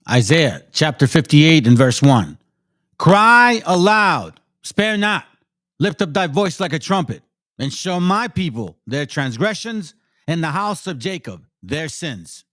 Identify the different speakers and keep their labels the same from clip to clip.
Speaker 1: Isaiah chapter 58 and verse 1. Cry aloud, spare not, lift up thy voice like a trumpet, and show my people their transgressions, and the house of Jacob their sins.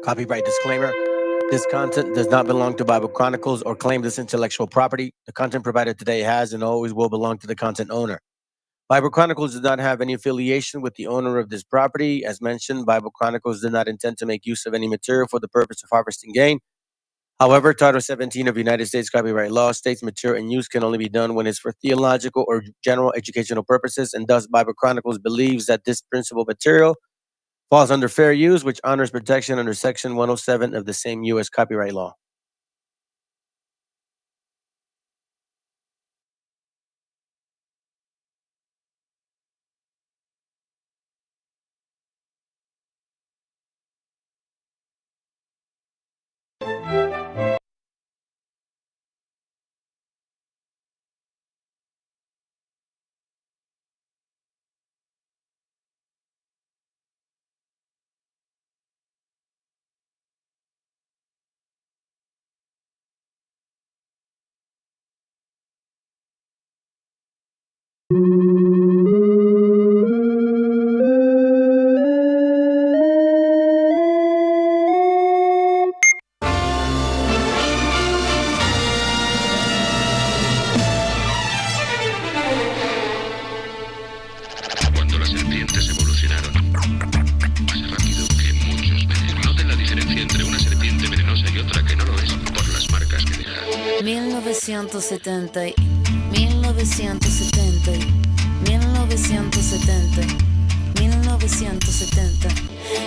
Speaker 2: Copyright disclaimer. This content does not belong to Bible Chronicles or claim this intellectual property. The content provided today has and always will belong to the content owner. Bible Chronicles does not have any affiliation with the owner of this property. As mentioned, Bible Chronicles did not intend to make use of any material for the purpose of harvesting gain. However, Title 17 of United States copyright law states material in use can only be done when it's for theological or general educational purposes, and thus Bible Chronicles believes that this principal material falls under fair use, which honors protection under Section 107 of the same U.S. copyright law.
Speaker 3: Cuando las serpientes evolucionaron, más rápido que muchos venenos. Noten la diferencia entre una serpiente venenosa y otra que no lo es por las marcas que deja.
Speaker 4: 1970, 1970, 1970, 1970.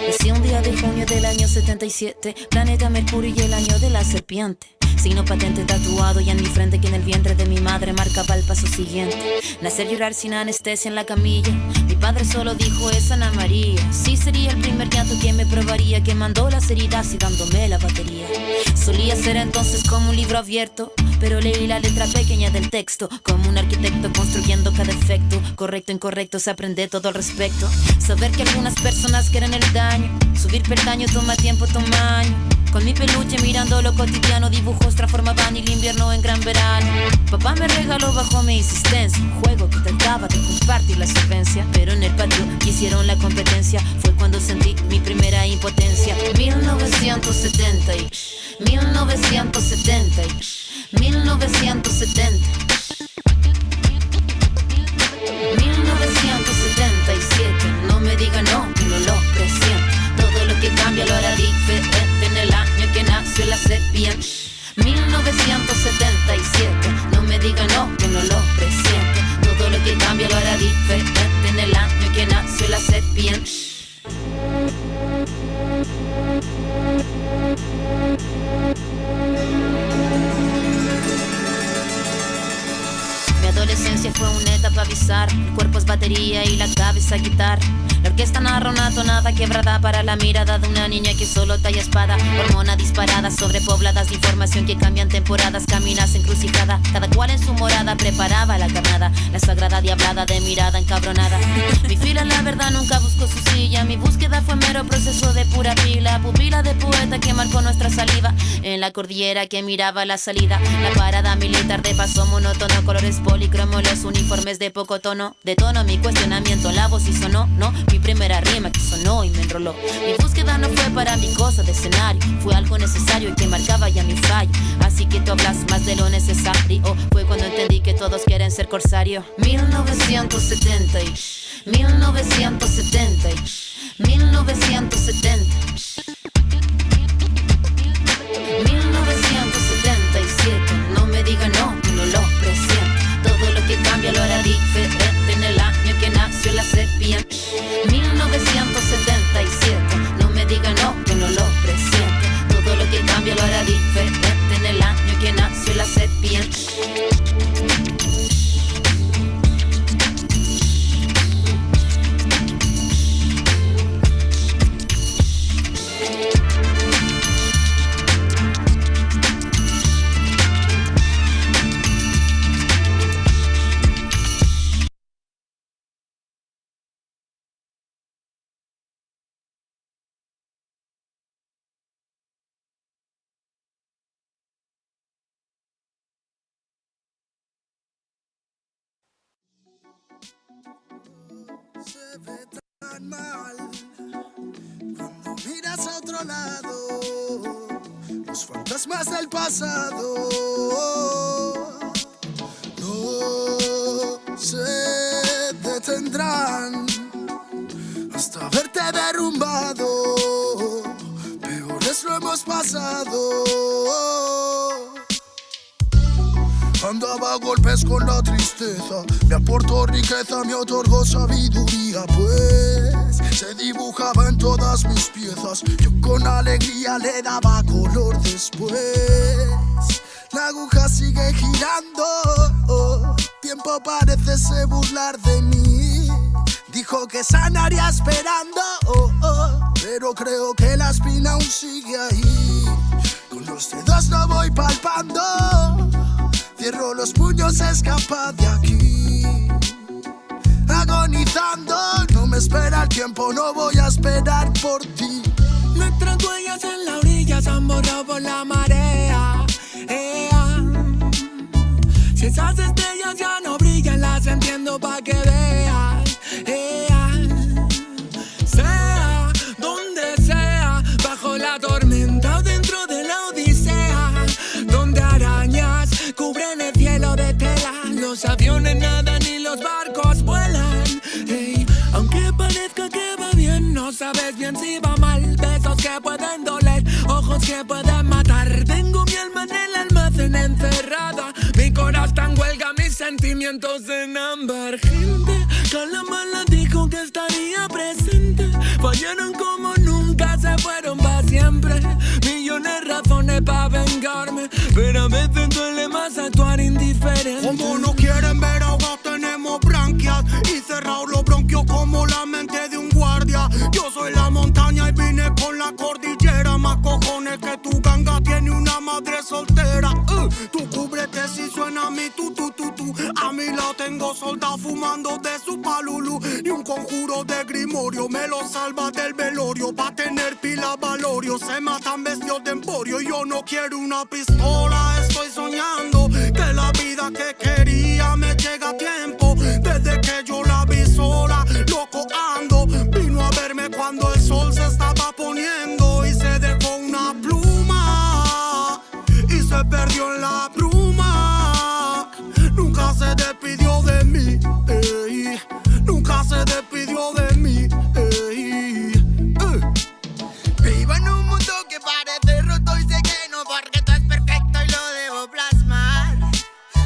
Speaker 4: Nací un día de junio del año 77, planeta Mercurio y el año de la serpiente. Signo patente tatuado y en mi frente que en el vientre de mi madre marcaba el paso siguiente. Nacer, llorar sin anestesia en la camilla. Mi padre solo dijo es Ana María. Sí sería el primer llanto que me probaría, que mandó las heridas y dándome la batería. Solía ser entonces como un libro abierto, pero leí la letra pequeña del texto. Como un arquitecto construyendo cada efecto. Correcto, incorrecto, se aprende todo al respecto. Saber que algunas personas quieren el daño. Subir peldaño toma tiempo, toma años. Con mi peluche mirando lo cotidiano, dibujos transformaban el invierno en gran verano. Papá me regaló bajo mi insistencia un juego que trataba de compartir la solvencia, pero en el patio hicieron la competencia. Fue cuando sentí mi primera impotencia. 1970, 1970, 1970, 1977. No me diga no, que no lo presiento. Todo lo que cambia lo hará diferente en el año que nació la serpiente. 1977. No me diga no, que no lo presiento. Todo lo que cambia lo hará diferente en el año que nació la serpiente. Mi adolescencia fue una etapa bizarra. El cuerpo es batería y la cabeza guitarra. La orquesta narra una tonada quebrada para la mirada de una niña que solo talla espada. Hormona disparada, sobrepobladas de información que cambian temporadas. Caminas encrucijada, cada cual en su morada preparaba la carnada. La sagrada diablada de mirada encabronada. Mi fila la verdad nunca buscó su silla. Mi búsqueda fue mero proceso de pura pila. Pupila de poeta que marcó nuestra saliva. En la cordillera que miraba la salida. La parada militar de paso monótono. Colores policromos, los uniformes de poco tono. De tono mi cuestionamiento, la voz y sonó, no. Mi primera rima que sonó y me enroló. Mi búsqueda no fue para mi cosa de escenario. Fue algo necesario y que marcaba ya mi fallo. Así que tú hablas más de lo necesario. Fue cuando entendí en ser corsario. 1970 y 1970 y 1970 1977. No me diga no, que no lo presiento. Todo lo que cambia lo hará diferente en el año que nació la serpiente. 1977. No me diga no, que no lo presiento. Todo lo que cambia lo hará diferente en el año que nació la serpiente.
Speaker 5: Se ve tan mal cuando miras a otro lado, los fantasmas del pasado no se detendrán hasta verte derrumbado. Peores lo hemos pasado. Andaba a golpes con la tristeza, me aportó riqueza, me otorgó sabiduría, pues se dibujaba en todas mis piezas. Yo con alegría le daba color después. La aguja sigue girando, tiempo parece burlar de mí. Dijo que sanaría esperando, pero creo que la espina aún sigue ahí. Con los dedos lo voy palpando. Cierro los puños, escapa de aquí. Agonizando, no me espera el tiempo, no voy a esperar por ti.
Speaker 6: Nuestras huellas en la orilla se han borrado por la marea. Si esas estrellas ya no brillan, las entiendo pa' que veas. Sea donde sea, bajo la tormenta o dentro de la odisea, donde arañas cubren el cielo de tela, los aviones nadan y los barcos vuelan. Hey, aunque parezca que va bien, no sabes bien si va mal. Besos que pueden doler, ojos que pueden matar. Tengo mi alma en el almacén encerrada, mi corazón está en huelga, mis sentimientos en ámbar. Gente, Calamala dijo que estaría presente. Fallaron como nunca, se fueron para siempre. Millones razones para vengarme, pero a veces duele más actuar indiferente.
Speaker 5: Como no quieren ver ahogados, tenemos branquias y cerrados los bronquios como la mente de un guardia. Yo soy la montaña y vine con la cordillera. Más cojones que tu ganga tiene una madre soltera. Tú cúbrete si suena mi tu. A mi lado tengo soldados fumando de su palulu. Y un conjuro de grimorio me lo salva del velorio. Pa' tener pila valorio, se matan vestidos de emporio. Yo no quiero una pistola, estoy soñando que la vida que quería me llega a tiempo. Desde que yo la vi sola, loco ando. Vino a verme cuando el sol se estaba poniendo y se dejó una pluma y se perdió en la bruma. Nunca se despidió de mí, ey. Nunca se despidió de mí, ey.
Speaker 7: Vivo en un mundo que parece roto y sé que no, porque todo es perfecto y lo debo plasmar.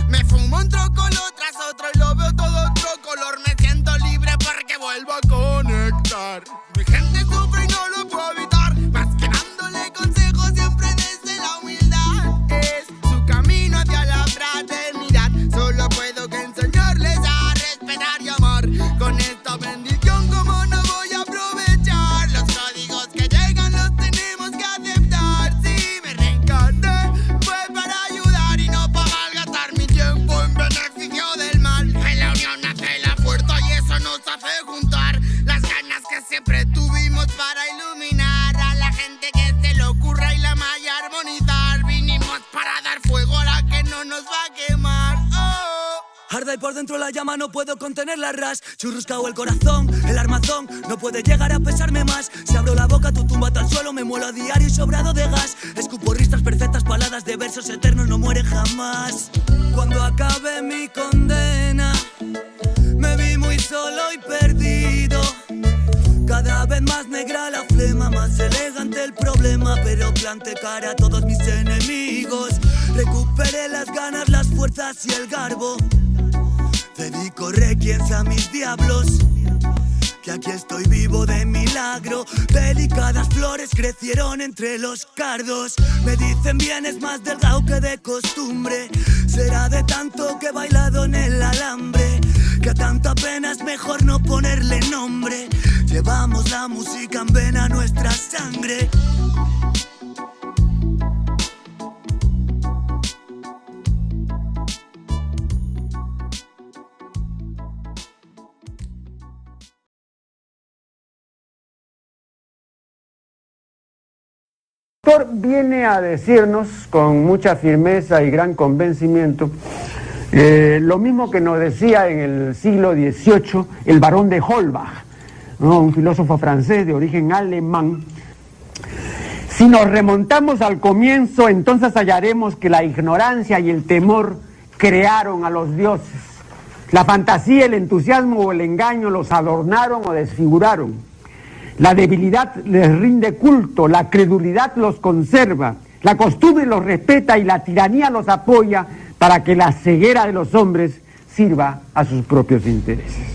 Speaker 7: Me fumo un trocolor tras otro y lo veo todo otro color. Me siento libre porque vuelvo a conectar. Mi gente sufre y no lo puedo evitar, más que dándole consejos siempre desde la humildad. Es su camino hacia la fraternidad. Solo puedo que enseñarles a respetar y amar. Con esta bendición, como no voy a aprovechar los códigos que llegan, los tenemos que aceptar. Si me reencarné fue para ayudar y no para malgastar mi tiempo en beneficio del mal. En la unión nace la fuerza y eso nos hace juntar las ganas que siempre tuvimos para iluminar a la gente que se le ocurra y la malla armonizar. Vinimos para dar fuego a la que no nos va a quemar.
Speaker 6: Arda y por dentro la llama, no puedo contener la ras. Churruscao el corazón, el armazón no puede llegar a pesarme más. Si abro la boca, tu tumba al suelo, me muelo a diario y sobrado de gas. Escupo ristas perfectas, paladas de versos eternos, no mueren jamás. Cuando acabé mi condena, me vi muy solo y perdido. Cada vez más negra la flema, más elegante el problema, pero planté cara a todos mis enemigos. Recuperé las ganas, las fuerzas y el garbo. Dedico requiems a mis diablos, que aquí estoy vivo de milagro. Delicadas flores crecieron entre los cardos. Me dicen vienes más delgado que de costumbre. Será de tanto que he bailado en el alambre, que a tanta pena es mejor no ponerle nombre. Llevamos la música en vena, nuestra sangre.
Speaker 8: El autor viene a decirnos con mucha firmeza y gran convencimiento lo mismo que nos decía en el siglo XVIII el barón de Holbach, ¿no? Un filósofo francés de origen alemán. Si nos remontamos al comienzo, entonces hallaremos que la ignorancia y el temor crearon a los dioses. La fantasía, el entusiasmo o el engaño los adornaron o desfiguraron. La debilidad les rinde culto, la credulidad los conserva, la costumbre los respeta y la tiranía los apoya para que la ceguera de los hombres sirva a sus propios intereses.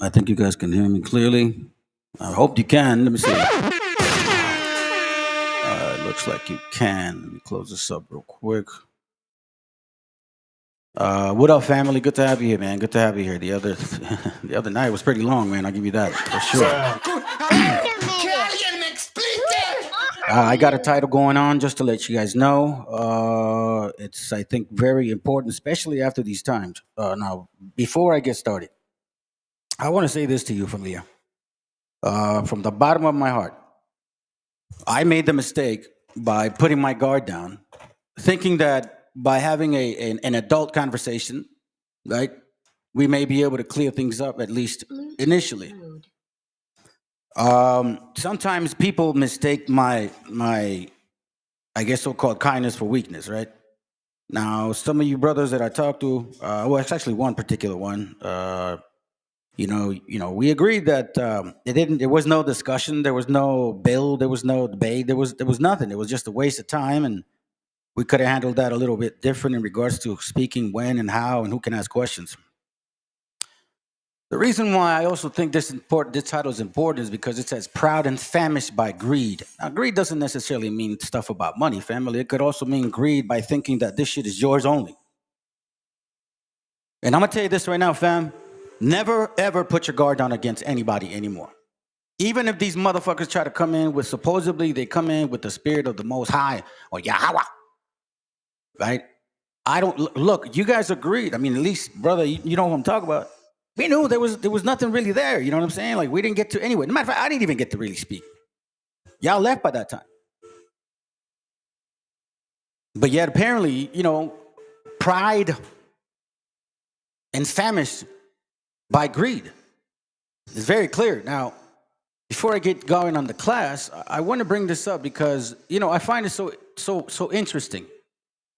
Speaker 1: I think you guys can hear me clearly. I hope you can. Let me see. It looks like you can. Let me close this up real quick. What up, family? Good to have you here, man. Good to have you here. The other night was pretty long, man. I'll give you that for sure. I got a title going on just to let you guys know. It's, I think, very important, especially after these times. Now, before I get started, I want to say this to you, familia. From the bottom of my heart, I made the mistake by putting my guard down, thinking that by having an adult conversation, right, we may be able to clear things up, at least initially. Sometimes people mistake my I guess so-called kindness for weakness, right? Now, some of you brothers that I talked to, well, it's actually one particular one. You know, we agreed that there was no discussion, there was no bill, there was no debate, there was nothing. It was just a waste of time, and we could have handled that a little bit different in regards to speaking when and how and who can ask questions. The reason why I also think this title is important is because it says proud and famished by greed. Now, greed doesn't necessarily mean stuff about money, family. It could also mean greed by thinking that this shit is yours only. And I'm going to tell you this right now, fam. Never, ever put your guard down against anybody anymore. Even if these motherfuckers try to come in with, supposedly they come in with the spirit of the Most High or Yahweh, right? I don't, look, you guys agreed. I mean, at least, brother, you know what I'm talking about. We knew there was nothing really there. You know what I'm saying? Like, we didn't get to, anyway. No matter of fact, I didn't even get to really speak. Y'all left by that time. But yet, apparently, you know, pride and famished by greed. It's very clear. Now,
Speaker 9: before I get going on the class, I want to bring this up because, I find it so interesting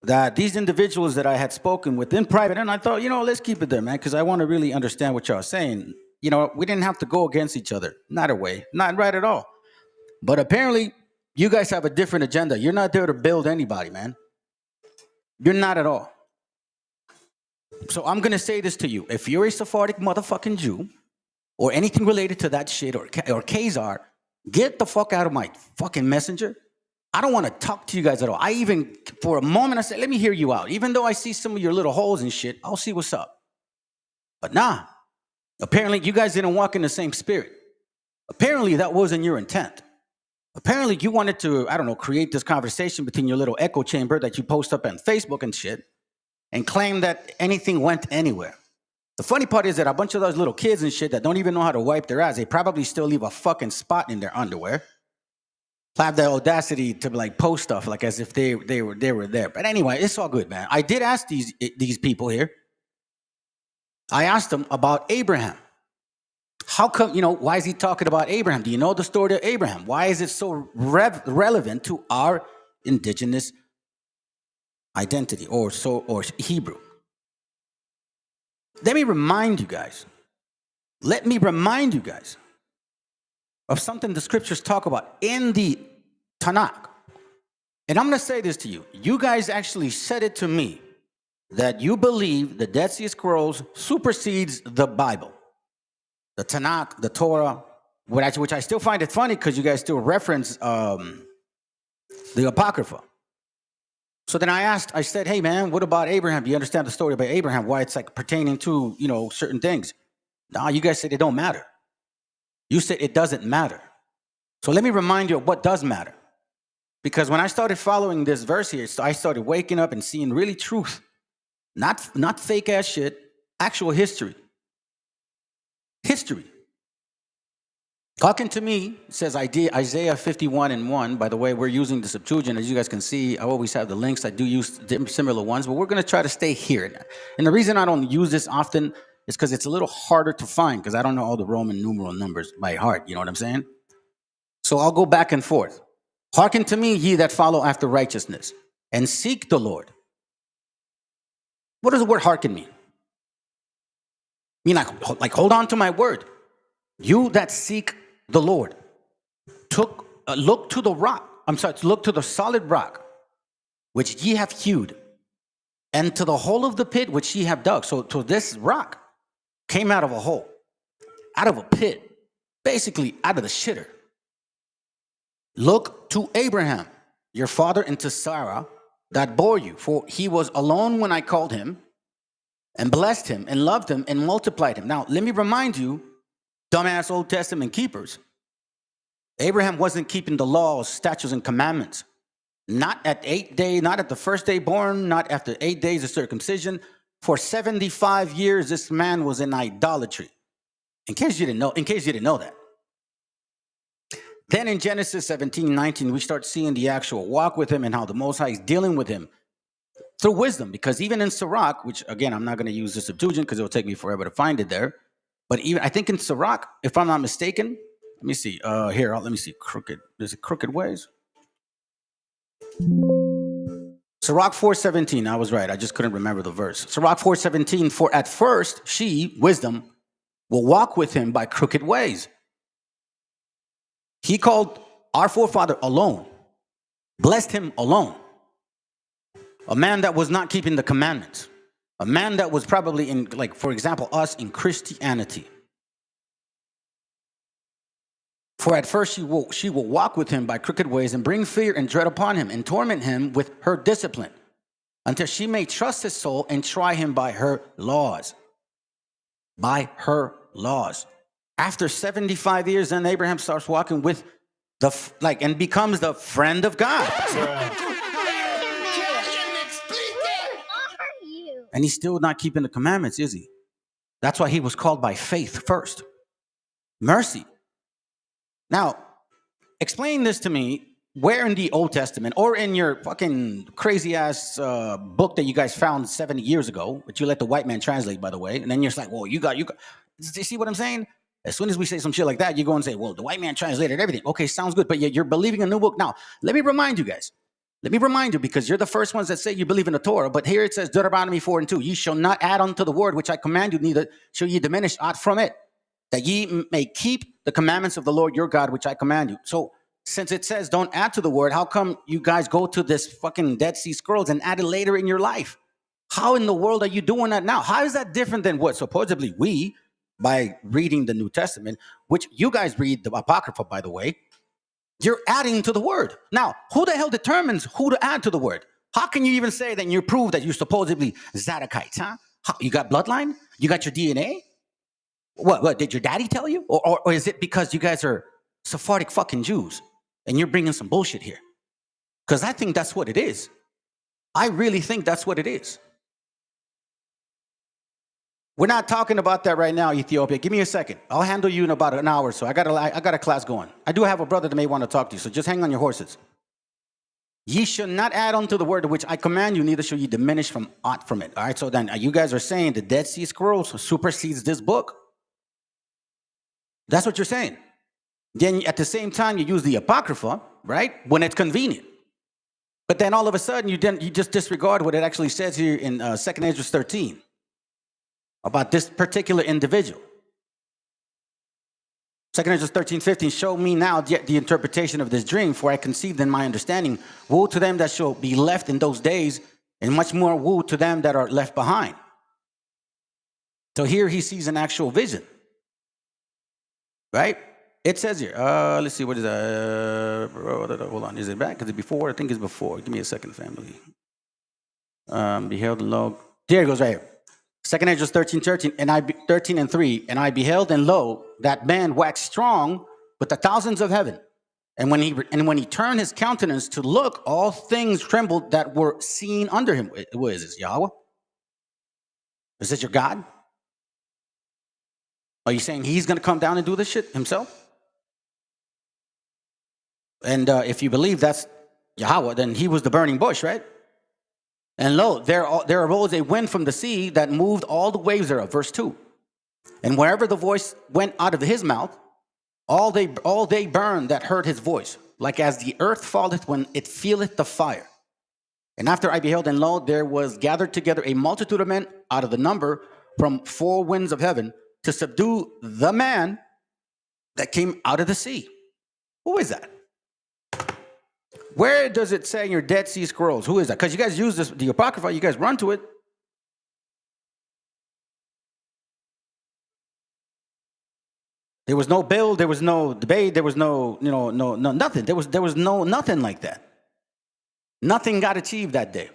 Speaker 9: that these individuals that I had spoken with in private, and I thought, let's keep it there, man, because I want to really understand what y'all are saying. We didn't have to go against each other. Not a way. Not right at all. But apparently, you guys have a different agenda. You're not there to build anybody, man. You're not at all. So I'm going to say this to you. If you're a Sephardic motherfucking Jew, or anything related to that shit, or Khazar, get the fuck out of my fucking messenger. I don't want to talk to you guys at all. I even, for a moment, I said, let me hear you out. Even though I see some of your little holes and shit, I'll see what's up. But nah, apparently you guys didn't walk in the same spirit. Apparently that wasn't your intent. Apparently you wanted to, create this conversation between your little echo chamber that you post up on Facebook and shit, and claim that anything went anywhere. The funny part is that a bunch of those little kids and shit that don't even know how to wipe their ass, they probably still leave a fucking spot in their underwear. Have the audacity to post stuff like as if they were there. But anyway, it's all good, man. I did ask these people here. I asked them about Abraham. How come, why is he talking about Abraham? Do you know the story of Abraham? Why is it so relevant to our indigenous identity or Hebrew? Let me remind you guys of something the scriptures talk about in the Tanakh. And I'm going to say this to you. You guys actually said it to me that you believe the Dead Sea Scrolls supersedes the Bible, the Tanakh, the Torah, which I still find it funny because you guys still reference the Apocrypha. So then I said, hey, man, what about Abraham? Do you understand the story about Abraham? Why it's pertaining to, certain things? No, you guys said it don't matter. You said it doesn't matter. So let me remind you of what does matter. Because when I started following this verse here, I started waking up and seeing really truth. Not fake ass shit, actual history. History. Talking to me, it says Isaiah 51:1. By the way, we're using the Septuagint. As you guys can see, I always have the links. I do use similar ones, but we're going to try to stay here. And the reason I don't use this often is because it's a little harder to find because I don't know all the Roman numeral numbers by heart. You know what I'm saying? So I'll go back and forth. Hearken to me, ye that follow after righteousness, and seek the Lord. What does the word hearken mean? Like hold on to my word. You that seek the Lord, look to the rock. Look to the solid rock, which ye have hewed, and to the hole of the pit which ye have dug. So this rock came out of a hole, out of a pit, basically out of the shitter. Look to Abraham, your father, and to Sarah that bore you, for he was alone when I called him, and blessed him, and loved him, and multiplied him. Now, let me remind you, dumbass Old Testament keepers, Abraham wasn't keeping the laws, statutes, and commandments. Not at 8 days, not at the first day born, not after 8 days of circumcision. For 75 years, this man was in idolatry. In case you didn't know that. Then in Genesis 17:19, we start seeing the actual walk with him and how the Most High is dealing with him through wisdom. Because even in Sirach, which again, I'm not going to use the Septuagint because it'll take me forever to find it there. But even I think in Sirach, if I'm not mistaken, let me see. Let me see. Is it crooked ways? Sirach 4:17. I was right. I just couldn't remember the verse. Sirach 4:17. For at first she, wisdom, will walk with him by crooked ways. He called our forefather alone, blessed him alone. A man that was not keeping the commandments. A man that was probably in, for example, us in Christianity. For at first she will walk with him by crooked ways and bring fear and dread upon him and torment him with her discipline until she may trust his soul and try him by her laws. By her laws. After 75 years, then Abraham starts walking with and becomes the friend of God. And he's still not keeping the commandments, is he? That's why he was called by faith first. Mercy. Now, explain this to me. Where in the Old Testament or in your fucking crazy ass book that you guys found 70 years ago, which you let the white man translate, by the way, and then you're just like, well, you got. You see what I'm saying? As soon as we say some shit like that, you go and say, well, the white man translated everything. Okay, sounds good, but yet you're believing a new book. Now, let me remind you guys. Let me remind you, because you're the first ones that say you believe in the Torah, but here it says Deuteronomy 4:2, ye shall not add unto the word which I command you, neither shall ye diminish aught from it, that ye may keep the commandments of the Lord your God, which I command you. So since it says don't add to the word, how come you guys go to this fucking Dead Sea Scrolls and add it later in your life? How in the world are you doing that now? How is that different than what supposedly we, by reading the New Testament, which you guys read the Apocrypha, by the way, you're adding to the word. Now, who the hell determines who to add to the word? How can you even say that you prove that you're supposedly Zadokites, huh? You got bloodline? You got your DNA? What, did your daddy tell you? Or is it because you guys are Sephardic fucking Jews and you're bringing some bullshit here? Because I think that's what it is. I really think that's what it is. We're not talking about that right now, Ethiopia. Give me a second. I'll handle you in about an hour or so. I got a class going. I do have a brother that may want to talk to you, so just hang on your horses. Ye shall not add unto the word which I command you, neither shall ye diminish from aught from it. All right, so then you guys are saying the Dead Sea Scrolls supersedes this book. That's what you're saying. Then at the same time, you use the Apocrypha, right, when it's convenient. But then all of a sudden, you just disregard what it actually says here in 2 Ezra 13 about this particular individual. 2 Ezra 13:15, show me now the interpretation of this dream, for I conceived in my understanding. Woe to them that shall be left in those days, and much more woe to them that are left behind. So here he sees an actual vision. Right? It says here, let's see, what is that? Hold on, is it back? Is it before? I think it's before. Give me a second, family. Beheld the log. There it goes right here. 2 Ezra 13:3, and I beheld, and lo, that man waxed strong with the thousands of heaven. And when he turned his countenance to look, all things trembled that were seen under him. What is this, Yahweh? Is this your God? Are you saying he's going to come down and do this shit himself? And if you believe that's Yahweh, then he was the burning bush, right? And lo, there arose a wind from the sea that moved all the waves thereof. Verse 2. And wherever the voice went out of his mouth, all they burned that heard his voice, like as the earth falleth when it feeleth the fire. And after I beheld, and lo, there was gathered together a multitude of men out of the number from four winds of heaven to subdue the man that came out of the sea. Who is that? Where does it say in your Dead Sea Scrolls? Who is that? Because you guys use the Apocrypha, you guys run to it. There was no bill, there was no debate, there was no nothing. There was no nothing like that. Nothing got achieved that day.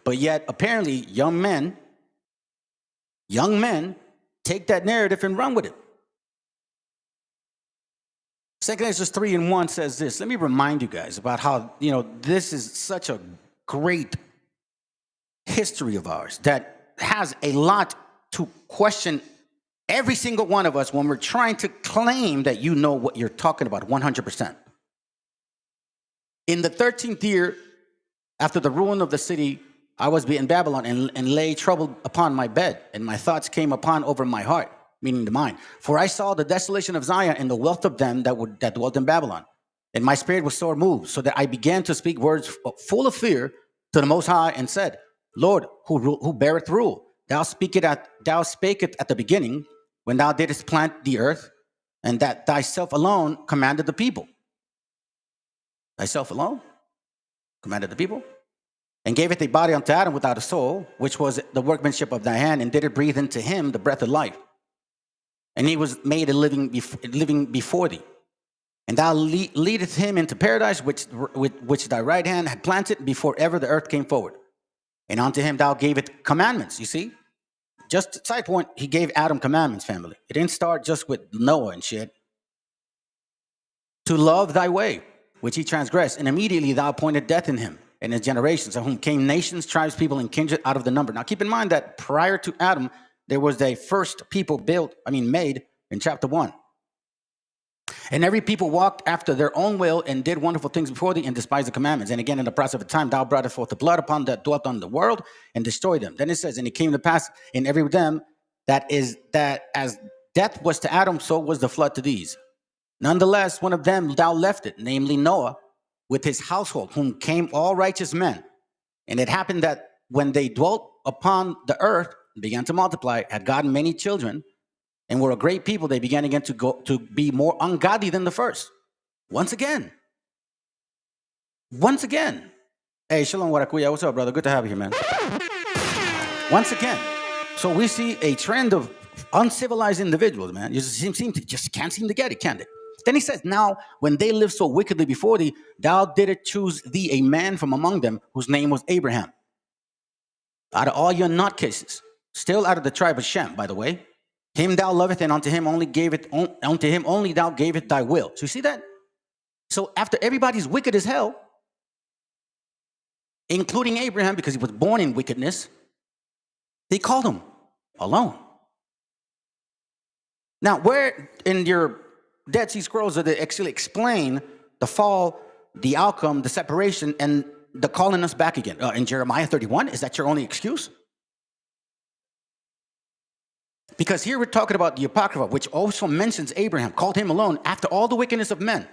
Speaker 9: But yet, apparently, young men take that narrative and run with it. 2 Ezra 3:1 says this. Let me remind you guys about how, this is such a great history of ours that has a lot to question every single one of us when we're trying to claim that you know what you're talking about 100%. In the 13th year after the ruin of the city, I was in Babylon and lay troubled upon my bed, and my thoughts came upon over my heart, meaning the mind. For I saw the desolation of Zion and the wealth of them that dwelt in Babylon. And my spirit was sore moved, so that I began to speak words full of fear to the Most High, and said, Lord, who beareth rule? Thou spakest at the beginning, when thou didst plant the earth, and that thyself alone commanded the people. Thyself alone commanded the people? And gaveth a body unto Adam without a soul, which was the workmanship of thy hand, and did it breathe into him the breath of life. And he was made a living before thee. And thou leadest him into paradise, which thy right hand had planted before ever the earth came forward. And unto him thou gavest commandments, you see? Just a side point, he gave Adam commandments, family. It didn't start just with Noah and shit. To love thy way, which he transgressed, and immediately thou appointed death in him and his generations, of whom came nations, tribes, people, and kindred out of the number. Now keep in mind that prior to Adam, there was a first people made in chapter 1. And every people walked after their own will and did wonderful things before thee and despised the commandments. And again, in the process of time, thou broughtest forth the blood upon that dwelt on the world and destroyed them. Then it says, and it came to pass in every them that as death was to Adam, so was the flood to these. Nonetheless, one of them thou left it, namely Noah, with his household, whom came all righteous men. And it happened that when they dwelt upon the earth, began to multiply, had gotten many children, and were a great people, they began again to be more ungodly than the first. Once again. Hey, Shalom Warakuya, what's up, brother? Good to have you here, man. Once again. So we see a trend of uncivilized individuals, man. You just can't seem to get it, can they? Then he says, now, when they lived so wickedly before thee, thou didst choose thee a man from among them, whose name was Abraham. Out of all your nutcases, still out of the tribe of Shem, by the way, him thou loveth, and unto him only thou gavest thy will. So you see that? So after everybody's wicked as hell, including Abraham, because he was born in wickedness, they called him alone. Now, where in your Dead Sea Scrolls do they actually explain the fall, the outcome, the separation, and the calling us back again? In Jeremiah 31, is that your only excuse? Because here we're talking about the Apocrypha, which also mentions Abraham, called him alone after all the wickedness of men.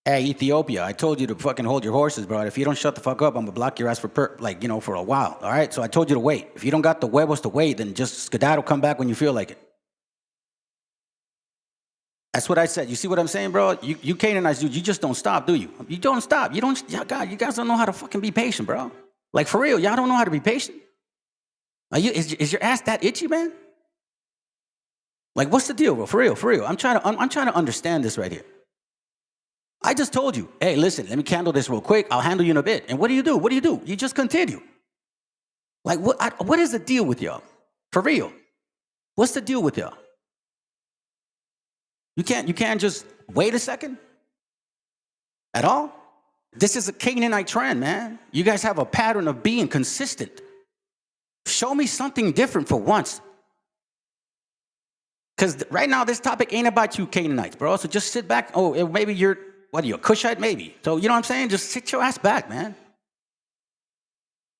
Speaker 9: Hey, Ethiopia, I told you to fucking hold your horses, bro. If you don't shut the fuck up, I'm gonna block your ass for for a while. All right? So I told you to wait. If you don't got the huevos to wait, then just skedaddle, come back when you feel like it. That's what I said. You see what I'm saying, bro? You Canaanites, dude, you just don't stop, do you? You don't stop. You guys don't know how to fucking be patient, bro. Like, for real, y'all don't know how to be patient? Is your ass that itchy, man? Like, what's the deal, bro? For real. I'm trying to understand this right here. I just told you, hey, listen, let me handle this real quick. I'll handle you in a bit. And what do you do? You just continue. Like, what is the deal with y'all? For real. What's the deal with y'all? You can't just wait a second at all? This is a Canaanite trend, man. You guys have a pattern of being consistent. Show me something different for once. Because right now, this topic ain't about you Canaanites, bro. So just sit back. Oh, maybe you're, what are you, a Cushite? Maybe. So, you know what I'm saying? Just sit your ass back, man.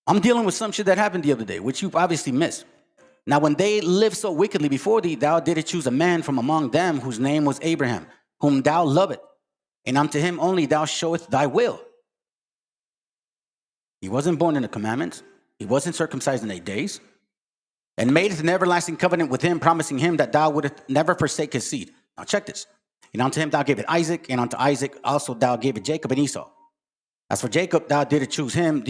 Speaker 9: I'm dealing with some shit that happened the other day, which you've obviously missed. Now, when they lived so wickedly before thee, thou didst choose a man from among them whose name was Abraham, whom thou lovest, and unto him only thou showest thy will. He wasn't born in the commandments. He wasn't circumcised in 8 days, and made an everlasting covenant with him, promising him that thou wouldst never forsake his seed. Now check this. And unto him thou gavest Isaac, and unto Isaac also thou gavest Jacob and Esau. As for Jacob, thou didst choose him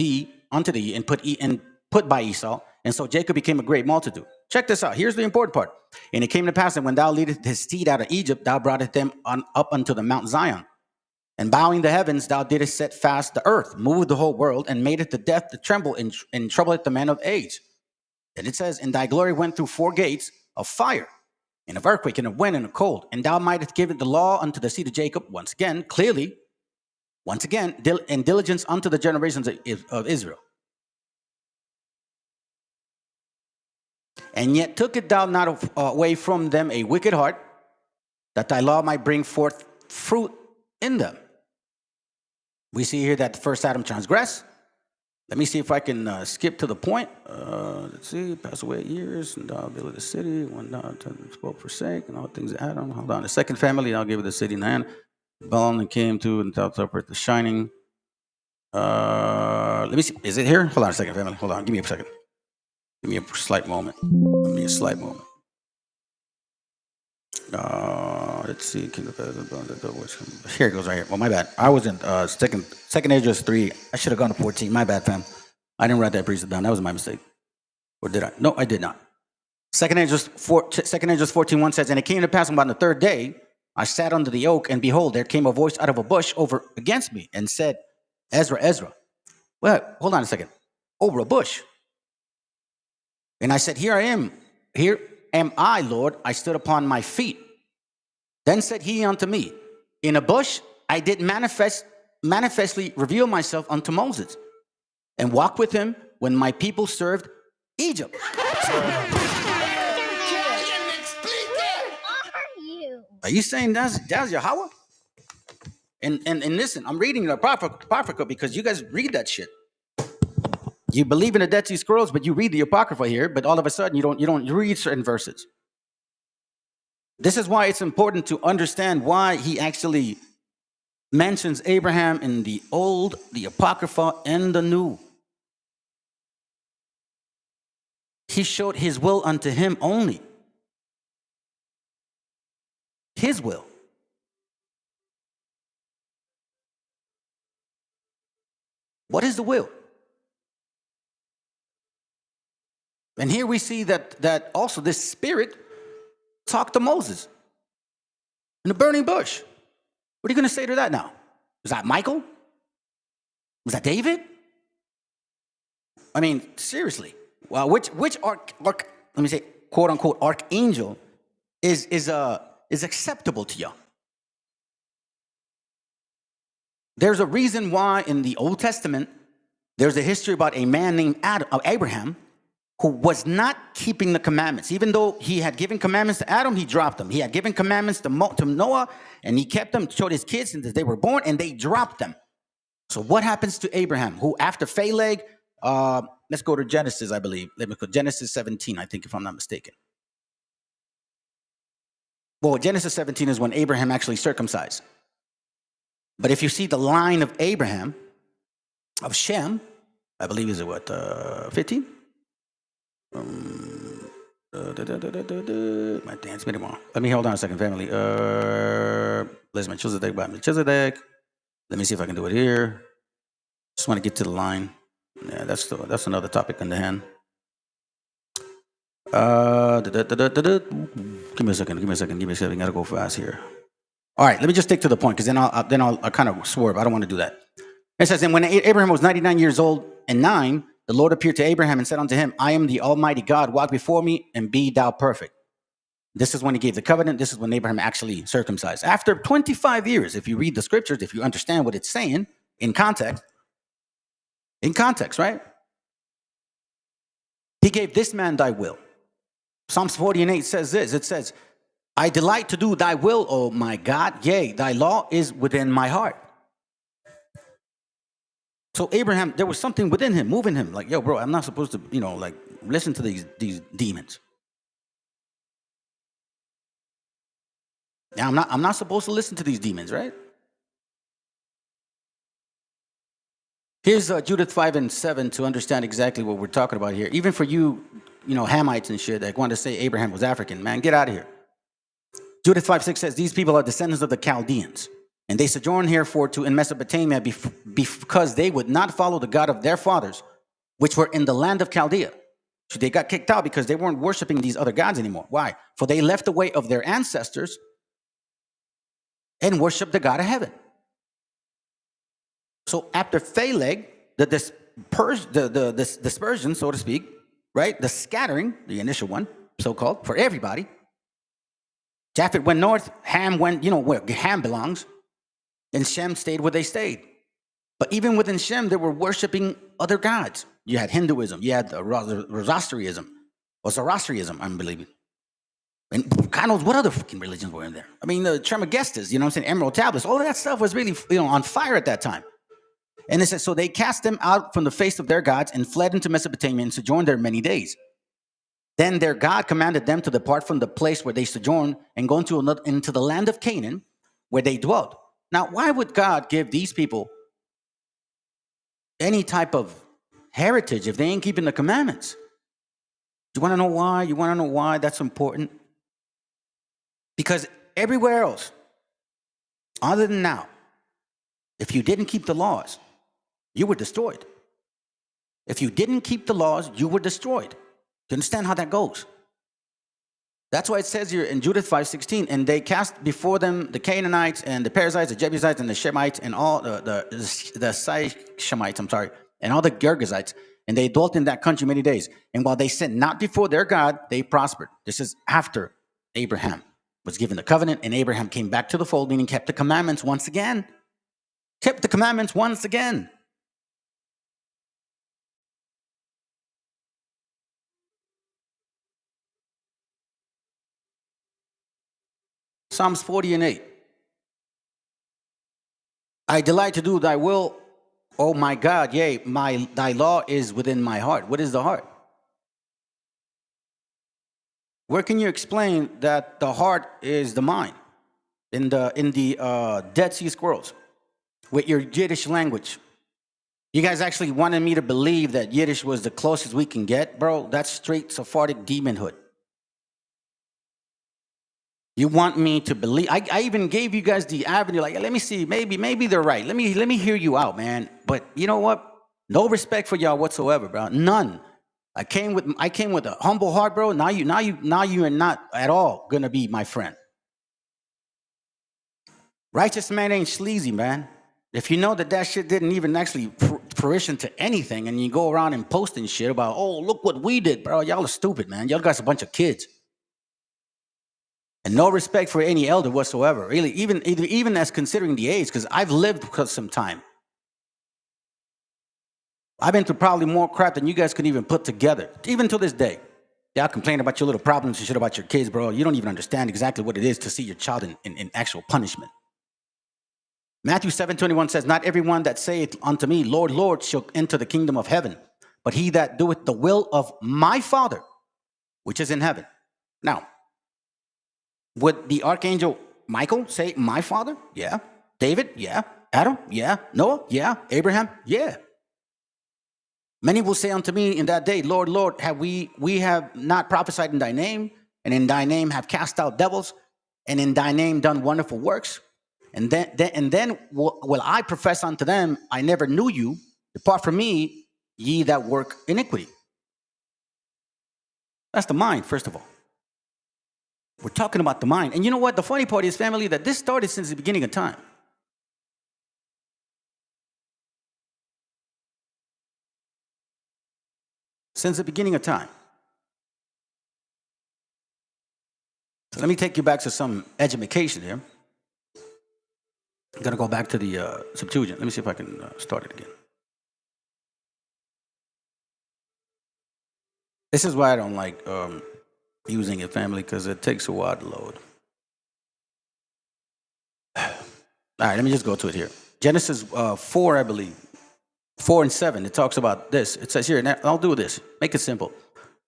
Speaker 9: unto thee, and put by Esau. And so Jacob became a great multitude. Check this out. Here's the important part. And it came to pass that when thou leadest his seed out of Egypt, thou broughtest them up unto the Mount Zion. And bowing the heavens, thou didst set fast the earth, moved the whole world, and made it the death to tremble, and troubled the man of age. And it says, and thy glory went through 4 gates of fire, and of earthquake, and of wind, and of cold. And thou mightest give the law unto the seed of Jacob, once again, clearly, once again, and diligence unto the generations of Israel. And yet tookest thou not away from them a wicked heart, that thy law might bring forth fruit in them. We see here that the first Adam transgressed. Let me see if I can skip to the point. Let's see, pass away years, and thou build the city, when thou spoke forsake, and all things of Adam. Hold on, the second family, I'll give it the city land. Balaam and came to, and thou separate the shining. Let me see, is it here? Hold on a second, family, hold on, give me a second. Give me a slight moment. Let's see. Here it goes right here. Well, my bad. I was in second Esdras 3. I should have gone to 14. My bad, fam. I didn't write that precept down. That was my mistake. Or did I? No, I did not. Second Esdras 14:1 says, and it came to pass about the 3rd day, I sat under the oak, and behold, there came a voice out of a bush over against me, and said, Ezra. Well, hold on a second. Over a bush. And I said, here am I, Lord. I stood upon my feet. Then said he unto me, in a bush I did manifestly reveal myself unto Moses, and walk with him when my people served Egypt. Are you saying that's Yahweh? And listen, I'm reading the Apocrypha because you guys read that shit. You believe in the Dead Sea Scrolls, but you read the Apocrypha here, but all of a sudden you don't read certain verses. This is why it's important to understand why he actually mentions Abraham in the Old, the Apocrypha, and the New. He showed his will unto him only. His will. What is the will? And here we see that also this spirit talked to Moses in the burning bush. What are you going to say to that now? Was that Michael? Was that David? I mean, seriously. Well, which let me say, quote unquote, archangel is acceptable to you? There's a reason why in the Old Testament there's a history about a man named Abraham who was not keeping the commandments. Even though he had given commandments to Adam, he dropped them. He had given commandments to Noah, and he kept them, showed his kids since they were born, and they dropped them. So what happens to Abraham, who after Phaleg, let's go to Genesis, I believe. Let me go Genesis 17, I think, if I'm not mistaken. Well, Genesis 17 is when Abraham actually circumcised. But if you see the line of Abraham, of Shem, I believe is it what, 15? My dance made it wrong. Let me hold on a second, family. Let's Melchizedek by Melchizedek. Let me see if I can do it here. Just want to get to the line. Yeah, that's another topic in the hand. Give me a second. I gotta go fast here. All right, let me just stick to the point, because then I'll kind of swerve. I don't want to do that. It says, and when Abraham was 99 years old and 9, the Lord appeared to Abraham and said unto him, I am the Almighty God, walk before me and be thou perfect. This is when he gave the covenant. This is when Abraham actually circumcised. After 25 years, if you read the scriptures, if you understand what it's saying in context, right? He gave this man thy will. Psalms 40:8 says this. It says, I delight to do thy will, O my God. Yea, thy law is within my heart. So Abraham, there was something within him, moving him. Like, yo, bro, I'm not supposed to, like, listen to these demons. Now, I'm not supposed to listen to these demons, right? Here's Judith 5:7 to understand exactly what we're talking about here. Even for you, Hamites and shit that want to say Abraham was African, man, get out of here. Judith 5:6 says, these people are descendants of the Chaldeans, and they sojourn herefore in Mesopotamia because they would not follow the God of their fathers, which were in the land of Chaldea. So they got kicked out because they weren't worshiping these other gods anymore. Why? For they left the way of their ancestors and worshiped the God of heaven. So after Phaleg, the dispersion, so to speak, right? The scattering, the initial one, so-called, for everybody. Japheth went north, Ham went, where Ham belongs, and Shem stayed where they stayed. But even within Shem, they were worshiping other gods. You had Hinduism, you had Zoroastrianism, I'm believing. And God knows what other freaking religions were in there. I mean, the Trismegistus, Emerald tablets, all of that stuff was really, on fire at that time. And it says, so they cast them out from the face of their gods and fled into Mesopotamia and sojourned there many days. Then their God commanded them to depart from the place where they sojourned and go into the land of Canaan, where they dwelt. Now, why would God give these people any type of heritage if they ain't keeping the commandments? You want to know why? You want to know why that's important? Because everywhere else, other than now, if you didn't keep the laws, you were destroyed. If you didn't keep the laws, you were destroyed. You understand how that goes? That's why it says here in Judith 5:16, and they cast before them the Canaanites and the Perizzites, the Jebusites, and the Shemites, and all the Shemites, and all the Girgashites, and they dwelt in that country many days. And while they sinned not before their God, they prospered. This is after Abraham was given the covenant, and Abraham came back to the fold, meaning kept the commandments once again. Kept the commandments once again. Psalms 40:8. I delight to do thy will, Oh my God, yea, thy law is within my heart. What is the heart? Where can you explain that the heart is the mind in the Dead Sea Scrolls with your Yiddish language? You guys actually wanted me to believe that Yiddish was the closest we can get, bro. That's straight Sephardic demonhood. You want me to believe? I even gave you guys the avenue. Like, let me see, maybe they're right. Let me hear you out, man. But you know what? No respect for y'all whatsoever, bro. None. I came with a humble heart, bro. Now you are not at all gonna be my friend. Righteous man ain't sleazy, man. If you know that shit didn't even actually fruition to anything, and you go around and posting shit about, oh, look what we did, bro. Y'all are stupid, man. Y'all guys a bunch of kids. And no respect for any elder whatsoever. Really, even as considering the age, because I've lived for some time. I've been through probably more crap than you guys could even put together, even to this day. Y'all complain about your little problems and shit about your kids, bro. You don't even understand exactly what it is to see your child in actual punishment. Matthew 7:21 says, not everyone that saith unto me, Lord, Lord, shall enter the kingdom of heaven, but he that doeth the will of my Father, which is in heaven. Now, would the archangel Michael say, my Father? Yeah. David? Yeah. Adam? Yeah. Noah? Yeah. Abraham? Yeah. Many will say unto me in that day, Lord, Lord, have we have not prophesied in thy name, and in thy name have cast out devils, and in thy name done wonderful works? And then will I profess unto them, I never knew you. Depart from me, ye that work iniquity. That's the mind, first of all. We're talking about the mind. And you know what? The funny part is, family, that this started since the beginning of time. Since the beginning of time. So let me take you back to some education here. I'm going to go back to the Septuagint. Let me see if I can start it again. This is why I don't like using it, family, because it takes a while to load. All right, let me just go to it here. Genesis 4, I believe. 4 and 7, it talks about this. It says here, I'll do this. Make it simple.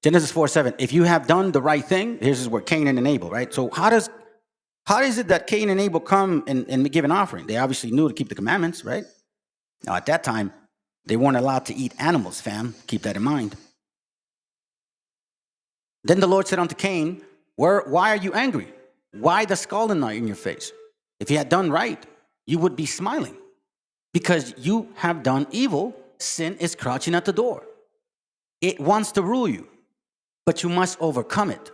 Speaker 9: Genesis 4:7. If you have done the right thing, here's where Cain and Abel, right? So how is it that Cain and Abel come and give an offering? They obviously knew to keep the commandments, right? Now, at that time, they weren't allowed to eat animals, fam. Keep that in mind. Then the Lord said unto Cain, why are you angry? Why the scalding in your face? If you had done right, you would be smiling. Because you have done evil, sin is crouching at the door. It wants to rule you, but you must overcome it.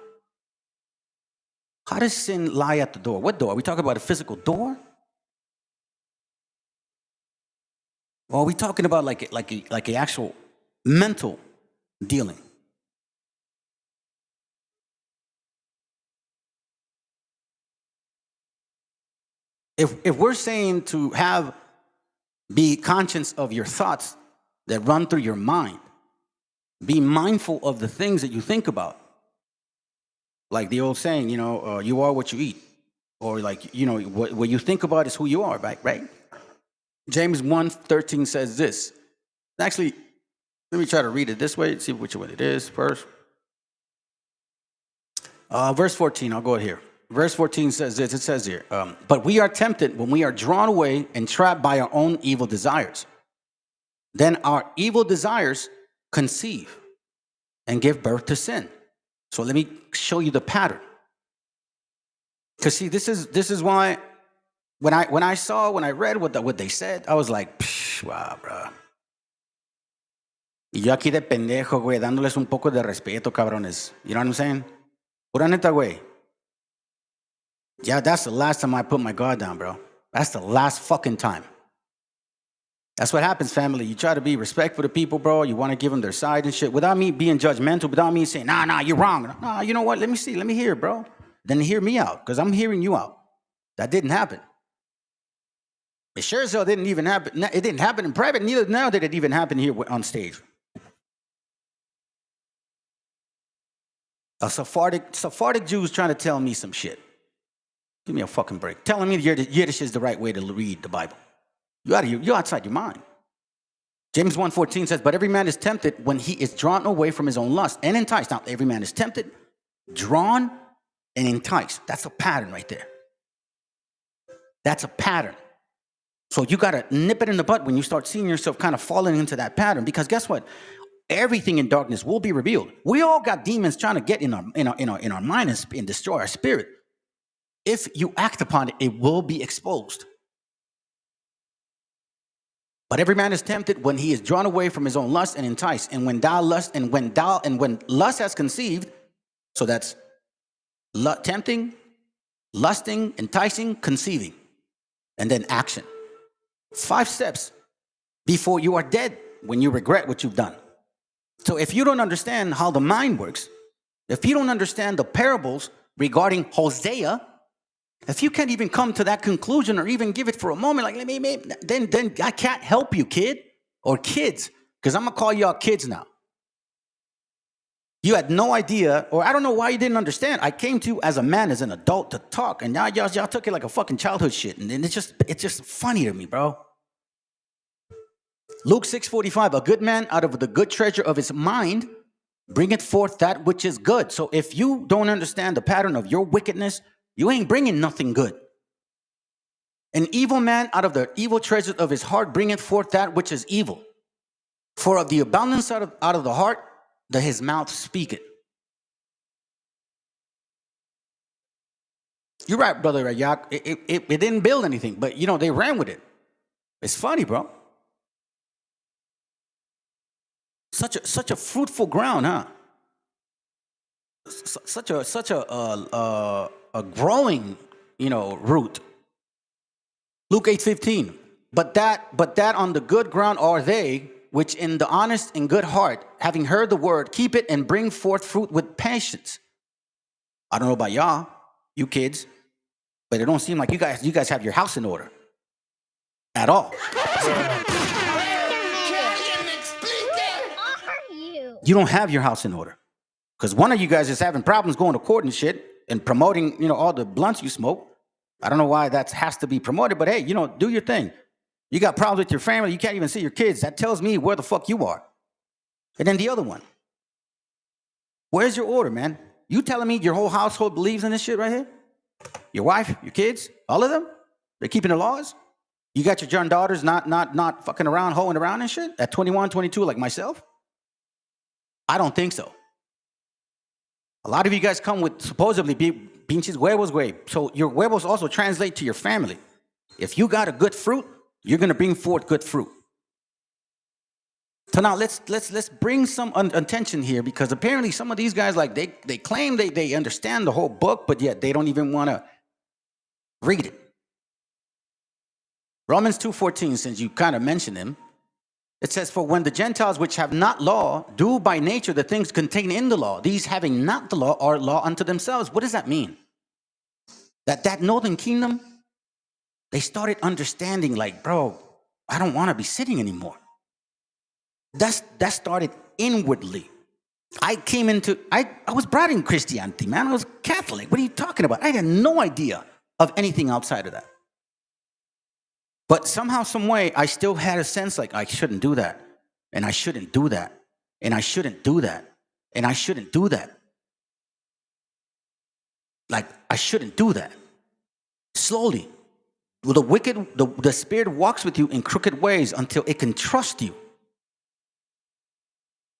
Speaker 9: How does sin lie at the door? What door? Are we talking about a physical door? Or are we talking about like an actual mental dealing? If we're saying to be conscious of your thoughts that run through your mind, be mindful of the things that you think about. Like the old saying, you are what you eat. Or what you think about is who you are, right? James 1:13 says this. Actually, let me try to read it this way, see which one it is first. Verse 14, I'll go here. Verse 14 says this, it says here, but we are tempted when we are drawn away and trapped by our own evil desires. Then our evil desires conceive and give birth to sin. So let me show you the pattern. Because see, this is why when I read what they said, I was like, wow, bro. Y yo aquí de pendejo, güey, dándoles un poco de respeto, cabrones. You know what I'm saying? Pura neta, güey. Yeah, that's the last time I put my guard down, bro. That's the last fucking time. That's what happens, family. You try to be respectful to people, bro. You want to give them their side and shit. Without me being judgmental, without me saying, nah, you're wrong. Nah, you know what? Let me hear, bro. Then hear me out, because I'm hearing you out. That didn't happen. It sure as hell didn't even happen. It didn't happen in private. Neither now did it even happen here on stage. A Sephardic Jews trying to tell me some shit. Give me a fucking break. Telling me Yiddish is the right way to read the Bible. You're outside your mind. James 1:14 says, but every man is tempted when he is drawn away from his own lust and enticed. Now, every man is tempted, drawn, and enticed. That's a pattern right there. That's a pattern. So you got to nip it in the butt when you start seeing yourself kind of falling into that pattern, because guess what? Everything in darkness will be revealed. We all got demons trying to get in our mind and destroy our spirit. If you act upon it, it will be exposed. But every man is tempted when he is drawn away from his own lust and enticed. And when lust has conceived, so that's tempting, lusting, enticing, conceiving, and then action. 5 steps before you are dead when you regret what you've done. So if you don't understand how the mind works, if you don't understand the parables regarding Hosea, if you can't even come to that conclusion or even give it for a moment, like then I can't help you, kid or kids, because I'm gonna call y'all kids now. You had no idea, or I don't know why you didn't understand. I came to you as a man, as an adult, to talk, and now y'all took it like a fucking childhood shit, and it's just funny to me, bro. Luke 6:45, a good man out of the good treasure of his mind bringeth forth that which is good. So if you don't understand the pattern of your wickedness, you ain't bringing nothing good. An evil man out of the evil treasures of his heart bringeth forth that which is evil. For of the abundance out of the heart, his mouth speaketh. You're right, brother Rayak. It didn't build anything, but they ran with it. It's funny, bro. Such a fruitful ground, huh? Such a growing, root. Luke 8:15. But that on the good ground are they which in the honest and good heart, having heard the word, keep it and bring forth fruit with patience. I don't know about y'all, you kids, but it don't seem like you guys have your house in order at all. You don't have your house in order, because one of you guys is having problems going to court and shit and promoting, all the blunts you smoke. I don't know why that has to be promoted, but hey, do your thing. You got problems with your family. You can't even see your kids. That tells me where the fuck you are. And then the other one. Where's your order, man? You telling me your whole household believes in this shit right here? Your wife, your kids, all of them? They're keeping the laws? You got your young daughters not fucking around, hoeing around and shit at 21, 22 like myself? I don't think so. A lot of you guys come with supposedly pinches huevos, güey. So your huevos also translate to your family. If you got a good fruit, you're going to bring forth good fruit. So now let's bring some attention here, because apparently some of these guys, like they claim they understand the whole book, but yet they don't even want to read it. Romans 2:14, since you kind of mentioned him, it says, for when the Gentiles which have not law do by nature the things contained in the law, these having not the law are law unto themselves. What does that mean? That northern kingdom, they started understanding, like, bro, I don't want to be sitting anymore. That started inwardly. I was brought in Christianity, man. I was Catholic. What are you talking about? I had no idea of anything outside of that. But somehow, some way, I still had a sense like I shouldn't do that, and I shouldn't do that, and I shouldn't do that, and I shouldn't do that. Like, I shouldn't do that. Slowly, the spirit walks with you in crooked ways until it can trust you.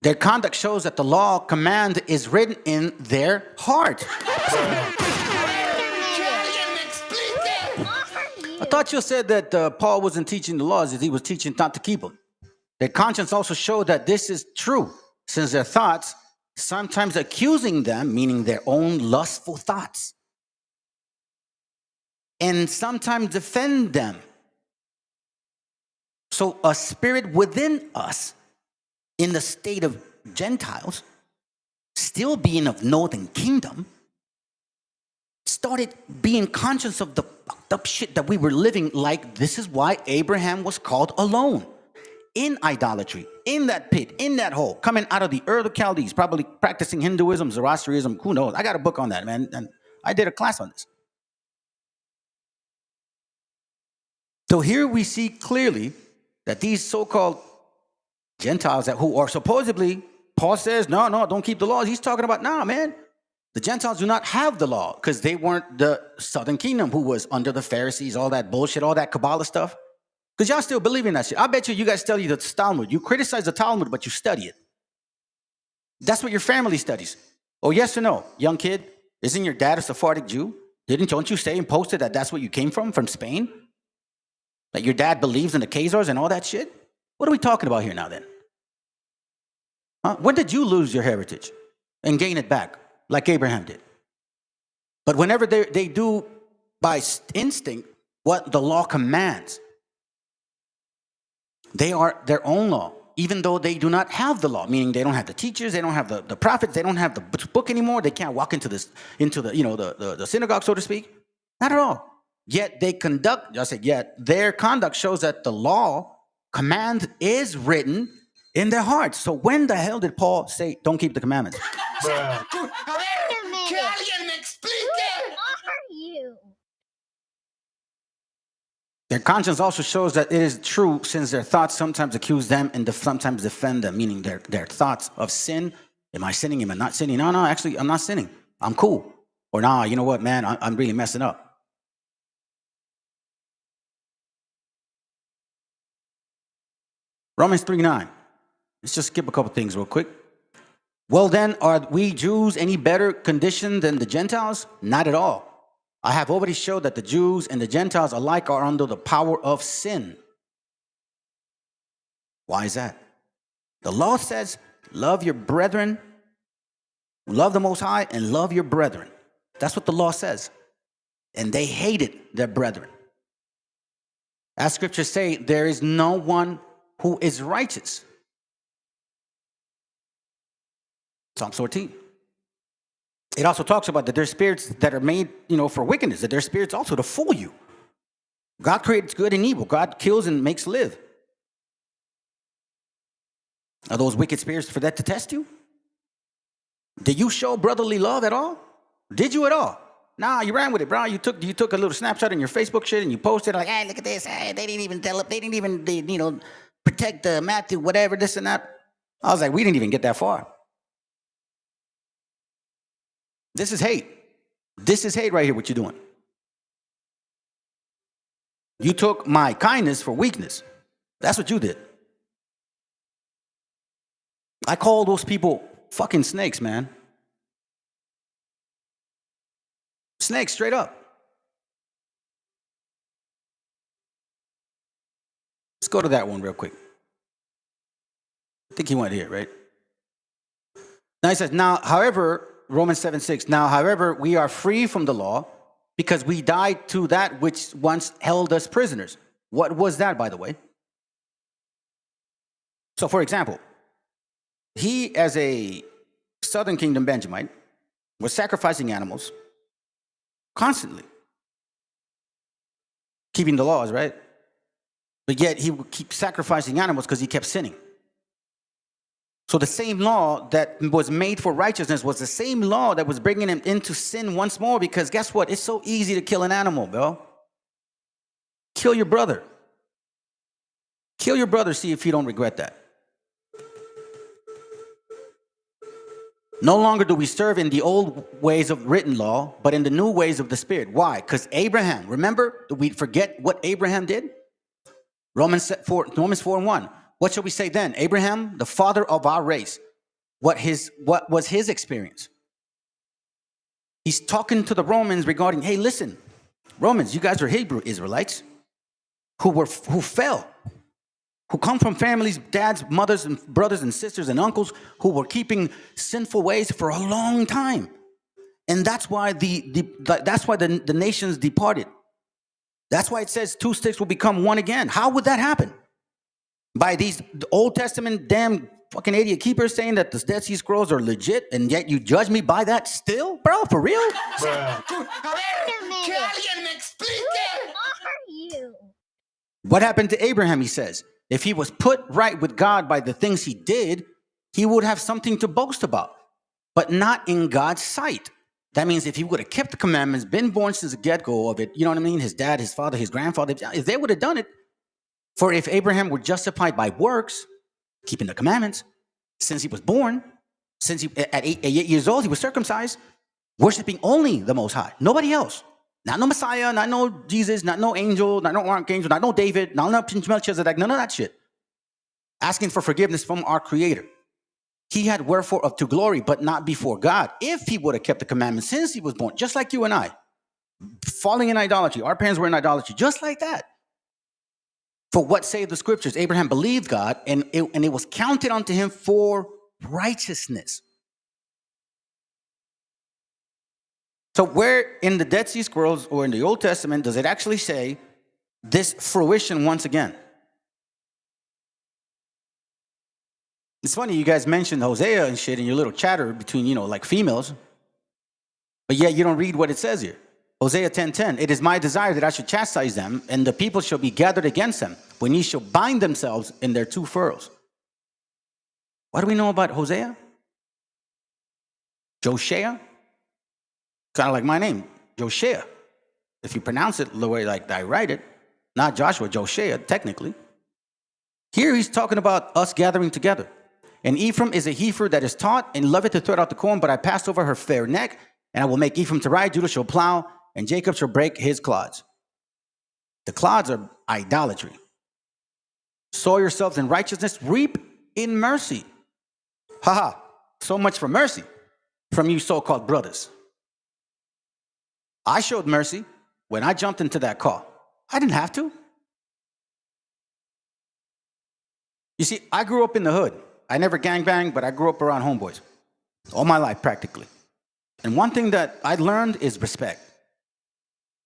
Speaker 9: Their conduct shows that the law command is written in their heart. I thought you said that Paul wasn't teaching the laws, as he was teaching not to keep them. Their conscience also showed that this is true, since their thoughts, sometimes accusing them, meaning their own lustful thoughts, and sometimes defend them. So a spirit within us, in the state of Gentiles, still being of northern kingdom, started being conscious of the fucked up shit that we were living like. This is why Abraham was called alone, in idolatry, in that pit, in that hole, coming out of the Ur of the Chaldees, probably practicing Hinduism, Zoroastrianism, who knows? I got a book on that, man, and I did a class on this. So here we see clearly that these so-called Gentiles who are supposedly, Paul says, no, don't keep the laws. He's talking about, nah, man. The Gentiles do not have the law because they weren't the southern kingdom who was under the Pharisees, all that bullshit, all that Kabbalah stuff. Because y'all still believe in that shit. I bet you guys study the Talmud. You criticize the Talmud, but you study it. That's what your family studies. Oh, yes or no? Young kid, isn't your dad a Sephardic Jew? Don't you say and posted that that's what you came from Spain? That your dad believes in the Khazars and all that shit? What are we talking about here now then? Huh? When did you lose your heritage and gain it back like Abraham did? But whenever they do by instinct what the law commands, they are their own law, even though they do not have the law, meaning they don't have the teachers, they don't have the prophets, they don't have the book anymore, they can't walk into the synagogue, so to speak. Not at all. Yet their conduct shows that the law command is written in their hearts. So when the hell did Paul say, don't keep the commandments? Their conscience also shows that it is true, since their thoughts sometimes accuse them and sometimes defend them, meaning their thoughts of sin. Am I sinning? Am I not sinning? No, actually, I'm not sinning. I'm cool. Or nah, you know what, man, I'm really messing up. Romans 3:9. Let's just skip a couple things real quick. Well then, are we Jews any better conditioned than the Gentiles? Not at all. I have already showed that the Jews and the Gentiles alike are under the power of sin. Why is that? The law says, love your brethren, love the Most High, and love your brethren. That's what the law says. And they hated their brethren. As scriptures say, there is no one who is righteous. Psalm 14. It also talks about that there's spirits that are made, for wickedness, that there's spirits also to fool you. God creates good and evil. God kills and makes live. Are those wicked spirits for that to test you? Did you show brotherly love at all? Did you at all? Nah, you ran with it, bro. You took a little snapshot in your Facebook shit and you posted like, hey, look at this. Hey, they didn't even tell up. They didn't even, protect Matthew, whatever, this and that. I was like, we didn't even get that far. This is hate. This is hate right here, what you're doing. You took my kindness for weakness. That's what you did. I call those people fucking snakes, man. Snakes, straight up. Let's go to that one real quick. I think he went here, right? Now he says, Romans 7:6. Now, however, we are free from the law because we died to that which once held us prisoners. What was that, by the way? So, for example, he, as a Southern Kingdom Benjamite, was sacrificing animals constantly, keeping the laws, right? But yet he would keep sacrificing animals because he kept sinning. So the same law that was made for righteousness was the same law that was bringing him into sin once more, because guess what? It's so easy to kill an animal, bro. Kill your brother. Kill your brother, see if you don't regret that. No longer do we serve in the old ways of written law, but in the new ways of the Spirit. Why? Because Abraham, remember, we forget what Abraham did? Romans 4:1. What shall we say then? Abraham, the father of our race, what was his experience? He's talking to the Romans regarding, hey, listen, Romans, you guys are Hebrew Israelites who fell, who come from families, dads, mothers, and brothers and sisters and uncles who were keeping sinful ways for a long time. And that's why the nations departed. That's why it says 2 sticks will become one again. How would that happen? By these Old Testament damn fucking idiot keepers saying that the Dead Sea Scrolls are legit, and yet you judge me by that still? Bro, for real? What happened to Abraham, he says? If he was put right with God by the things he did, he would have something to boast about, but not in God's sight. That means if he would have kept the commandments, been born since the get-go of it, you know what I mean? His dad, his father, his grandfather, if they would have done it. For if Abraham were justified by works, keeping the commandments. Since he was born, since at 8 years old, he was circumcised, worshiping only the Most High, nobody else. Not no Messiah, not no Jesus, not no angel, not no archangel, not no David, not no Melchizedek, none of that shit. Asking for forgiveness from our Creator. He had wherefore up to glory, but not before God. If he would have kept the commandments since he was born, just like you and I, falling in idolatry. Our parents were in idolatry, just like that. For what say the scriptures? Abraham believed God, and it was counted unto him for righteousness. So where in the Dead Sea Scrolls or in the Old Testament does it actually say this fruition once again? It's funny you guys mentioned Hosea and shit in your little chatter between, like females. But yet you don't read what it says here. Hosea 10:10, it is my desire that I should chastise them, and the people shall be gathered against them, when ye shall bind themselves in their two furrows. What do we know about Hosea? Joshua? Kind of like my name, Joshua. If you pronounce it the way like I write it, not Joshua, Joshua, technically. Here he's talking about us gathering together. And Ephraim is a heifer that is taught and loveth to thread out the corn, but I passed over her fair neck, and I will make Ephraim to ride, Judah shall plow, and Jacob shall break his clods. The clods are idolatry. Sow yourselves in righteousness, reap in mercy. Haha, so much for mercy from you so-called brothers. I showed mercy when I jumped into that car. I didn't have to. You see, I grew up in the hood. I never gangbanged, but I grew up around homeboys. All my life, practically. And one thing that I learned is respect.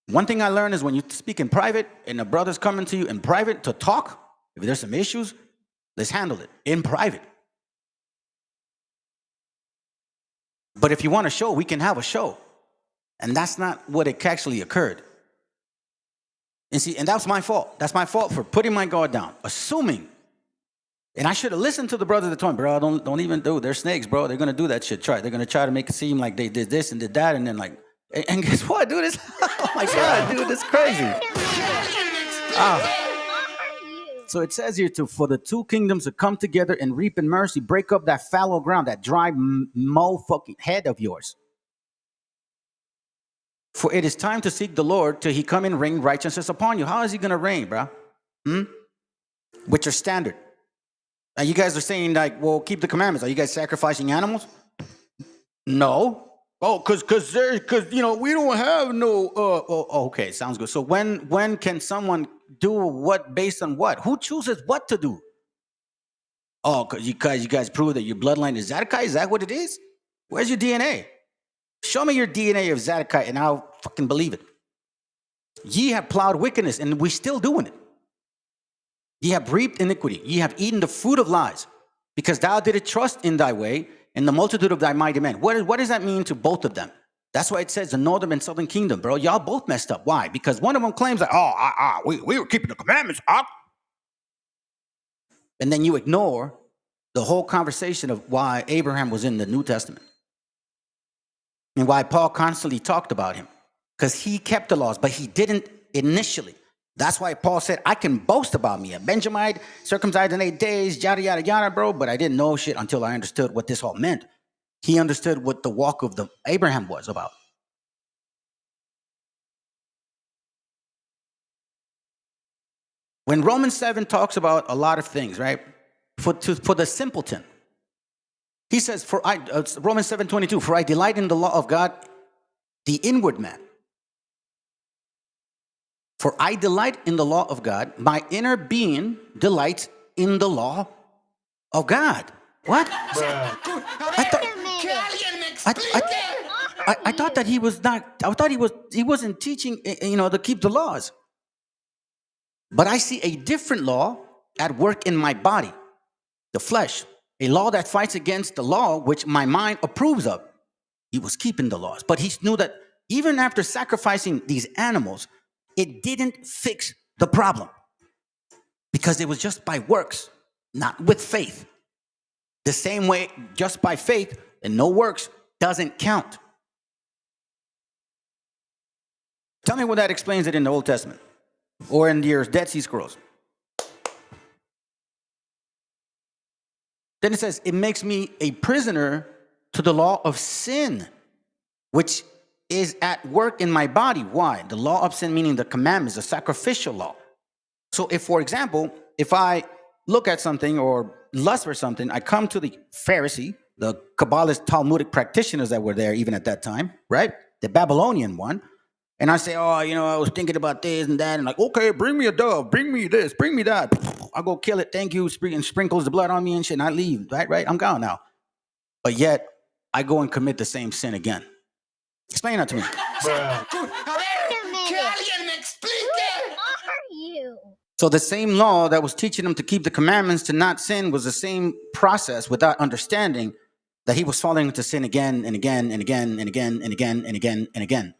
Speaker 9: One thing I learned is when you speak in private and a brother's coming to you in private to talk, if there's some issues, let's handle it in private. But if you want a show, we can have a show. And that's not what it actually occurred. And see, and that's my fault. That's my fault for putting my guard down, assuming. And I should have listened to the brothers that told me, bro, don't even do it. They're snakes, bro. They're going to do that shit. They're going to try to make it seem like they did this and did that. And then like, and guess what, dude? Oh my God, dude, it's crazy. So it says here for the two kingdoms to come together and reap in mercy, break up that fallow ground, that dry fucking head of yours. For it is time to seek the Lord till he come and rain righteousness upon you. How is he going to rain, bro? With your standard. And you guys are saying like, well, keep the commandments. Are you guys sacrificing animals? No. Oh, because we don't have no. Okay, sounds good. So when can someone do what based on what? Who chooses what to do? Oh, because you guys prove that your bloodline is Zedekiah. Is that what it is? Where's your DNA? Show me your DNA of Zedekiah, and I'll fucking believe it. Ye have plowed wickedness, and we're still doing it. Ye have reaped iniquity. Ye have eaten the fruit of lies, because thou didst trust in thy way, and the multitude of thy mighty men. What does that mean to both of them? That's why it says the northern and southern kingdom, bro. Y'all both messed up. Why? Because one of them claims like, we were keeping the commandments up. And then you ignore the whole conversation of why Abraham was in the New Testament. And why Paul constantly talked about him. Because he kept the laws, but he didn't initially. That's why Paul said, I can boast about me, a Benjamite, circumcised in 8 days, yada, yada, yada, bro. But I didn't know shit until I understood what this all meant. He understood what the walk of the Abraham was about. When Romans 7 talks about a lot of things, right? For the simpleton. He says, Romans 7:22, for I delight in the law of God, the inward man. For I delight in the law of God, my inner being delights in the law of God. What? I thought that he was not, I thought he wasn't teaching, to keep the laws. But I see a different law at work in my body, the flesh, a law that fights against the law which my mind approves of. He was keeping the laws, but he knew that even after sacrificing these animals, it didn't fix the problem because it was just by works, not with faith. The same way, just by faith and no works doesn't count. Tell me what that explains it in the Old Testament or in your Dead Sea Scrolls. Then it says, it makes me a prisoner to the law of sin, which is at work in my body. Why? The law of sin, meaning the commandments, the sacrificial law. So if, for example, if I look at something or lust for something, I come to the Pharisee, the Kabbalist Talmudic practitioners that were there even at that time, right? The Babylonian one. And I say, oh, I was thinking about this and that. And like, okay, bring me a dove, bring me this, bring me that. I'll go kill it. Thank you. And sprinkles the blood on me and shit. And I leave, right? I'm gone now. But yet, I go and commit the same sin again. Explain that to me. So the same law that was teaching him to keep the commandments, to not sin, was the same process without understanding that he was falling into sin again and again and again and again and again and again and again.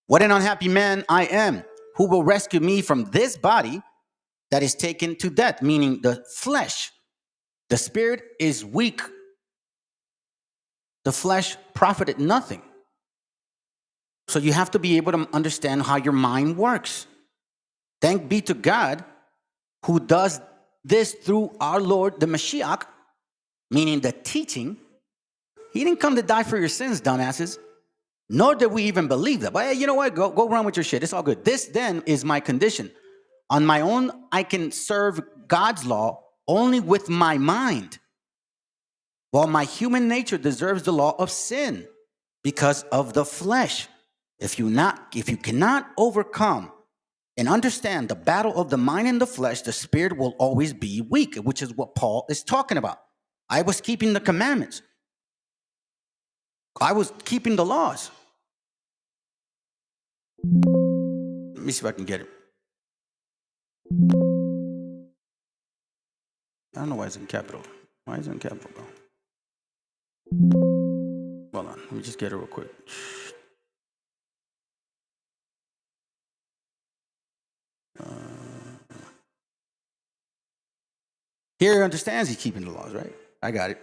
Speaker 9: What an unhappy man I am. Who will rescue me from this body that is taken to death? Meaning the flesh. The spirit is weak. The flesh profited nothing. So you have to be able to understand how your mind works. Thank be to God who does this through our Lord, the Meshiacha, meaning the teaching. He didn't come to die for your sins, dumbasses. Nor did we even believe that. But hey, you know what? Go run with your shit. It's all good. This then is my condition. On my own, I can serve God's law only with my mind. While my human nature deserves the law of sin because of the flesh. If you cannot overcome and understand the battle of the mind and the flesh, the spirit will always be weak, which is what Paul is talking about. I was keeping the commandments. I was keeping the laws. Let me see if I can get it. I don't know why it's in capital. Why is it in capital, bro? Hold on. Let me just get it real quick. Here he understands he's keeping the laws, right? I got it.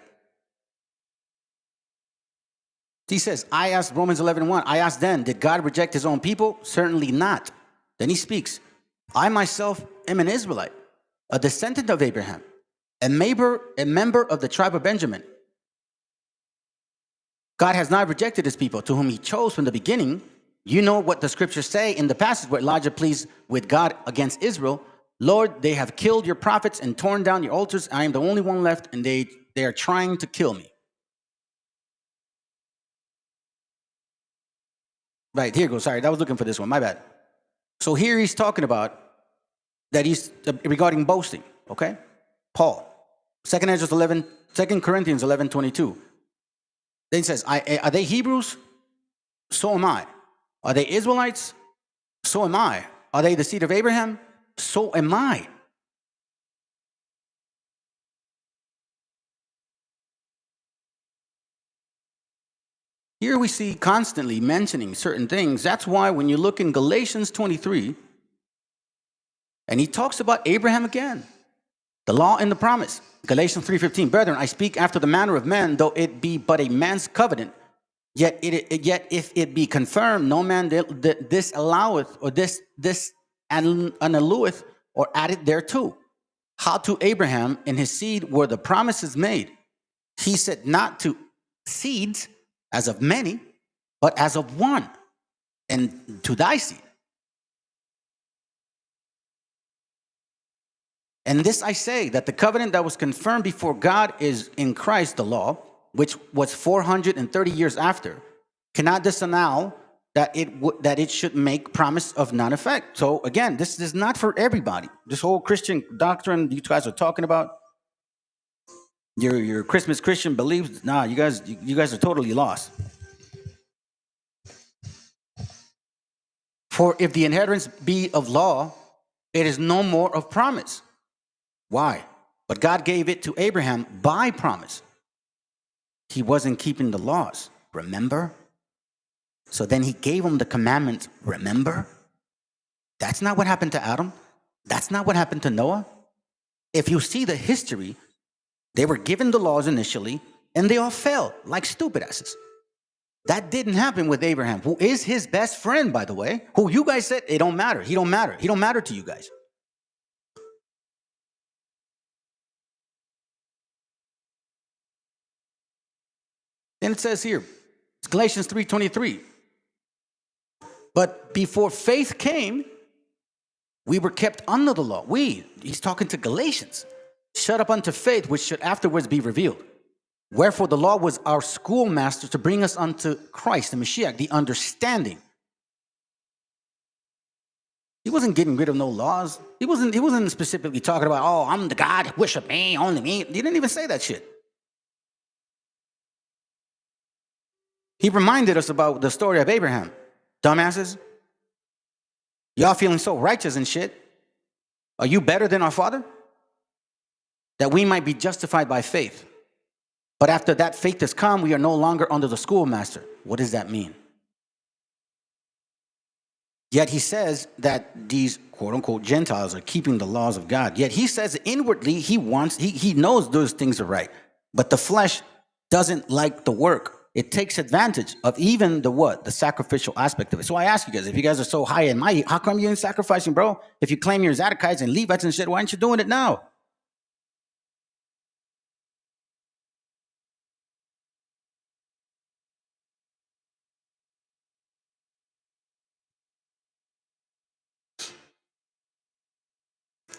Speaker 9: He says, I asked Romans 11:1, I asked then, did God reject his own people? Certainly not. Then he speaks, I myself am an Israelite, a descendant of Abraham, a member of the tribe of Benjamin. God has not rejected his people, to whom he chose from the beginning. You know what the scriptures say in the passage where Elijah pleads with God against Israel. Lord, they have killed your prophets and torn down your altars. I am the only one left, and they are trying to kill me. Right, here goes. Sorry, I was looking for this one. My bad. So here he's talking about that he's regarding boasting, okay? Paul, 2 Corinthians 11:22. Then he says, are they Hebrews? So am I. Are they Israelites? So am I. Are they the seed of Abraham? So am I. Here we see constantly mentioning certain things. That's why when you look in Galatians 23, and he talks about Abraham again, the law and the promise. Galatians 3:15, brethren, I speak after the manner of men, though it be but a man's covenant. Yet if it be confirmed, no man disalloweth or this annullueth or added thereto. How to Abraham and his seed were the promises made. He said not to seeds as of many, but as of one, and to thy seed. And this I say, that the covenant that was confirmed before God is in Christ, the law, which was 430 years after, cannot disannul that it should make promise of none effect. So again, this is not for everybody. This whole Christian doctrine you guys are talking about, your Christmas Christian beliefs, nah, you guys are totally lost. For if the inheritance be of law, it is no more of promise. Why? But God gave it to Abraham by promise. He wasn't keeping the laws, remember? So then he gave him the commandments, remember? That's not what happened to Adam. That's not what happened to Noah. If you see the history, they were given the laws initially, and they all fell like stupid asses. That didn't happen with Abraham, who is his best friend, by the way, who you guys said, it don't matter. He don't matter. He don't matter to you guys. Then it says here, it's Galatians 3:23. But before faith came, we were kept under the law. He's talking to Galatians. Shut up unto faith, which should afterwards be revealed. Wherefore the law was our schoolmaster to bring us unto Christ, the Meshiach, the understanding. He wasn't getting rid of no laws. He wasn't specifically talking about, oh, I'm the God, worship me, only me. He didn't even say that shit. He reminded us about the story of Abraham. Dumbasses. Y'all feeling so righteous and shit. Are you better than our father? That we might be justified by faith. But after that faith has come, we are no longer under the schoolmaster. What does that mean? Yet he says that these quote-unquote Gentiles are keeping the laws of God. Yet he says inwardly he knows those things are right. But the flesh doesn't like the work. It takes advantage of even the sacrificial aspect of it. So I ask you guys, if you guys are so high and mighty, how come you ain't sacrificing, bro? If you claim you're Zadokites and Levites and shit, why aren't you doing it now?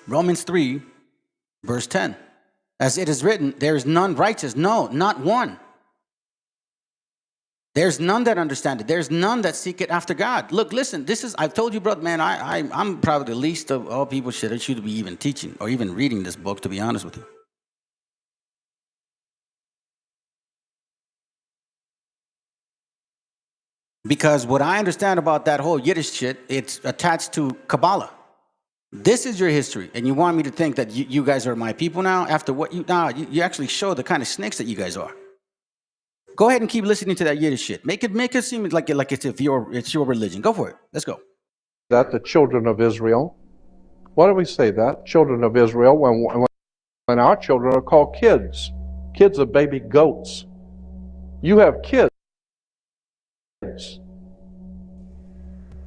Speaker 9: Romans 3, verse 10. As it is written, there is none righteous. No, not one. There's none that understand it. There's none that seek it after God. Look, listen, I've told you, brother, man, I'm probably the least of all people that should be even teaching or even reading this book, to be honest with you. Because what I understand about that whole Yiddish shit, it's attached to Kabbalah. This is your history, and you want me to think that you guys are my people now? After what you actually show the kind of snakes that you guys are. Go ahead and keep listening to that Yiddish shit. Make it seem like it's your religion. Go for it. Let's go.
Speaker 10: That the children of Israel. Why do we say that? Children of Israel, when our children are called kids. Kids are baby goats. You have kids.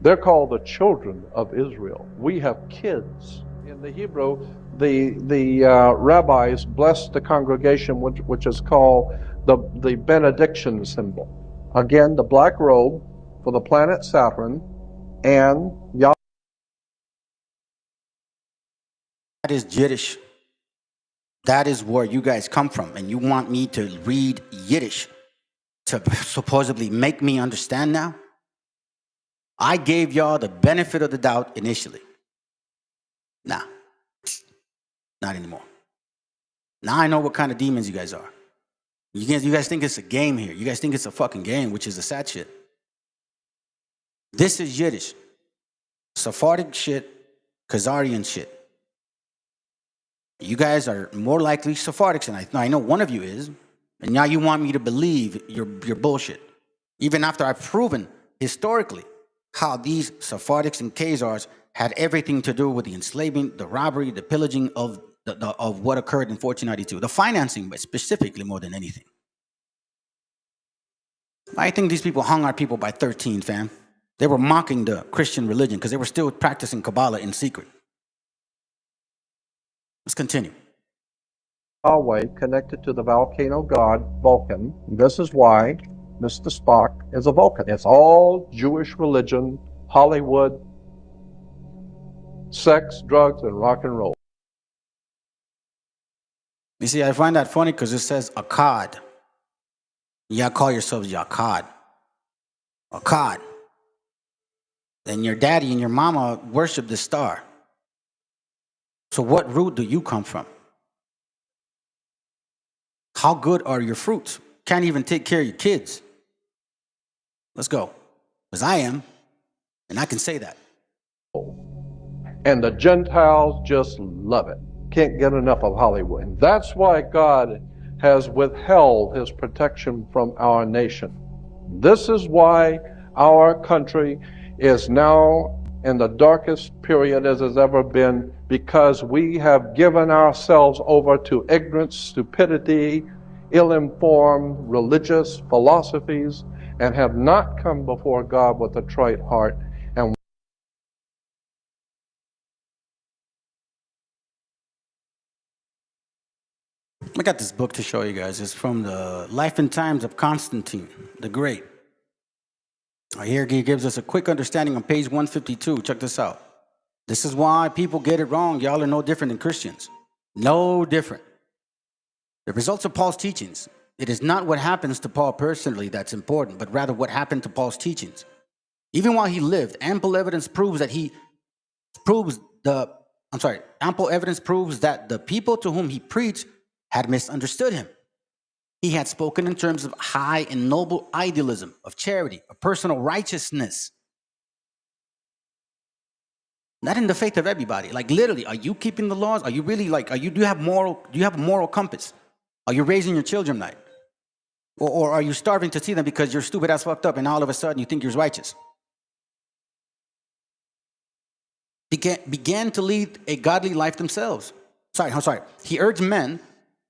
Speaker 10: They're called the children of Israel. We have kids. In the Hebrew, the rabbis blessed the congregation, which is called the benediction symbol. Again, the black robe for the planet Saturn and Yahweh.
Speaker 9: That is Yiddish. That is where you guys come from. And you want me to read Yiddish to supposedly make me understand now? I gave y'all the benefit of the doubt initially. Nah, not anymore. Now I know what kind of demons you guys are. You guys think it's a game here. You guys think it's a fucking game, which is the sad shit. This is Yiddish. Sephardic shit, Khazarian shit. You guys are more likely Sephardics, and I know one of you is, and now you want me to believe your bullshit. Even after I've proven historically how these Sephardics and Khazars had everything to do with the enslavement, the robbery, the pillaging of what occurred in 1492. The financing, but specifically more than anything. I think these people hung our people by 13, fam. They were mocking the Christian religion because they were still practicing Kabbalah in secret. Let's continue.
Speaker 10: Yahweh connected to the volcano god Vulcan. This is why Mr. Spock is a Vulcan. It's all Jewish religion, Hollywood, sex, drugs, and rock and roll.
Speaker 9: You see, I find that funny because it says Akkad. Y'all call yourselves Akkad. Akkad. And your daddy and your mama worship the star. So what root do you come from? How good are your fruits? Can't even take care of your kids. Let's go. Because I am, and I can say that.
Speaker 10: And the Gentiles just love it. Can't get enough of Hollywood. And that's why God has withheld his protection from our nation. This is why our country is now in the darkest period as has ever been, because we have given ourselves over to ignorance, stupidity, ill-informed religious philosophies, and have not come before God with a trite heart. And
Speaker 9: I got this book to show you guys. It's from the Life and Times of Constantine the Great. Here he gives us a quick understanding on page 152. Check this out. This is why people get it wrong. Y'all are no different than Christians. No different. The results of Paul's teachings. It is not what happens to Paul personally that's important, but rather what happened to Paul's teachings. Even while he lived, ample evidence proves that the people to whom he preached had misunderstood him. He had spoken in terms of high and noble idealism, of charity, of personal righteousness. Not in the faith of everybody. Like literally, are you keeping the laws? Are you really like, do you have a moral compass? Are you raising your children right? Or are you starving to see them because you're stupid ass fucked up and all of a sudden you think you're righteous? Began to lead a godly life themselves. He urged men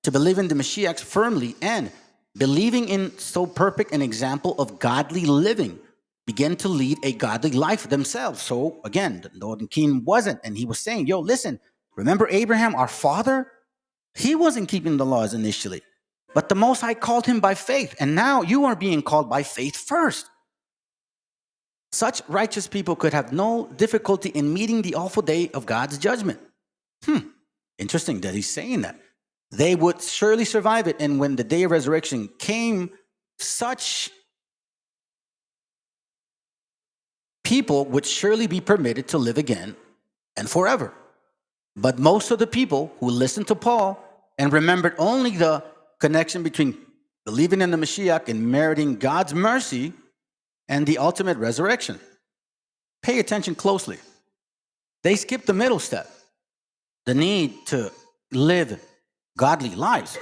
Speaker 9: to believe in the Meshiach firmly and believing in so perfect an example of godly living, began to lead a godly life themselves. So again, the northern king wasn't, and he was saying, yo, listen, remember Abraham, our father? He wasn't keeping the laws initially, but the Most High called him by faith, and now you are being called by faith first. Such righteous people could have no difficulty in meeting the awful day of God's judgment. Interesting that he's saying that. They would surely survive it, and when the day of resurrection came, such people would surely be permitted to live again and forever. But most of the people who listened to Paul and remembered only the connection between believing in the Meshiach and meriting God's mercy and the ultimate resurrection. Pay attention closely. They skipped the middle step, the need to live godly lives.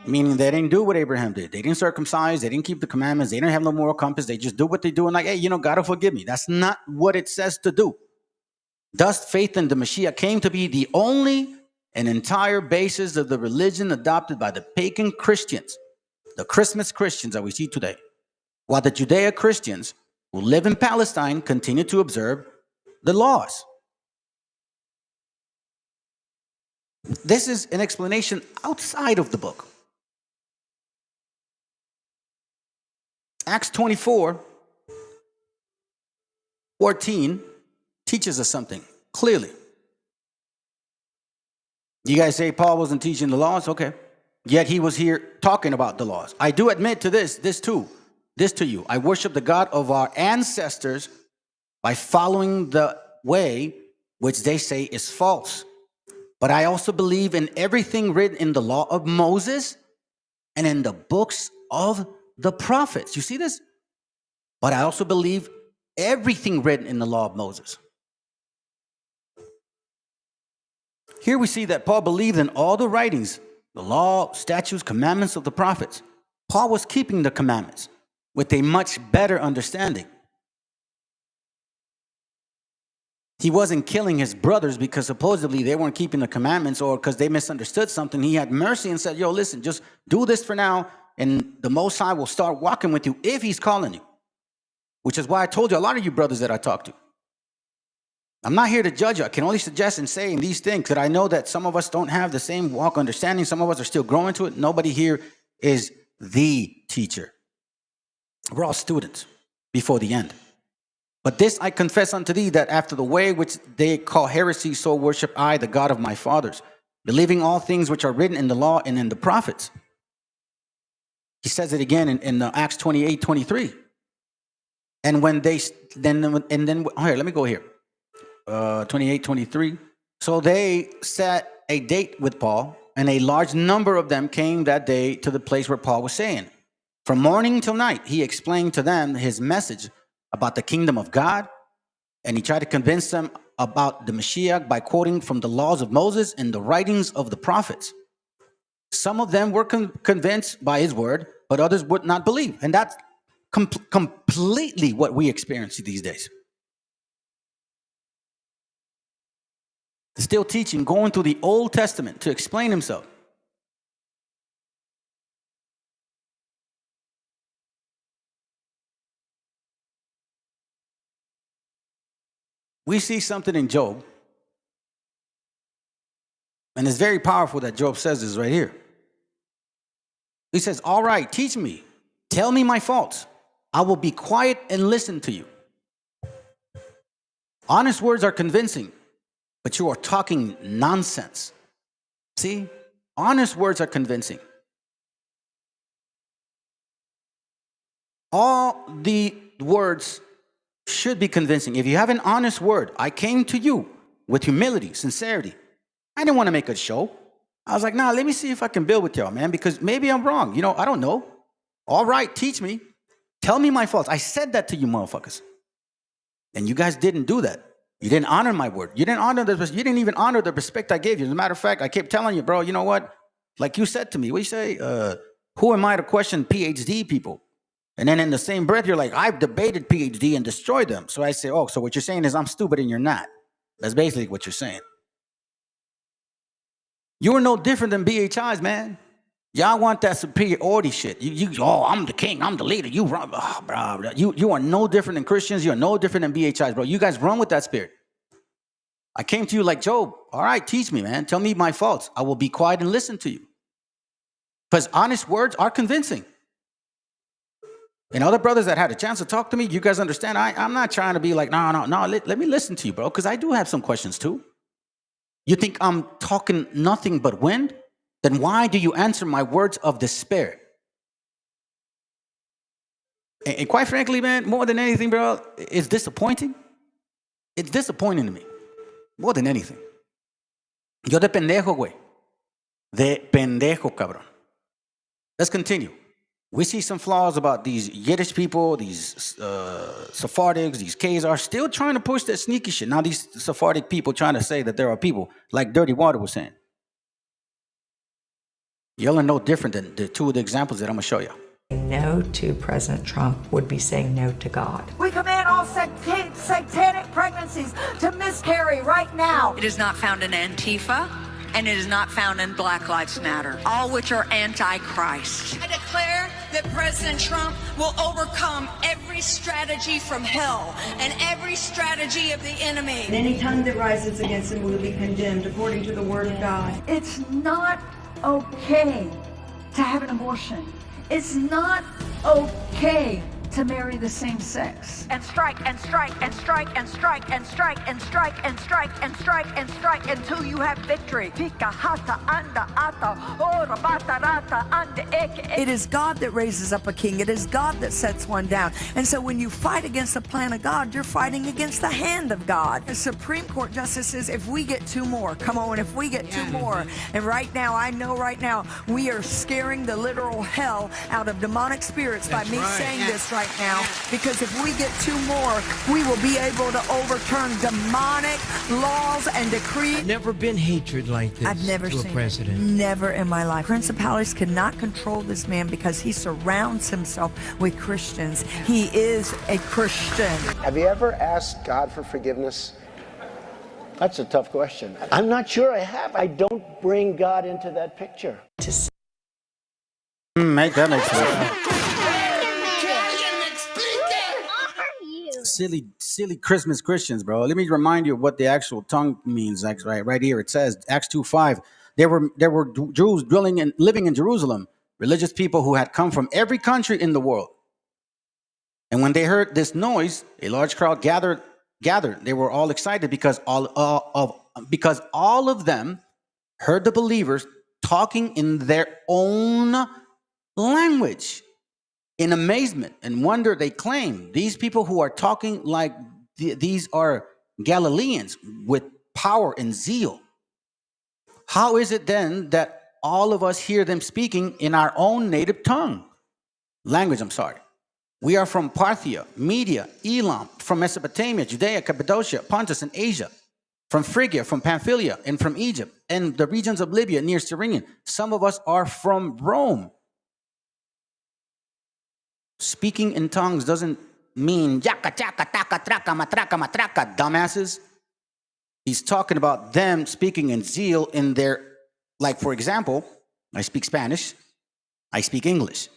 Speaker 9: Meaning they didn't do what Abraham did. They didn't circumcise. They didn't keep the commandments. They didn't have no moral compass. They just do what they do and like, hey, God will forgive me. That's not what it says to do. Thus, faith in the Meshiach came to be the only and entire basis of the religion adopted by the pagan Christians, the Christmas Christians that we see today, while the Judeo Christians who live in Palestine continue to observe the laws. This is an explanation outside of the book. Acts 24:14 teaches us something clearly. You guys say Paul wasn't teaching the laws? Okay. Yet he was here talking about the laws. I do admit to this to you. I worship the God of our ancestors by following the way which they say is false. But I also believe in everything written in the law of Moses and in the books of the prophets. You see this? But I also believe everything written in the law of Moses. Here we see that Paul believed in all the writings, the law, statutes, commandments of the prophets. Paul was keeping the commandments with a much better understanding. He wasn't killing his brothers because supposedly they weren't keeping the commandments or because they misunderstood something. He had mercy and said, yo, listen, just do this for now, and the Most High will start walking with you if he's calling you. Which is why I told you, a lot of you brothers that I talk to, I'm not here to judge you. I can only suggest and say in these things that I know that some of us don't have the same walk understanding. Some of us are still growing to it. Nobody here is the teacher. We're all students before the end. But this I confess unto thee, that after the way which they call heresy, so worship I the God of my fathers, believing all things which are written in the law and in the prophets. He says it again in Acts 28:23. And when they, here, let me go here. 28:23. So they set a date with Paul, and a large number of them came that day to the place where Paul was saying. From morning till night, he explained to them his message about the kingdom of God, and he tried to convince them about the Meshiach by quoting from the laws of Moses and the writings of the prophets. Some of them were convinced by his word, but others would not believe. And that's completely what we experience these days. Still teaching, going through the Old Testament to explain himself. We see something in Job And it's very powerful that Job says this right here. He says, all right, teach me. Tell me my faults. I will be quiet and listen to you. Honest words are convincing, but you are talking nonsense. See? Honest words are convincing. All the words should be convincing. If you have an honest word, I came to you with humility, sincerity. I didn't want to make a show. I was like, nah, let me see if I can build with y'all, man, because maybe I'm wrong. I don't know. All right, teach me. Tell me my faults. I said that to you motherfuckers. And you guys didn't do that. You didn't honor my word. You didn't even honor the respect I gave you. As a matter of fact, I kept telling you, bro, you know what? Like you said to me, what you say? Who am I to question PhD people? And then in the same breath, you're like, I've debated PhD and destroyed them. So I say, oh, so what you're saying is I'm stupid and you're not. That's basically what you're saying. You are no different than BHIs, man. Y'all want that superiority shit. I'm the king, I'm the leader. You run, bro. You are no different than Christians. You are no different than BHIs, bro. You guys run with that spirit. I came to you like Job. All right, teach me, man. Tell me my faults. I will be quiet and listen to you. Because honest words are convincing. And other brothers that had a chance to talk to me, you guys understand, I'm not trying to be like, no, let me listen to you, bro, because I do have some questions too. You think I'm talking nothing but wind? Then why do you answer my words of despair? And quite frankly, man, more than anything, bro, it's disappointing. It's disappointing to me. More than anything. Yo de pendejo, güey. De pendejo, cabrón. Let's continue. We see some flaws about these Yiddish people, these Sephardics, these Khazars, still trying to push that sneaky shit. Now these Sephardic people trying to say that there are people, like Dirty Water was saying. Y'all are no different than the two of the examples that I'm going to show you.
Speaker 11: No to President Trump would be saying no to God.
Speaker 12: We command all satanic pregnancies to miscarry right now.
Speaker 13: It is not found in Antifa, and it is not found in Black Lives Matter, all which are anti-Christ.
Speaker 12: I declare that President Trump will overcome every strategy from hell and every strategy of the enemy.
Speaker 14: And any tongue that rises against him will be condemned according to the word of God.
Speaker 12: It's not okay to have an abortion. It's not okay to marry the same sex. And strike and strike and strike and strike and strike and strike and strike and strike and strike until you have victory.
Speaker 14: It is God that raises up a king. It is God that sets one down. And so when you fight against the plan of God, you're fighting against the hand of God. The Supreme Court justice says, if we get two more, come on, if we get two more. And right now, I know right now, we are scaring the literal hell out of demonic spirits by me saying this right now, because if we get two more, we will be able to overturn demonic laws and decrees.
Speaker 15: Never been hatred like this.
Speaker 14: I've never
Speaker 15: to
Speaker 14: seen
Speaker 15: a president.
Speaker 14: Never in my life. Principalities cannot control this man because he surrounds himself with Christians. He is a Christian.
Speaker 16: Have you ever asked God for forgiveness? That's a tough question. I'm not sure I have. I don't bring God into that picture.
Speaker 9: That makes sense. Silly Christmas Christians, bro. Let me remind you of what the actual tongue means. Like right here, it says Acts 2:5. There were Jews living in Jerusalem, religious people who had come from every country in the world. And when they heard this noise, a large crowd gathered. They were all excited because all of them heard the believers talking in their own language. In amazement and wonder, they claim these people who are talking like these are Galileans with power and zeal. How is it then that all of us hear them speaking in our own native language? We are from Parthia, Media, Elam, from Mesopotamia, Judea, Cappadocia, Pontus, and Asia, from Phrygia, from Pamphylia, and from Egypt, and the regions of Libya near Cyrene. Some of us are from Rome. Speaking in tongues doesn't mean yaka, chaka, taka, traka, matraka, matraka, dumbasses. He's talking about them speaking in zeal in their, like, for example, I speak Spanish, I speak English.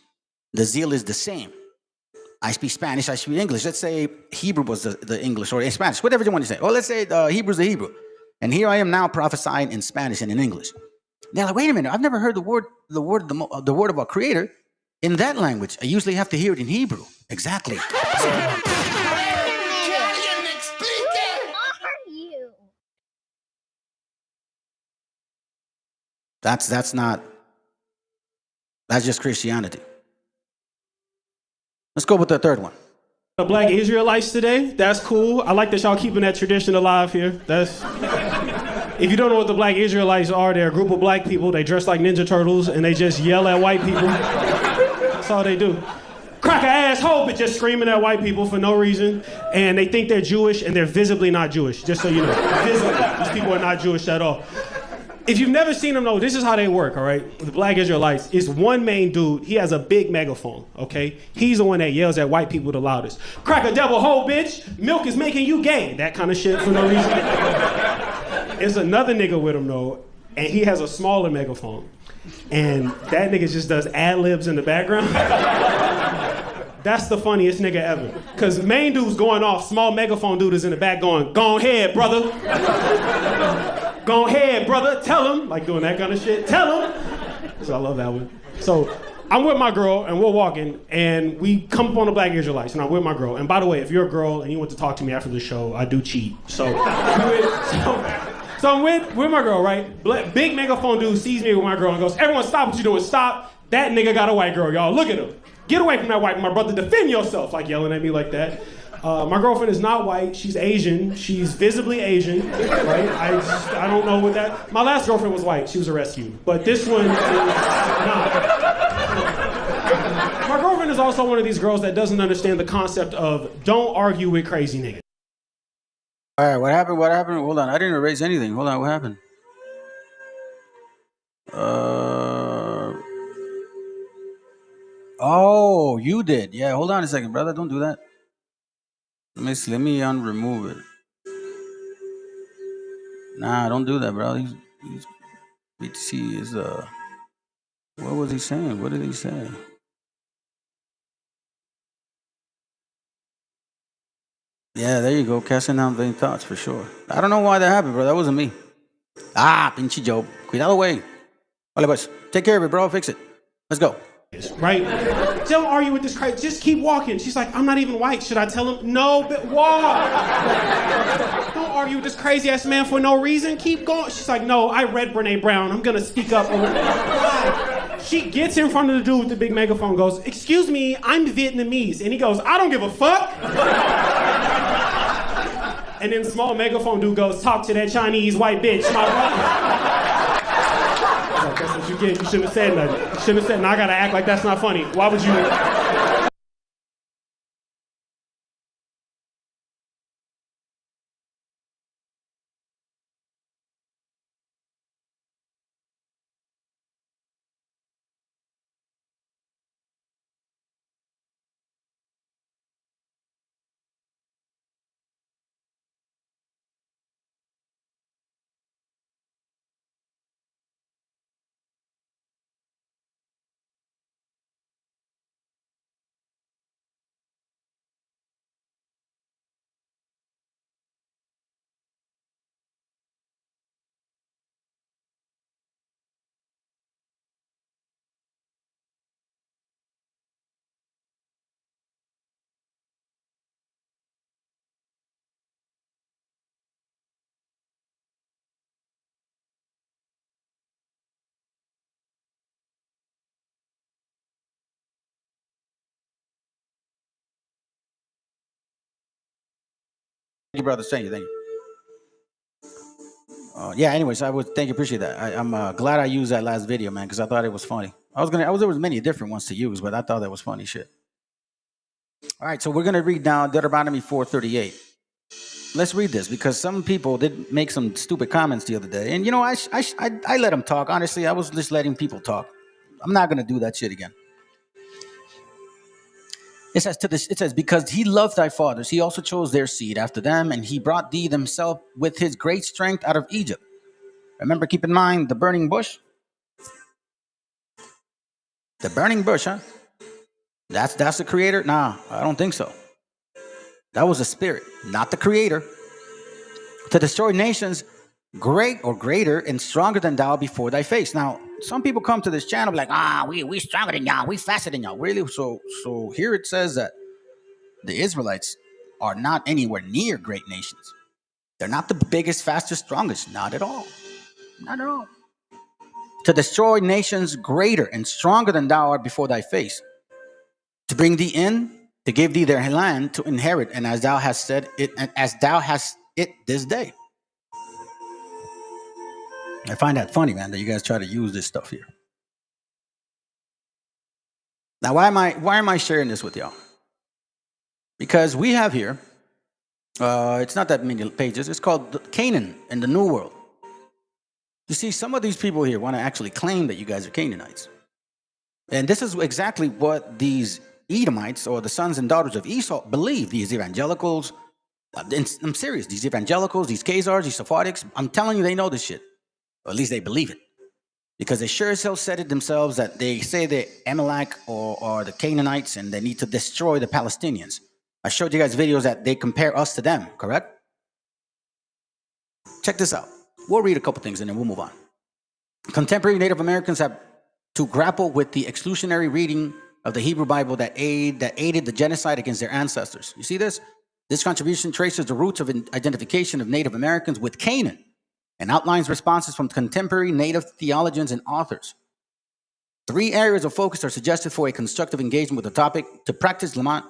Speaker 9: The zeal is the same. I speak Spanish, I speak English. Let's say Hebrew was the English or Spanish, whatever you want to say. Or let's say Hebrew's the Hebrew. And here I am now prophesying in Spanish and in English. They're like, wait a minute, I've never heard the word of our Creator in that language. I usually have to hear it in Hebrew. Exactly. That's just Christianity. Let's go with the third one.
Speaker 15: The Black Israelites today, that's cool. I like that y'all keeping that tradition alive here. If you don't know what the Black Israelites are, they're a group of black people. They dress like Ninja Turtles and they just yell at white people. That's all they do. Crack a asshole, but just screaming at white people for no reason. And they think they're Jewish and they're visibly not Jewish, just so you know. Visibly, these people are not Jewish at all. If you've never seen them, though, this is how they work, all right? The Black Israelites, it's one main dude. He has a big megaphone, okay? He's the one that yells at white people the loudest. Crack a devil hole, bitch. Milk is making you gay. That kind of shit for no reason. It's another nigga with him, though, and he has a smaller megaphone. And that nigga just does ad-libs in the background. That's the funniest nigga ever. Because main dude's going off, small megaphone dude is in the back going, go ahead, brother. Go ahead, brother, tell him. Like doing that kind of shit. Tell him. So I love that one. So I'm with my girl and we're walking and we come up on the Black Israelites and I'm with my girl. And by the way, if you're a girl and you want to talk to me after the show, I do cheat. So I'm with my girl, right? Big megaphone dude sees me with my girl and goes, everyone stop what you're doing, stop. That nigga got a white girl, y'all. Look at him. Get away from that white, my brother, defend yourself. Like yelling at me like that. My girlfriend is not white, she's Asian. She's visibly Asian, right? I don't know what that, my last girlfriend was white, she was a rescue. But this one is not. My girlfriend is also one of these girls that doesn't understand the concept of don't argue with crazy niggas.
Speaker 9: All right, what happened? Hold on, I didn't erase anything. Hold on, what happened? Oh, you did. Yeah, hold on a second, brother, don't do that. Let me unremove it. Nah, don't do that, bro. He's BTC is what was he saying? What did he say? Yeah, there you go. Casting down vain thoughts for sure. I don't know why that happened, bro. That wasn't me. Pinche Joe. Cuidado, güey. Vale, pues. Take care of it, bro. Fix it. Let's go.
Speaker 15: Right? Don't argue with this crazy. Just keep walking. She's like, I'm not even white. Should I tell him? No, but walk. Don't argue with this crazy ass man for no reason. Keep going. She's like, no, I read Brene Brown. I'm gonna speak up. She gets in front of the dude with the big megaphone, goes, excuse me, I'm Vietnamese. And he goes, I don't give a fuck. And then small megaphone dude goes, talk to that Chinese white bitch, my brother. That's what you get. You shouldn't have said nothing. You shouldn't have said, now I gotta act like that's not funny. Why would you?
Speaker 9: Thank you, brother. Thank you. Yeah. Anyways, thank you. Appreciate that. I'm glad I used that last video, man, because I thought it was funny. There was many different ones to use, but I thought that was funny shit. All right, so we're gonna read now Deuteronomy 4:38. Let's read this because some people did make some stupid comments the other day, and you know I let them talk. Honestly, I was just letting people talk. I'm not gonna do that shit again. It says, because he loved thy fathers, he also chose their seed after them, and he brought thee himself with his great strength out of Egypt. Remember, keep in mind the burning bush. The burning bush, huh? That's the creator? Nah, I don't think so. That was a spirit, not the creator. To destroy nations great or greater and stronger than thou before thy face. Now, some people come to this channel like, we stronger than y'all, we faster than y'all. Really? So here it says that the Israelites are not anywhere near great nations. They're not the biggest, fastest, strongest. Not at all. Not at all. To destroy nations greater and stronger than thou art before thy face, to bring thee in, to give thee their land to inherit, and as thou hast said it, and as thou hast it this day. I find that funny, man, that you guys try to use this stuff here. Now, why am I sharing this with y'all? Because we have here, it's not that many pages. It's called Canaan in the New World. You see, some of these people here want to actually claim that you guys are Canaanites. And this is exactly what these Edomites, or the sons and daughters of Esau, believe. These evangelicals, I'm serious, these evangelicals, these Khazars, these Sephardics, I'm telling you, they know this shit. Or at least they believe it. Because they sure as hell said it themselves, that they say they're Amalek or the Canaanites, and they need to destroy the Palestinians. I showed you guys videos that they compare us to them, correct? Check this out. We'll read a couple things and then we'll move on. Contemporary Native Americans have to grapple with the exclusionary reading of the Hebrew Bible that aided the genocide against their ancestors. You see this? This contribution traces the roots of identification of Native Americans with Canaan and outlines responses from contemporary Native theologians and authors. 3 areas of focus are suggested for a constructive engagement with the topic: to practice layman,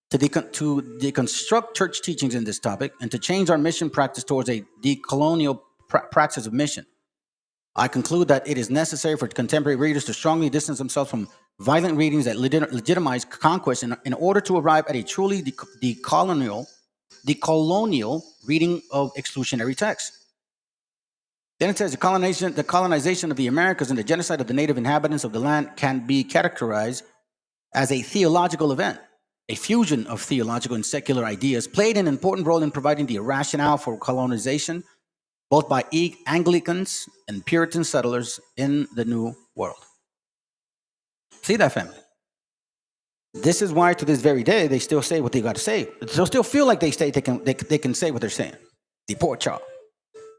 Speaker 9: to deconstruct church teachings in this topic, and to change our mission practice towards a decolonial practice of mission. I conclude that it is necessary for contemporary readers to strongly distance themselves from violent readings that legitimize conquest in order to arrive at a truly decolonial reading of exclusionary texts. Then it says the colonization of the Americas and the genocide of the native inhabitants of the land can be categorized as a theological event. A fusion of theological and secular ideas played an important role in providing the rationale for colonization, both by Anglicans and Puritan settlers in the New World. See that, family? This is why to this very day they still say what they got to say. They'll still feel like they can say what they're saying. Deport y'all,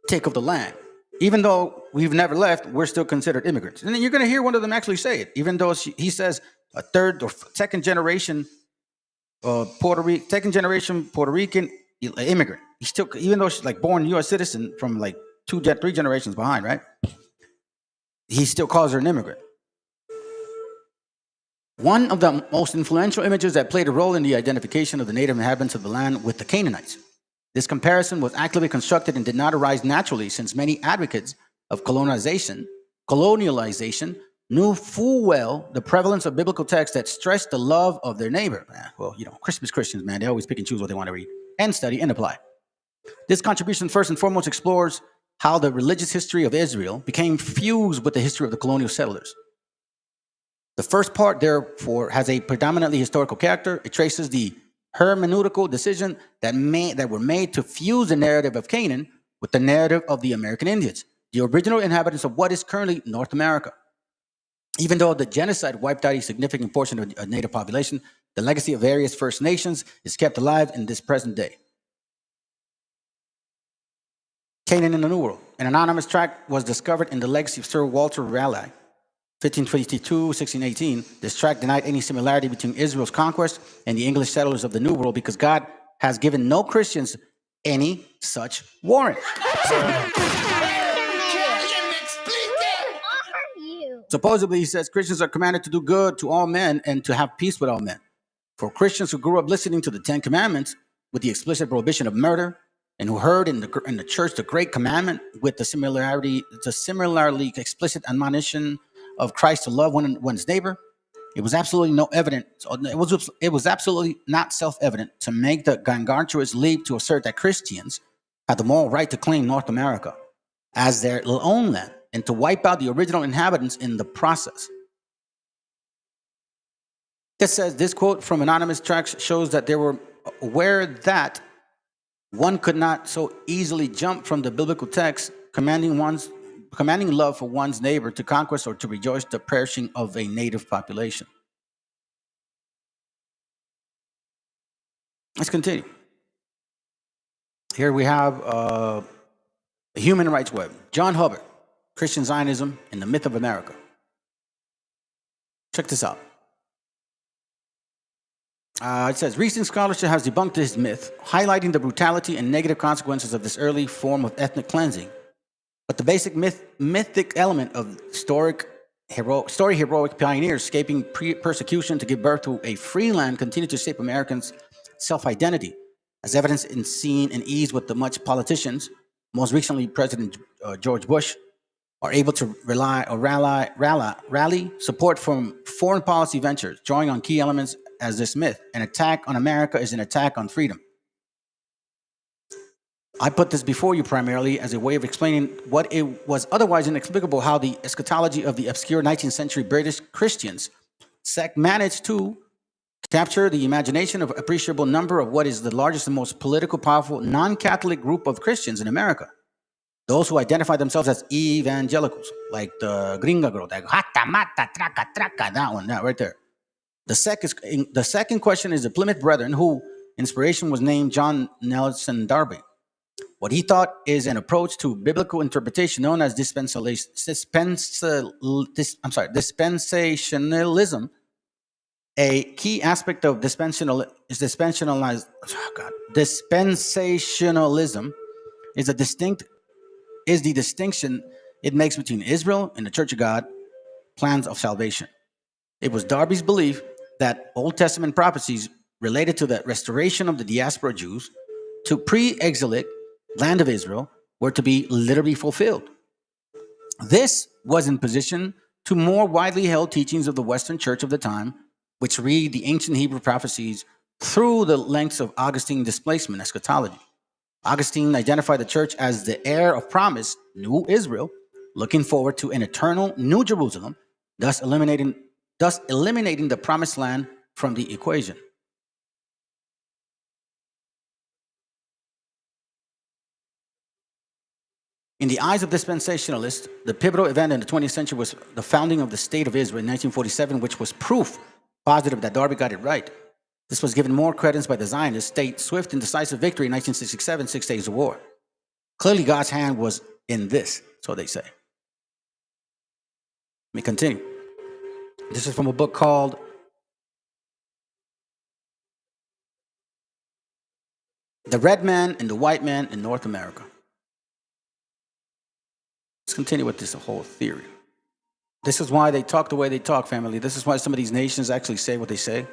Speaker 9: take of the land. Even though we've never left, we're still considered immigrants. And then you're going to hear one of them actually say it, even though he says a third or second generation Puerto Rican immigrant. He's still, even though she's like born U.S. citizen from like 3 generations behind, right? He still calls her an immigrant. One of the most influential images that played a role in the identification of the native inhabitants of the land with the Canaanites. This comparison was actively constructed and did not arise naturally, since many advocates of colonialization knew full well the prevalence of biblical texts that stressed the love of their neighbor. Well, you know, Christmas Christians, man, they always pick and choose what they want to read and study and apply. This contribution first and foremost explores how the religious history of Israel became fused with the history of the colonial settlers. The first part, therefore, has a predominantly historical character. It traces the hermeneutical decision that were made to fuse the narrative of Canaan with the narrative of the American Indians, the original inhabitants of what is currently North America. Even though the genocide wiped out a significant portion of the native population, the legacy of various First Nations is kept alive in this present day. Canaan in the New World. An anonymous tract was discovered in the legacy of Sir Walter Raleigh, 1522, 1618. This tract denied any similarity between Israel's conquest and the English settlers of the New World because God has given no Christians any such warrant. Supposedly, he says, Christians are commanded to do good to all men and to have peace with all men. For Christians who grew up listening to the 10 Commandments with the explicit prohibition of murder, and who heard in the church the Great Commandment with the similarly explicit admonition of Christ to love one's neighbor, it was absolutely it was absolutely not self-evident to make the gargantuous leap to assert that Christians had the moral right to claim North America as their own land and to wipe out the original inhabitants in the process. It says, this quote from anonymous tracts shows that they were aware that one could not so easily jump from the biblical text commanding love for one's neighbor to conquest or to rejoice the perishing of a native population. Let's continue. Here we have the Human Rights Web. John Hubbard, Christian Zionism and the Myth of America. Check this out. It says, recent scholarship has debunked this myth, highlighting the brutality and negative consequences of this early form of ethnic cleansing. But the basic mythic element of story heroic pioneers escaping persecution to give birth to a free land continue to shape Americans' self-identity, as evidenced in seen and ease with the much politicians, most recently President George Bush, are able to rally support from foreign policy ventures, drawing on key elements as this myth. An attack on America is an attack on freedom. I put this before you primarily as a way of explaining what it was otherwise inexplicable how the eschatology of the obscure 19th century British Christians sect managed to capture the imagination of appreciable number of what is the largest and most political powerful non-Catholic group of Christians in America. Those who identify themselves as evangelicals, like the gringa girl, that hata mata traca traca, that one, that right there. The second question is the Plymouth Brethren, who inspiration was named John Nelson Darby. What he thought is an approach to biblical interpretation known as dispensationalism. A key aspect of dispensationalism is the distinction it makes between Israel and the Church of God plans of salvation. It was Darby's belief that Old Testament prophecies related to the restoration of the diaspora Jews to pre-exilic land of Israel were to be literally fulfilled. This was in position to more widely held teachings of the Western Church of the time, which read the ancient Hebrew prophecies through the lengths of Augustine displacement eschatology. Augustine identified the church as the heir of promise, New Israel, looking forward to an eternal New Jerusalem, thus eliminating the promised land from the equation. In the eyes of dispensationalists, the pivotal event in the 20th century was the founding of the State of Israel in 1947, which was proof positive that Darby got it right. This was given more credence by the Zionist state swift and decisive victory in 1967, 6 days of war. Clearly, God's hand was in this, so they say. Let me continue. This is from a book called The Red Man and the White Man in North America. Let's continue with this whole theory. This is why they talk the way they talk, family. This is why some of these nations actually say what they say.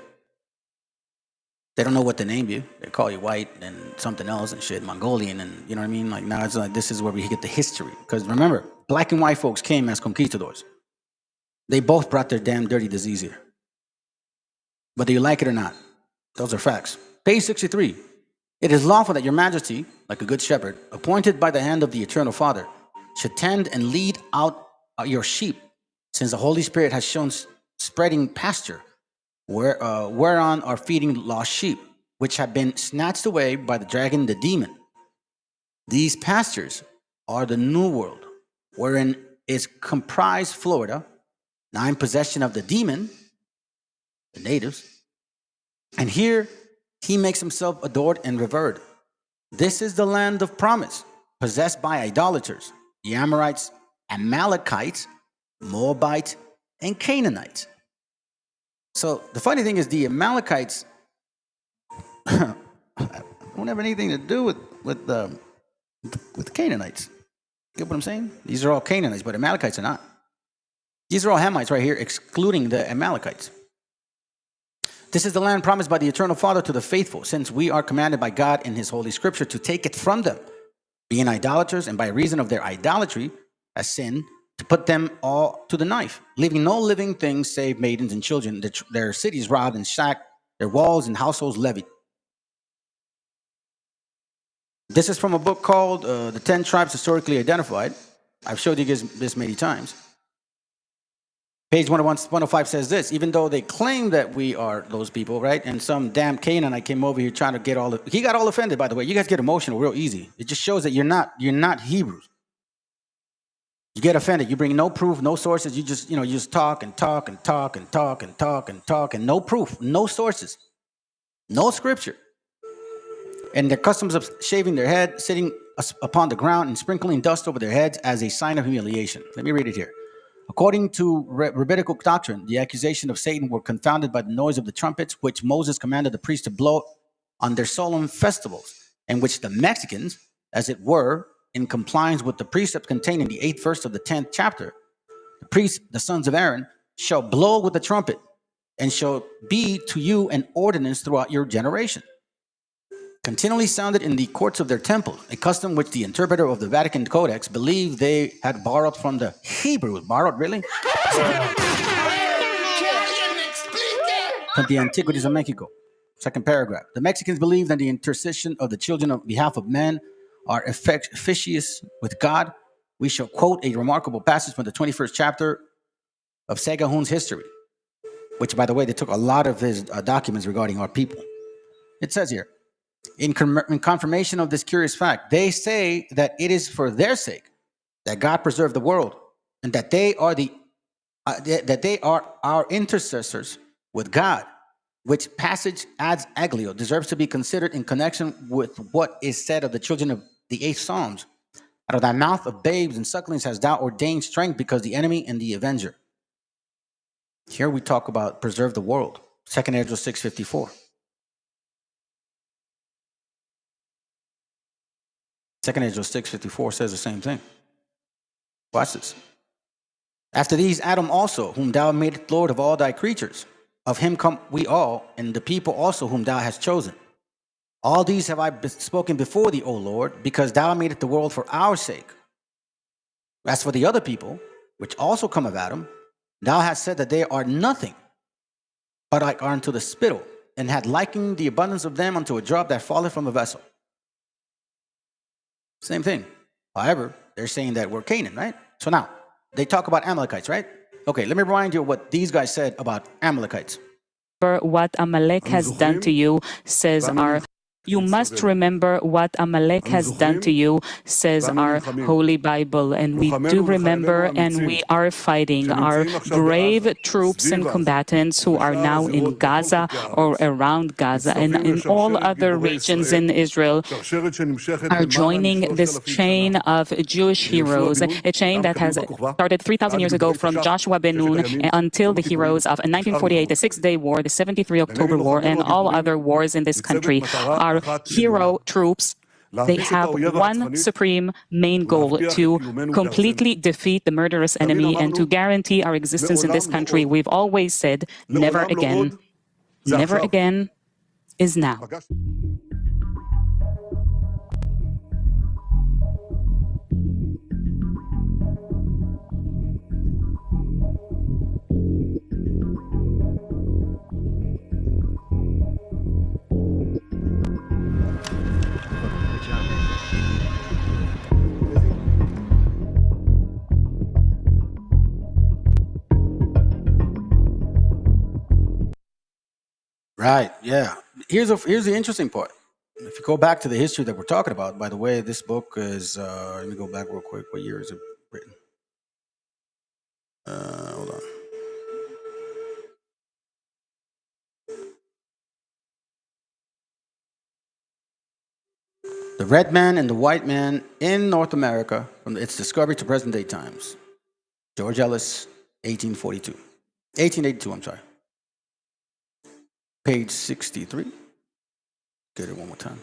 Speaker 9: They don't know what to name you. They call you white and something else and shit, Mongolian, and you know what I mean? Like now it's like this is where we get the history. Because remember, black and white folks came as conquistadors. They both brought their damn dirty disease here. Whether you like it or not, those are facts. Page 63. It is lawful that your majesty, like a good shepherd, appointed by the hand of the eternal Father, should tend and lead out your sheep, since the Holy Spirit has shown spreading pasture, whereon are feeding lost sheep, which have been snatched away by the dragon, the demon. These pastures are the New World, wherein is comprised Florida, now in possession of the demon, the natives, and here he makes himself adored and revered. This is the land of promise, possessed by idolaters, the Amorites, Amalekites, Moabites, and Canaanites. So the funny thing is the Amalekites don't have anything to do with the Canaanites. You get what I'm saying? These are all Canaanites, but Amalekites are not. These are all Hamites right here, excluding the Amalekites. This is the land promised by the eternal Father to the faithful, since we are commanded by God in his holy scripture to take it from them, being idolaters, and by reason of their idolatry, as sin, to put them all to the knife, leaving no living things save maidens and children, their cities robbed and sacked, their walls and households levied. This is from a book called The 10 Tribes Historically Identified. I've showed you guys this many times. Page 105 says this: even though they claim that we are those people, right? And some damn Canaanite came over here trying to get he got all offended, by the way. You guys get emotional real easy. It just shows that you're not Hebrews. You get offended. You bring no proof, no sources. You just talk and talk and talk and talk and talk and talk and no proof, no sources, no scripture. and their customs of shaving their head, sitting upon the ground, and sprinkling dust over their heads as a sign of humiliation. Let me read it here. According to rabbinical doctrine, the accusation of Satan were confounded by the noise of the trumpets, which Moses commanded the priests to blow on their solemn festivals, and which the Mexicans, as it were, in compliance with the precept contained in the 8th verse of the 10th chapter, the priests, the sons of Aaron, shall blow with the trumpet, and shall be to you an ordinance throughout your generation. Continually sounded in the courts of their temple, a custom which the interpreter of the Vatican Codex believed they had borrowed from the Hebrews. Borrowed, really? From the Antiquities of Mexico. Second paragraph. The Mexicans believe that the intercession of the children on behalf of men are efficacious with God. We shall quote a remarkable passage from the 21st chapter of Segahun's history, which, by the way, they took a lot of his documents regarding our people. It says here, in confirmation of this curious fact, they say that it is for their sake that God preserved the world, and that they are our intercessors with God, which passage adds aglio, deserves to be considered in connection with what is said of the children of the 8th Psalms. Out of thy mouth of babes and sucklings hast thou ordained strength, because the enemy and the avenger. Here we talk about preserve the world. 2 Ezra 6:54. 2 Ezra 6:54 says the same thing. Watch this. After these, Adam also, whom thou madest Lord of all thy creatures, of him come we all, and the people also whom thou hast chosen. All these have I spoken before thee, O Lord, because thou madest the world for our sake. As for the other people, which also come of Adam, thou hast said that they are nothing, but like unto the spittle, and had likened the abundance of them unto a drop that falleth from a vessel. Same thing. However, they're saying that we're Canaan, right? So now, they talk about Amalekites, right? Okay, let me remind you what these guys said about Amalekites.
Speaker 17: What Amalek has done to you, says our... You must remember what Amalek has done to you, says our Holy Bible. And we do remember, and we are fighting. Our brave troops and combatants who are now in Gaza or around Gaza and in all other regions in Israel are joining this chain of Jewish heroes, a chain that has started 3,000 years ago from Joshua Ben Nun until the heroes of 1948, the Six-Day War, the 73 October War, and all other wars in this country. Our hero troops, they have one supreme main goal: to completely defeat the murderous enemy and to guarantee our existence in this country. We've always said, never again. Never again is now.
Speaker 9: Right, yeah. Here's the interesting part. If you go back to the history that we're talking about, by the way, this book is, let me go back real quick. What year is it written? Hold on. The Red Man and the White Man in North America, from its discovery to present day times. George Ellis, 1882, I'm sorry. Page 63. Get it one more time.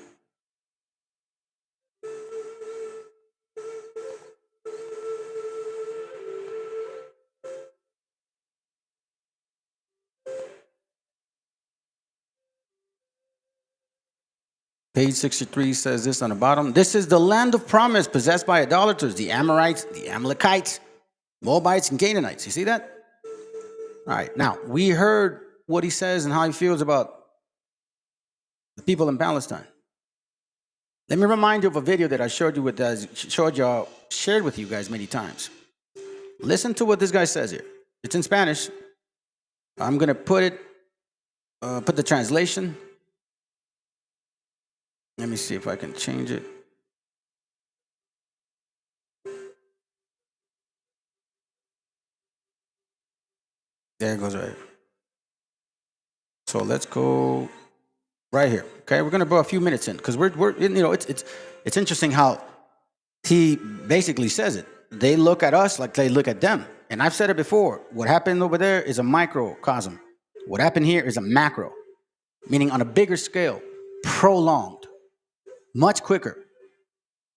Speaker 9: Page 63 says this on the bottom. This is the land of promise possessed by idolaters, the Amorites, the Amalekites, Moabites, and Canaanites. You see that? All right. Now, we heard what he says and how he feels about the people in Palestine. Let me remind you of a video that I shared with you guys many times. Listen to what this guy says here. It's in Spanish. I'm going to put the translation. Let me see if I can change it. There it goes right. So let's go right here. Okay, we're going to go a few minutes in because we're it's interesting how he basically says it. They look at us like they look at them. And I've said it before. What happened over there is a microcosm. What happened here is a macro, meaning on a bigger scale, prolonged, much quicker.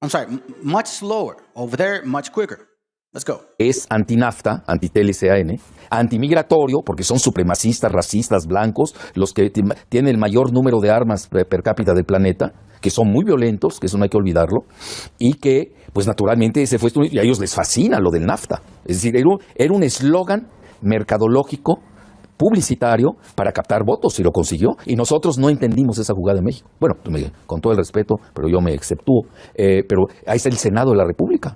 Speaker 9: I'm sorry, much slower. Over there, much quicker. Let's go.
Speaker 18: Es anti-NAFTA, anti-TLCAN, antimigratorio, porque son supremacistas, racistas, blancos, los que tienen el mayor número de armas per cápita del planeta, que son muy violentos, que eso no hay que olvidarlo, y que, pues naturalmente, ese fue y a ellos les fascina lo del NAFTA. Es decir, era un eslogan mercadológico, publicitario, para captar votos, y lo consiguió. Y nosotros no entendimos esa jugada en México. Bueno, con todo el respeto, pero yo me exceptúo. Pero ahí está el Senado de la República,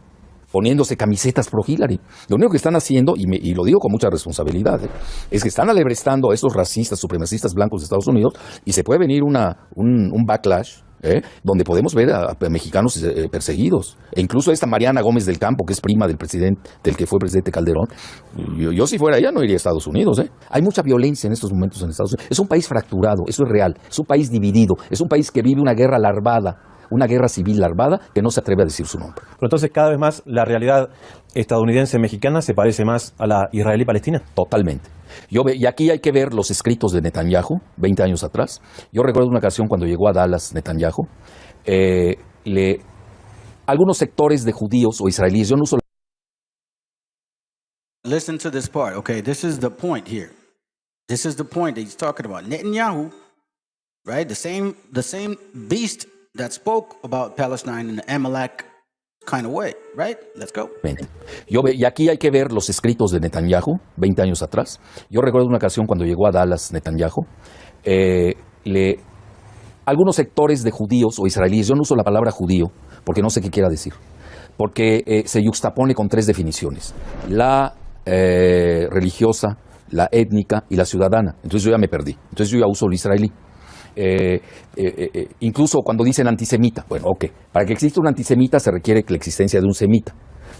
Speaker 18: poniéndose camisetas pro Hillary. Lo único que están haciendo, y lo digo con mucha responsabilidad, es que están alebrestando a esos racistas, supremacistas blancos de Estados Unidos, y se puede venir un backlash, donde podemos ver a mexicanos perseguidos. E incluso esta Mariana Gómez del Campo, que es prima del presidente, del que fue presidente Calderón, yo si fuera ella no iría a Estados Unidos. Hay mucha violencia en estos momentos en Estados Unidos. Es un país fracturado, eso es real. Es un país dividido, es un país que vive una guerra larvada, una guerra civil larvada que no se atreve a decir su nombre.
Speaker 19: Pero entonces cada vez más la realidad estadounidense-mexicana se parece más a la israelí-palestina.
Speaker 18: Totalmente. Y aquí hay que ver los escritos de Netanyahu, 20 años atrás. Yo recuerdo una ocasión cuando llegó a Dallas Netanyahu, algunos sectores de judíos o israelíes, yo no uso...
Speaker 9: Listen to this part, okay? This is the point here. This is the point that he's talking about. Netanyahu, right? The same beast that spoke about Palestine in the Amalek kind of way, right? Let's go.
Speaker 18: Y aquí hay que ver los escritos de Netanyahu, 20 años atrás. Yo recuerdo una ocasión cuando llegó a Dallas Netanyahu, algunos sectores de judíos o israelíes, yo no uso la palabra judío porque no sé qué quiera decir, porque se yuxtapone con tres definiciones: la religiosa, la étnica y la ciudadana. Entonces yo ya me perdí. Entonces yo ya uso el israelí. Incluso cuando dicen antisemita, bueno, ok, para que exista un antisemita se requiere la existencia de un semita.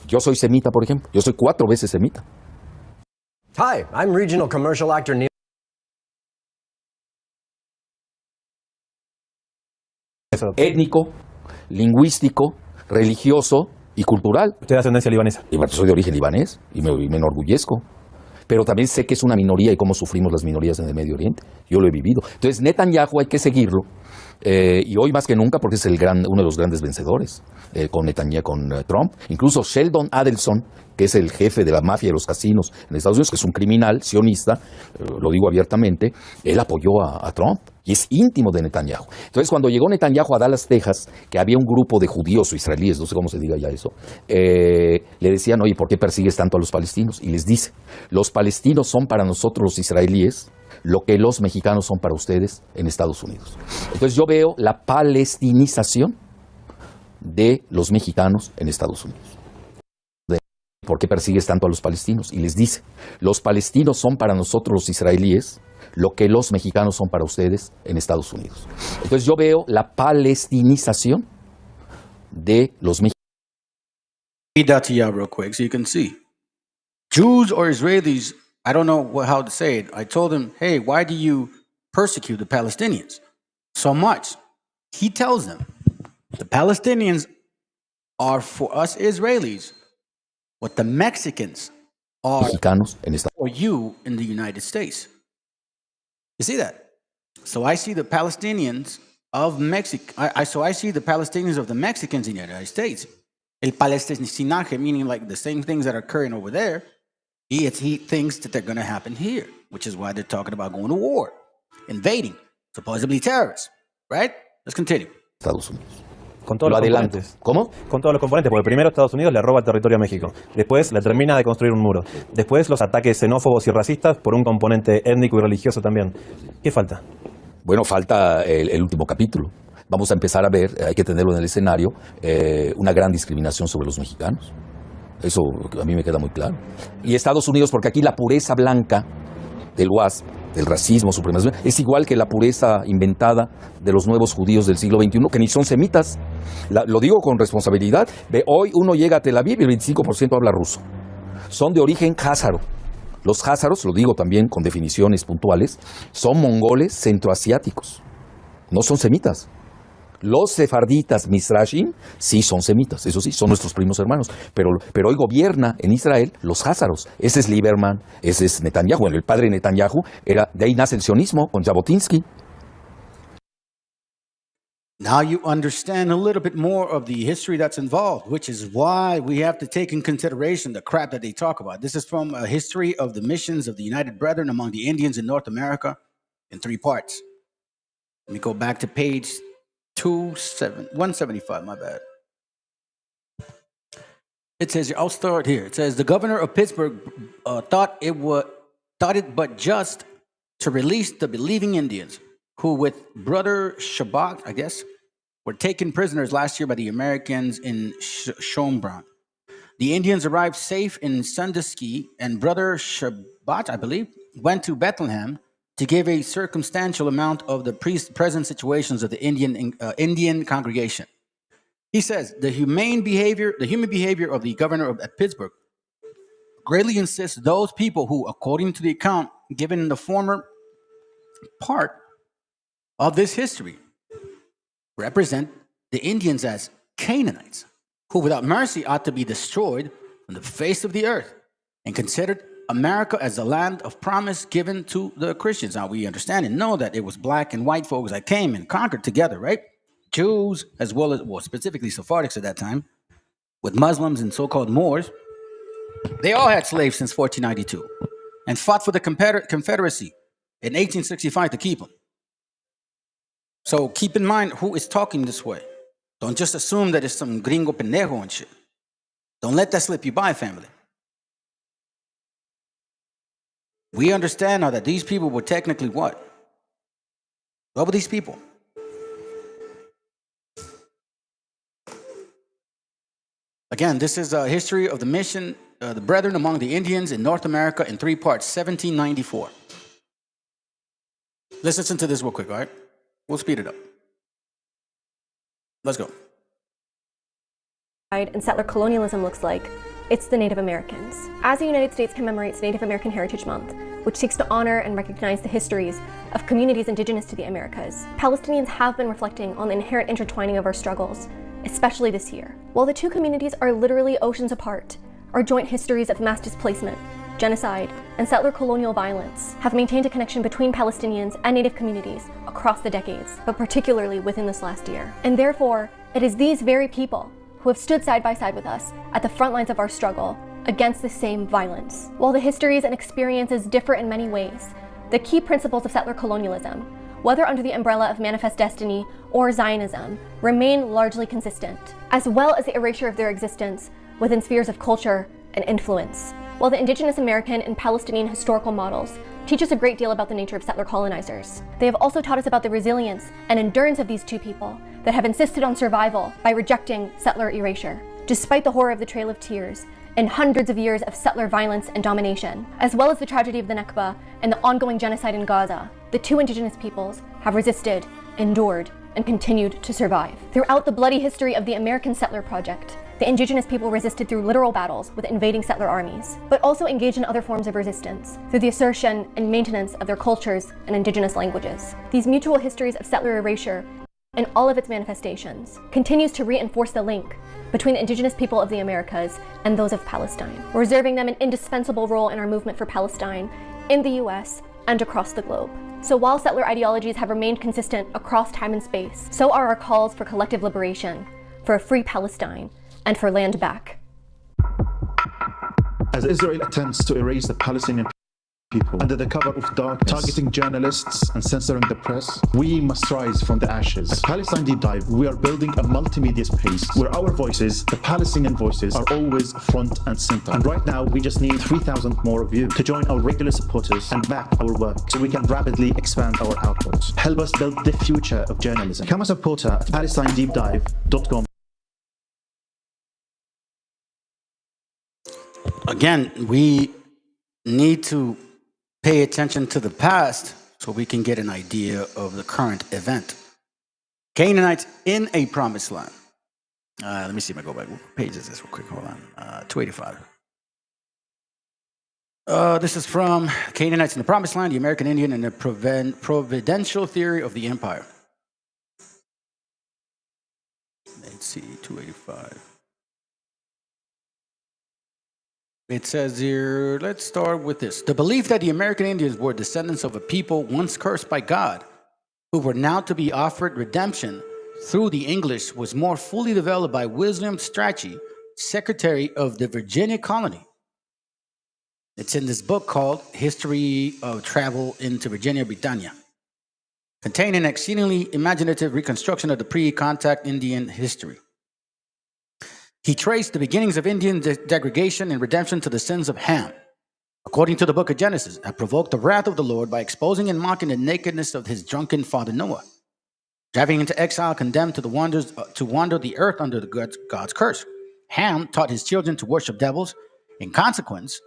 Speaker 18: Yo soy semita, por ejemplo, yo soy 4 veces semita.
Speaker 20: Hi, I'm regional commercial actor Neil.
Speaker 18: Étnico, lingüístico, religioso y cultural.
Speaker 19: Usted es de ascendencia libanesa.
Speaker 18: Y bueno, soy de origen libanés y me enorgullezco. Pero también sé que es una minoría y cómo sufrimos las minorías en el Medio Oriente. Yo lo he vivido. Entonces, Netanyahu hay que seguirlo. Y hoy más que nunca porque es uno de los grandes vencedores con Netanyahu, con Trump. Incluso Sheldon Adelson, que es el jefe de la mafia de los casinos en Estados Unidos, que es un criminal sionista, lo digo abiertamente, él apoyó a Trump y es íntimo de Netanyahu. Entonces, cuando llegó Netanyahu a Dallas, Texas, que había un grupo de judíos o israelíes, no sé cómo se diga ya eso, le decían, oye, ¿por qué persigues tanto a los palestinos? Y les dice, los palestinos son para nosotros los israelíes lo que los mexicanos son para ustedes en Estados Unidos. Entonces yo veo la palestinización de los mexicanos en Estados Unidos. ¿Por qué persigues tanto a los palestinos? Y les dice, los palestinos son para nosotros los israelíes lo que los mexicanos son para ustedes en Estados Unidos. Entonces yo veo la palestinización de los mexicanos.
Speaker 9: Read that to y'all real quick so you can see. Jews or Israelis, I don't know how to say it. I told him, hey, why do you persecute the Palestinians so much? He tells them, the Palestinians are for us Israelis what the Mexicans are for you in the United States. You see that? So I see the Palestinians of Mexico. So I see the Palestinians of the Mexicans in the United States. El palestinizaje, meaning like the same things that are occurring over there. He thinks that they're going to happen here, which is why they're talking about going to war, invading, supposedly terrorists, right? Let's continue.
Speaker 18: Estados Unidos.
Speaker 19: Con todos los componentes.
Speaker 18: ¿Cómo?
Speaker 19: Con todos los componentes, porque primero Estados Unidos le roba el territorio a México, después le termina de construir un muro, después los ataques xenófobos y racistas por un componente étnico y religioso también. ¿Qué falta?
Speaker 18: Bueno, falta el último capítulo. Vamos a empezar a ver, hay que tenerlo en el escenario, una gran discriminación sobre los mexicanos. Eso a mí me queda muy claro. Y Estados Unidos, porque aquí la pureza blanca del WASP, del racismo, supremacismo, es igual que la pureza inventada de los nuevos judíos del siglo XXI, que ni son semitas. Lo digo con responsabilidad. Hoy uno llega a Tel Aviv y el 25% habla ruso. Son de origen házaro. Los házaros, lo digo también con definiciones puntuales, son mongoles centroasiáticos. no son semitas. Los sefarditas Mizrashim sí son semitas, eso sí, son nuestros primos hermanos. Pero hoy gobierna en Israel los házaros. Ese es Lieberman, ese es Netanyahu. Bueno, el padre Netanyahu de ahí nace el sionismo con Jabotinsky.
Speaker 9: Now you understand a little bit more of the history that's involved, which is why we have to take in consideration the crap that they talk about. This is from a history of the missions of the United Brethren among the Indians in North America in 3 parts. Let me go back to page 175, my bad. It says, I'll start here. It says, the governor of Pittsburgh thought it but just to release the believing Indians who, with Brother Shabbat, I guess, were taken prisoners last year by the Americans in Schombrun. The Indians arrived safe in Sandusky, and Brother Shabbat, I believe, went to Bethlehem to give a circumstantial amount of the present situations of the Indian congregation. He says the human behavior of the governor of Pittsburgh greatly insists those people who, according to the account given in the former part of this history, represent the Indians as Canaanites, who without mercy ought to be destroyed from the face of the earth and considered America as the land of promise given to the Christians. Now we understand and know that it was black and white folks that came and conquered together, right? Jews, as well as, well, specifically Sephardics at that time, with Muslims and so-called Moors. They all had slaves since 1492 and fought for the Confederacy in 1865 to keep them. So keep in mind who is talking this way. Don't just assume that it's some gringo pendejo and shit. Don't let that slip you by, family. We understand now that these people were technically what? What were these people? Again, this is a history of the mission, the brethren among the Indians in North America in 3 parts, 1794. Let's listen to this real quick, all right? We'll speed it up. Let's go.
Speaker 21: And settler colonialism looks like, it's the Native Americans. As the United States commemorates Native American Heritage Month, which seeks to honor and recognize the histories of communities indigenous to the Americas, Palestinians have been reflecting on the inherent intertwining of our struggles, especially this year. While the two communities are literally oceans apart, our joint histories of mass displacement, genocide, and settler colonial violence have maintained a connection between Palestinians and Native communities across the decades, but particularly within this last year. And therefore, it is these very people who have stood side by side with us at the front lines of our struggle against the same violence. While the histories and experiences differ in many ways, the key principles of settler colonialism, whether under the umbrella of Manifest Destiny or Zionism, remain largely consistent, as well as the erasure of their existence within spheres of culture and influence. While the Indigenous American and Palestinian historical models teach us a great deal about the nature of settler colonizers, they have also taught us about the resilience and endurance of these two people that have insisted on survival by rejecting settler erasure. Despite the horror of the Trail of Tears and hundreds of years of settler violence and domination, as well as the tragedy of the Nakba and the ongoing genocide in Gaza, the two indigenous peoples have resisted, endured, and continued to survive. Throughout the bloody history of the American settler project, the indigenous people resisted through literal battles with invading settler armies, but also engaged in other forms of resistance through the assertion and maintenance of their cultures and indigenous languages. These mutual histories of settler erasure in all of its manifestations continues to reinforce the link between the indigenous people of the Americas and those of Palestine, reserving them an indispensable role in our movement for Palestine in the US and across the globe. So while settler ideologies have remained consistent across time and space, so are our calls for collective liberation, for a free Palestine, and for land back.
Speaker 22: As Israel attempts to erase the Palestinian people under the cover of darkness, targeting journalists and censoring the press, we must rise from the ashes. At Palestine Deep Dive, we are building a multimedia space where our voices, the Palestinian voices, are always front and center. And right now, we just need 3,000 more of you to join our regular supporters and back our work so we can rapidly expand our output. Help us build the future of journalism. Become a supporter at PalestineDeepDive.com.
Speaker 9: Again, we need to pay attention to the past so we can get an idea of the current event. Canaanites in a promised land. Let me see if I go back. What page is this real quick? Hold on. 285. This is from Canaanites in the Promised Land, the American Indian, and the Providential Theory of the Empire. Let's see, 285. It says here, let's start with this. The belief that the American Indians were descendants of a people once cursed by God, who were now to be offered redemption through the English, was more fully developed by William Strachey, Secretary of the Virginia colony. It's in this book called History of Travel into Virginia, Britannia, containing an exceedingly imaginative reconstruction of the pre-contact Indian history. He traced the beginnings of Indian degradation and redemption to the sins of Ham, according to the book of Genesis, that provoked the wrath of the Lord by exposing and mocking the nakedness of his drunken father Noah, driving into exile, condemned to wander the earth under God's curse. Ham taught his children to worship devils. In consequence,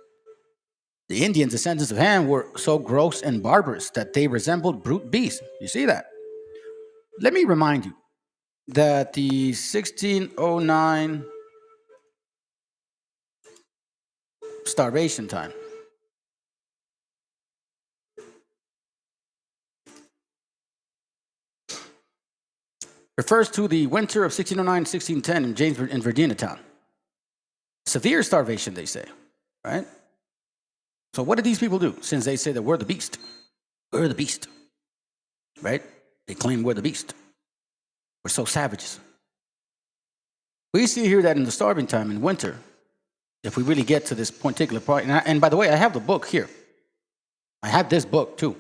Speaker 9: the Indian descendants of Ham were so gross and barbarous that they resembled brute beasts. You see that? Let me remind you that the 1609 starvation time refers to the winter of 1609-1610 in Jamesburg in Virginia town. Severe starvation, they say, right? So what did these people do? Since they say that we're the beast, right? They claim we're the beast. We're so savages. We see here that in the starving time in winter, if we really get to this particular part, and by the way, I have the book here. I have this book too.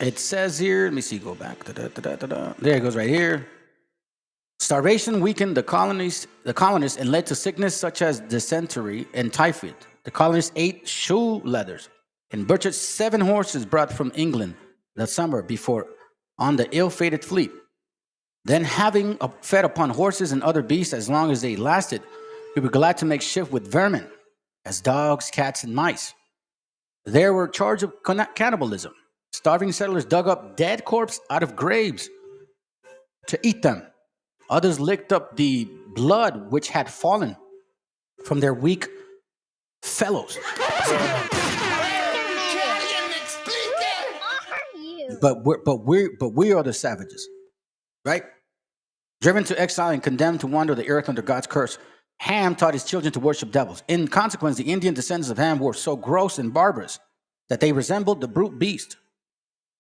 Speaker 9: It says here, let me see, go back. There it goes right here. Starvation weakened the colonists and led to sickness such as dysentery and typhoid. The colonists ate shoe leathers and butchered 7 horses brought from England the summer before on the ill-fated fleet. Then, having fed upon horses and other beasts as long as they lasted, we were glad to make shift with vermin, as dogs, cats, and mice. There were charged of cannibalism. Starving settlers dug up dead corpses out of graves to eat them. Others licked up the blood which had fallen from their weak fellows. But we are the savages, right? Driven to exile and condemned to wander the earth under God's curse, Ham taught his children to worship devils. In consequence, the Indian descendants of Ham were so gross and barbarous that they resembled the brute beast.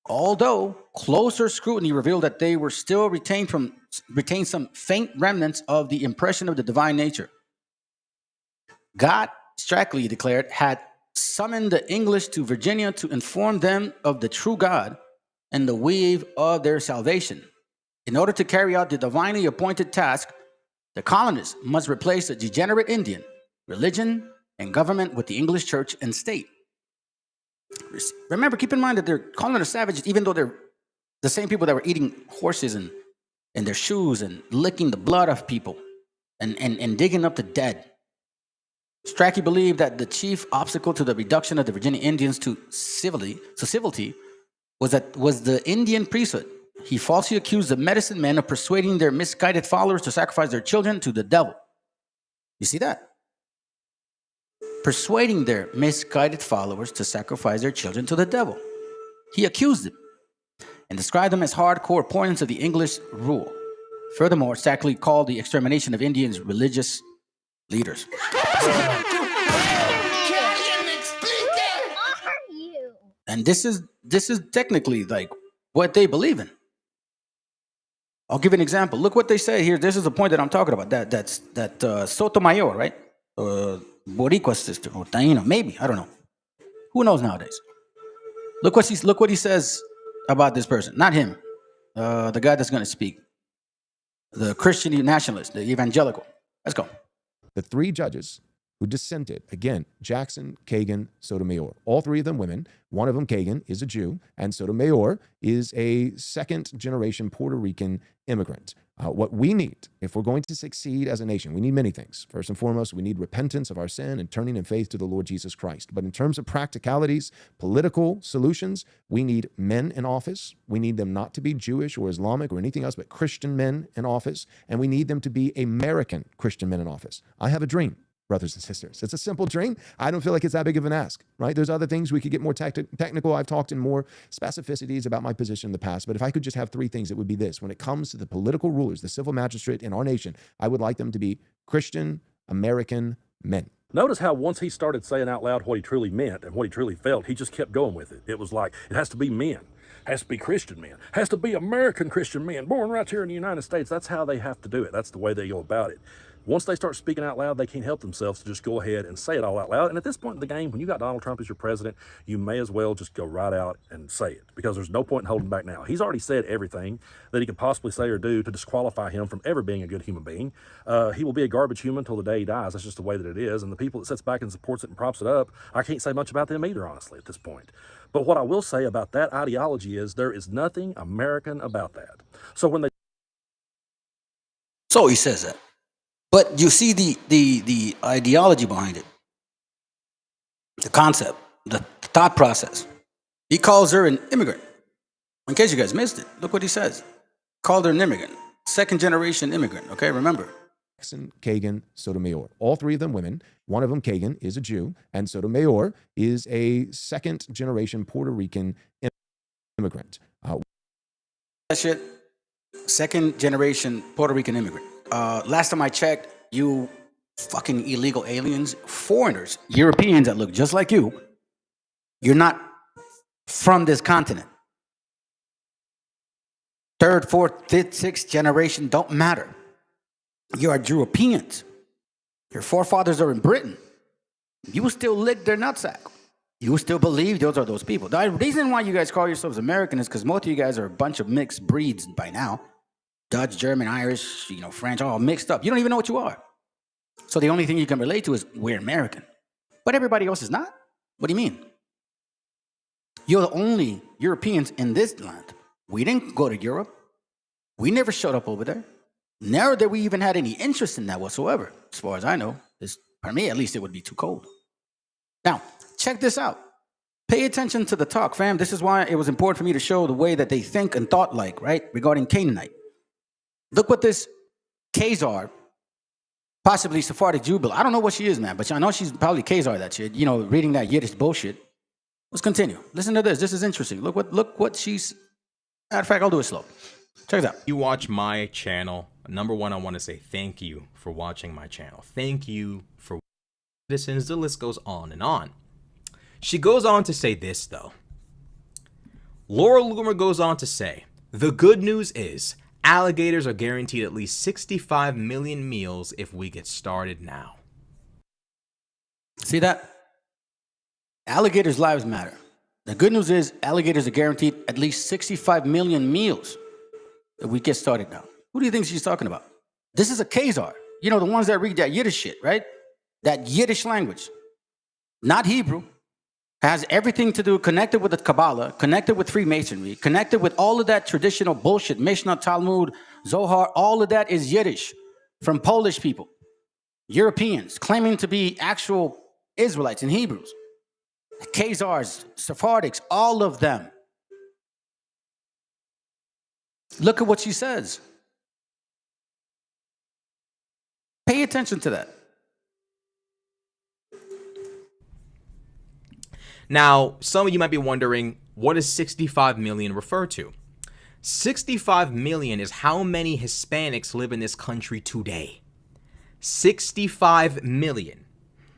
Speaker 9: Although closer scrutiny revealed that they were still retained some faint remnants of the impression of the divine nature. God, Strachey declared, had summoned the English to Virginia to inform them of the true God and the weave of their salvation. In order to carry out the divinely appointed task, the colonists must replace the degenerate Indian religion and government with the English church and state. Remember, keep in mind that they're calling us savages, even though they're the same people that were eating horses and their shoes and licking the blood of people and digging up the dead. Strachey believed that the chief obstacle to the reduction of the Virginia Indians to civility was the Indian priesthood. He falsely accused the medicine men of persuading their misguided followers to sacrifice their children to the devil. You see that? Persuading their misguided followers to sacrifice their children to the devil. He accused them and described them as hardcore opponents of the English rule. Furthermore, Strachey called the extermination of Indians religious leaders. And this is technically like what they believe in. I'll give you an example. Look what they say here. This is the point that I'm talking about. That Sotomayor, right? Boricua sister or Taino, maybe, I don't know. Who knows nowadays? Look what he says about this person. Not him. The guy that's going to speak. The Christian nationalist, the evangelical. Let's go.
Speaker 2: The 3 judges who dissented, again, Jackson, Kagan, Sotomayor. All 3 of them women. One of them, Kagan, is a Jew, and Sotomayor is a second-generation Puerto Rican immigrant. What we need, if we're going to succeed as a nation, we need many things. First and foremost, we need repentance of our sin and turning in faith to the Lord Jesus Christ. But in terms of practicalities, political solutions, we need men in office. We need them not to be Jewish or Islamic or anything else, but Christian men in office. And we need them to be American Christian men in office. I have a dream. brothers and sisters. It's a simple dream. I don't feel like it's that big of an ask, right? There's other things we could get more technical. I've talked in more specificities about my position in the past, but if I could just have three things, it would be this. When it comes to the political rulers, the civil magistrate in our nation, I would like them to be Christian American men.
Speaker 3: Notice how once he started saying out loud what he truly meant and what he truly felt, he just kept going with it. It was like, it has to be men, has to be Christian men, has to be American Christian men, born right here in the United States. That's how they have to do it. That's the way they go about it. Once they start speaking out loud, they can't help themselves to just go ahead and say it all out loud. And at this point in the game, when you got Donald Trump as your president, you may as well just go right out and say it, because there's no point in holding back now. He's already said everything that he could possibly say or do to disqualify him from ever being a good human being. He will be a garbage human until the day he dies. That's just the way that it is. And the people that sits back and supports it and props it up, I can't say much about them either, honestly, at this point. But what I will say about that ideology is there is nothing American about that. So when they...
Speaker 9: So he says that. But you see the ideology behind it, the concept, the thought process. He calls her an immigrant. In case you guys missed it, look what he says. Called her an immigrant, second generation immigrant, okay, remember.
Speaker 2: Jackson, Kagan, Sotomayor. All three of them women. One of them, Kagan, is a Jew, and Sotomayor is a second generation Puerto Rican immigrant.
Speaker 9: That shit, second generation Puerto Rican immigrant. Last time I checked, you fucking illegal aliens, foreigners, Europeans that look just like you, you're not from this continent. Third, fourth, fifth, sixth generation don't matter. You are Europeans. Your forefathers are in Britain. You will still lick their nutsack. You will still believe those are those people. The reason why you guys call yourselves American is because most of you guys are a bunch of mixed breeds by now. Dutch, German, Irish, French, all mixed up. You don't even know what you are. So the only thing you can relate to is we're American. But everybody else is not? What do you mean? You're the only Europeans in this land. We didn't go to Europe. We never showed up over there. Never that we even had any interest in that whatsoever. As far as I know, for me at least, it would be too cold. Now, check this out. Pay attention to the talk, fam. This is why it was important for me to show the way that they think and thought like, right, regarding Canaanite. Look what this Khazar, possibly Sephardic Jew, I don't know what she is, man, but I know she's probably Khazar, that shit, reading that Yiddish bullshit. Let's continue. Listen to this. This is interesting. Look what she's... Matter of fact, I'll do it slow. Check it out.
Speaker 4: You watch my channel. Number one, I want to say thank you for watching my channel. Thank you for citizens. The list goes on and on. She goes on to say this, though. Laura Loomer goes on to say, the good news is alligators are guaranteed at least 65 million meals if we get started now.
Speaker 9: See that? Alligators' lives matter. The good news is alligators are guaranteed at least 65 million meals if we get started now. Who do you think she's talking about? This is a Khazar. The ones that read that Yiddish shit, right? That Yiddish language. Not Hebrew. Has everything to do, connected with the Kabbalah, connected with Freemasonry, connected with all of that traditional bullshit, Mishnah, Talmud, Zohar, all of that is Yiddish from Polish people, Europeans, claiming to be actual Israelites and Hebrews. Khazars, Sephardics, all of them. Look at what she says. Pay attention to that.
Speaker 4: Now, some of you might be wondering, what does 65 million refer to? 65 million is how many Hispanics live in this country today. 65 million.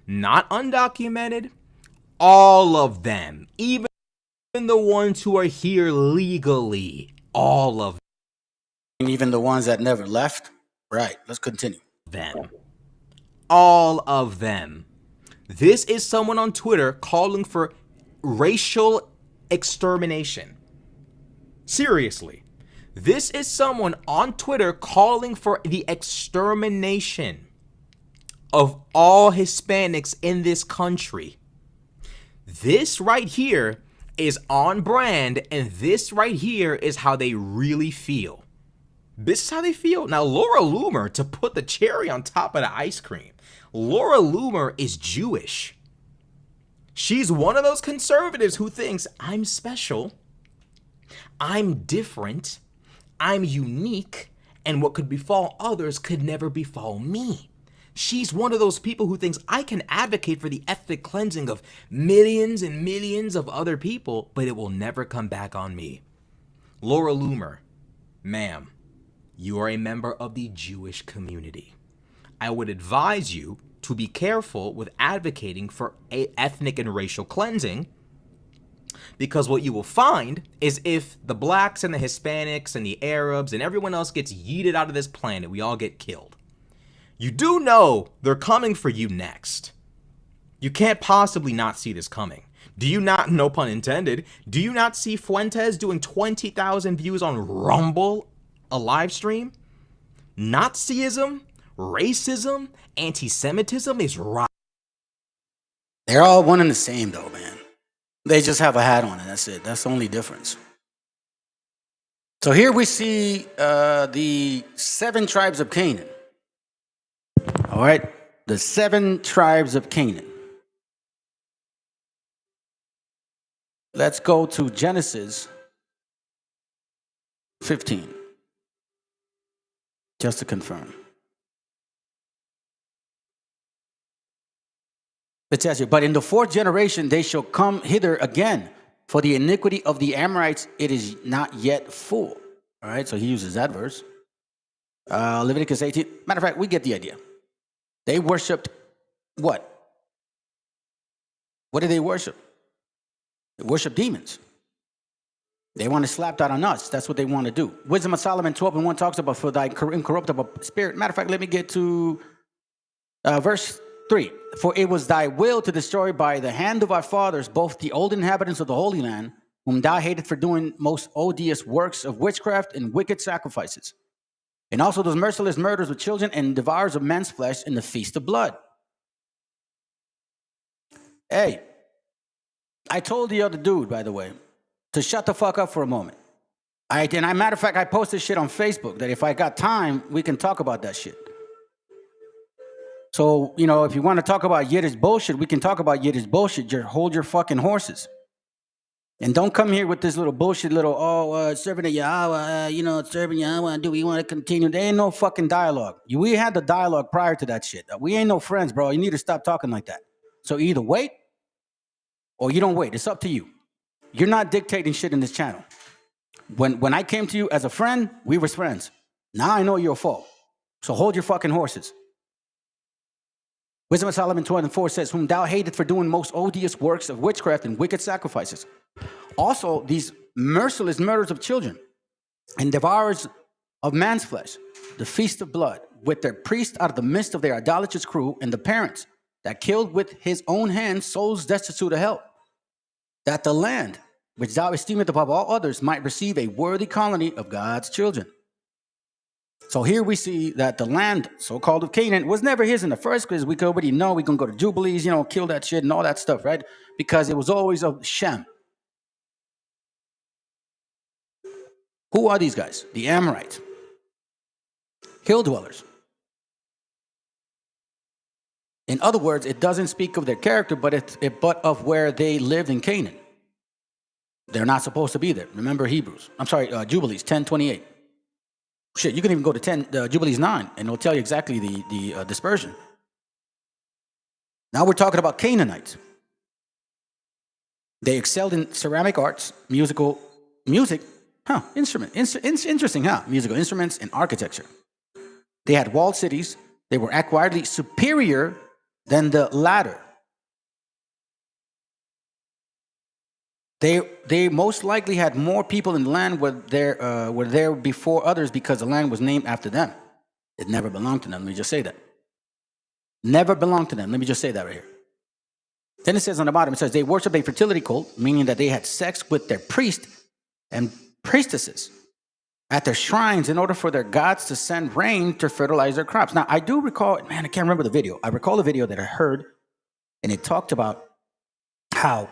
Speaker 4: Not undocumented. All of them. Even the ones who are here legally. All of them.
Speaker 9: Even the ones that never left? Right, let's continue.
Speaker 4: Them. All of them. This is someone on Twitter calling for racial extermination. Seriously. This is someone on Twitter calling for the extermination of all Hispanics in this country. This right here is on brand, and this right here is how they really feel. This is how they feel. Now, Laura Loomer, to put the cherry on top of the ice cream, Laura Loomer is Jewish. She's one of those conservatives who thinks, I'm special, I'm different, I'm unique, and what could befall others could never befall me. She's one of those people who thinks I can advocate for the ethnic cleansing of millions and millions of other people, but it will never come back on me. Laura Loomer, ma'am, you are a member of the Jewish community. I would advise you to be careful with advocating for ethnic and racial cleansing, because what you will find is if the blacks and the Hispanics and the Arabs and everyone else gets yeeted out of this planet, we all get killed. You do know they're coming for you next. You can't possibly not see this coming. Do you not, no pun intended, do you not see Fuentes doing 20,000 views on Rumble, a live stream? Nazism, racism, anti-Semitism is right.
Speaker 9: They're all one and the same, though, man. They just have a hat on, and that's it. That's the only difference. So here we see the 7 tribes of Canaan. All right, the 7 tribes of Canaan. Let's go to Genesis 15, just to confirm. It says here, but in the 4th generation they shall come hither again, for the iniquity of the Amorites it is not yet full. All right, so he uses that verse. Leviticus 18. Matter of fact, we get the idea. They worshipped what? What did they worship? They worship demons. They want to slap that on us. That's what they want to do. Wisdom of Solomon 12:1 talks about for thy incorruptible spirit. Matter of fact, let me get to verse 3. For it was thy will to destroy by the hand of our fathers both the old inhabitants of the Holy Land, whom thou hated for doing most odious works of witchcraft and wicked sacrifices, and also those merciless murders of children and devourers of men's flesh in the feast of blood. Hey, I told the other dude, by the way, to shut the fuck up for a moment. Matter of fact, I posted shit on Facebook that if I got time, we can talk about that shit. So, you know, if you want to talk about Yiddish bullshit, we can talk about Yiddish bullshit. Just hold your fucking horses. And don't come here with this little bullshit, serving Yahweh, serving Yahweh, do we want to continue? There ain't no fucking dialogue. We had the dialogue prior to that shit. We ain't no friends, bro. You need to stop talking like that. So either wait or you don't wait. It's up to you. You're not dictating shit in this channel. When I came to you as a friend, we were friends. Now I know you're a foe. So hold your fucking horses. Wisdom of Solomon 12:4 says, whom thou hated for doing most odious works of witchcraft and wicked sacrifices. Also, these merciless murders of children and devourers of man's flesh, the feast of blood, with their priests out of the midst of their idolatrous crew, and the parents that killed with his own hands souls destitute of help, that the land, which thou esteemest above all others, might receive a worthy colony of God's children. So here we see that the land, so-called of Canaan, was never his in the first place. We could already know we can go to Jubilees, kill that shit and all that stuff, right? Because it was always of Shem. Who are these guys? The Amorites. Hill dwellers. In other words, it doesn't speak of their character, but of where they lived in Canaan. They're not supposed to be there. Remember Jubilees 10:28. Shit, you can even go to Jubilees 9, and it'll tell you exactly the dispersion. Now we're talking about Canaanites. They excelled in ceramic arts, music, interesting, musical instruments and architecture. They had walled cities. They were acquiredly superior than the latter. They most likely had more people in the land were there before others because the land was named after them. It never belonged to them. Let me just say that. Never belonged to them. Let me just say that right here. Then it says on the bottom, it says they worship a fertility cult, meaning that they had sex with their priests and priestesses at their shrines in order for their gods to send rain to fertilize their crops. Now, I do recall, I can't remember the video. I recall a video that I heard, and it talked about how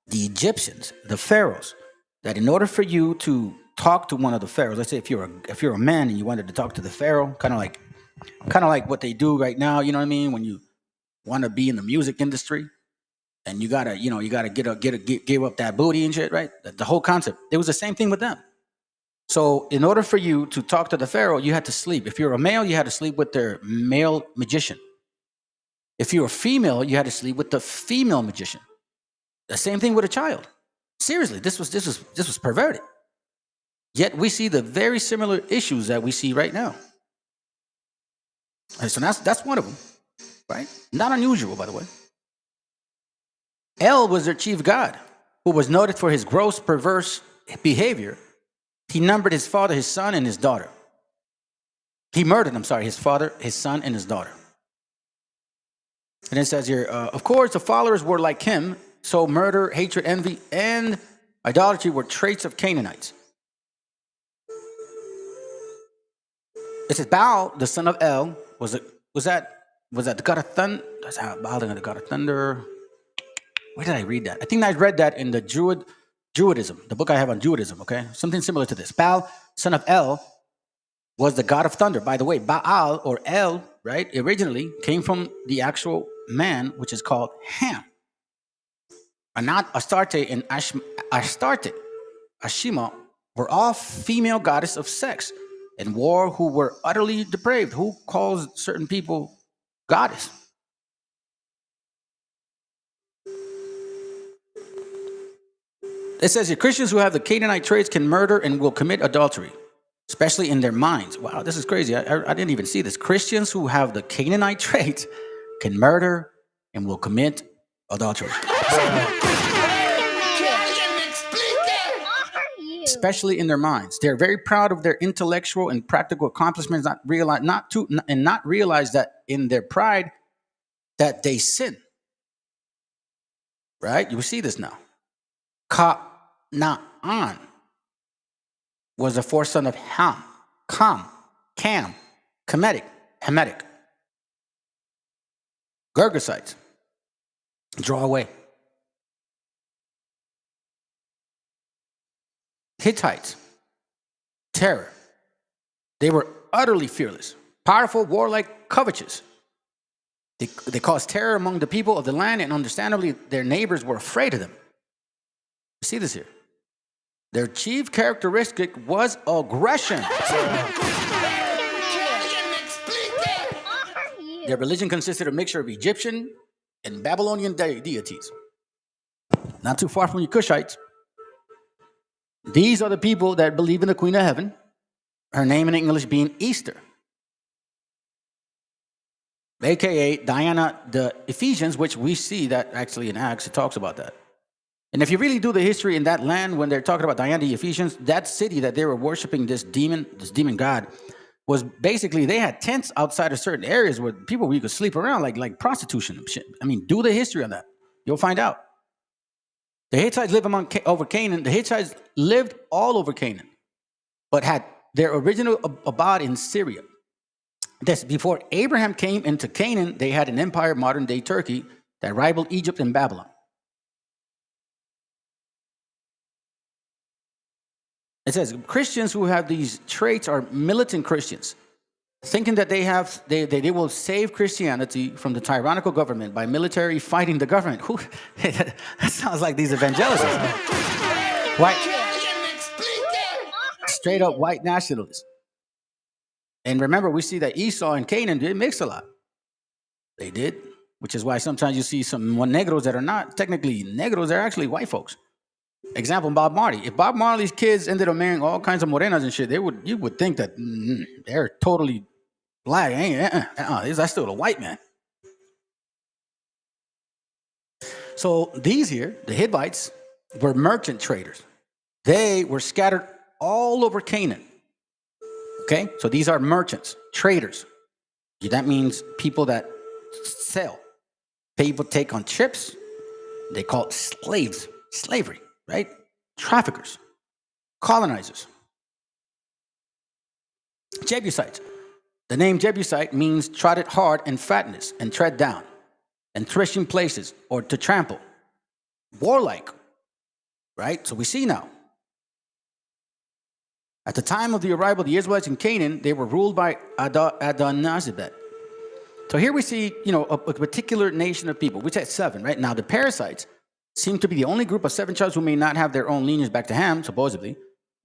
Speaker 9: the Egyptians, the pharaohs, that in order for you to talk to one of the pharaohs, let's say if you're a man and you wanted to talk to the pharaoh, kind of like what they do right now, you know what I mean? When you want to be in the music industry and you gotta give up that booty and shit, right? The whole concept. It was the same thing with them. So in order for you to talk to the pharaoh, you had to sleep. If you're a male, you had to sleep with their male magician. If you were female, you had to sleep with the female magician. The same thing with a child. Seriously, this was perverted. Yet we see the very similar issues that we see right now. And so that's one of them, right? Not unusual, by the way. El was their chief god, who was noted for his gross, perverse behavior. He numbered his father, his son, and his daughter. He murdered, his father, his son, and his daughter. And it says here, of course, the followers were like him, so murder, hatred, envy, and idolatry were traits of Canaanites. It says Baal, the son of El, was that the god of thunder? That's how Baal, the god of thunder. Where did I read that? I think I read that in the Druidism, the book I have on Druidism, okay? Something similar to this. Baal, son of El, was the god of thunder. By the way, Baal or El, right, originally came from the actual man, which is called Ham. Astarte and Ashima were all female goddess of sex and war who were utterly depraved. Who calls certain people goddess? It says here, Christians who have the Canaanite traits can murder and will commit adultery, especially in their minds. Wow, this is crazy. I didn't even see this. Christians who have the Canaanite traits can murder and will commit adultery. Especially in their minds. They're very proud of their intellectual and practical accomplishments, not realize that in their pride that they sin. Right? You will see this now. Na'an was the fourth son of Ham, Cam, Hamitic, Girgasites, draw away. Hittites, terror. They were utterly fearless, powerful, warlike, covetous. They caused terror among the people of the land, and understandably, their neighbors were afraid of them. You see this here. Their chief characteristic was aggression. Their religion consisted of a mixture of Egyptian and Babylonian deities. Not too far from the Cushites. These are the people that believe in the Queen of Heaven, her name in English being Easter, aka Diana the Ephesians, which we see that actually in Acts, it talks about that. And if you really do the history in that land, when they're talking about Diana the Ephesians, that city that they were worshiping this demon god, was basically, they had tents outside of certain areas where you could sleep around, like prostitution and shit. I mean, do the history on that. You'll find out. The Hittites lived over Canaan. The Hittites lived all over Canaan, but had their original abode in Syria. This before Abraham came into Canaan, they had an empire, modern-day Turkey, that rivaled Egypt and Babylon. It says Christians who have these traits are militant Christians, thinking that they will save Christianity from the tyrannical government by military fighting the government. That sounds like these evangelicals. Straight up white nationalists. And remember, we see that Esau and Canaan did mix a lot. They did, which is why sometimes you see some negros that are not technically negros, they're actually white folks. Example, Bob Marley. If Bob Marley's kids ended up marrying all kinds of morenas and shit, you would think that they're totally black. That's still a white man. So these here, the Hivites, were merchant traders. They were scattered all over Canaan. Okay, so these are merchants, traders. That means people that sell. People take on ships. They call it slaves, slavery, right? Traffickers, colonizers. Jebusites. The name Jebusite means trodden hard and fatness and tread down and threshing places or to trample. Warlike, right? So we see now. At the time of the arrival of the Israelites in Canaan, they were ruled by Adonizebet. So here we see, a particular nation of people. We said 7, right? Now the Perizzites seem to be the only group of 7 tribes who may not have their own lineage back to Ham, supposedly.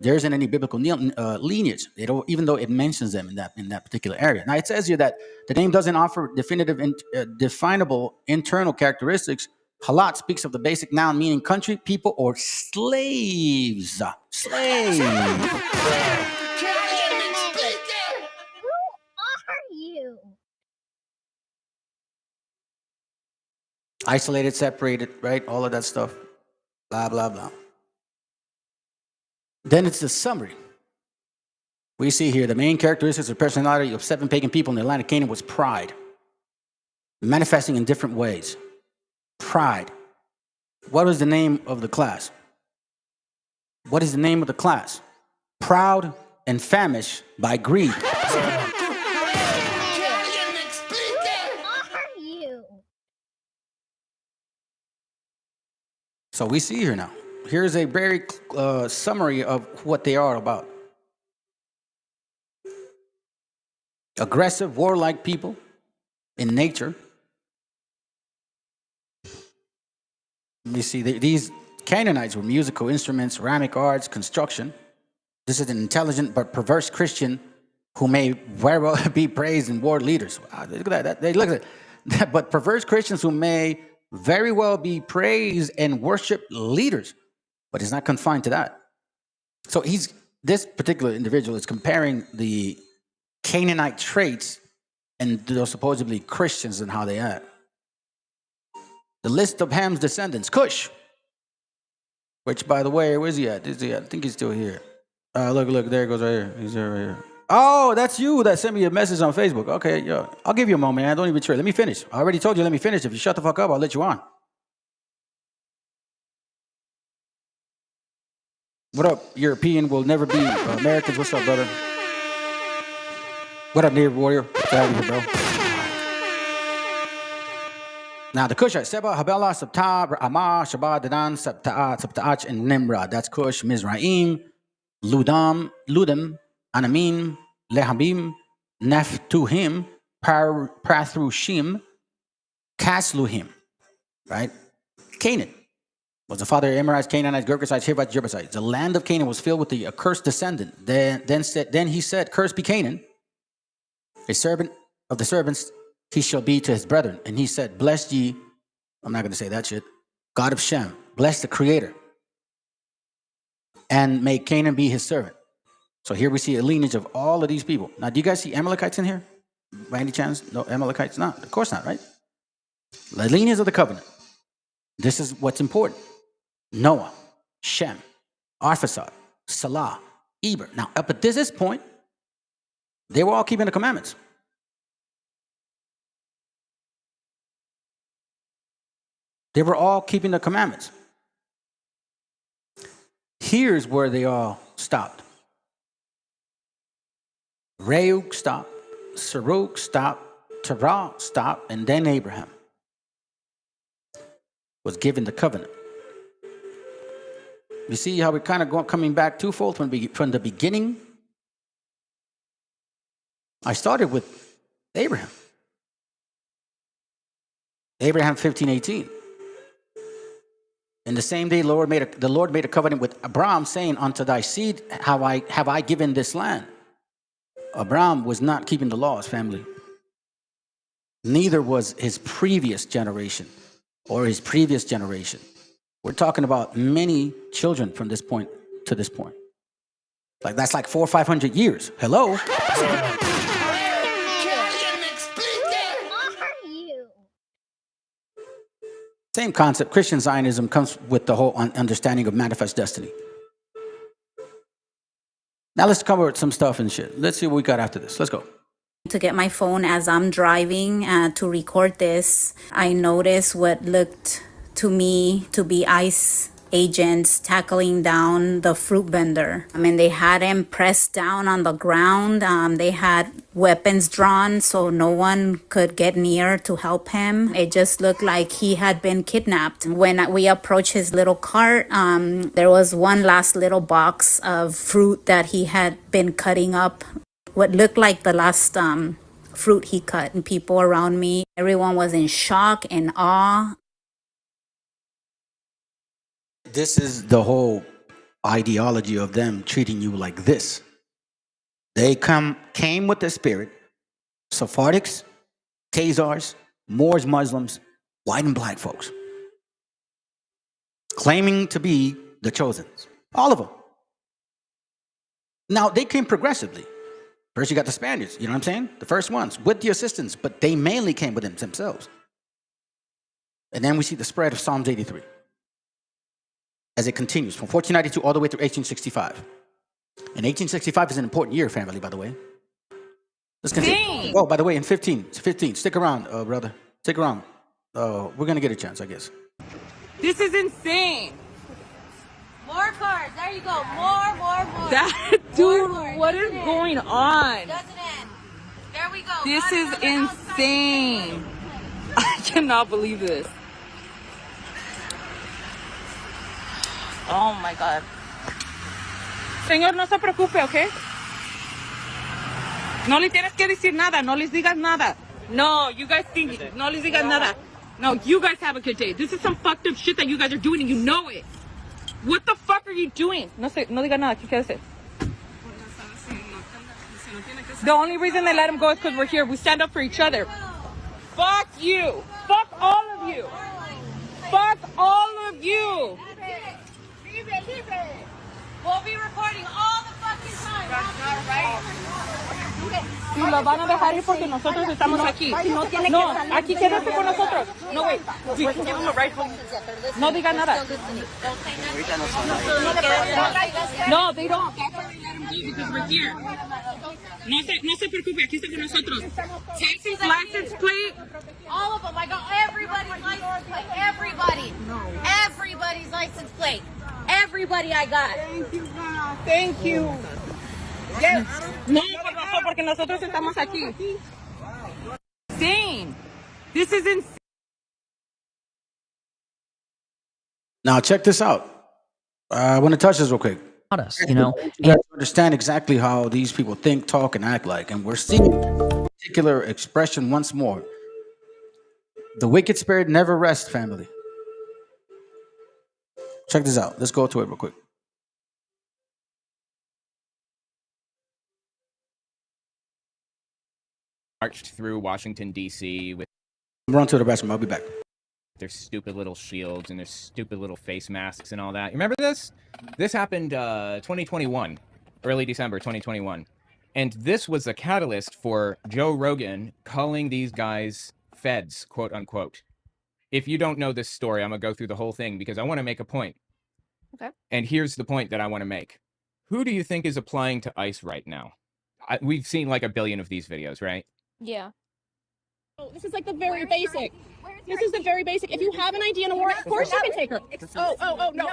Speaker 9: There isn't any biblical lineage, even though it mentions them in that particular area. Now, it says here that the name doesn't offer definitive, definable internal characteristics. Halat speaks of the basic noun meaning country, people, or slaves. Slaves.
Speaker 5: Who are you?
Speaker 9: Isolated, separated, right? All of that stuff. Blah, blah, blah. Then it's the summary. We see here the main characteristics of personality of 7 pagan people in the land of Canaan was pride, manifesting in different ways. Pride. What was the name of the class? What is the name of the class? Proud and famished by greed.
Speaker 5: Who are you?
Speaker 9: So we see here now. Here's a very summary of what they are about. Aggressive, warlike people in nature. You see, these Canaanites were musical instruments, ceramic arts, construction. This is an intelligent but perverse Christian who may very well be praised in war leaders. Wow, look at that. Look at that. But perverse Christians who may very well be praised and worship leaders. But it's not confined to that. So this particular individual is comparing the Canaanite traits and those supposedly Christians and how they act. The list of Ham's descendants, Cush, which, by the way, where's he at? I think he's still here. Look, there he goes right here. He's there right here. Oh, that's you that sent me a message on Facebook. Okay, yeah. I'll give you a moment, man. Don't even trip. Let me finish. I already told you, let me finish. If you shut the fuck up, I'll let you on. What up, European will never be Americans? What's up, brother? What up, Native Warrior? What's out here, bro? Now, the Cushite, Seba, Habela, Sabta, Amah, Shabbat, Dedan, Sabta'ach, and Nimrod. That's Cush, Mizraim, Ludam, Anamim, Lehabim, Nephtuhim, Prathrushim, Kasluhim. Right? Canaan was the father of Amorites, Canaanites, Girgashites, Hivites, Jebusites. The land of Canaan was filled with the accursed descendant. Then he said, "Cursed be Canaan, a servant of the servants he shall be to his brethren." And he said, "Blessed ye," I'm not going to say that shit, "God of Shem, bless the Creator, and may Canaan be his servant." So here we see a lineage of all of these people. Now, do you guys see Amalekites in here? By any chance? No, Amalekites not. Of course not, right? The lineage of the covenant. This is what's important. Noah, Shem, Arphaxad, Salah, Eber. Now, up at this point, they were all keeping the commandments. They were all keeping the commandments. Here's where they all stopped. Reuk stopped, Saruk stopped, Terah stopped, and then Abraham was given the covenant. You see how we're kind of coming back twofold from the beginning? I started with Abraham. Abraham 15:18. In the same day, the Lord made a covenant with Abraham, saying, "Unto thy seed have I given this land." Abraham was not keeping the laws, family. Neither was his previous generation or his previous generation. We're talking about many children from this point to this point. Like that's like 400 or 500 years. Hello.
Speaker 5: Who are you?
Speaker 9: Same concept. Christian Zionism comes with the whole understanding of manifest destiny. Now let's cover some stuff and shit. Let's see what we got after this. Let's go.
Speaker 7: To get my phone as I'm driving to record this, I noticed what looked to me to be ICE agents tackling down the fruit vendor. I mean, they had him pressed down on the ground. They had weapons drawn so no one could get near to help him. It just looked like he had been kidnapped. When we approached his little cart, there was one last little box of fruit that he had been cutting up. What looked like the last fruit he cut. And people around me, everyone was in shock and awe.
Speaker 9: This is the whole ideology of them treating you like this. They came with the spirit, Sephardics, Khazars, Moors, Muslims, white and black folks, claiming to be the chosen. All of them. Now, they came progressively. First, you got the Spaniards, you know what I'm saying? The first ones, with the assistance, but they mainly came within themselves. And then we see the spread of Psalms 83 as it continues from 1492 all the way through 1865. And 1865 is an important year, family, by the way. Let's continue. Oh, by the way, in 15, stick around, brother. Stick around. We're going to get a chance, I guess.
Speaker 6: This is insane.
Speaker 5: More cars. There you go. More.
Speaker 6: That dude,
Speaker 5: More.
Speaker 6: what is going on?
Speaker 5: Doesn't end. There we go.
Speaker 6: This is insane. I cannot believe this. Oh my God. Señor, no se preocupe, ¿ok? No le tienes que decir nada. No les digas nada. No, you guys think, no les digas nada. No, you guys have a good day. This is some fucked up shit that you guys are doing and you know it. What the fuck are you doing? No diga nada. ¿Qué quieres? The only reason they let him go is because we're here. We stand up for each other. Fuck you. Fuck all of you. Fuck all of you.
Speaker 5: We'll be recording all the fucking time.
Speaker 6: That's not right. Si lo van a dejar ir porque nosotros estamos aquí. No, aquí quédate con nosotros. No, wait. We can give him a rifle. No diga nada. No, they don't. That's why they let him do because we're here. No se preocupe, aquí está con nosotros. Texas license plate.
Speaker 5: All of them. I got everybody's license plate. Everybody. Everybody's license plate. Everybody I got.
Speaker 6: Thank you, God. Thank you. Yes. No, porque nosotros estamos aquí. Insane. This is insane.
Speaker 9: Now, check this out. I want to touch this real quick.
Speaker 8: You know,
Speaker 9: You guys understand exactly how these people think, talk, and act like. And we're seeing a particular expression once more. The wicked spirit never rests, family. Check this out. Let's go to it real quick.
Speaker 23: Marched through Washington, D.C. with
Speaker 9: Run to the restroom. I'll be back.
Speaker 23: their stupid little shields and their stupid little face masks and all that. You remember this? This happened 2021, early December 2021. And this was a catalyst for Joe Rogan calling these guys feds, quote unquote. If you don't know this story, I'm going to go through the whole thing because I want to make a point.
Speaker 24: Okay.
Speaker 23: And here's the point that I want to make. Who do you think is applying to ICE right now? We've seen like a billion of these videos, right?
Speaker 24: Yeah.
Speaker 25: Oh, this is like the very basic. This is the very basic. If you have an ID and a warrant, of course you can take her. No.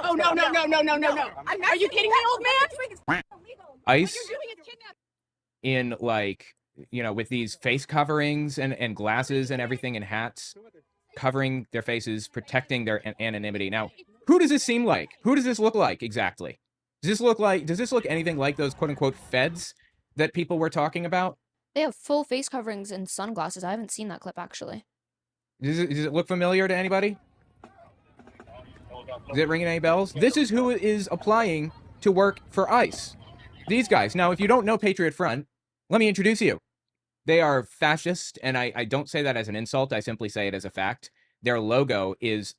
Speaker 25: Are you kidding me, old man?
Speaker 23: ICE in like, you know, with these face coverings and glasses and everything and hats, covering their faces, protecting their anonymity. Now, who does this seem like? Who does this look like exactly? Does this look anything like those quote unquote feds that people were talking about?
Speaker 24: They have full face coverings and sunglasses. I haven't seen that clip actually.
Speaker 23: Does it look familiar to anybody? Is it ringing any bells? This is who is applying to work for ICE. These guys. Now, if you don't know Patriot Front, let me introduce you. They are fascist, and I don't say that as an insult. I simply say it as a fact. Their logo is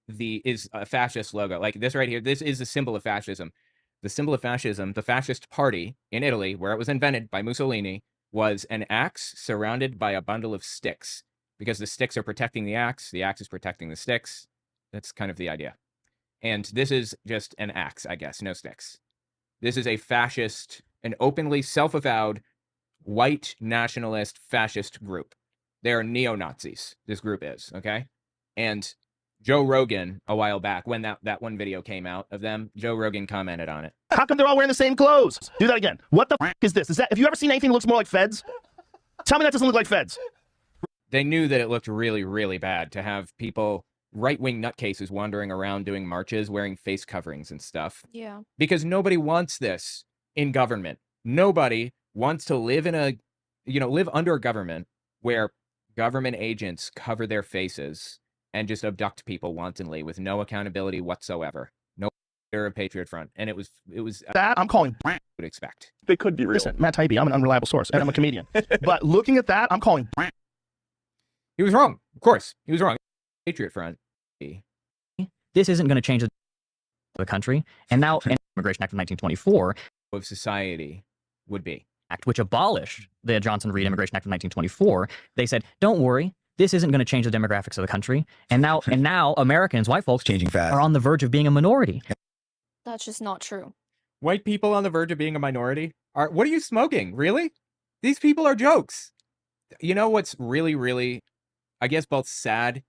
Speaker 23: a fascist logo. Like this right here, this is a symbol of fascism. The symbol of fascism, the fascist party in Italy, where it was invented by Mussolini, was an axe surrounded by a bundle of sticks. Because the sticks are protecting the axe is protecting the sticks. That's kind of the idea. And this is just an axe, I guess, no sticks. This is a fascist, an openly self-avowed white nationalist fascist group. They are neo-Nazis, this group is, okay? And Joe Rogan, a while back, when that one video came out of them, Joe Rogan commented on it.
Speaker 26: How come they're all wearing the same clothes? Do that again. What the f*** is this? Have you ever seen anything that looks more like feds? Tell me that doesn't look like feds.
Speaker 23: They knew that it looked really, really bad to have people, right-wing nutcases, wandering around doing marches, wearing face coverings and stuff.
Speaker 24: Yeah.
Speaker 23: Because nobody wants this in government. Nobody wants to live in live under a government where government agents cover their faces and just abduct people wantonly with no accountability whatsoever. No They're a Patriot Front, and it was
Speaker 26: that I'm calling
Speaker 23: would expect.
Speaker 26: They could be real. Listen, Matt Taibbi, I'm an unreliable source, and I'm a comedian. But looking at that, I'm calling
Speaker 23: He was wrong. Of course, he was wrong. Patriot Front.
Speaker 1: This isn't going to change the country, and now Immigration Act of 1924
Speaker 23: of society would be
Speaker 1: Act, which abolished the Johnson-Reed Immigration Act of 1924. They said, "Don't worry, this isn't going to change the demographics of the country." And now Americans, white folks,
Speaker 8: changing fast,
Speaker 1: are on the verge of being a minority.
Speaker 24: That's just not true.
Speaker 23: White people on the verge of being a minority are. What are you smoking? Really? These people are jokes. You know what's really, really, I guess, both sad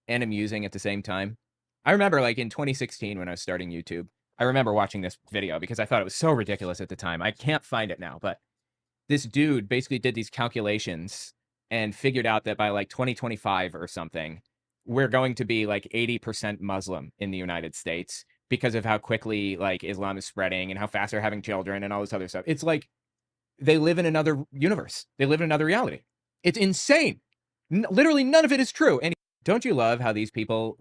Speaker 23: and amusing at the same time? I remember, like, in 2016 when I was starting YouTube, I remember watching this video because I thought it was so ridiculous at the time. I can't find it now, but this dude basically did these calculations and figured out that by like 2025 or something, we're going to be like 80% Muslim in the United States because of how quickly like Islam is spreading and how fast they're having children and all this other stuff. It's like they live in another universe. They live in another reality. It's insane. Literally none of it is true. And don't you love how these people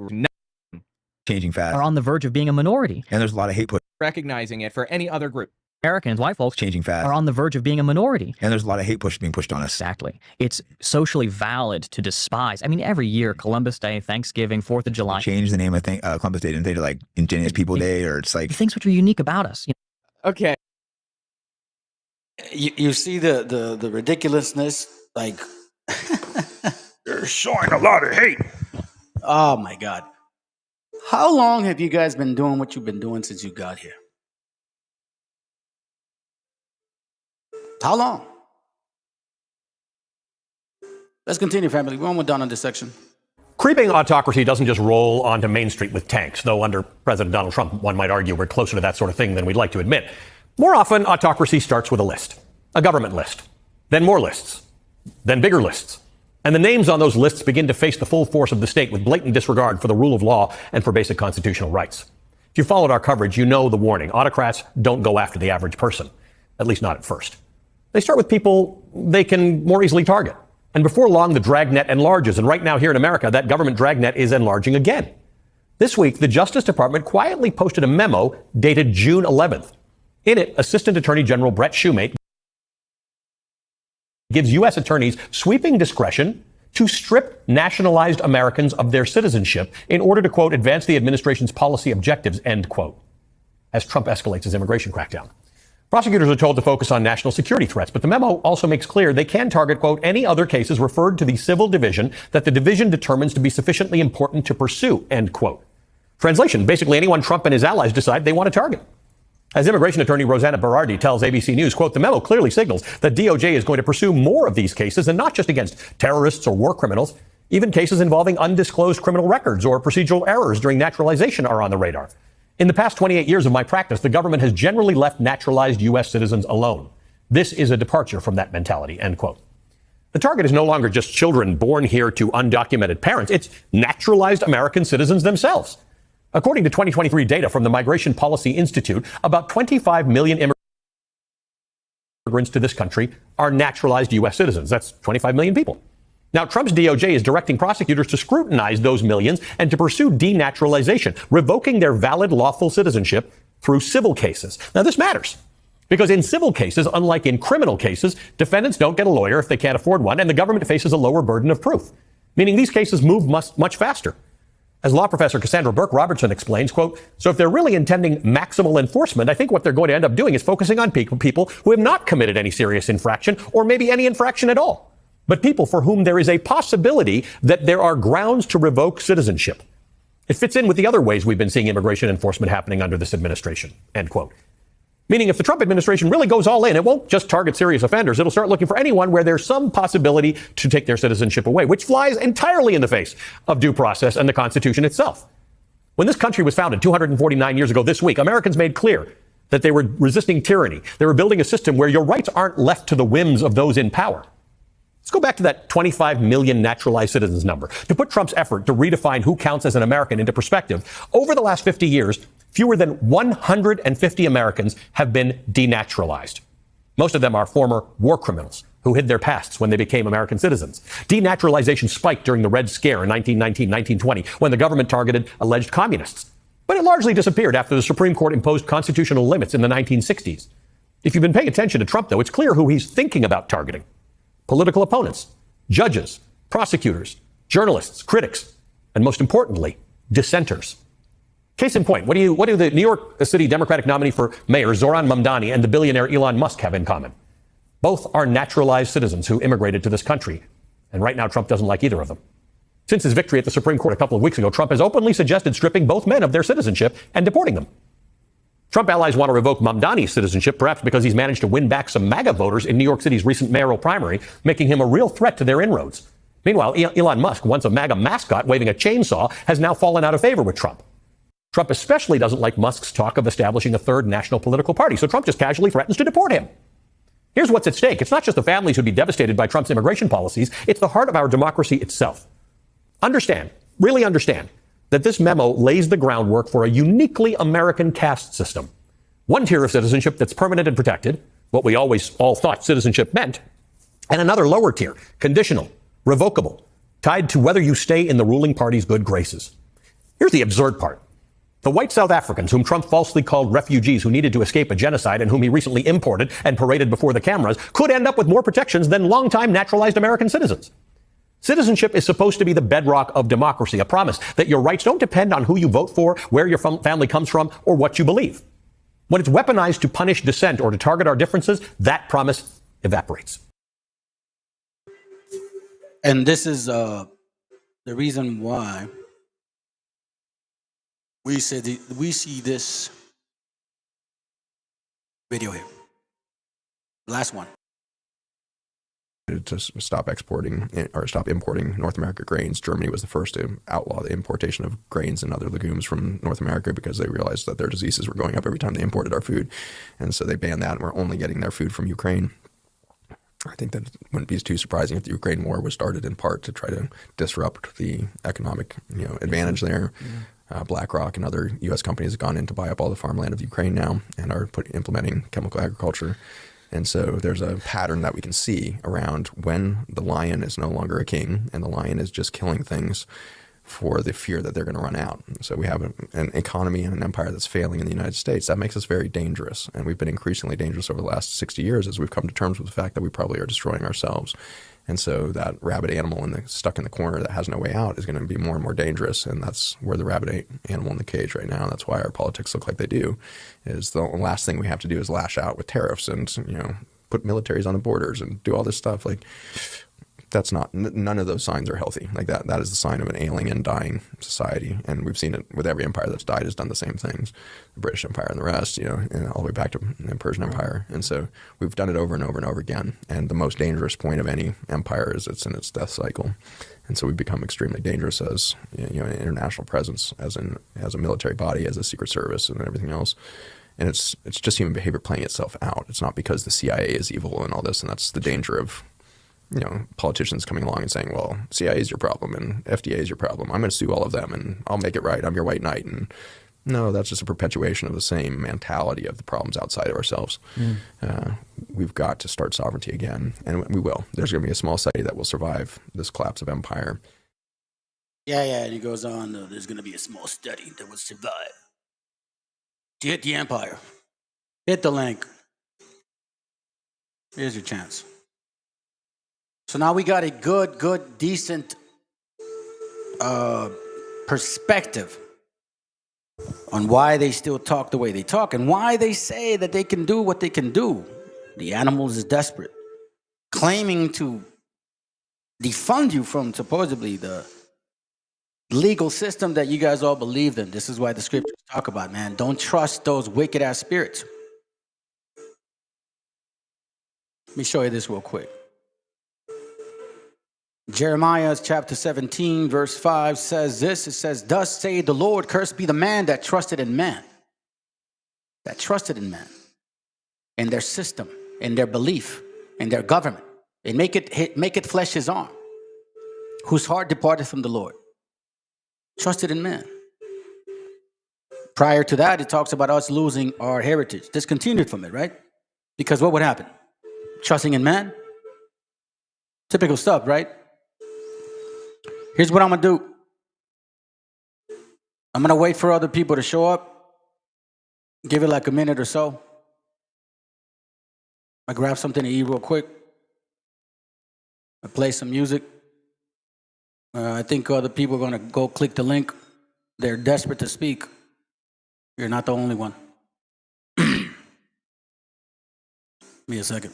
Speaker 8: changing fast
Speaker 1: are on the verge of being a minority?
Speaker 8: And there's a lot of hate put.
Speaker 23: Recognizing it for any other group.
Speaker 1: Americans, white folks,
Speaker 8: changing fast,
Speaker 1: are on the verge of being a minority.
Speaker 8: And there's a lot of hate being pushed on us.
Speaker 1: Exactly. It's socially valid to despise. I mean, every year, Columbus Day, Thanksgiving, 4th of July.
Speaker 8: Change the name of Columbus Day and they like Indigenous People Day, or it's like
Speaker 1: things which are unique about us.
Speaker 23: Okay.
Speaker 9: You see the ridiculousness, like
Speaker 26: they're showing a lot of hate.
Speaker 9: Oh my God. How long have you guys been doing what you've been doing since you got here? How long? Let's continue, family. We're almost done on this section.
Speaker 10: Creeping autocracy doesn't just roll onto Main Street with tanks, though under President Donald Trump, one might argue we're closer to that sort of thing than we'd like to admit. More often, autocracy starts with a list, a government list, then more lists, then bigger lists. And the names on those lists begin to face the full force of the state with blatant disregard for the rule of law and for basic constitutional rights. If you followed our coverage, you know the warning. Autocrats don't go after the average person, at least not at first. They start with people they can more easily target. And before long, the dragnet enlarges. And right now here in America, that government dragnet is enlarging again. This week, the Justice Department quietly posted a memo dated June 11th. In it, Assistant Attorney General Brett Shumate gives U.S. attorneys sweeping discretion to strip nationalized Americans of their citizenship in order to, quote, advance the administration's policy objectives, end quote, as Trump escalates his immigration crackdown. Prosecutors are told to focus on national security threats, but the memo also makes clear they can target, quote, any other cases referred to the civil division that the division determines to be sufficiently important to pursue, end quote. Translation, basically anyone Trump and his allies decide they want to target. As immigration attorney Rosanna Berardi tells ABC News, quote, the memo clearly signals that DOJ is going to pursue more of these cases, and not just against terrorists or war criminals. Even cases involving undisclosed criminal records or procedural errors during naturalization are on the radar. In the past 28 years of my practice, the government has generally left naturalized U.S. citizens alone. This is a departure from that mentality, end quote. The target is no longer just children born here to undocumented parents. It's naturalized American citizens themselves. According to 2023 data from the Migration Policy Institute, about 25 million immigrants to this country are naturalized U.S. citizens. That's 25 million people. Now, Trump's DOJ is directing prosecutors to scrutinize those millions and to pursue denaturalization, revoking their valid lawful citizenship through civil cases. Now, this matters because in civil cases, unlike in criminal cases, defendants don't get a lawyer if they can't afford one, and the government faces a lower burden of proof, meaning these cases move much faster. As law professor Cassandra Burke Robertson explains, quote, so if they're really intending maximal enforcement, I think what they're going to end up doing is focusing on people who have not committed any serious infraction or maybe any infraction at all, but people for whom there is a possibility that there are grounds to revoke citizenship. It fits in with the other ways we've been seeing immigration enforcement happening under this administration, end quote. Meaning if the Trump administration really goes all in, it won't just target serious offenders. It'll start looking for anyone where there's some possibility to take their citizenship away, which flies entirely in the face of due process and the Constitution itself. When this country was founded 249 years ago this week, Americans made clear that they were resisting tyranny. They were building a system where your rights aren't left to the whims of those in power. Let's go back to that 25 million naturalized citizens number. To put Trump's effort to redefine who counts as an American into perspective, over the last 50 years, fewer than 150 Americans have been denaturalized. Most of them are former war criminals who hid their pasts when they became American citizens. Denaturalization spiked during the Red Scare in 1919, 1920, when the government targeted alleged communists. but it largely disappeared after the Supreme Court imposed constitutional limits in the 1960s. If you've been paying attention to Trump, though, it's clear who he's thinking about targeting. Political opponents, judges, prosecutors, journalists, critics, and most importantly, dissenters. Case in point, what do the New York City Democratic nominee for mayor, Zoran Mamdani, and the billionaire Elon Musk have in common? Both are naturalized citizens who immigrated to this country. And right now, Trump doesn't like either of them. Since his victory at the Supreme Court a couple of weeks ago, Trump has openly suggested stripping both men of their citizenship and deporting them. Trump allies want to revoke Mamdani's citizenship, perhaps because he's managed to win back some MAGA voters in New York City's recent mayoral primary, making him a real threat to their inroads. Meanwhile, Elon Musk, once a MAGA mascot waving a chainsaw, has now fallen out of favor with Trump. Trump especially doesn't like Musk's talk of establishing a third national political party, so Trump just casually threatens to deport him. Here's what's at stake. It's not just the families who'd be devastated by Trump's immigration policies. It's the heart of our democracy itself. Understand, really understand, that this memo lays the groundwork for a uniquely American caste system. One tier of citizenship that's permanent and protected, what we always all thought citizenship meant, and another lower tier, conditional, revocable, tied to whether you stay in the ruling party's good graces. Here's the absurd part. The white South Africans, whom Trump falsely called refugees who needed to escape a genocide and whom he recently imported and paraded before the cameras, could end up with more protections than longtime naturalized American citizens. Citizenship is supposed to be the bedrock of democracy, a promise that your rights don't depend on who you vote for, where your family comes from, or what you believe. When it's weaponized to punish dissent or to target our differences, that promise evaporates.
Speaker 9: And this is the reason why we see this video here. Last one.
Speaker 2: To stop exporting or stop importing North America grains. Germany was the first to outlaw the importation of grains and other legumes from North America because they realized that their diseases were going up every time they imported our food. And so they banned that, and we're only getting their food from Ukraine. I think that wouldn't be too surprising if the Ukraine war was started in part to try to disrupt the economic advantage there. BlackRock and other U.S. companies have gone in to buy up all the farmland of Ukraine now and are implementing chemical agriculture. And so there's a pattern that we can see around when the lion is no longer a king and the lion is just killing things for the fear that they're going to run out. So we have an economy and an empire that's failing in the United States. That makes us very dangerous. And we've been increasingly dangerous over the last 60 years as we've come to terms with the fact that we probably are destroying ourselves. And so that rabid animal stuck in the corner that has no way out is going to be more and more dangerous. And that's where the rabid animal in the cage right now. That's why our politics look like they do. Is the last thing we have to do is lash out with tariffs and put militaries on the borders and do all this stuff. Like that's not. None of those signs are healthy. Like that is the sign of an ailing and dying society. And we've seen it with every empire that's died has done the same things. The British Empire and the rest, and all the way back to the Persian Empire. And so we've done it over and over and over again. And the most dangerous point of any empire is it's in its death cycle. And so we've become extremely dangerous as an international presence, as a military body, as a secret service, and everything else. And it's just human behavior playing itself out. It's not because the CIA is evil and all this, and that's the danger of politicians coming along and saying, well, CIA is your problem and FDA is your problem. I'm going to sue all of them and I'll make it right. I'm your white knight. And no, that's just a perpetuation of the same mentality of the problems outside of ourselves. We've got to start sovereignty again, and we will. There's going to be a small study that will survive this collapse of empire.
Speaker 9: Yeah, and he goes on, there's going to be a small study that will survive. To hit the empire. Hit the link. Here's your chance. So now we got a good, decent perspective on why they still talk the way they talk and why they say that they can do what they can do. The animals is desperate, claiming to defund you from supposedly the legal system that you guys all believed in. This is why the scriptures talk about, man, don't trust those wicked ass spirits. Let me show you this real quick. Jeremiah chapter 17, verse 5 says this. It says, thus say the Lord, cursed be the man that trusted in man. That trusted in man. In their system, in their belief, in their government. And make it flesh his arm. Whose heart departed from the Lord. Trusted in man. Prior to that, it talks about us losing our heritage. Discontinued from it, right? Because what would happen? Trusting in man? Typical stuff, right? Here's what I'm going to do. I'm going to wait for other people to show up. Give it like a minute or so. I grab something to eat real quick. I play some music. I think other people are going to go click the link. They're desperate to speak. You're not the only one. Give me a second.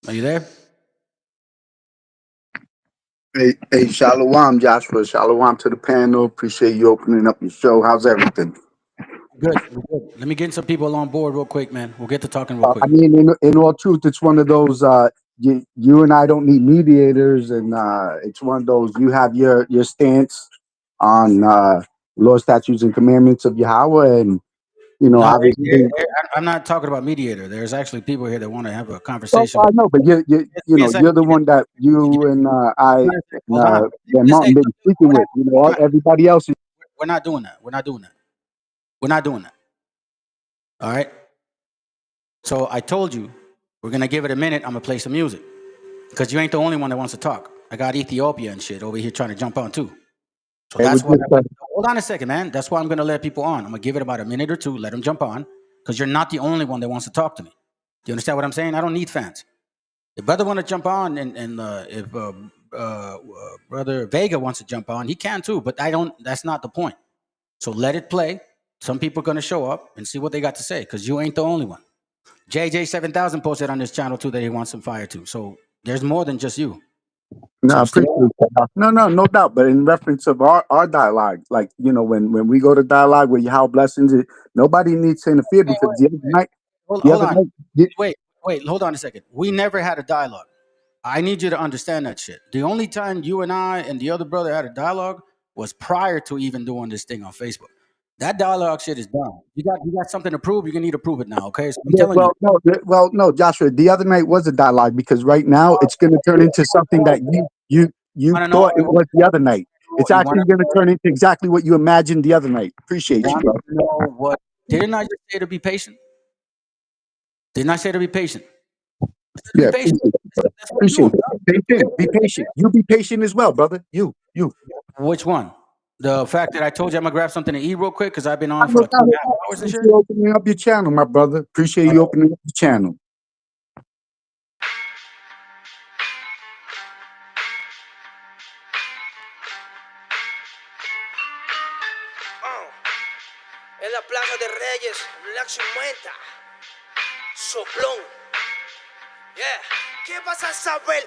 Speaker 9: Are you there?
Speaker 11: Hey, Shalom, Joshua. Shalom to the panel. Appreciate you opening up your show. How's everything?
Speaker 9: Good. Let me get some people on board real quick, man. We'll get to talking real quick.
Speaker 11: I mean, in all truth, it's one of those, you and I don't need mediators, and it's one of those, you have your stance on law, statutes, and commandments of Yahweh, and, you know,
Speaker 9: No,
Speaker 11: obviously...
Speaker 9: I'm not talking about mediator. There's actually people here that want to have a
Speaker 11: Well,
Speaker 9: conversation.
Speaker 11: I know, but you know, you're the one that you and I and Martin been speaking with. You know, everybody else is...
Speaker 9: We're not doing that. We're not doing that. We're not doing that. All right? So I told you, we're going to give it a minute. I'm going to play some music. Because you ain't the only one that wants to talk. I got Ethiopia and shit over here trying to jump on too. So that's why... Hold on a second, man. That's why I'm going to let people on. I'm going to give it about a minute or two, let them jump on. Because you're not the only one that wants to talk to me. Do you understand what I'm saying? I don't need fans. If brother want to jump on, and if brother Vega wants to jump on, he can too. But I don't. That's not the point. So let it play. Some people are gonna show up and see what they got to say. Because you ain't the only one. JJ7000 posted on this channel too that he wants some fire too. So there's more than just you.
Speaker 11: No, I appreciate that. No doubt. But in reference of our dialogue, like, you know, when we go to dialogue with Yahweh blessings, nobody needs to interfere, because the other night,
Speaker 9: Wait, hold on a second. We never had a dialogue. I need you to understand that shit. The only time you and I and the other brother had a dialogue was prior to even doing this thing on Facebook. That dialogue shit is done. You got something to prove, you're gonna need to prove it now, okay? So I'm telling you.
Speaker 11: No, Joshua, the other night was a dialogue, because right now it's going to turn into something that you thought it was the other night. It's actually going to turn into exactly what you imagined the other night. Appreciate you, bro.
Speaker 9: Didn't I just say to be patient? Didn't I say to be patient?
Speaker 11: Yeah, appreciate it. Be patient. You be patient as well, brother. You.
Speaker 9: Which one? The fact that I told you I'm gonna grab something to eat real quick because I've been on for like 2.5 hours and shit.
Speaker 11: You opening up your channel, my brother. Appreciate you opening up your channel.
Speaker 12: En la Plaza de Reyes, Black 50, soplón. Yeah. ¿Qué vas a saber?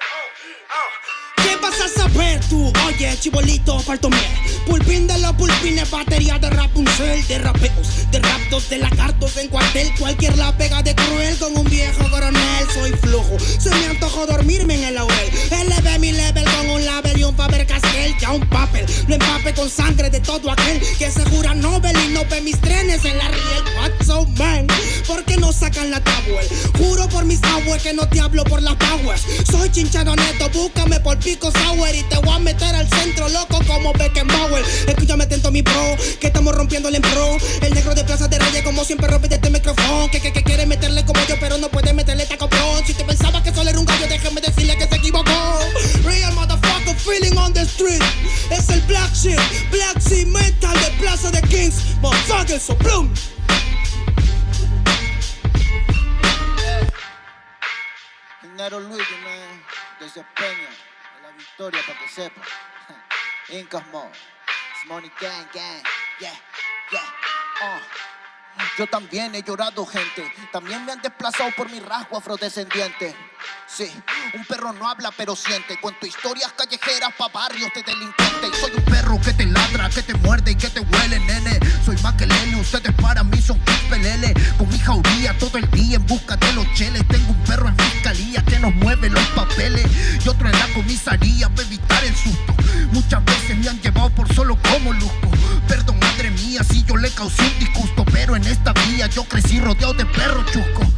Speaker 12: ¿Qué vas a saber tú? Oye, chibolito, faltomé. Pulpín de los pulpines, batería de Rapunzel, de rapeos, de raptos, de lagartos en cuartel. Cualquier la pega de cruel con un viejo coronel. Soy flojo, se me antojó dormirme en el laurel. Elevé mi level con un label y un Faber-Castell. Ya un papel, lo empape con sangre de todo aquel que se jura Nobel y no ve mis trenes en la riel. What's so man? ¿Por qué no sacan la tablet? Juro por mis abuelos que no te hablo por las powers. Soy chinchano neto, búscame por pico sour y te voy a meter al centro loco como Beckenbauer. Escúchame atento mi bro, que estamos rompiéndole en pro. El negro de Plaza de Reyes como siempre rompe de este micrófono. Que quiere meterle como yo pero no puede meterle taco pro. Si te pensaba que solo era un gallo, déjame decirle que se equivocó. Real motherfucker feeling on the street. Es el black shit, black sea metal de Plaza de Kings. Motherfucker, so bloom.
Speaker 13: Nero Luigi, man, desde Peña, a la victoria para que sepa. Incas Mo, it's Money Gang Gang, yeah. Yo también he llorado, gente. También me han desplazado por mi rasgo afrodescendiente. Sí, un perro no habla pero siente. Cuento historias callejeras pa' barrios de delincuentes. Soy un perro que te ladra, que te muerde y que te huele, nene. Soy más que Lele, ustedes para mí son pelele. Con mi jauría todo el día en busca de los cheles. Tengo un perro en fiscalía que nos mueve los papeles y otro en la comisaría para evitar el susto. Muchas veces me han llevado por solo como luzco. Perdón, madre mía, si yo le causé un disgusto, pero en esta vía yo crecí rodeado de perros chuscos.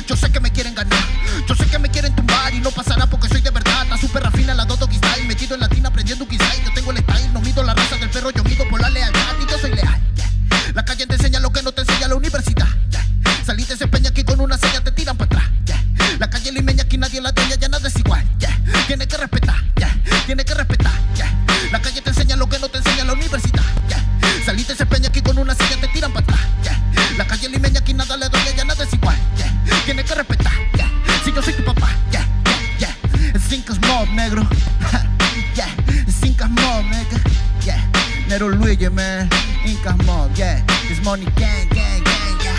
Speaker 13: Yo sé que me quieren ganar, yo sé que me quieren tumbar y no pasará porque soy de verdad. Está súper rafina la Dodo Style, metido en latina aprendiendo un quizá. Yo tengo el style, no mido la raza del perro, yo mido por la lealtad y yo soy leal. La calle te enseña lo que no te enseña la universidad. Saliste ese peña aquí con una seña te tiran para atrás. La calle limeña aquí nadie la dueña, ya nada es igual. Tiene que respetar, tiene que respetar. La calle te enseña negro. Yeah, it's Incas mob, nigga. Yeah, Nero Luigi, man. Incas mob, yeah. It's money gang, gang, gang, yeah.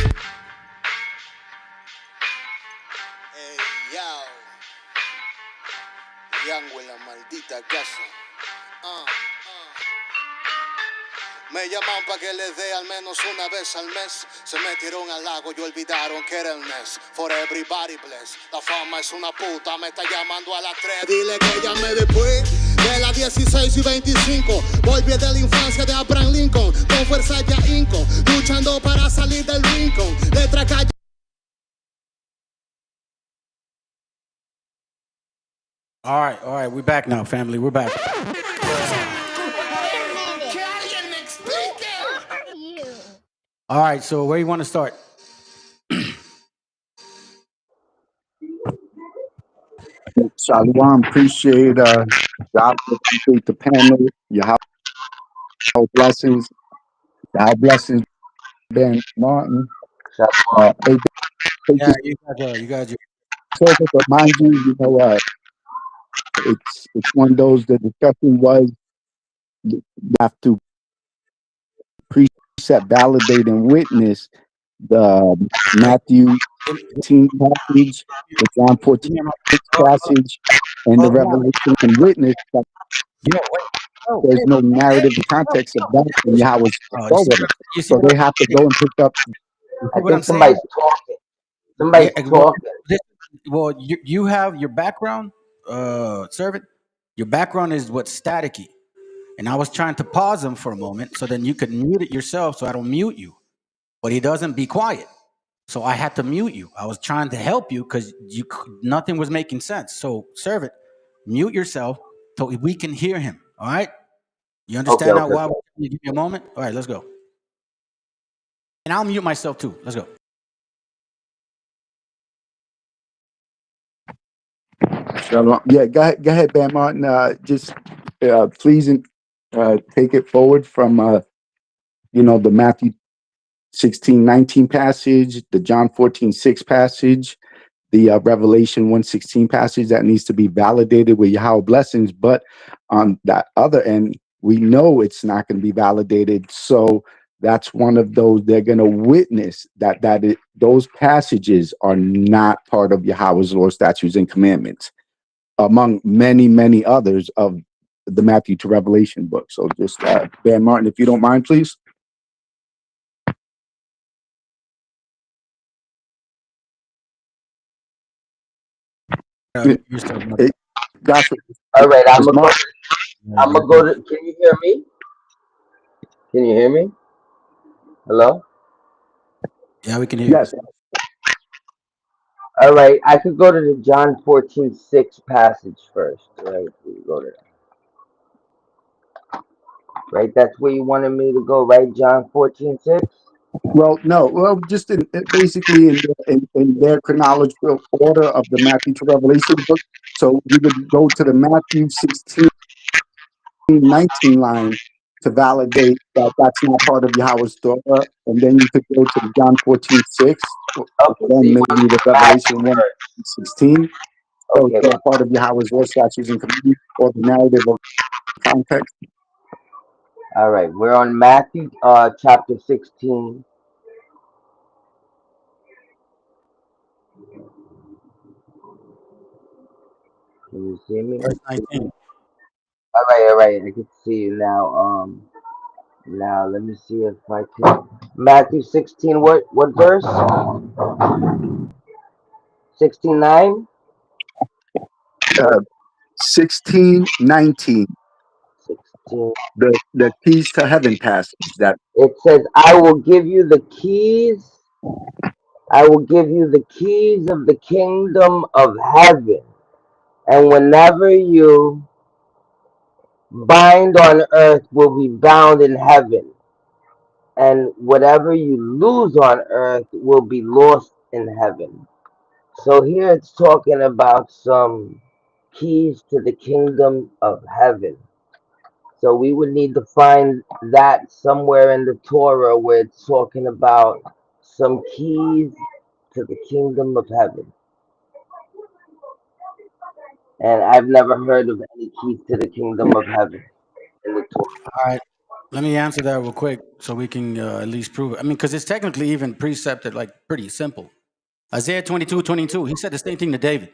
Speaker 13: Hey, yo. Yango en la maldita casa. Me llaman pa' que les dé al menos una vez al mes. Se metieron al lago y olvidaron que era el mes. For everybody bless. La fama es una puta, me está llamando a las 3. Dile que llame después de las 16 y 25. Volví de la infancia de Abraham Lincoln. Con fuerza ya inco, luchando para salir del rincón. Letra calle.
Speaker 9: All right, we're back now, family. We're back. All right, so where you want to start?
Speaker 11: Shalom, appreciate God, appreciate the panel. Your house blessings. Your blessings, Ben Martin. Hey,
Speaker 9: Yeah, you guys are.
Speaker 11: but mind you, it's one of those. The discussion was you have to precept, validate, and witness the Matthew 18 passage, the John 14 passage, and the Revelation, and witness that there's no narrative context of that in Yahweh's authority. So they have to go and pick up.
Speaker 9: I think somebody's talking. Somebody's talking. Well, you have your background, servant. Your background is what's staticky, and I was trying to pause him for a moment so then you could mute it yourself, so I don't mute you. But he doesn't be quiet, so I had to mute you. I was trying to help you because nothing was making sense. So, servant, mute yourself so we can hear him. All right? You understand now? Why? You give me a moment. All right, let's go. And I'll mute myself too. Let's go.
Speaker 11: Shalom. Yeah, go ahead, Ben Martin. Just please take it forward from the Matthew 16:19 passage, the John 14:6 passage, the Revelation 1:16 passage that needs to be validated with Yahweh blessings. But on that other end, we know it's not going to be validated. So that's one of those they're going to witness those passages are not part of Yahweh's law, statutes, and commandments, among many, many others of the Matthew to Revelation book. So just Ben Martin, if you don't mind, please.
Speaker 14: Gotcha. All right, I'm gonna go to. Can you hear me? Can you hear me? Hello?
Speaker 9: Yeah, we can hear you.
Speaker 11: Yes.
Speaker 14: All right, I could go to the John 14:6 passage first. Right, we go to that. Right, that's where you wanted me to go, right? John 14:6.
Speaker 11: Well, no. Well, just basically in their chronological order of the Matthew to Revelation book. So you would go to the Matthew 16:19 line to validate that that's not part of Yahweh's Torah, and then you could go to the John 14:6, then maybe the Revelation 1:16. So
Speaker 14: Okay.
Speaker 11: they're part of Yahweh's law, statutes, and commandments, or the narrative of context.
Speaker 14: All right, we're on Matthew chapter 16. Can you see me?
Speaker 9: Verse 19.
Speaker 14: All right, I can see you now. Now let me see if I can. Matthew 16, what verse? 69?
Speaker 11: 16:19.
Speaker 14: 16.
Speaker 11: The keys to heaven passage. That
Speaker 14: it says, I will give you the keys. I will give you the keys of the kingdom of heaven. And whenever you bind on earth will be bound in heaven. And whatever you lose on earth will be lost in heaven. So here it's talking about some keys to the kingdom of heaven. So we would need to find that somewhere in the Torah where it's talking about some keys to the kingdom of heaven. And I've never heard of any keys to the kingdom of heaven in the Torah.
Speaker 9: All right. Let me answer that real quick so we can at least prove it. I mean, because it's technically even precepted, like pretty simple. Isaiah 22:22, he said the same thing to David.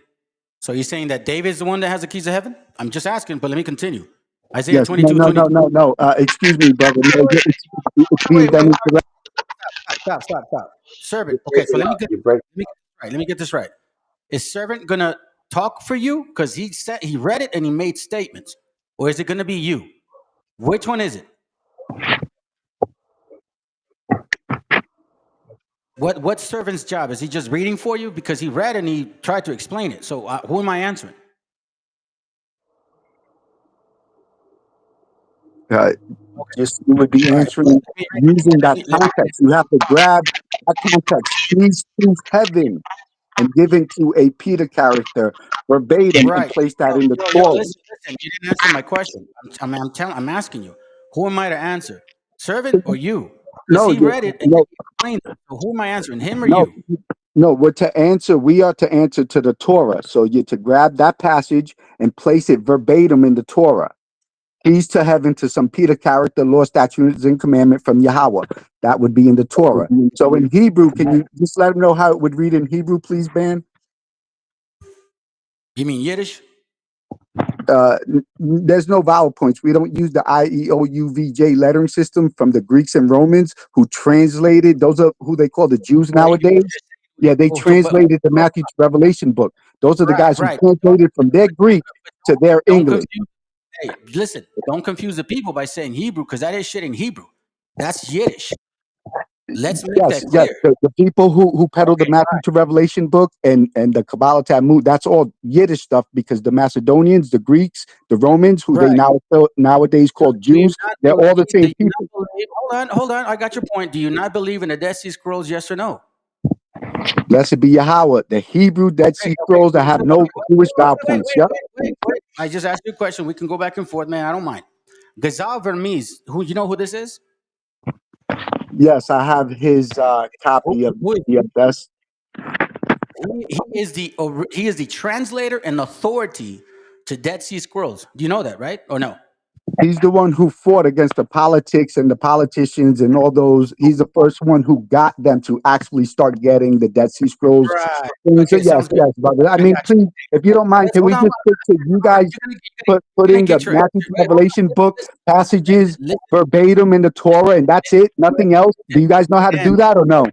Speaker 9: So you're saying that David's the one that has the keys of heaven? I'm just asking, but let me continue. Isaiah
Speaker 11: Yes. No,
Speaker 9: 22,
Speaker 11: no, no,
Speaker 9: 22.
Speaker 11: no, no. Excuse me, brother. No, it's being
Speaker 9: Wait,
Speaker 11: done
Speaker 9: wait.
Speaker 11: incorrect.
Speaker 9: Stop. Servant.
Speaker 14: You're
Speaker 9: Okay, so
Speaker 14: breaking up. You're breaking.
Speaker 9: let me get this right. Is servant gonna talk for you? Because he said he read it and he made statements. Or is it gonna be you? Which one is it? What's servant's job? Is he just reading for you? Because he read and he tried to explain it. So who am I answering?
Speaker 11: Just you would be answering using that context. You have to grab that context. Please choose heaven and give it to a Peter character verbatim and
Speaker 9: Right.
Speaker 11: place that in the
Speaker 9: Yo,
Speaker 11: Torah.
Speaker 9: listen. You didn't answer my question. I'm asking you. Who am I to answer? Servant or you? Because
Speaker 11: No,
Speaker 9: he read it and then he explained it. So who am I answering? Him or
Speaker 11: no,
Speaker 9: you?
Speaker 11: no. We're to answer. We are to answer to the Torah. So you're to grab that passage and place it verbatim in the Torah. Keys to heaven to some Peter character, law, statutes, and commandment from Yahweh. That would be in the Torah. So in Hebrew, can you just let them know how it would read in Hebrew, please, Ben?
Speaker 9: You mean Yiddish?
Speaker 11: There's no vowel points. We don't use the IEOUVJ lettering system from the Greeks and Romans who translated. Those are who they call the Jews nowadays. Yeah, they translated the Matthew to Revelation book. Those are the guys who translated from their Greek to their
Speaker 9: Don't
Speaker 11: English.
Speaker 9: confuse. Hey, listen. Don't confuse the people by saying Hebrew because that is shit in Hebrew. That's Yiddish. Let's make that
Speaker 11: Yes.
Speaker 9: clear.
Speaker 11: The people who peddle the Matthew to Revelation book and the Kabbalah Talmud, that's all Yiddish stuff because the Macedonians, the Greeks, the Romans, who they nowadays call
Speaker 9: Do you
Speaker 11: Jews,
Speaker 9: not
Speaker 11: they're all the
Speaker 9: believe?
Speaker 11: same people.
Speaker 9: Hold on. I got your point. Do you not believe in the Dead Sea Scrolls? Yes or no?
Speaker 11: Blessed be Yahweh, the Hebrew Dead Sea Scrolls that have no Jewish vowel points. Yep.
Speaker 9: Wait. I just asked you a question. We can go back and forth, man. I don't mind. Gazal Vermes, who you know who this is?
Speaker 11: Yes, I have his copy of DFS.
Speaker 9: He is the translator and authority to Dead Sea Scrolls. Do you know that, right? Or no?
Speaker 11: He's the one who fought against the politics and the politicians and all those. He's the first one who got them to actually start getting the Dead Sea Scrolls.
Speaker 9: Right.
Speaker 11: So yes, brother. I mean, please, if you don't mind, can we just stick to you guys putting the Matthew to Revelation book passages verbatim in the Torah and that's it? Nothing else? Do you guys know how to do that or no?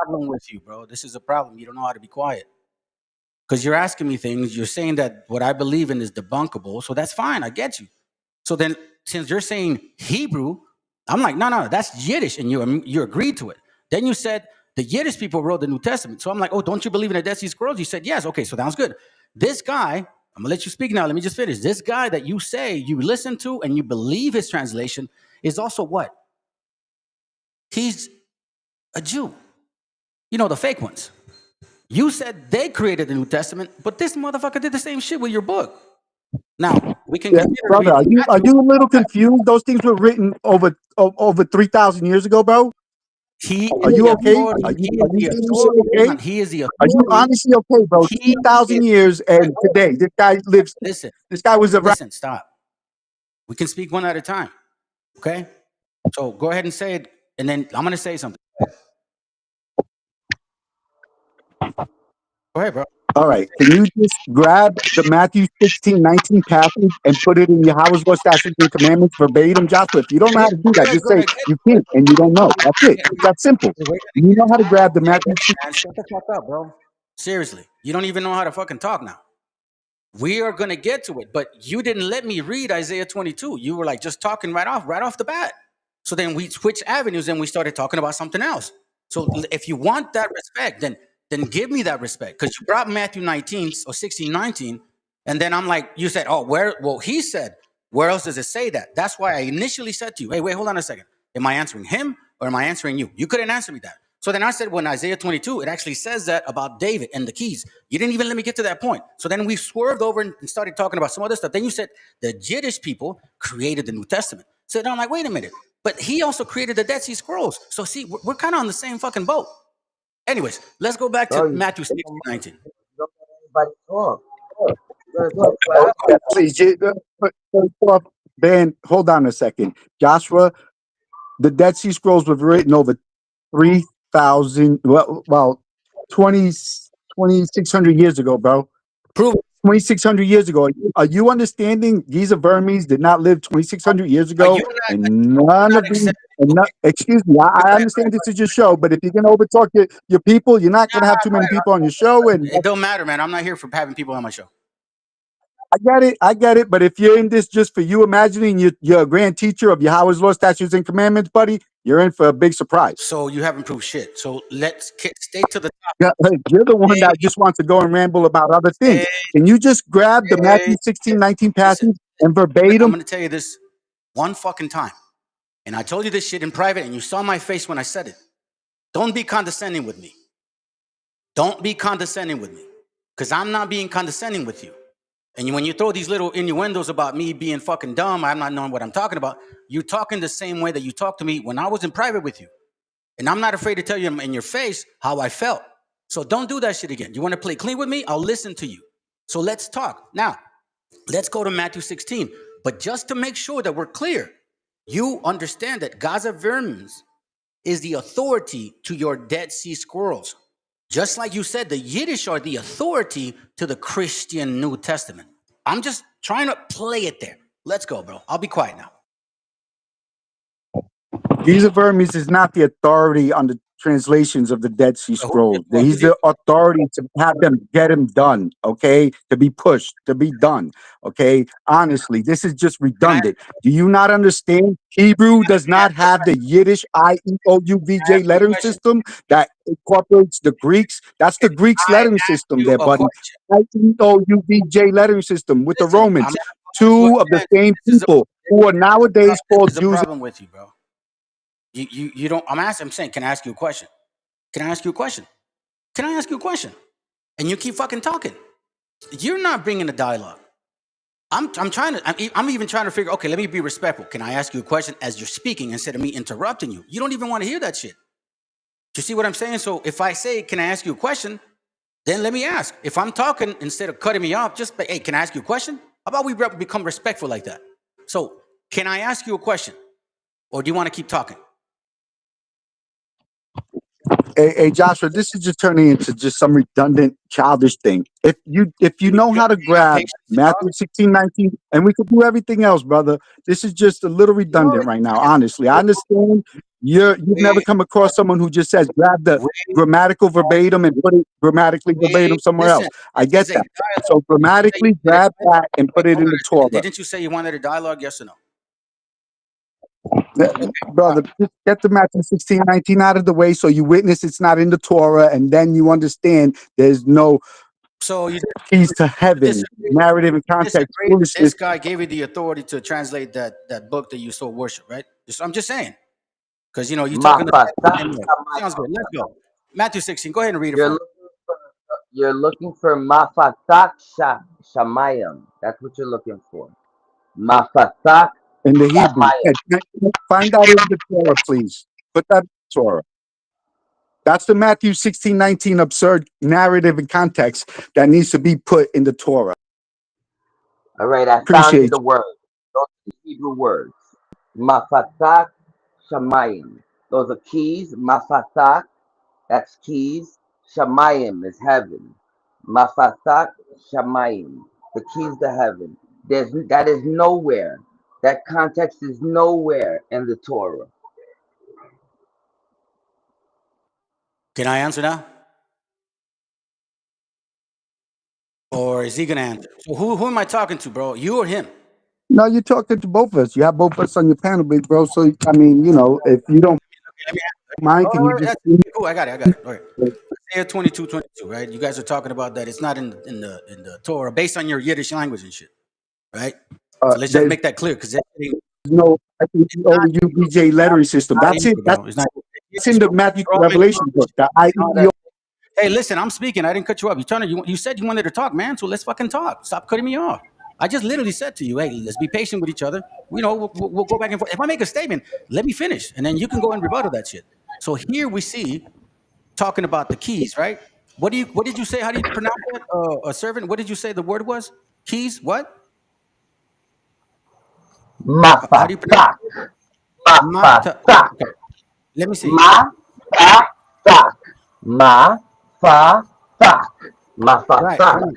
Speaker 9: Problem with you, bro. This is a problem. You don't know how to be quiet. Because you're asking me things. You're saying that what I believe in is debunkable. So that's fine. I get you. So then, since you're saying Hebrew, I'm like, no, that's Yiddish, and you agreed to it. Then you said the Yiddish people wrote the New Testament. So I'm like, oh, don't you believe in the Dead Sea Scrolls? You said yes. Okay, so sounds good. This guy, I'm gonna let you speak now. Let me just finish. This guy that you say you listen to and you believe his translation is also what? He's a Jew. You know, the fake ones. You said they created the New Testament, but this motherfucker did the same shit with your book. Now we can consider
Speaker 11: brother. Are you a little confused? Those things were written over 3,000 years ago, bro. Are you okay? Are you okay?
Speaker 9: He is the
Speaker 11: Are you honestly okay, bro? 2,000 years and today, this guy lives.
Speaker 9: Listen,
Speaker 11: this guy was around.
Speaker 9: Listen, stop. We can speak one at a time. Okay. So go ahead and say it, and then I'm gonna say something. Go ahead, bro.
Speaker 11: All right. Can you just grab the Matthew 16:19 passage and put it in Yahweh's law, statutes, and commandments verbatim, Joshua? If you don't know how to do that, just say you can't and you don't know. That's it. It's that simple. You know how to grab the Matthew.
Speaker 9: Man, shut the fuck up, bro. Seriously, you don't even know how to fucking talk now. We are gonna get to it, but you didn't let me read Isaiah 22. You were like just talking right off the bat. So then we switched avenues and we started talking about something else. So if you want that respect, then give me that respect. Because you brought Matthew 19 or 16:19, and then I'm like, you said, oh, where? Well, he said, where else does it say that? That's why I initially said to you, hey, wait, hold on a second. Am I answering him or am I answering you? You couldn't answer me that. So then I said, when Isaiah 22, it actually says that about David and the keys. You didn't even let me get to that point. So then we swerved over and started talking about some other stuff. Then you said the Yiddish people created the New Testament. So then I'm like, wait a minute. But he also created the Dead Sea Scrolls. So see, we're kind of on the same fucking boat. Anyways, let's go back to Matthew 16:19.
Speaker 14: Everybody talk.
Speaker 11: Please, first off, Ben, hold on a second. Joshua, the Dead Sea Scrolls were written over 3,000, well 20, 2,600 years ago, bro.
Speaker 9: Prove it.
Speaker 11: 2,600 years ago. Are you understanding these are Burmese did not live 2,600 years ago? And none of these, excuse me, I understand this is your show, but if you're going to overtalk your people, you're not going to have too many people on your show. And
Speaker 9: It don't matter, man. I'm not here for having people on my show.
Speaker 11: I get it. But if you're in this just for you imagining you're a grand teacher of Yahweh's law, statutes, and commandments, buddy, you're in for a big surprise.
Speaker 9: So you haven't proved shit. So let's stay to the
Speaker 11: Yeah, you're the one that just wants to go and ramble about other things. Can you just grab the Matthew 16:19 passage and verbatim?
Speaker 9: I'm going to tell you this one fucking time. And I told you this shit in private, and you saw my face when I said it. Don't be condescending with me. Don't be condescending with me. Because I'm not being condescending with you. And when you throw these little innuendos about me being fucking dumb, I'm not knowing what I'm talking about, you're talking the same way that you talked to me when I was in private with you. And I'm not afraid to tell you in your face how I felt. So don't do that shit again. You want to play clean with me? I'll listen to you. So let's talk. Now, let's go to Matthew 16. But just to make sure that we're clear, you understand that Gaza Vermins is the authority to your Dead Sea Scrolls. Just like you said, the Yiddish are the authority to the Christian New Testament. I'm just trying to play it there. Let's go, bro. I'll be quiet now.
Speaker 11: Giza Vermes is not the authority on the translations of the Dead Sea Scrolls. He's the authority to have them get him done, okay? To be pushed, to be done, okay? Honestly, this is just redundant. Do you not understand? Hebrew does not have the Yiddish IEOUVJ lettering system that incorporates the Greeks. That's the Greeks lettering system there, buddy. IEOUVJ lettering system with the Romans. Two of the same people who are nowadays called Jews.
Speaker 9: There's a problem with you, bro. You don't. I'm saying, can I ask you a question? Can I ask you a question? Can I ask you a question? And you keep fucking talking. You're not bringing a dialogue. I'm even trying to figure. Okay, let me be respectful. Can I ask you a question as you're speaking instead of me interrupting you? You don't even want to hear that shit. Do you see what I'm saying? So if I say, can I ask you a question? Then let me ask. If I'm talking, instead of cutting me off, just say, hey, can I ask you a question? How about we become respectful like that? So can I ask you a question? Or do you want to keep talking?
Speaker 11: Hey, Joshua, this is just turning into just some redundant, childish thing. If you know how to grab Matthew 16:19, and we could do everything else, brother. This is just a little redundant right now. Honestly, I understand you've never come across someone who just says grab the grammatical verbatim and put it grammatically verbatim somewhere else. I get that. So grammatically grab that and put it in the Torah.
Speaker 9: Didn't you say you wanted a dialogue? Yes or no?
Speaker 11: Brother, just get the Matthew 16:19 out of the way so you witness it's not in the Torah, and then you understand there's no keys to heaven, narrative and context.
Speaker 9: This guy gave you the authority to translate that book that you so worship, right? I'm just saying. Because, you're talking about... Sounds good. Let's go. Matthew 16. Go ahead and read it.
Speaker 14: You're looking for Mafatak Shamayim. That's what you're looking for. Mafatak
Speaker 11: in the Hebrew. Find out in the Torah, please. Put that in the Torah. That's the Matthew 16:19 absurd narrative and context that needs to be put in the Torah.
Speaker 14: All right, I found you the word. Those are the Hebrew words. Mafatak Shamayim. Those are keys. Mafatak, that's keys. Shamayim is heaven. Mafatak Shamayim, the keys to heaven. That is nowhere. That context is nowhere in the Torah.
Speaker 9: Can I answer now? Or is he going to answer? So who am I talking to, bro? You or him?
Speaker 11: No, you're talking to both of us. You have both of us on your panel, big bro. So, I mean, if you don't mind, can you just...
Speaker 9: Cool, I got it. All right. Isaiah 22:22, right? You guys are talking about that. It's not in the Torah, based on your Yiddish language and shit, right? So let's just make that clear, because
Speaker 11: no, UBJ lettering system. That's it. It's in the Matthew Revelation book.
Speaker 9: Hey, listen, I'm speaking. I didn't cut you off. You said you wanted to talk, man. So let's fucking talk. Stop cutting me off. I just literally said to you, hey, let's be patient with each other. We'll go back and forth. If I make a statement, let me finish, and then you can go and rebuttal that shit. So here we see talking about the keys, right? What did you say? How do you pronounce that? A servant. What did you say the word was? Keys, what? How do you pronounce
Speaker 14: Mafatak.
Speaker 9: it?
Speaker 14: Mafatak.
Speaker 9: Okay. Let me see.
Speaker 14: Mafatak. Mafatak.
Speaker 9: Right.
Speaker 14: Mafatak.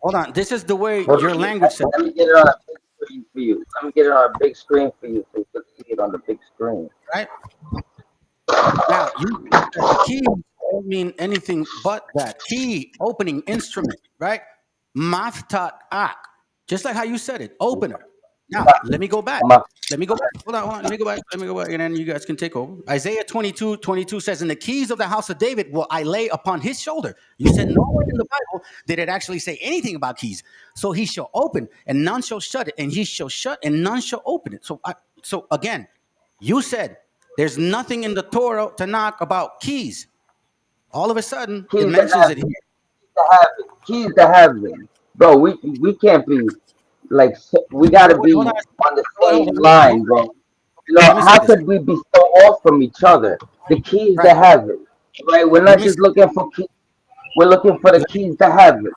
Speaker 9: Hold on. This is the way
Speaker 14: Hold
Speaker 9: your
Speaker 14: on,
Speaker 9: language says.
Speaker 14: let me get it on a big screen for you. Let me get it on a big screen for you so you can see it on the big screen.
Speaker 9: Right. Now, you said the keys don't mean anything but that. Key, opening instrument, right? Maftat ak. Just like how you said it, opener. Now, let me go back. Let me go back. Hold on. Let me go back. And then you guys can take over. Isaiah 22:22 says, "And the keys of the house of David will I lay upon his shoulder." You said nowhere in the Bible did it actually say anything about keys. So he shall open, and none shall shut it, and he shall shut, and none shall open it. So again, you said there's nothing in the Torah to knock about keys. All of a sudden,
Speaker 14: Keys
Speaker 9: it
Speaker 14: to
Speaker 9: mentions it
Speaker 14: heaven.
Speaker 9: here.
Speaker 14: To heaven. Keys to heaven. Bro, we can't be like, we got to
Speaker 9: Wait,
Speaker 14: be
Speaker 9: hold on.
Speaker 14: on the
Speaker 9: Hold
Speaker 14: same
Speaker 9: on.
Speaker 14: line, bro.
Speaker 9: Let me say
Speaker 14: How
Speaker 9: this.
Speaker 14: could we be so off from each other? The keys to
Speaker 9: Right.
Speaker 14: heaven, right? We're
Speaker 9: Let
Speaker 14: not
Speaker 9: me
Speaker 14: just looking for keys. We're looking for the keys to heaven,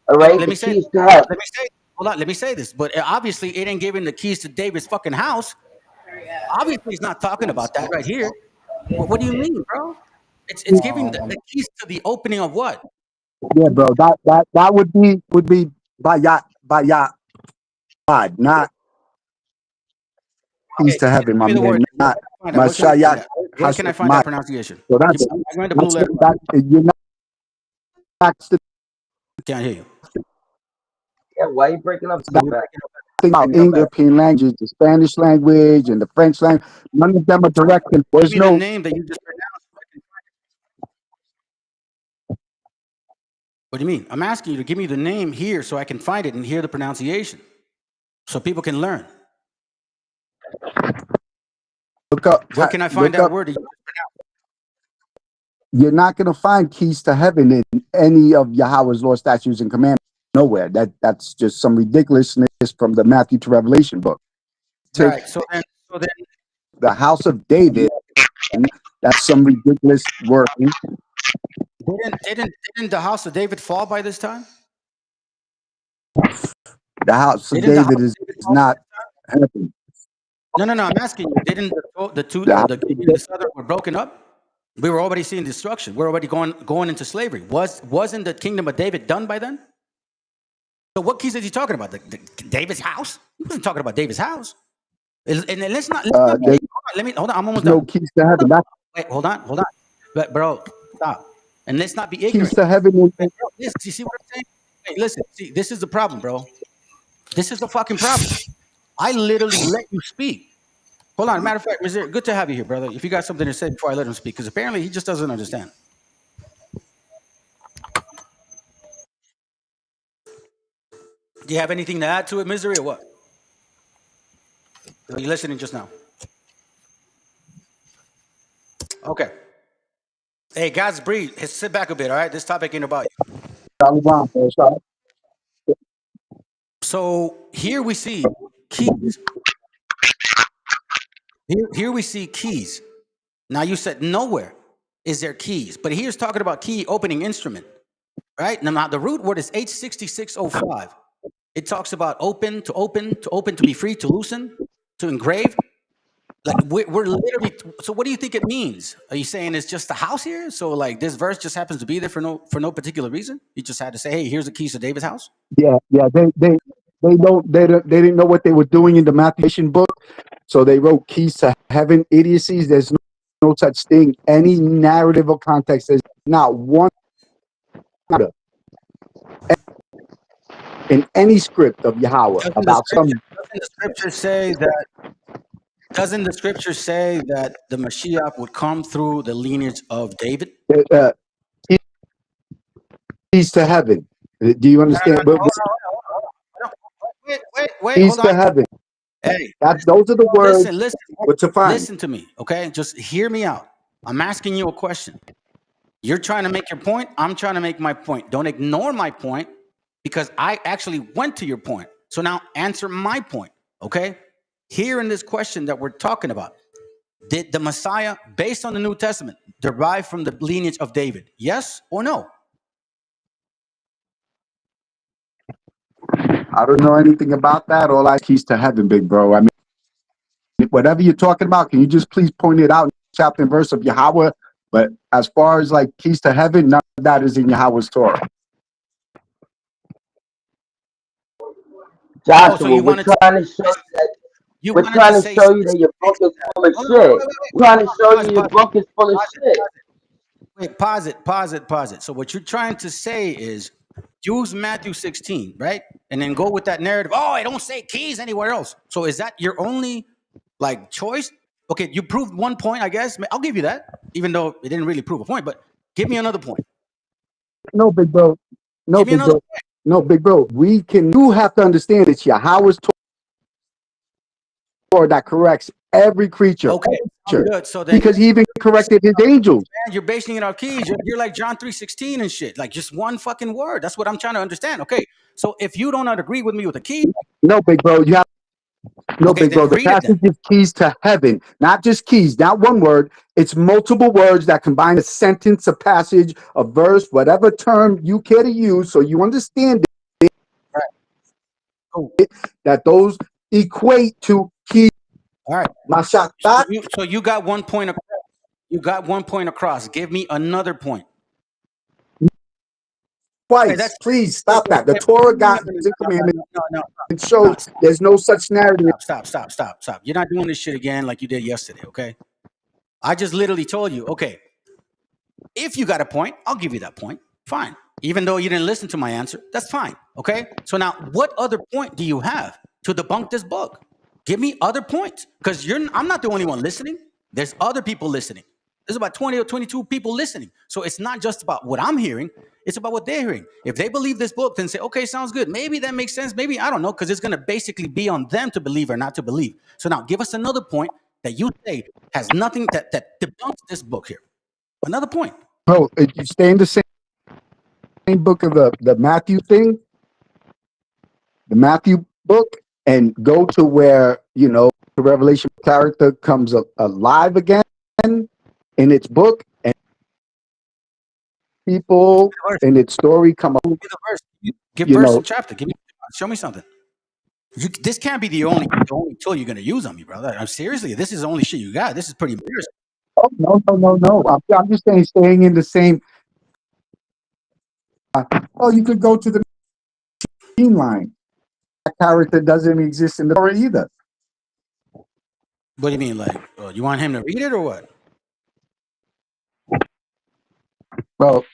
Speaker 14: all right?
Speaker 9: let
Speaker 14: The
Speaker 9: me say.
Speaker 14: keys to heaven.
Speaker 9: Let me say. Hold on. Let me say this. But obviously, it ain't giving the keys to David's fucking house. Obviously, he's not talking about that right here. What do you mean, bro? It's giving the keys to the opening of what?
Speaker 11: Yeah, bro. That would be by God, not keys
Speaker 9: Okay,
Speaker 11: to heaven,
Speaker 9: give
Speaker 11: my
Speaker 9: me the word.
Speaker 11: man, not
Speaker 9: Where can I find
Speaker 11: Mashayak
Speaker 9: that? Where can I find that pronunciation?
Speaker 11: So that's
Speaker 9: I'm going to blue letter.
Speaker 11: you're not
Speaker 9: Can't hear you.
Speaker 14: Yeah, why you breaking up so bad?
Speaker 11: think about European language, the Spanish language and the French language. None of them are direct.
Speaker 9: Give
Speaker 11: There's
Speaker 9: me the
Speaker 11: no
Speaker 9: name that you just pronounced. What do you mean? I'm asking you to give me the name here so I can find it and hear the pronunciation, so people can learn.
Speaker 11: look up.
Speaker 9: Where can I find that word that you just pronounced?
Speaker 11: You're not going to find keys to heaven in any of Yahweh's law, statutes, and commandments. Nowhere. That's just some ridiculousness from the Matthew to Revelation book. Take
Speaker 9: Right. So then
Speaker 11: the house of David. That's some ridiculous work.
Speaker 9: didn't the house of David fall by this time?
Speaker 11: The house of
Speaker 9: Didn't the
Speaker 11: David
Speaker 9: house
Speaker 11: is
Speaker 9: of David
Speaker 11: is
Speaker 9: fall by
Speaker 11: not
Speaker 9: this time?
Speaker 11: heaven.
Speaker 9: No. I'm asking you. Didn't the king and the southern were broken up? We were already seeing destruction. We're already going into slavery. Wasn't the kingdom of David done by then? So what keys is he talking about? The David's house? He wasn't talking about David's house. And let's not
Speaker 11: There's
Speaker 9: hold on. I'm almost
Speaker 11: no
Speaker 9: done.
Speaker 11: keys to heaven. That's
Speaker 9: Wait, hold on. But bro, stop. And let's not be
Speaker 11: keys
Speaker 9: ignorant.
Speaker 11: to heaven.
Speaker 9: Bro, listen, you see what I'm saying? Hey, listen. See, this is the problem, bro. This is the fucking problem. I literally let you speak. Hold on. Matter of fact, Mr. Good to have you here, brother. If you got something to say before I let him speak, because apparently he just doesn't understand. Do you have anything to add to it, Misery, or what? Are you listening just now? Okay. Hey, God's breed. Sit back a bit, all right? This topic ain't about you. So here we see keys. Here we see keys. Now you said nowhere is there keys, but here's talking about key opening instrument, right? Now the root word is H6605. It talks about open, to be free, to loosen, to engrave. Like we're literally. So what do you think it means? Are you saying it's just the house here? So like this verse just happens to be there for no particular reason? You just had to say, hey, here's the keys to David's house.
Speaker 11: Yeah. They didn't know what they were doing in the Matthew book, so they wrote keys to heaven idiocies. There's no such thing. Any narrative or context, there's not one in any script of Yahweh about some.
Speaker 9: Doesn't the scripture say that? Doesn't the scripture say that the Mashiach would come through the lineage of David?
Speaker 11: Keys to heaven. Do you understand?
Speaker 9: Wait,
Speaker 11: Keys
Speaker 9: hold
Speaker 11: to
Speaker 9: on.
Speaker 11: heaven.
Speaker 9: Hey,
Speaker 11: Those are the words.
Speaker 9: Listen to me, okay? Just hear me out. I'm asking you a question. You're trying to make your point. I'm trying to make my point. Don't ignore my point because I actually went to your point. So now answer my point, okay? Here in this question that we're talking about, did the Messiah, based on the New Testament, derive from the lineage of David? Yes or no?
Speaker 11: I don't know anything about that. All I keys to heaven, big bro. I mean, whatever you're talking about, can you just please point it out in chapter and verse of Yahweh? But as far as like keys to heaven, none of that is in Yahweh's Torah.
Speaker 14: Joshua, we're trying to show you that we're trying to show you that your book is full of shit. We're trying to show you your book is full of shit.
Speaker 9: Wait, pause it. So what you're trying to say is use Matthew 16, right? And then go with that narrative. Oh, I don't say keys anywhere else. So is that your only like choice? Okay, you proved one point, I guess. I'll give you that, even though it didn't really prove a point. But give me another point.
Speaker 11: No, big bro. No,
Speaker 9: Give me
Speaker 11: big
Speaker 9: another
Speaker 11: bro. No, big bro. You have to understand it's Yahweh's Torah that corrects every creature.
Speaker 9: Okay, good. So then,
Speaker 11: because he even corrected his angels.
Speaker 9: man, you're basing it on keys. You're like John 3:16 and shit. Like just one fucking word. That's what I'm trying to understand. Okay, so if you don't agree with me with the key,
Speaker 11: No, big bro. You have
Speaker 9: Okay,
Speaker 11: big bro.
Speaker 9: then
Speaker 11: The
Speaker 9: read it then.
Speaker 11: passage is keys to heaven, not just keys, not one word. It's multiple words that combine a sentence, a passage, a verse, whatever term you care to use, so you understand it. That those equate to keys.
Speaker 9: All right.
Speaker 11: Mashakat.
Speaker 9: So you got 1 point across. You got 1 point across. Give me another point.
Speaker 11: Twice. Please stop that. The Torah got the commandment. It shows there's no such narrative.
Speaker 9: Stop. You're not doing this shit again like you did yesterday, okay? I just literally told you, okay, if you got a point, I'll give you that point. Fine. Even though you didn't listen to my answer, that's fine. Okay. So now, what other point do you have to debunk this book? Give me other points, because I'm not the only one listening. There's other people listening. There's about 20 or 22 people listening. So it's not just about what I'm hearing, it's about what they're hearing. If they believe this book, then say, okay, sounds good. Maybe that makes sense. Maybe, I don't know, because it's going to basically be on them to believe or not to believe. So now give us another point that you say has nothing that debunks this book here. Another point.
Speaker 11: Bro, you stay in the same book of the Matthew thing, the Matthew book, and go to where, the Revelation character comes alive again in its book, and people in its story come up.
Speaker 9: Give verse and chapter. Show me something. This can't be the only tool you're going to use on me, brother. I'm seriously, this is the only shit you got. This is pretty embarrassing.
Speaker 11: Oh, no. I'm just saying, staying in the same. You could go to the line. That character doesn't exist in the Torah either.
Speaker 9: What do you mean? Like, you want him to read it or what?
Speaker 11: Bro,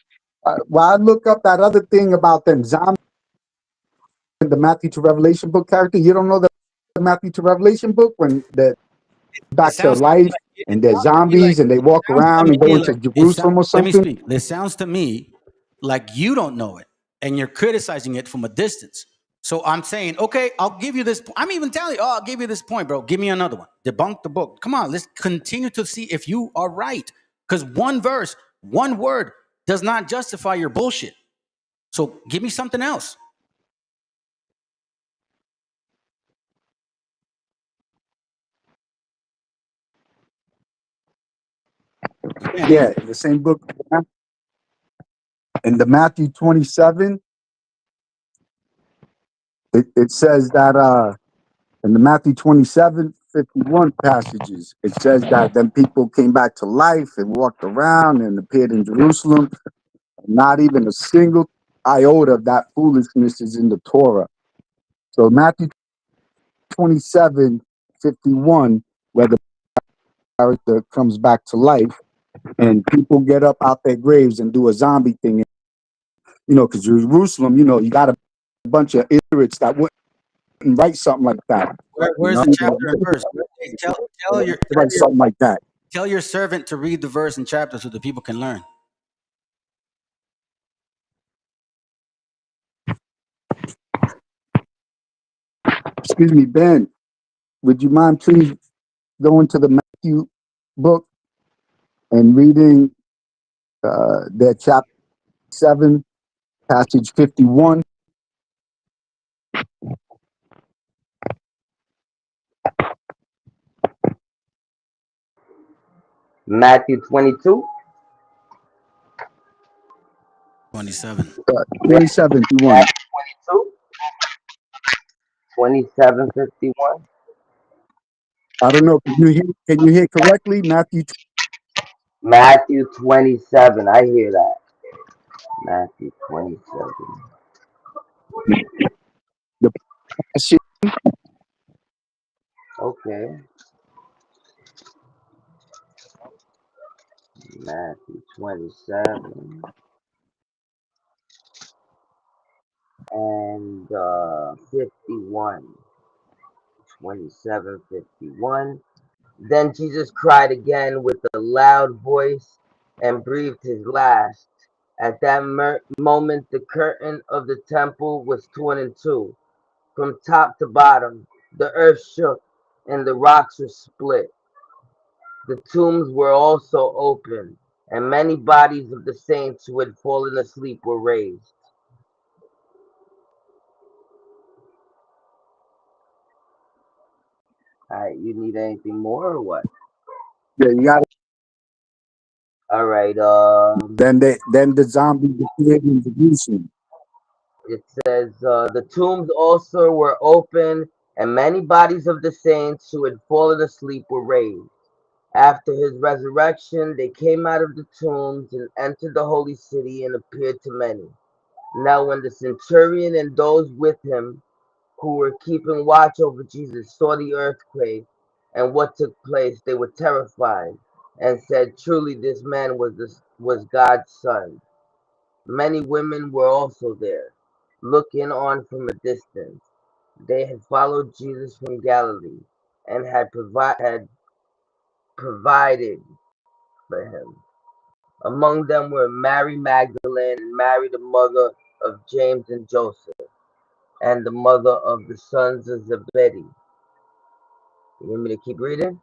Speaker 11: I look up that other thing about them zombies in the Matthew to Revelation book character. You don't know the Matthew to Revelation book when they're back to life and they're zombies and they walk around and go into Jerusalem or something?
Speaker 9: Let me speak. It sounds to me like you don't know it and you're criticizing it from a distance. So I'm saying, okay, I'll give you this. I'm even telling you, I'll give you this point, bro. Give me another one. Debunk the book. Come on, let's continue to see if you are right. Because one verse, one word does not justify your bullshit. So give me something else.
Speaker 11: Yeah, in the same book. In the Matthew 27, it says that in the Matthew 27:51 passages, it says that then people came back to life and walked around and appeared in Jerusalem. Not even a single iota of that foolishness is in the Torah. So Matthew 27:51, where the character comes back to life and people get up out their graves and do a zombie thing. Because Jerusalem, you got a bunch of idiots that wouldn't write something like that.
Speaker 9: Where's the chapter and verse?
Speaker 11: Write something like that.
Speaker 9: Tell your servant to read the verse and chapter so the people can learn.
Speaker 11: Excuse me, Ben. Would you mind please going to the Matthew book and reading their chapter 7, passage 51?
Speaker 14: Matthew 22.
Speaker 9: 27.
Speaker 11: 27:51.
Speaker 14: 27:51.
Speaker 11: I don't know. Can you hear correctly?
Speaker 14: Matthew 27. I hear that. Matthew 27.
Speaker 11: The passage.
Speaker 14: Okay. Matthew 27 and 51. 27:51. Then Jesus cried again with a loud voice and breathed his last. At that moment, the curtain of the temple was torn in two, from top to bottom. The earth shook and the rocks were split. The tombs were also opened, and many bodies of the saints who had fallen asleep were raised. All right, you need anything more or what?
Speaker 11: Yeah, you got it.
Speaker 14: All right.
Speaker 11: Then the zombie appeared in Jerusalem.
Speaker 14: It says the tombs also were open, and many bodies of the saints who had fallen asleep were raised. After his resurrection, they came out of the tombs and entered the holy city and appeared to many. Now, when the centurion and those with him who were keeping watch over Jesus saw the earthquake and what took place, they were terrified and said, "Truly, this man was God's son." Many women were also there, looking on from a distance. They had followed Jesus from Galilee and had provided for him. Among them were Mary Magdalene and Mary, the mother of James and Joseph, and the mother of the sons of Zebedee. You want me to keep reading?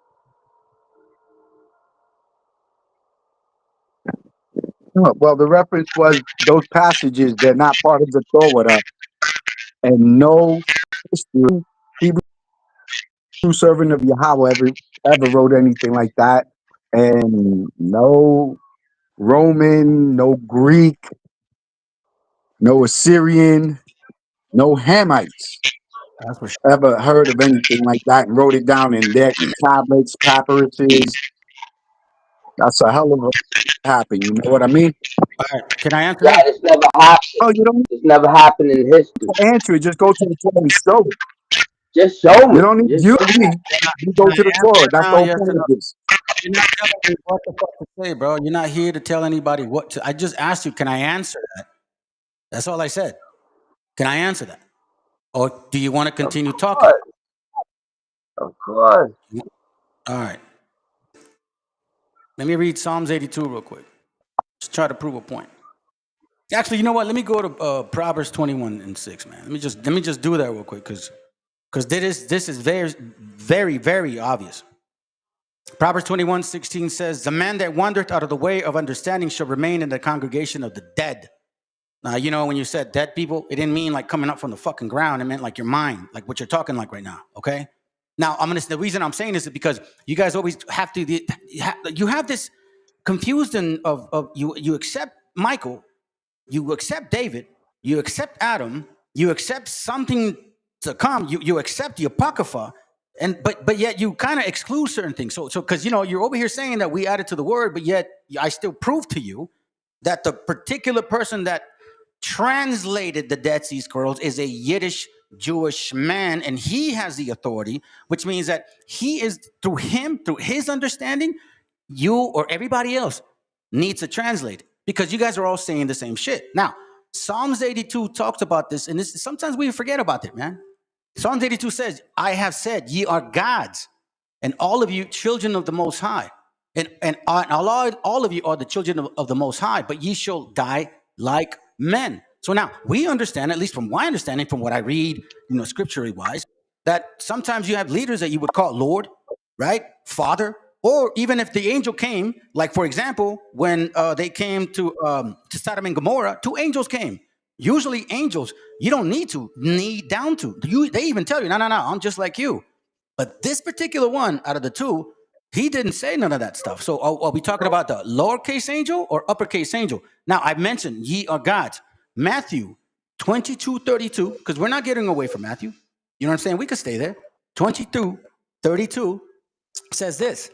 Speaker 11: Well, the reference was those passages. They're not part of the Torah, and no Hebrew servant of Yahweh ever wrote anything like that, and no Roman, no Greek, no Assyrian, no Hamites
Speaker 9: That's for sure.
Speaker 11: ever heard of anything like that and wrote it down in their tablets, papyruses. That's a hell of a happen. You know what I mean?
Speaker 9: All right. Can I answer
Speaker 14: Yeah,
Speaker 9: that?
Speaker 14: this never happened.
Speaker 11: Oh, you don't
Speaker 14: This never happened in history.
Speaker 11: need to answer it. Just go to the Torah and show it.
Speaker 14: Just show
Speaker 11: You
Speaker 14: me.
Speaker 11: don't need
Speaker 14: Just
Speaker 11: you
Speaker 14: show me.
Speaker 11: me. You go
Speaker 9: Can I
Speaker 11: to the
Speaker 9: answer
Speaker 11: Torah.
Speaker 9: it
Speaker 11: That's the
Speaker 9: now?
Speaker 11: whole
Speaker 9: Yes or
Speaker 11: point
Speaker 9: no?
Speaker 11: of this.
Speaker 9: You're not telling me what the fuck to say, bro. You're not here to tell anybody what to. I just asked you, can I answer that? That's all I said. Can I answer that? Or do you want to continue talking?
Speaker 14: Of course.
Speaker 9: All right. Let me read Psalms 82 real quick. Just try to prove a point. Actually, you know what? Let me go to Proverbs 21 and 6, man. Let me just do that real quick, because this is very, very, very obvious. Proverbs 21:16 says, "The man that wandereth out of the way of understanding shall remain in the congregation of the dead." Now, you know, when you said dead people, it didn't mean like coming up from the fucking ground. It meant like your mind, like what you're talking like right now. Okay. Now, the reason I'm saying this is because you guys always have to. You have this confusion of you accept Michael, you accept David, you accept Adam, you accept something to come, you accept the Apocrypha, but yet you kind of exclude certain things. So because you know you're over here saying that we added to the word, but yet I still prove to you that the particular person that translated the Dead Sea Scrolls is a Yiddish Jewish man, and he has the authority, which means that he is through his understanding, you or everybody else needs to translate it, because you guys are all saying the same shit. Now, Psalms 82 talks about this, and sometimes we forget about it, man. Psalms 82 says, "I have said, ye are gods, and all of you children of the Most High. And all of you are the children of the Most High, but ye shall die like men." So now we understand, at least from my understanding, from what I read, you know, scripturally wise, that sometimes you have leaders that you would call Lord, right? Father, or even if the angel came, like for example, when they came to Sodom and Gomorrah, 2 angels came. Usually angels, you don't need to kneel down to. They even tell you, no, I'm just like you. But this particular one out of the 2, he didn't say none of that stuff. So are we talking about the lowercase angel or uppercase angel? Now, I mentioned ye are gods. Matthew 22:32, because we're not getting away from Matthew. You know what I'm saying? We could stay there. 22:32 says this.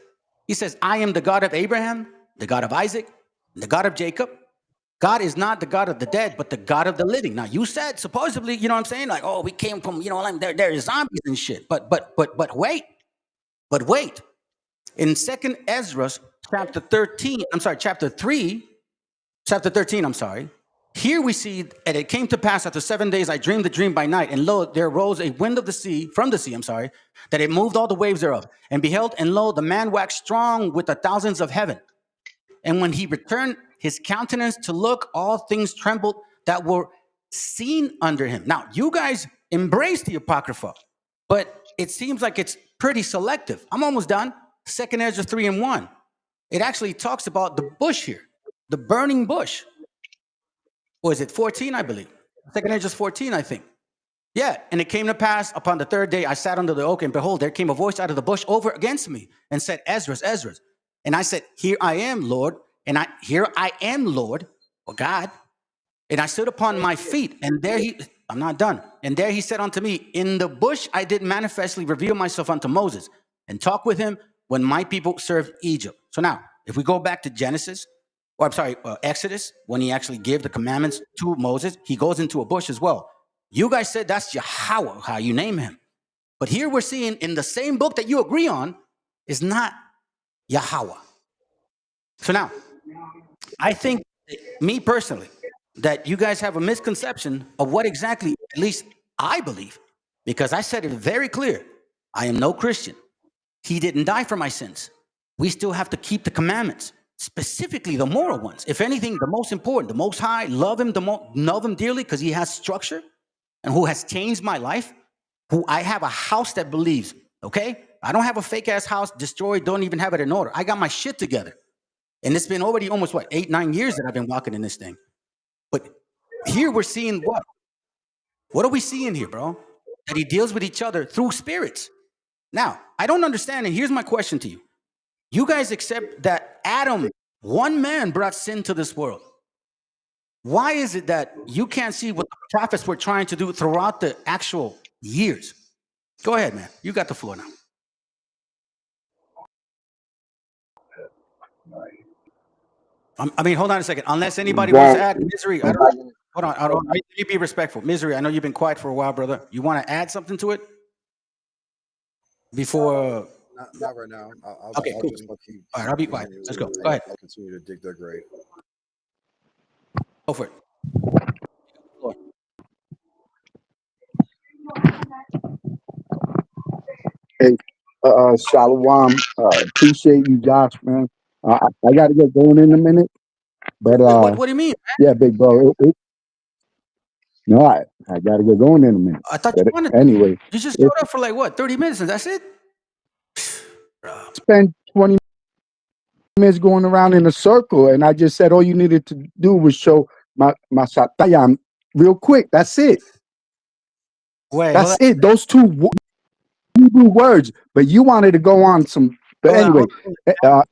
Speaker 9: He says, I am the God of Abraham, the God of Isaac, the God of Jacob. God is not the God of the dead, but the God of the living. Now, you said supposedly, you know what I'm saying? Like, oh, we came from, like there is zombies and shit. But wait. But wait. In 2nd Ezra, chapter 13, chapter 13, here we see, and it came to pass after 7 days, I dreamed the dream by night, and lo, there rose a wind of the sea, from the sea, that it moved all the waves thereof. And beheld, and lo, the man waxed strong with the thousands of heaven. And when he returned his countenance to look, all things trembled that were seen under him. Now, you guys embrace the Apocrypha, but it seems like it's pretty selective. I'm almost done. 2nd Ezra 3:1. It actually talks about the bush here, the burning bush. Or is it 14, I believe? 2nd Ezra 14, I think. Yeah, and it came to pass upon the 3rd day, I sat under the oak, and behold, there came a voice out of the bush over against me, and said, Ezra. And I said, here I am, Lord. Here I am, Lord, or God. And I stood upon my feet, and there I'm not done. And there he said unto me, in the bush I did manifestly reveal myself unto Moses, and talk with him when my people served Egypt. So now, if we go back to Exodus, when he actually gave the commandments to Moses, he goes into a bush as well. You guys said that's Yahweh, how you name him. But here we're seeing in the same book that you agree on is not Yahweh. So now, I think, me personally, that you guys have a misconception of what exactly, at least I believe, because I said it very clear. I am no Christian. He didn't die for my sins. We still have to keep the commandments, specifically the moral ones. If anything, the most important, the Most High, love him dearly because he has structure and who has changed my life, who I have a house that believes, okay? I don't have a fake ass house, destroyed, don't even have it in order. I got my shit together. And it's been already almost, 8-9 years that I've been walking in this thing. But here we're seeing what? What are we seeing here, bro? That he deals with each other through spirits. Now, I don't understand, and here's my question to you. You guys accept that Adam, one man, brought sin to this world. Why is it that you can't see what the prophets were trying to do throughout the actual years? Go ahead, man. You got the floor now. Hold on a second. Unless anybody wants to add, Misery, hold on. Let me be respectful. Misery, I know you've been quiet for a while, brother. You want to add something to it? Before...
Speaker 15: Not right now. I'll
Speaker 9: okay, cool.
Speaker 15: Just keep,
Speaker 9: all right, I'll be quiet. Let's go. Go ahead.
Speaker 15: I'll continue to dig their grave.
Speaker 9: Go for it.
Speaker 11: Hey, Shalom. Appreciate you, Josh, man. I got to get going in a minute, but
Speaker 9: what do you mean, man?
Speaker 11: Yeah, big bro. No, I got to get going in a minute.
Speaker 9: I thought you wanted.
Speaker 11: Anyway,
Speaker 9: you just showed up for like what, 30 minutes, and that's it.
Speaker 11: Spend 20 minutes going around in a circle, and I just said all you needed to do was show my satayam real quick. That's it.
Speaker 9: Wait,
Speaker 11: that's it. Those two Hebrew words, but you wanted to go on some. But anyway,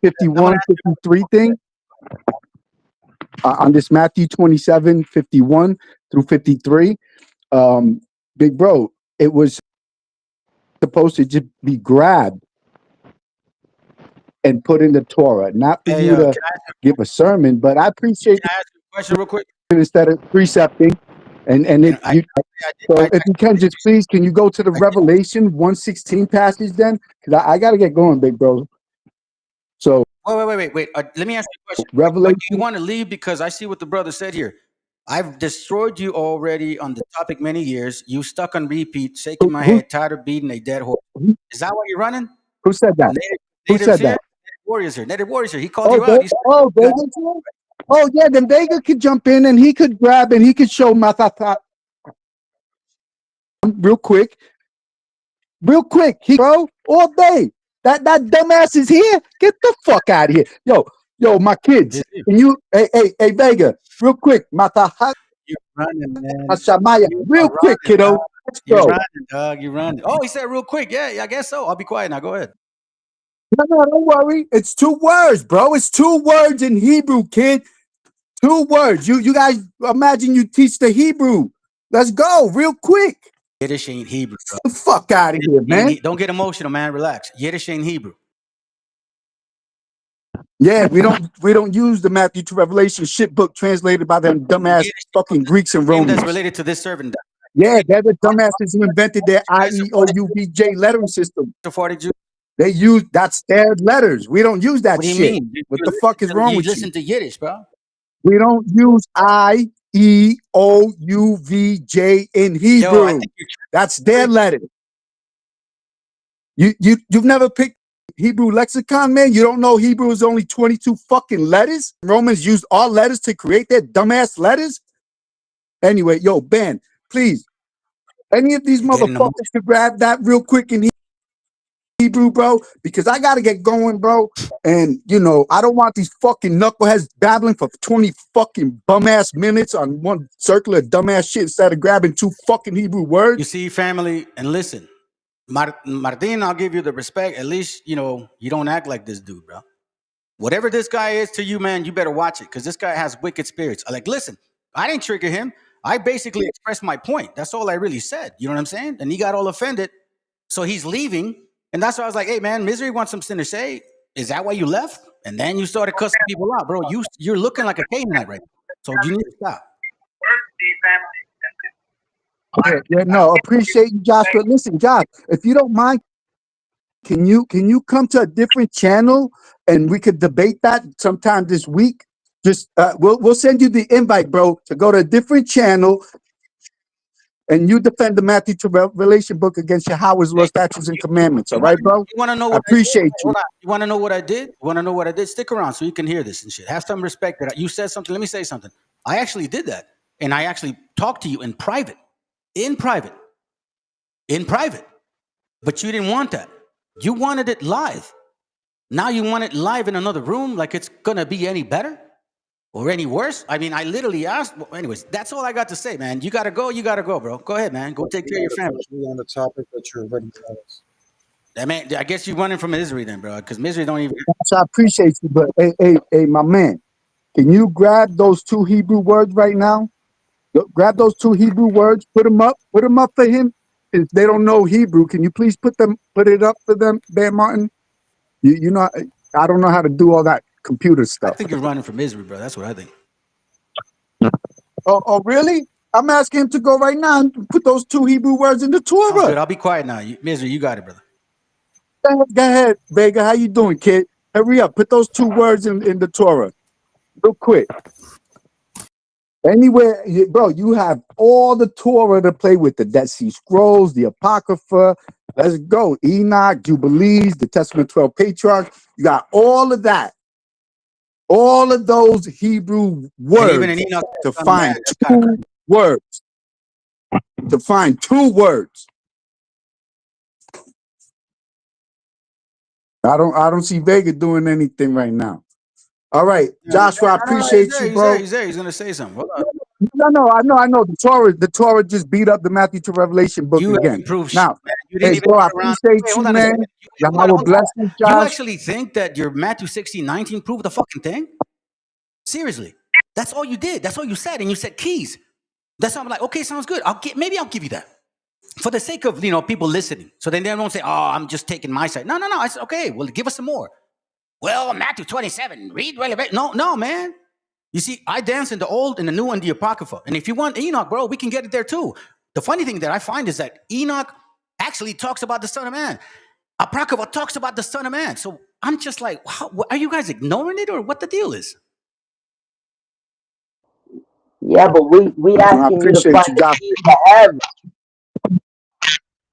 Speaker 11: 51, 53 thing on this Matthew 27, 51 through 53. Big bro, it was supposed to just be grabbed and put in the Torah, not for you to give a sermon, but I appreciate
Speaker 9: can I ask you a question real quick?
Speaker 11: Instead of precepting. So if you can just please, can you go to the Revelation 1:16 passage then? Because I got to get going, big bro. So
Speaker 9: wait. Let me ask you a question.
Speaker 11: Revelation.
Speaker 9: Do you want to leave? Because I see what the brother said here. I've destroyed you already on the topic many years. You stuck on repeat, shaking my head, tired of beating a dead horse. Is that why you're running?
Speaker 11: Who said that? Who said that?
Speaker 9: Native Warriors here. He called you out.
Speaker 11: Oh, yeah, then Vega could jump in and he could grab and he could show Matata real quick, bro, all day. That dumbass is here. Get the fuck out of here. Yo, my kids. Can you, hey, Vega, real quick, Matata.
Speaker 9: You're running, man.
Speaker 11: Real quick, kiddo. Let's go.
Speaker 9: You're running, dog. You're running. Oh, he said real quick. Yeah, I guess so. I'll be quiet now. Go ahead.
Speaker 11: No, don't worry. It's 2 words, bro. It's 2 words in Hebrew, kid. 2 words. You guys imagine you teach the Hebrew. Let's go real quick.
Speaker 9: Yiddish ain't Hebrew, bro.
Speaker 11: The fuck out of here, man.
Speaker 9: Don't get emotional, man. Relax. Yiddish ain't Hebrew.
Speaker 11: Yeah, we don't use the Matthew to Revelation shit book translated by them dumbass fucking Greeks and
Speaker 9: Name that's
Speaker 11: Romans.
Speaker 9: related to this servant.
Speaker 11: Yeah, they're the dumbasses who invented their IEOUVJ lettering system. They use that's their letters. We don't use that
Speaker 9: What do you
Speaker 11: shit.
Speaker 9: mean?
Speaker 11: What the fuck is wrong with you?
Speaker 9: Listen to Yiddish, bro.
Speaker 11: We don't use IEOUVJ in Hebrew. That's their letter. You've never picked Hebrew lexicon, man? You don't know Hebrew is only 22 fucking letters? Romans used all letters to create their dumbass letters? Anyway, yo, Ben, please. Any of these motherfuckers could grab that real quick in Hebrew, bro, because I gotta get going, bro. And you know, I don't want these fucking knuckleheads babbling for 20 fucking bum ass minutes on one circular dumbass shit instead of grabbing 2 fucking Hebrew words.
Speaker 9: You see, family, and listen, Martin, I'll give you the respect. At least, you know, you don't act like this dude, bro. Whatever this guy is to you, man, you better watch it, because this guy has wicked spirits. Like, listen, I didn't trigger him. I basically expressed my point. That's all I really said. You know what I'm saying? And he got all offended. So he's leaving. And that's why I was like, hey, man, Misery wants something to say. Is that why you left? And then you started cussing people out, bro. You're looking like a Canaanite right now. So you need to stop.
Speaker 11: Yeah, no, appreciate you, Josh. But listen, Josh, if you don't mind, can you come to a different channel and we could debate that sometime this week? Just we'll send you the invite, bro, to go to a different channel and you defend the Matthew to Revelation book against Yahweh's law, statutes, and commandments. All right, bro?
Speaker 9: You want to know
Speaker 11: I
Speaker 9: what
Speaker 11: appreciate you.
Speaker 9: Hold on. You want to know what I did? You want to know what I did? Stick around so you can hear this and shit. Have some respect that you said something. Let me say something. I actually did that. And I actually talked to you in private. In private. But you didn't want that. You wanted it live. Now you want it live in another room like it's going to be any better or any worse? I mean, I literally asked. Well, anyways, that's all I got to say, man. You got to go, bro. Go ahead, man. Go take care of your family.
Speaker 15: On the topic that you're ready to us.
Speaker 9: I mean, I guess you're running from Misery then, bro, because Misery don't even.
Speaker 11: So I appreciate you, but hey, my man, can you grab those 2 Hebrew words right now? Grab those 2 Hebrew words, put them up for him. If they don't know Hebrew, can you please put it up for them, Ben Martin? You know, I don't know how to do all that computer stuff.
Speaker 9: I think you're running from Misery, bro. That's what I think.
Speaker 11: Oh, really? I'm asking him to go right now and put those 2 Hebrew words in the Torah.
Speaker 9: Good. I'll be quiet now. Misery, you got it, brother.
Speaker 11: Go ahead, Vega. How you doing, kid? Hurry up. Put those 2 words in the Torah. Real quick. Anywhere, bro, you have all the Torah to play with. The Dead Sea Scrolls, the Apocrypha. Let's go. Enoch, Jubilees, the Testament 12 Patriarchs. You got all of that. All of those Hebrew words
Speaker 9: even in Enoch,
Speaker 11: to find 2 words. To find 2 words. I don't see Vega doing anything right now. All right, Joshua, I appreciate you, bro.
Speaker 9: He's there. He's gonna say something. Hold on.
Speaker 11: No, I know. The Torah just beat up the Matthew to Revelation book again. Now, hey, bro, I appreciate you, man. Yahweh bless you, Josh.
Speaker 9: You actually think that your Matthew 16:19 proved the fucking thing? Seriously, that's all you did. That's all you said, and you said keys. That's why I'm like, okay, sounds good. Maybe I'll give you that for the sake of people listening. So then they don't say, oh, I'm just taking my side. No. I said, okay, well, give us some more. Well, Matthew 27, read relevant. No, man. You see, I dance in the old and the new and the Apocrypha. And if you want Enoch, bro, we can get it there too. The funny thing that I find is that Enoch actually talks about the Son of Man. Apocrypha talks about the Son of Man. So I'm just like, are you guys ignoring it or what the deal is?
Speaker 14: Yeah, but we asking you to find the keys to heaven.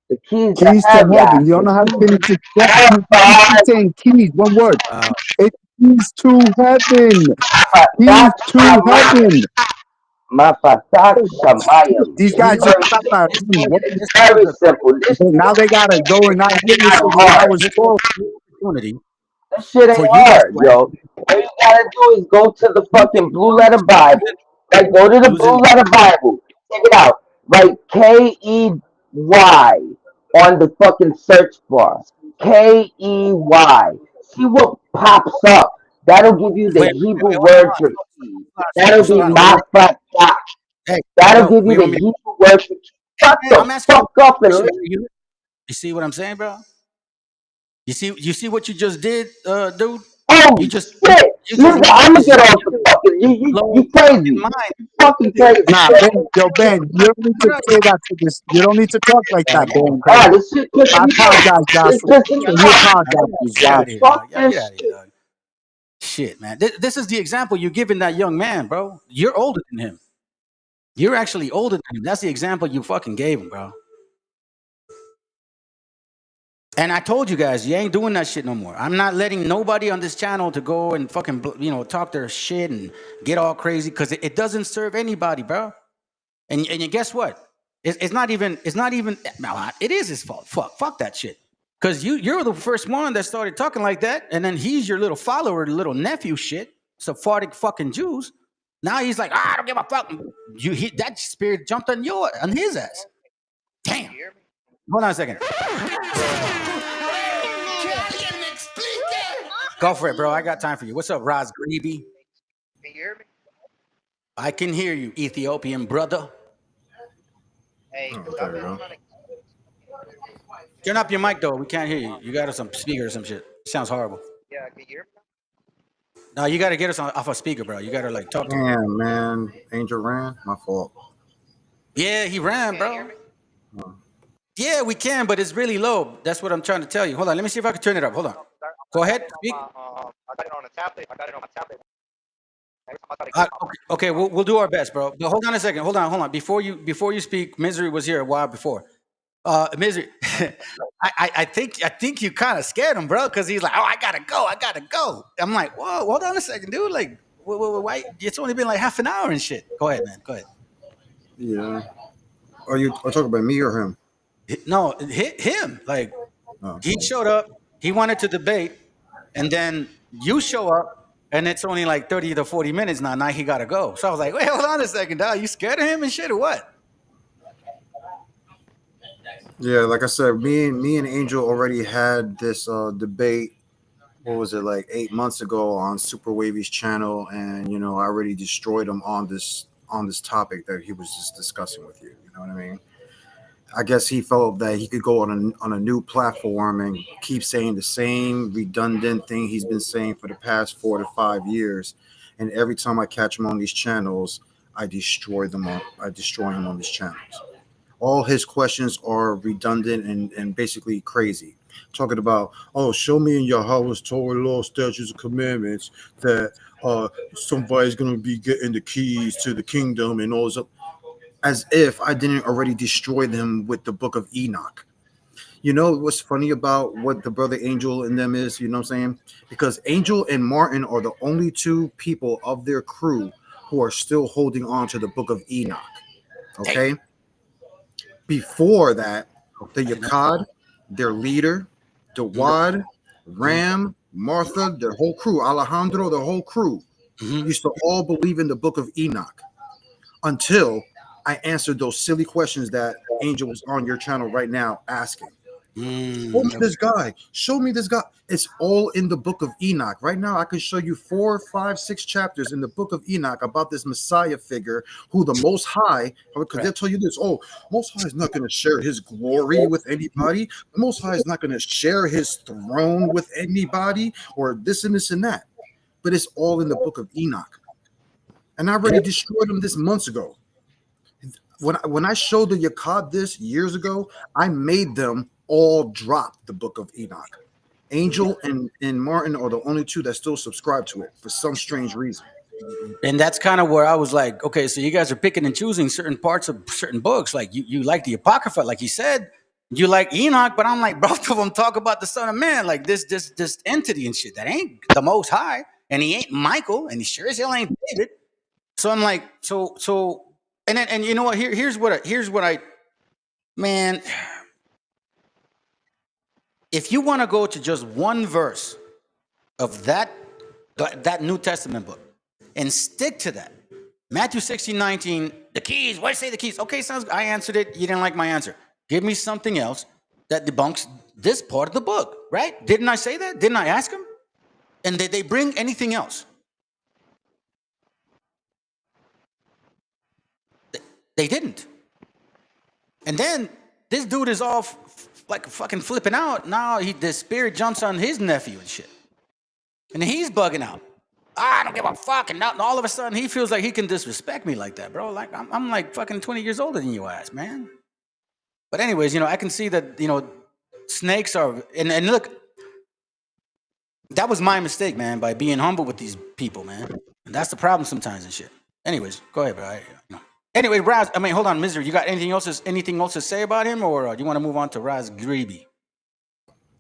Speaker 14: The keys to heaven.
Speaker 11: You don't know how to finish it. You're saying keys, one word. It's keys to heaven. Keys to heaven. These guys just stop out.
Speaker 14: It's very simple.
Speaker 11: Now they gotta go and not witness what I was told.
Speaker 14: That shit ain't hard, yo. All you gotta do is go to the fucking Blue Letter Bible. Like, go to the Blue Letter Bible. Check it out. Write KEY on the fucking search bar. KEY. See what pops up. That'll give you the Hebrew word for key. That'll be mafatak. That'll give you the Hebrew word for key. Shut
Speaker 9: Man,
Speaker 14: the
Speaker 9: I'm asking
Speaker 14: fuck up and
Speaker 9: you.
Speaker 14: listen.
Speaker 9: You see what I'm saying, bro? You see what you just did, dude?
Speaker 14: Oh
Speaker 9: You just
Speaker 14: shit!
Speaker 9: you just
Speaker 14: Nigga, I'm gonna
Speaker 9: lost
Speaker 14: get
Speaker 9: your
Speaker 14: off the fucking.
Speaker 9: low
Speaker 14: You crazy?
Speaker 9: fucking
Speaker 14: You
Speaker 9: mind.
Speaker 14: fucking crazy.
Speaker 11: Nah, Ben, yo, Ben, you don't need to say that to this. You don't need to talk like that, Ben.
Speaker 14: All
Speaker 11: 'Cause
Speaker 14: right, this shit pissing
Speaker 11: I
Speaker 14: me off.
Speaker 11: apologize,
Speaker 14: This
Speaker 11: Joshua.
Speaker 14: pissing me
Speaker 11: Can you
Speaker 14: off.
Speaker 11: apologize, please,
Speaker 9: Get out of
Speaker 11: Josh?
Speaker 9: here,
Speaker 14: Fuck
Speaker 9: dog.
Speaker 14: this
Speaker 9: Get out of here,
Speaker 14: shit.
Speaker 9: dog. Shit, man. This is the example you're giving that young man, bro. You're older than him. You're actually older than him. That's the example you fucking gave him, bro. And I told you guys, you ain't doing that shit no more. I'm not letting nobody on this channel to go and fucking, talk their shit and get all crazy because it doesn't serve anybody, bro. And you guess what? It's not even. No, it is his fault. Fuck that shit. Because you're the first one that started talking like that, and then he's your little follower, little nephew shit, Sephardic fucking Jews. Now he's like, I don't give a fuck. That spirit jumped on his ass. Damn. Hold on a second. Go for it, bro. I got time for you. What's up, Roz Greeby?
Speaker 16: Can you hear me?
Speaker 9: I can hear you, Ethiopian brother.
Speaker 16: Hey,
Speaker 2: there we go.
Speaker 9: Turn up your mic, though. We can't hear you. You got us on speaker or some shit. Sounds horrible.
Speaker 16: Yeah, can you hear me?
Speaker 9: No, you got to get us off a speaker, bro. You got to, talk to me.
Speaker 15: Damn, man. Angel ran. My fault.
Speaker 9: Yeah, he ran, bro. Yeah, we can, but it's really low. That's what I'm trying to tell you. Hold on. Let me see if I can turn it up. Hold on. Go ahead. Speak.
Speaker 16: I got it on a tablet. Every time I try to
Speaker 9: Okay, we'll do our best, bro. But hold on a second. Hold on. Before you speak, Misery was here a while before. Misery, I think you kind of scared him, bro, because he's like, oh, I gotta go. I'm like, whoa, hold on a second, dude. Like, why? It's only been like half an hour and shit. Go ahead, man. Go ahead.
Speaker 15: Yeah. Are you talking about me or him?
Speaker 9: No, him. Like, he showed up. He wanted to debate, and then you show up, and it's only like 30 to 40 minutes now. Now he gotta go. So I was like, wait, hold on a second, dog. You scared of him and shit or what?
Speaker 15: Yeah, like I said, me and Angel already had this debate. What was it, like 8 months ago on Super Wavy's channel, and I already destroyed him on this topic that he was just discussing with you. You know what I mean? I guess he felt that he could go on a new platform and keep saying the same redundant thing he's been saying for the past 4 to 5 years, and every time I catch him on these channels, I destroy him on these channels. All his questions are redundant and basically crazy. Talking about, show me in Yahweh's Torah, law, statutes, and commandments that somebody's going to be getting the keys to the kingdom and all this, as if I didn't already destroy them with the book of Enoch. You know what's funny about what the brother Angel and them is? You know what I'm saying? Because Angel and Martin are the only two people of their crew who are still holding on to the book of Enoch. Okay? Before that, the Yakad, their leader, Dawad, Ram, Martha, their whole crew, Alejandro, the whole crew, used to all believe in the book of Enoch until I answered those silly questions that Angel was on your channel right now asking. Show me this guy. Show me this guy. It's all in the book of Enoch. Right now, I can show you 4, 5, 6 chapters in the book of Enoch about this Messiah figure who the Most High, because they'll tell you this, Most High is not going to share his glory with anybody. The Most High is not going to share his throne with anybody or this and this and that. But it's all in the book of Enoch. And I already destroyed him this months ago. When I showed the Yakad this years ago, I made them all drop the book of Enoch. Angel and Martin are the only two that still subscribe to it for some strange reason.
Speaker 9: And that's kind of where I was like, okay, so you guys are picking and choosing certain parts of certain books. Like you like the Apocrypha, like he said, you like Enoch, but I'm like, both of them talk about the Son of Man, like this entity and shit that ain't the Most High, and he ain't Michael, and he sure as hell ain't David. So I'm like, so, and you know what? Here's what I, man. If you want to go to just one verse of that New Testament book and stick to that, Matthew 16:19, the keys, what say the keys? Okay, sounds good. I answered it. You didn't like my answer. Give me something else that debunks this part of the book, right? Didn't I say that? Didn't I ask him? And did they bring anything else? They didn't. And then this dude is all like fucking flipping out. Now the spirit jumps on his nephew and shit. And he's bugging out. I don't give a fuck. And now all of a sudden he feels like he can disrespect me like that, bro. Like I'm like fucking 20 years older than you ass, man. But anyways, you know, I can see that, you know, snakes are, and look, that was my mistake, man, by being humble with these people, man. And that's the problem sometimes and shit. Anyways, go ahead, bro. Anyway, Raz, I mean, hold on, Misery, you got anything else to say about him, or do you want to move on to Raz Greeby?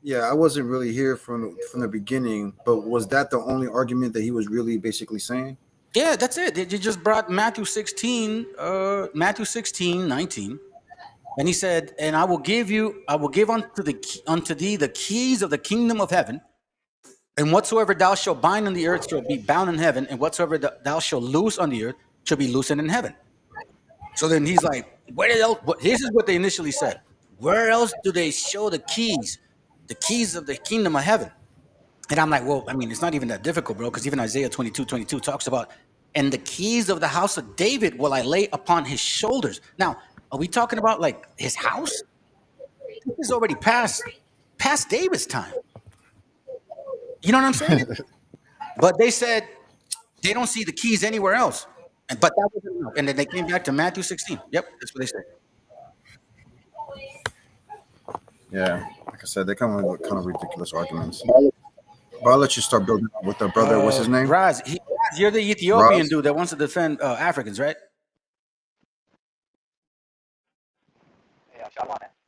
Speaker 15: Yeah, I wasn't really here from the beginning, but was that the only argument that he was really basically saying?
Speaker 9: Yeah, that's it. You just brought Matthew 16, 19. And he said, and I will give unto thee the keys of the kingdom of heaven. And whatsoever thou shalt bind on the earth shall be bound in heaven, and whatsoever thou shalt loose on the earth shall be loosened in heaven. So then he's like, where else? This is what they initially said. Where else do they show the keys of the kingdom of heaven? And I'm like, well, I mean, it's not even that difficult, bro, because even Isaiah 22:22 talks about, and the keys of the house of David will I lay upon his shoulders. Now, are we talking about like his house? This is already past David's time. You know what I'm saying? But they said they don't see the keys anywhere else. But that wasn't enough. And then they came back to Matthew 16. Yep, that's what they said.
Speaker 15: Yeah, like I said, they come with kind of ridiculous arguments. But I'll let you start building with the brother. What's his name?
Speaker 9: Raz, you're the Ethiopian
Speaker 15: Raz?
Speaker 9: dude that wants to defend Africans, right?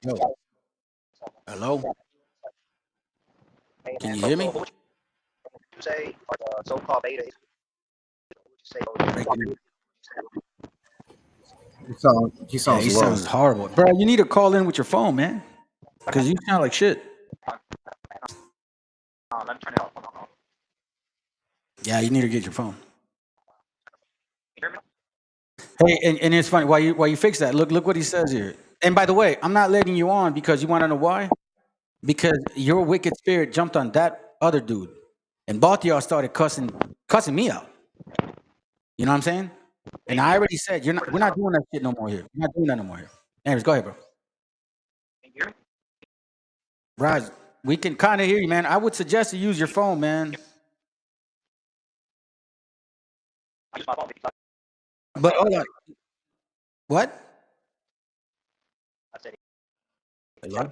Speaker 9: Yo. Hello? Can you hear me?
Speaker 16: What would you say are the so-called betas? What would you say?
Speaker 15: He sounds
Speaker 9: He
Speaker 15: low.
Speaker 9: sounds horrible. Bro, you need to call in with your phone, man. Because you sound like shit.
Speaker 16: Let me turn it off. Hold on.
Speaker 9: Yeah, you need to get your phone. Hey, and it's funny why you fix that. Look what he says here. And by the way, I'm not letting you on because you want to know why? Because your wicked spirit jumped on that other dude, and both of y'all started cussing me out. You know what I'm saying? And I already said we're not doing that shit no more here. We're not doing that no more here. Anyways, go ahead, bro. Raz, we can kind of hear you, man. I would suggest you use your phone, man.
Speaker 16: I use my phone.
Speaker 9: But hold on. What?
Speaker 16: I said
Speaker 9: Hello?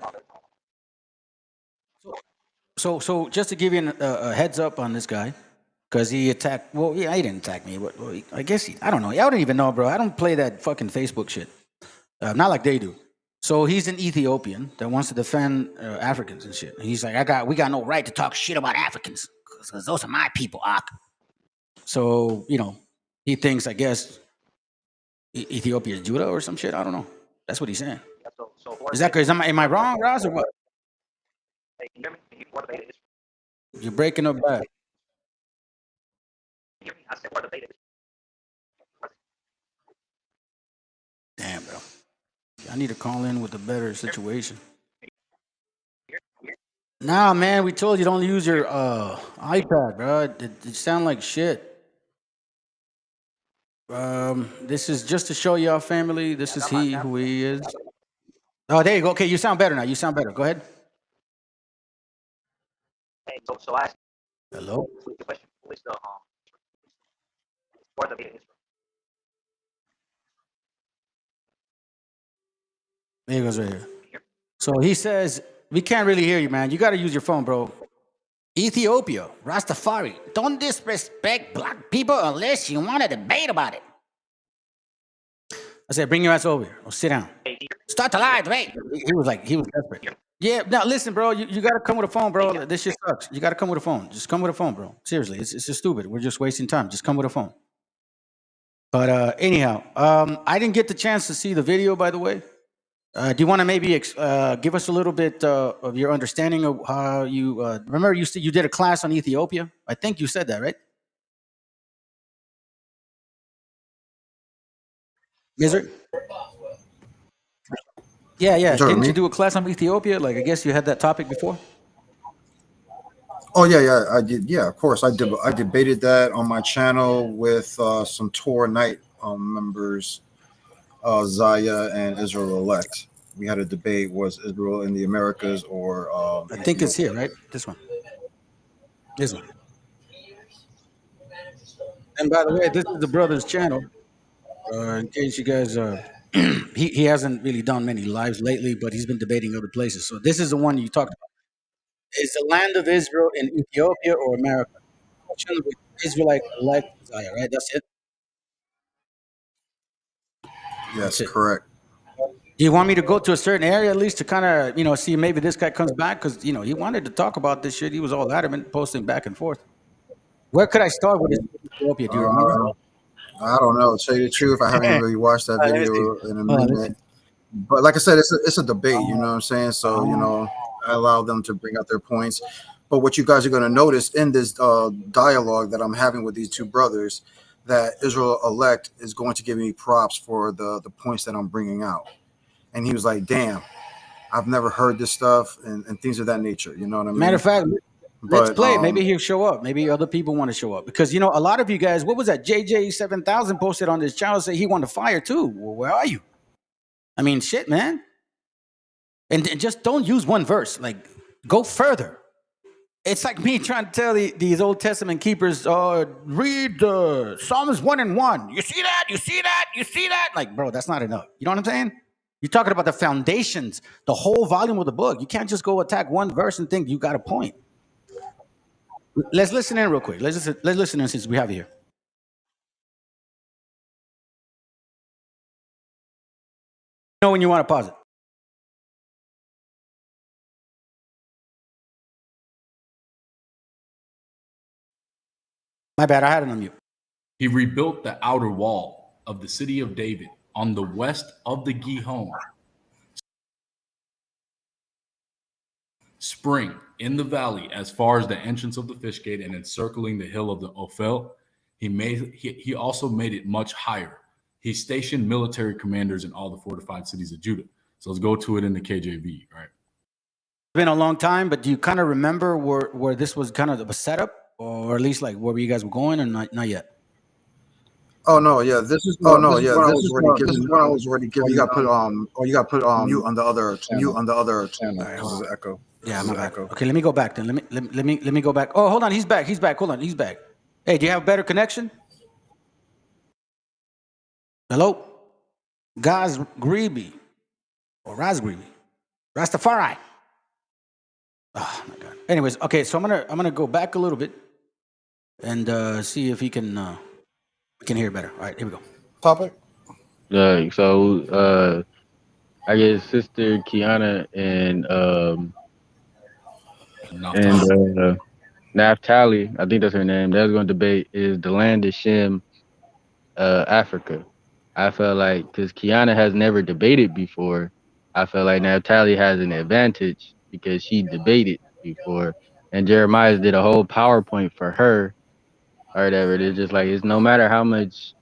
Speaker 9: So just to give you a heads up on this guy, because he attacked. Well, yeah, he didn't attack me, but I guess I don't know. I don't even know, bro. I don't play that fucking Facebook shit. Not like they do. So he's an Ethiopian that wants to defend Africans and shit. And he's like, we got no right to talk shit about Africans because those are my people, Ak. So he thinks, I guess, Ethiopia is Judah or some shit. I don't know. That's what he's saying. Is that crazy? Am I wrong, Roz, or what?
Speaker 16: Hey, can you hear me? Can you what the beta is?
Speaker 9: You're breaking up bad.
Speaker 16: Can you hear me? I said what the beta is.
Speaker 9: Damn, bro. I need to call in with a better situation. Nah, man, we told you don't use your iPad, bro. It sound like shit. This is just to show y'all family. This is who he is. Oh, there you go. Okay, you sound better now. You sound better. Go ahead.
Speaker 16: Hey, so I asked
Speaker 9: Hello?
Speaker 16: the question, who is the what the beta is?
Speaker 9: There he goes right here. So he says, we can't really hear you, man. You got to use your phone, bro. Ethiopia, Rastafari. Don't disrespect black people unless you want to debate about it. I said, bring your ass over here. Or sit down. Start the live debate. He was desperate. Yeah, now listen, bro. You got to come with a phone, bro. This shit sucks. You got to come with a phone. Just come with a phone, bro. Seriously, it's just stupid. We're just wasting time. Just come with a phone. But anyhow, I didn't get the chance to see the video, by the way. Do you want to maybe give us a little bit of your understanding of how you remember you did a class on Ethiopia? I think you said that, right? Is it? Yeah. Didn't you do a class on Ethiopia? Like, I guess you had that topic before.
Speaker 15: Oh yeah, I did. Yeah, of course, I debated that on my channel with some Torah Night members, Zaya and Israel Elect. we had a debate: was Israel in the Americas or
Speaker 9: I think it's here, right? This one. This one. And by the way, this is the brother's channel. In case you guys, he hasn't really done many lives lately, but he's been debating other places. So this is the one you talked about. Is the land of Israel in Ethiopia or America? Question with Israelite elect Messiah, right? That's it.
Speaker 15: Yes, correct.
Speaker 9: Do you want me to go to a certain area at least to kind of, see maybe this guy comes back? Because, he wanted to talk about this shit. He was all adamant, posting back and forth. Where could I start with Ethiopia? Do you remember?
Speaker 15: I don't know. To tell you the truth, I haven't really watched that video in a minute. But like I said, it's a debate. You know what I'm saying? So I allow them to bring out their points. But what you guys are going to notice in this dialogue that I'm having with these two brothers, that Israel elect is going to give me props for the points that I'm bringing out. And he was like, "Damn, I've never heard this stuff," and things of that nature. You know what I mean?
Speaker 9: Matter of fact, let's play. Maybe he'll show up. Maybe other people want to show up. Because, a lot of you guys, what was that? JJ7000 posted on this channel, say he wanted to fire too. Well, where are you? I mean, shit, man. And just don't use one verse. Like, go further. It's like me trying to tell these Old Testament keepers, read Psalms 1 and 1. You see that? You see that? You see that? Like, bro, that's not enough. You know what I'm saying? You're talking about the foundations, the whole volume of the book. You can't just go attack one verse and think you got a point. Let's listen in real quick. Let's listen in since we have it here. Know when you want to pause it. My bad, I had it on mute.
Speaker 17: He rebuilt the outer wall of the city of David on the west of the Gihon spring in the valley as far as the entrance of the fish gate and encircling the hill of the Ophel. He also made it much higher. He stationed military commanders in all the fortified cities of Judah. So let's go to it in the KJV, right?
Speaker 9: It's been a long time, but do you kind of remember where this was kind of a setup, or at least like where you guys were going, or not yet?
Speaker 15: Oh no, yeah. This is what I was already giving. You got to put mute on the other channel. Mute on the other channel. This is an echo.
Speaker 9: Yeah, my bad. Okay, let me go back then. Let me go back. Oh, hold on. He's back. Hold on. He's back. Hey, do you have a better connection? Hello? Gaz Greeby. Or Raz Greeby. Rastafari. Oh my God. Anyways, okay, so I'm gonna go back a little bit and see if we can hear better. All right, here we go.
Speaker 15: Topic.
Speaker 18: So I guess Sister Kiana and Naphtali, I think that's her name. They was going to debate is the land of Shem, Africa. I felt like because Kiana has never debated before, I felt like Naphtali has an advantage because she debated before, and Jeremiah did a whole PowerPoint for her or whatever. It's just like it's no matter how much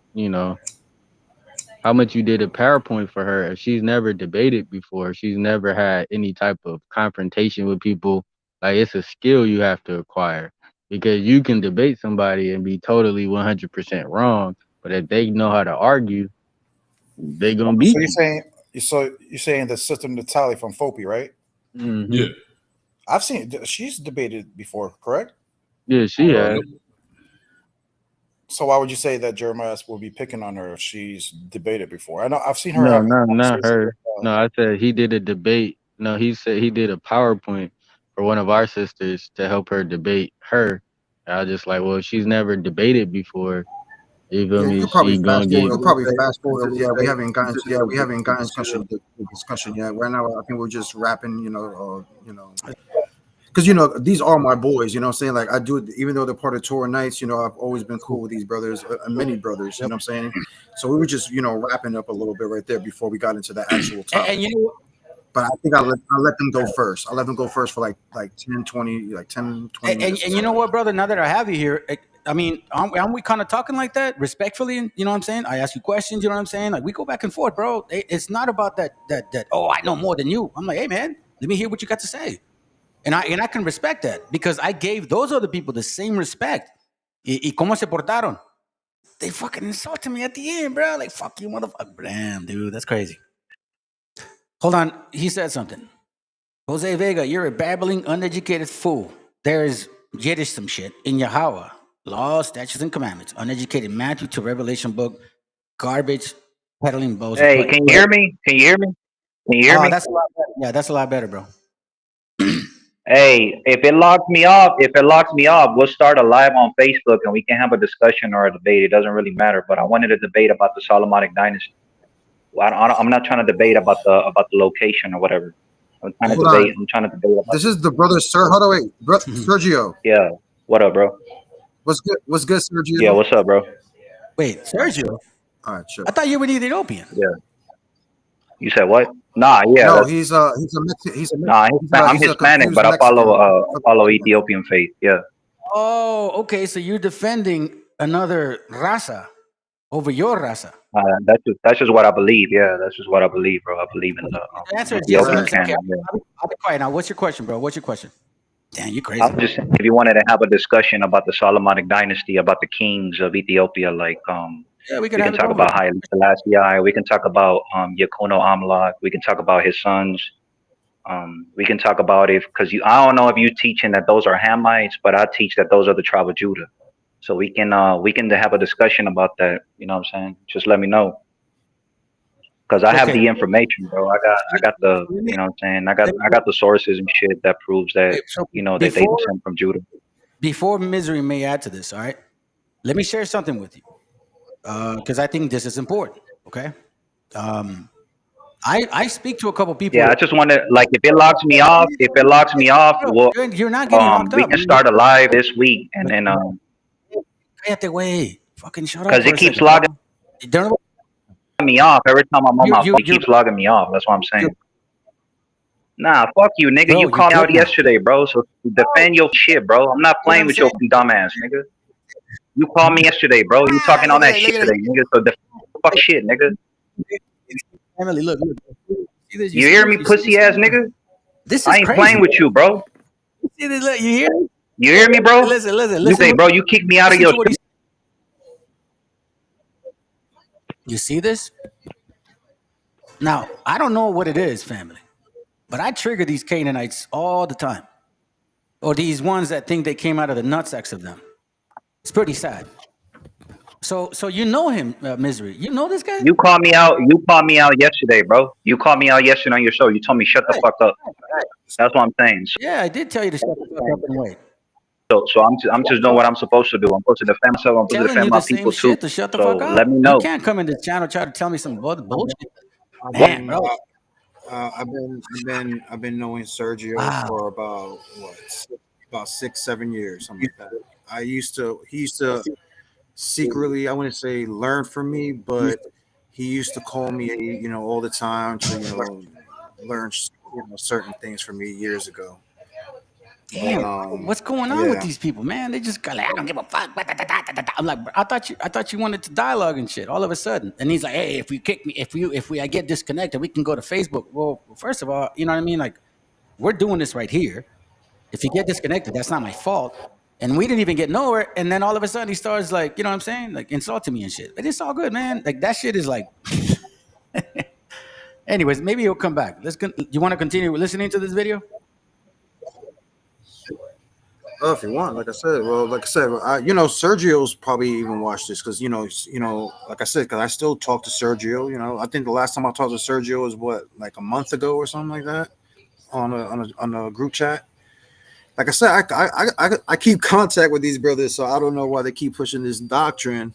Speaker 18: how much you did a PowerPoint for her, if she's never debated before, she's never had any type of confrontation with people. Like it's a skill you have to acquire because you can debate somebody and be totally 100% wrong, but if they know how to argue, they gonna beat
Speaker 19: So you're saying the Sister Natalie from FOPI, right?
Speaker 18: Mm-hmm.
Speaker 17: Yeah.
Speaker 19: I've seen she's debated before, correct?
Speaker 18: Yeah, she has.
Speaker 19: So why would you say that Jeremiah will be picking on her if she's debated before? I know I've seen her.
Speaker 18: No, not her. No, I said he did a debate. No, he said he did a PowerPoint for one of our sisters to help her debate her. I was just like, well, she's never debated before. You feel me? She gonna get.
Speaker 15: We'll probably fast forward. Yeah, we haven't gotten to discussion yet. Right now, I think we're just rapping. Because these are my boys. You know what I'm saying? Like I do it, even though they're part of Torah Nights. I've always been cool with these brothers, many brothers. You know what I'm saying? So we were just wrapping up a little bit right there before we got into the actual topic.
Speaker 9: And you know what?
Speaker 15: But I think I'll let them go first. I'll let them go first for like 10, 20 minutes.
Speaker 9: And you know what, brother? Now that I have you here, I mean, aren't we kind of talking like that, respectfully? You know what I'm saying? I ask you questions. You know what I'm saying? Like we go back and forth, bro. It's not about that. Oh, I know more than you. I'm like, hey, man, let me hear what you got to say. And I can respect that because I gave those other people the same respect. Y cómo se portaron? They fucking insulted me at the end, bro. Like, fuck you, motherfucker. Damn, dude, that's crazy. Hold on. He said something. Jose Vega, you're a babbling, uneducated fool. There's Yiddish some shit in Yahweh. Laws, statutes, and commandments. Uneducated Matthew to Revelation book. Garbage, peddling bullshit.
Speaker 3: Hey, can you hear me? Can you hear me? Can you hear me?
Speaker 9: That's a lot better. Yeah, that's a lot better, bro.
Speaker 3: Hey, if it locks me off, we'll start a live on Facebook and we can have a discussion or a debate. It doesn't really matter. But I wanted to debate about the Solomonic dynasty. I'm not trying to debate about the location or whatever. I'm trying to
Speaker 15: Hold
Speaker 3: debate.
Speaker 15: on.
Speaker 3: I'm trying to debate about.
Speaker 15: This is the brother Sir. Hold on, wait, Sergio.
Speaker 3: Yeah. What up, bro?
Speaker 15: What's good? What's good, Sergio?
Speaker 3: Yeah. What's up, bro?
Speaker 9: Wait, Sergio?
Speaker 15: All right, sure.
Speaker 9: I thought you were Ethiopian.
Speaker 3: Yeah. You said what? Nah. Yeah.
Speaker 15: No,
Speaker 3: that's-
Speaker 15: he's a Mexican.
Speaker 3: Nah. I'm
Speaker 15: he's a
Speaker 3: Hispanic,
Speaker 15: confused
Speaker 3: but I
Speaker 15: Mexican.
Speaker 3: follow Ethiopian faith. Yeah.
Speaker 9: Oh, okay. So you're defending another raza over your raza.
Speaker 3: That's just what I believe. Yeah. That's just what I believe, bro. I believe in the
Speaker 9: The answer is yes.
Speaker 3: Ethiopian
Speaker 9: Okay,
Speaker 3: canon. Yeah.
Speaker 9: I'll be quiet now. What's your question, bro? What's your question? Damn, you crazy.
Speaker 3: I'm just if you wanted to have a discussion about the Solomonic dynasty, about the kings of Ethiopia, like
Speaker 9: Yeah,
Speaker 3: we can talk about Haile Selassie. We can talk about Yakuno Amlak. We can talk about his sons. We can talk about because I don't know if you teaching that those are Hamites, but I teach that those are the tribe of Judah. So we can have a discussion about that. You know what I'm saying? Just let me know. Because I have the information, bro. I got the you know what I'm saying? I got the sources and shit that proves that that they descend from Judah.
Speaker 9: Before Misery may add to this, all right? Let me share something with you. Because I think this is important. Okay. I speak to a couple people.
Speaker 3: Yeah, I just want to if it locks me off, well,
Speaker 9: you're not getting locked
Speaker 3: we
Speaker 9: up.
Speaker 3: can start a live this week, and then
Speaker 9: Cállate, güey. Fucking shut up.
Speaker 3: because it keeps logging me off every time I'm on my phone. It keeps logging me off. That's what I'm saying. Nah, fuck you, nigga.
Speaker 9: Bro,
Speaker 3: You called me
Speaker 9: you're
Speaker 3: out
Speaker 9: good now.
Speaker 3: yesterday, bro. So defend your shit, bro. I'm not playing with your dumbass, nigga. You called me yesterday, bro. You talking all that shit today, nigga. So defend your fuck shit, nigga.
Speaker 9: Emily, look. See this?
Speaker 3: You hear me, pussy ass nigga?
Speaker 9: This is
Speaker 3: I ain't
Speaker 9: crazy.
Speaker 3: playing with you, bro.
Speaker 9: See this? Look, you hear me?
Speaker 3: You hear me, bro?
Speaker 9: Listen.
Speaker 3: You say, bro, you kicked me out of your.
Speaker 9: You see this? Now, I don't know what it is, family, but I trigger these Canaanites all the time. Or these ones that think they came out of the nutsack of them. It's pretty sad. So you know him, Misery. You know this guy?
Speaker 3: You called me out yesterday, bro. You called me out yesterday on your show. You told me shut the fuck up. That's what I'm saying.
Speaker 9: Yeah, I did tell you to shut the fuck up and wait.
Speaker 3: So I'm just doing what I'm supposed to do. I'm supposed to defend myself. I'm supposed to
Speaker 9: Telling
Speaker 3: defend
Speaker 9: you
Speaker 3: my
Speaker 9: the same
Speaker 3: people too.
Speaker 9: shit to shut the
Speaker 3: So
Speaker 9: fuck up.
Speaker 3: let me know.
Speaker 9: You can't come in this channel try to tell me some bullshit. Man, bro.
Speaker 15: I've been knowing Sergio for about 6-7 years, something like that. He used to secretly, I wouldn't say learn from me, but he used to call me, all the time to, learn, certain things from me years ago.
Speaker 9: Damn, what's going on with these people, man? They just got like, I don't give a fuck. I'm like, I thought you wanted to dialogue and shit all of a sudden. And he's like, hey, if you kick me, I get disconnected, we can go to Facebook. Well, first of all, you know what I mean? Like, we're doing this right here. If you get disconnected, that's not my fault. And we didn't even get nowhere. And then all of a sudden he starts like, you know what I'm saying? Like insulting me and shit. But it's all good, man. Like that shit is like. Anyways, maybe he'll come back. You want to continue listening to this video?
Speaker 15: If you want, like I said, Sergio's probably even watched this because like I said, because I still talk to Sergio. I think the last time I talked to Sergio was like a month ago or something like that on a group chat. Like I said, I keep contact with these brothers, so I don't know why they keep pushing this doctrine.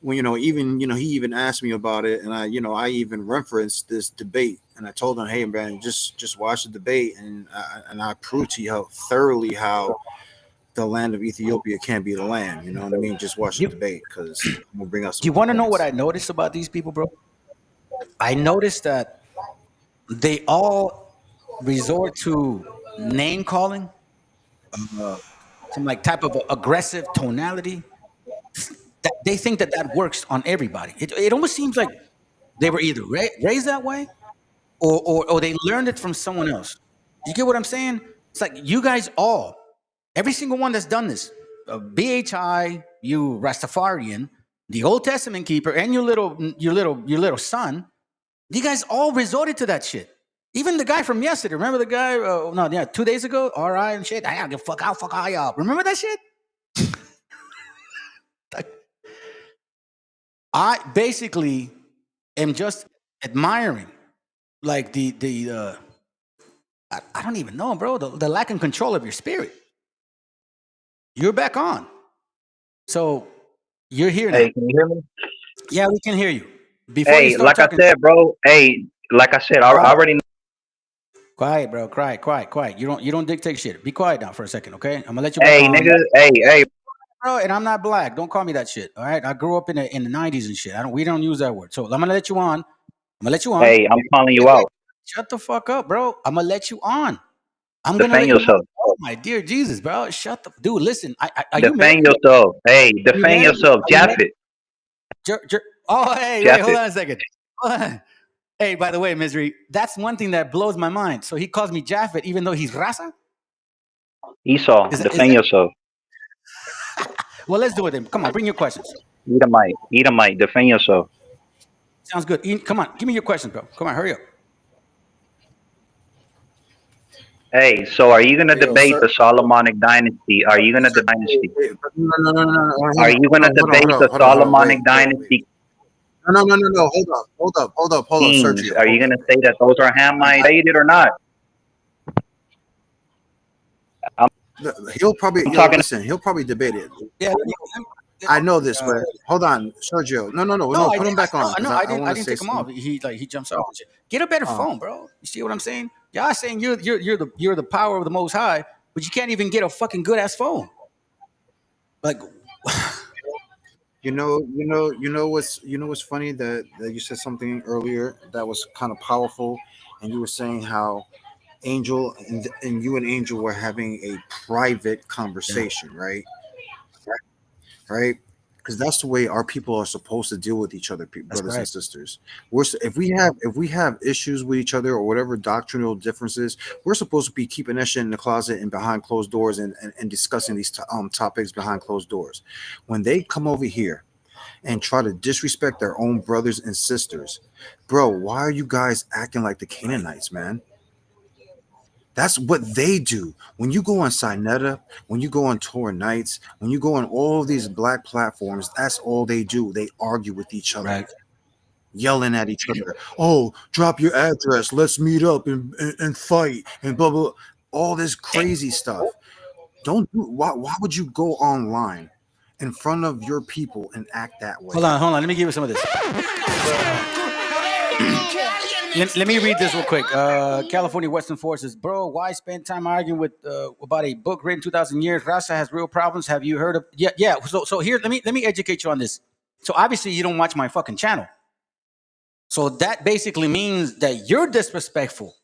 Speaker 15: When he even asked me about it, and I even referenced this debate, and I told him, hey man, just watch the debate, and I proved to you how the land of Ethiopia can't be the land. You know what I mean? Just watch the debate because I'm gonna bring up some.
Speaker 9: Do you want to know what I noticed about these people, bro? I noticed that they all resort to name calling, some like type of aggressive tonality. That they think that works on everybody. It almost seems like they were either raised that way, or they learned it from someone else. You get what I'm saying? It's like you guys all. Every single one that's done this, BHI, you Rastafarian, the Old Testament keeper, and your little son, you guys all resorted to that shit. Even the guy from yesterday. Remember the guy? 2 days ago. All right and shit. I don't give a fuck. I'll fuck all y'all. Remember that shit? I basically am just admiring, like I don't even know, bro. The lack of control of your spirit. You're back on. So you're here now.
Speaker 3: Hey, can you hear me?
Speaker 9: Yeah, we can hear you. Before you
Speaker 3: Hey,
Speaker 9: start
Speaker 3: like I
Speaker 9: talking,
Speaker 3: said, bro. Hey, like I said, I already know.
Speaker 9: quiet, bro. Quiet. You don't dictate shit. Be quiet now for a second, okay? I'm gonna let you back
Speaker 3: Hey,
Speaker 9: on.
Speaker 3: nigga. Hey.
Speaker 9: Bro, and I'm not black. Don't call me that shit. All right. I grew up in the 90s and shit. We don't use that word. So I'm gonna let you on.
Speaker 3: Hey, I'm calling you out.
Speaker 9: Shut the fuck up, bro. I'm gonna let you on. I'm gonna
Speaker 3: Defend
Speaker 9: let you on.
Speaker 3: yourself.
Speaker 9: Oh my dear Jesus, bro. Shut the dude. Listen, are you
Speaker 3: Defend
Speaker 9: married?
Speaker 3: yourself. Hey,
Speaker 9: Are you
Speaker 3: defend
Speaker 9: married?
Speaker 3: yourself.
Speaker 9: Are you married?
Speaker 3: Jaffet.
Speaker 9: Oh, hey, wait, hold
Speaker 3: Jaffet.
Speaker 9: on a second. Hold on. Hey, by the way, Misery, that's one thing that blows my mind. So he calls me Japheth even though he's Rasa?
Speaker 3: Esau. Defend yourself.
Speaker 9: Well, let's do it then. Come on, bring your questions.
Speaker 3: Edomite. Defend yourself.
Speaker 9: Sounds good. Come on, give me your questions, bro. Come on, hurry up.
Speaker 3: Hey, so are you gonna
Speaker 19: Hey, yo,
Speaker 3: debate
Speaker 19: sir.
Speaker 3: the Solomonic dynasty? Are you gonna debate dynasty?
Speaker 19: No.
Speaker 3: Are you gonna debate the Solomonic dynasty
Speaker 19: No. Hold up,
Speaker 3: kings?
Speaker 19: Sergio.
Speaker 3: Are you gonna say that those are Hamites? Debate it or not?
Speaker 19: He'll probably
Speaker 3: talking-
Speaker 19: listen. He'll probably debate it.
Speaker 9: Yeah.
Speaker 19: I know this, but hold on, Sergio. No. Put him back on.
Speaker 9: No, I didn't
Speaker 19: say
Speaker 9: take him off.
Speaker 19: something.
Speaker 9: He jumps off. And shit. Get a better phone, bro. You see what I'm saying? Y'all saying you're the power of the Most High, but you can't even get a fucking good ass phone. Like,
Speaker 19: You know what's funny that you said something earlier that was kind of powerful, and you were saying how Angel and you and Angel were having a private conversation, right? Right? Because that's the way our people are supposed to deal with each other, brothers and sisters. If we have issues with each other or whatever doctrinal differences, we're supposed to be keeping that shit in the closet and behind closed doors and discussing these topics behind closed doors. When they come over here and try to disrespect their own brothers and sisters, bro, why are you guys acting like the Canaanites, man? That's what they do. When you go on Sinetta, when you go on Torah Nights, when you go on all of these black platforms, that's all they do. They argue with each other, yelling at each other. Oh, drop your address. Let's meet up and fight and blah, blah. All this crazy stuff. Why would you go online in front of your people and act that way?
Speaker 9: hold on. Let me give you some of this. Let me read this real quick. California Western Forces, bro. Why spend time arguing with about a book written 2,000 years? Rasa has real problems. Have you heard of? Yeah. So here, let me educate you on this. So obviously you don't watch my fucking channel. So that basically means that you're disrespectful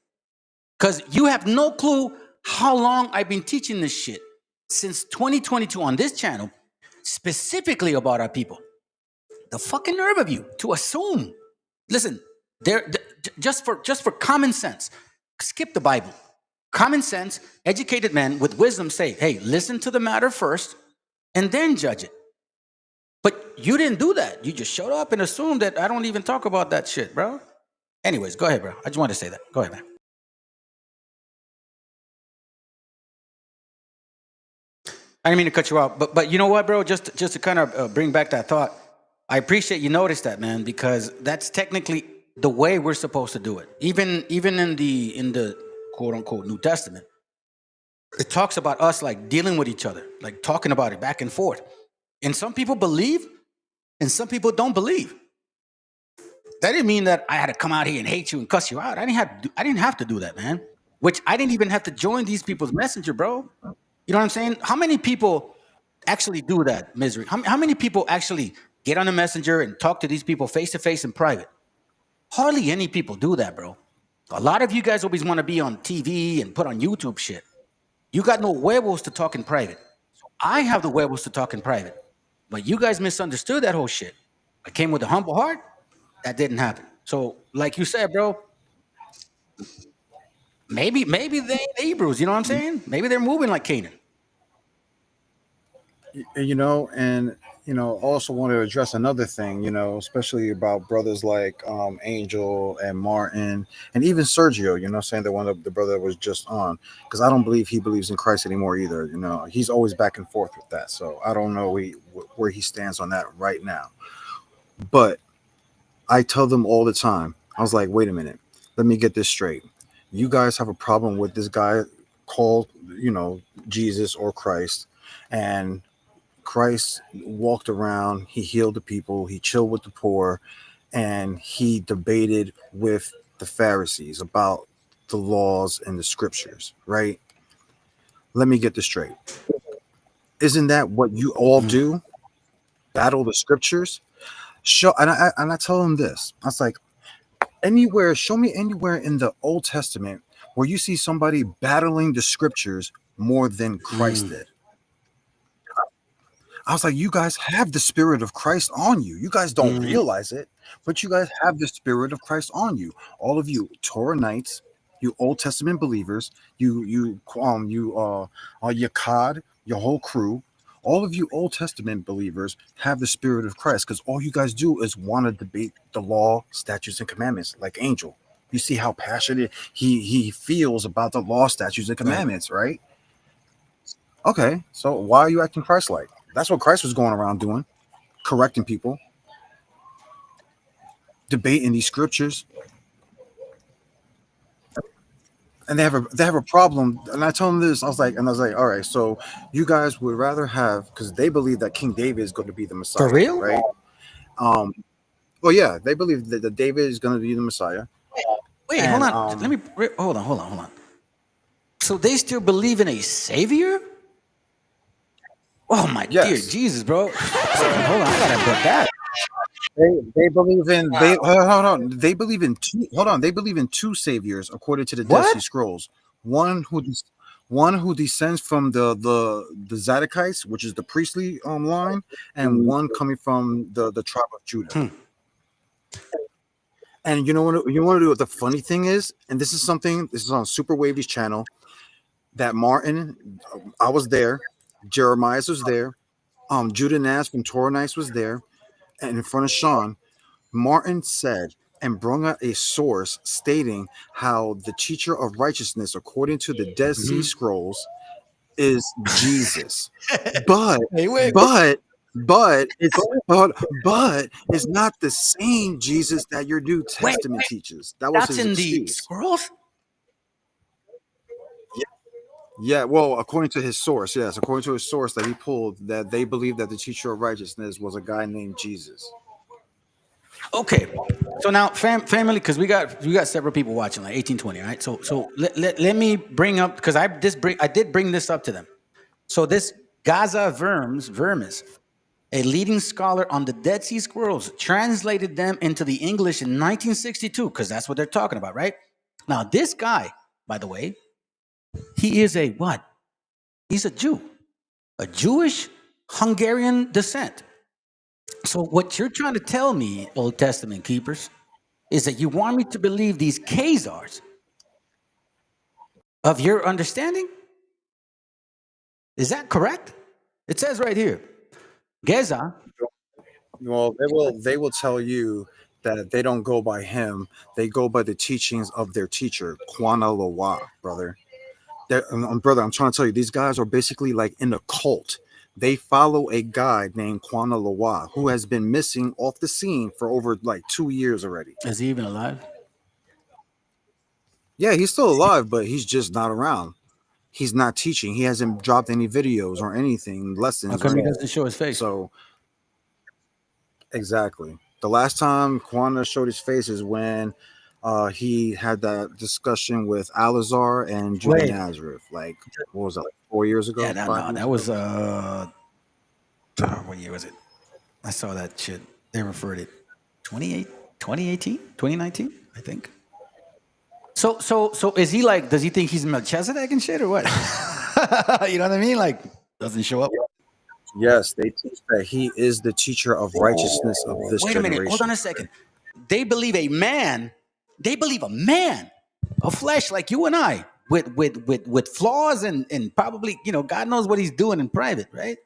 Speaker 9: because you have no clue how long I've been teaching this shit since 2022 on this channel, specifically about our people. The fucking nerve of you to assume. Listen. Just for common sense, skip the Bible. Common sense, educated men with wisdom say, hey, listen to the matter first and then judge it. But you didn't do that. You just showed up and assumed that I don't even talk about that shit, bro. Anyways, go ahead, bro. I just wanted to say that. Go ahead, man. I didn't mean to cut you out, but you know what, bro? Just to kind of bring back that thought, I appreciate you noticed that, man, because that's technically the way we're supposed to do it. Even in the quote unquote New Testament, it talks about us like dealing with each other, like talking about it back and forth. And some people believe, and some people don't believe. That didn't mean that I had to come out here and hate you and cuss you out. I didn't have to do that, man. Which I didn't even have to join these people's messenger, bro. You know what I'm saying? How many people actually do that, Misery? How many people actually get on a messenger and talk to these people face to face in private? Hardly any people do that, bro. A lot of you guys always want to be on TV and put on YouTube shit. You got no huevos to talk in private. So I have the huevos to talk in private. But you guys misunderstood that whole shit. I came with a humble heart. That didn't happen. So, like you said, bro, maybe they ain't Hebrews. You know what I'm saying? Maybe they're moving like Canaan.
Speaker 19: You know, and also want to address another thing, especially about brothers like Angel and Martin and even Sergio, saying that one of the brother that was just on, because I don't believe he believes in Christ anymore either. He's always back and forth with that, so I don't know where he stands on that right now. But I tell them all the time, I was like, wait a minute, let me get this straight. You guys have a problem with this guy called, Jesus or Christ, and Christ walked around, he healed the people, he chilled with the poor, and he debated with the Pharisees about the laws and the scriptures, right? Let me get this straight. Isn't that what you all do? Battle the scriptures? Show, and I tell him this. I was like, show me anywhere in the Old Testament where you see somebody battling the scriptures more than Christ did. I was like, you guys have the Spirit of Christ on you. You guys don't realize it, but you guys have the Spirit of Christ on you. All of you Torah Knights, you Old Testament believers, you Yakad, your whole crew, all of you Old Testament believers have the Spirit of Christ, because all you guys do is want to debate the law, statutes, and commandments, like Angel. You see how passionate he feels about the law, statutes, and commandments, right? Okay, so why are you acting Christ-like? That's what Christ was going around doing, correcting people, debating these scriptures, and they have a problem. And I told them this. I was like, all right, so you guys would rather have, because they believe that King David is going to be the Messiah,
Speaker 9: For real?
Speaker 19: right? Well, yeah, they believe that David is going to be the Messiah.
Speaker 9: Wait, hold on. Let me hold on. So they still believe in a savior? Oh my dear Jesus, bro. Hold on, I gotta put that.
Speaker 19: They believe in hold on. They believe in two saviors according to the Dead Sea Scrolls. One who descends from the Zadokites, which is the priestly line, and one coming from the tribe of Judah. And you know what you want to do? What the funny thing is, and this is on Super Wavy's channel, that Martin, I was there, Jeremiah was there, Judah Nash from Torah Knights was there, and in front of Sean, Martin said and brought out a source stating how the teacher of righteousness, according to the Dead Sea Scrolls, is Jesus. But it's not the same Jesus that your New Testament teaches. That was
Speaker 9: That's
Speaker 19: his
Speaker 9: in
Speaker 19: excuse.
Speaker 9: the scrolls?
Speaker 19: Yeah, well, according to his source, yes, according to his source that he pulled, that they believe that the teacher of righteousness was a guy named Jesus.
Speaker 9: Okay, so now family, because we got several people watching, like 1820, right? So let me bring up, because I did bring this up to them. So this Gaza Vermes, a leading scholar on the Dead Sea Scrolls, translated them into the English in 1962, because that's what they're talking about, right? Now this guy, by the way, he is a what? He's a Jew, a Jewish Hungarian descent. So what you're trying to tell me, Old Testament keepers, is that you want me to believe these Khazars of your understanding? Is that correct? It says right here, Geza.
Speaker 19: Well, they will tell you that they don't go by him; they go by the teachings of their teacher, Kwana Loa, brother. Brother, I'm trying to tell you, these guys are basically like in a cult. They follow a guy named Kwana Loa who has been missing off the scene for over like 2 years already.
Speaker 9: Is he even alive?
Speaker 19: Yeah, he's still alive, but he's just not around. He's not teaching. He hasn't dropped any videos or anything, lessons.
Speaker 9: How come he doesn't show his face?
Speaker 19: So, exactly. The last time Kwana showed his face is when he had that discussion with Alazar and Judah Nazareth. Like, what was that, like 4 years ago?
Speaker 9: Yeah, that was what year was it? I saw that shit. They referred it 2018, 2019, I think. So is he like, does he think he's Melchizedek and shit or what? You know what I mean? Like, doesn't show up.
Speaker 19: Yes, they teach that he is the teacher of righteousness of this generation.
Speaker 9: Wait a minute, hold on a second. They believe a man, of flesh like you and I, with flaws and probably, God knows what he's doing in private, right?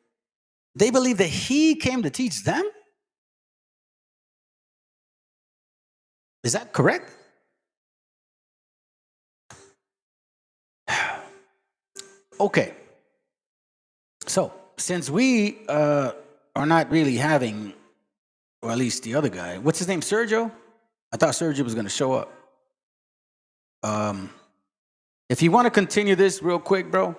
Speaker 9: They believe that he came to teach them? Is that correct? Okay. So, since we are not really having, or at least the other guy, what's his name, Sergio? I thought Sergio was going to show up. If you want to continue this real quick, bro,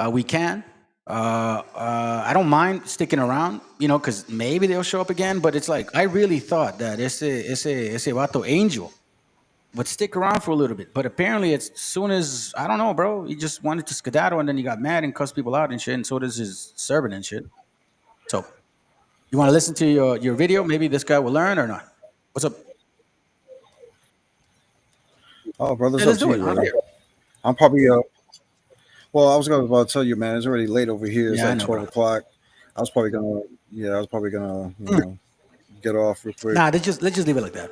Speaker 9: we can. I don't mind sticking around, you know, because maybe they'll show up again. But it's like, I really thought that ese vato Angel would stick around for a little bit. But apparently, as soon as, I don't know, bro, he just wanted to skedaddle and then he got mad and cussed people out and shit. And so does his servant and shit. So, you want to listen to your video? Maybe this guy will learn or not. What's up?
Speaker 19: Oh, brothers,
Speaker 9: Yeah,
Speaker 19: up
Speaker 9: let's
Speaker 19: to
Speaker 9: do
Speaker 19: you,
Speaker 9: it.
Speaker 19: brother. I'm probably well, I was going to tell you, man, it's already late over here. It's
Speaker 9: Yeah, I
Speaker 19: like
Speaker 9: know,
Speaker 19: 12
Speaker 9: bro.
Speaker 19: o'clock. I was probably gonna, you know, get off real quick.
Speaker 9: Nah, let's just leave it like that.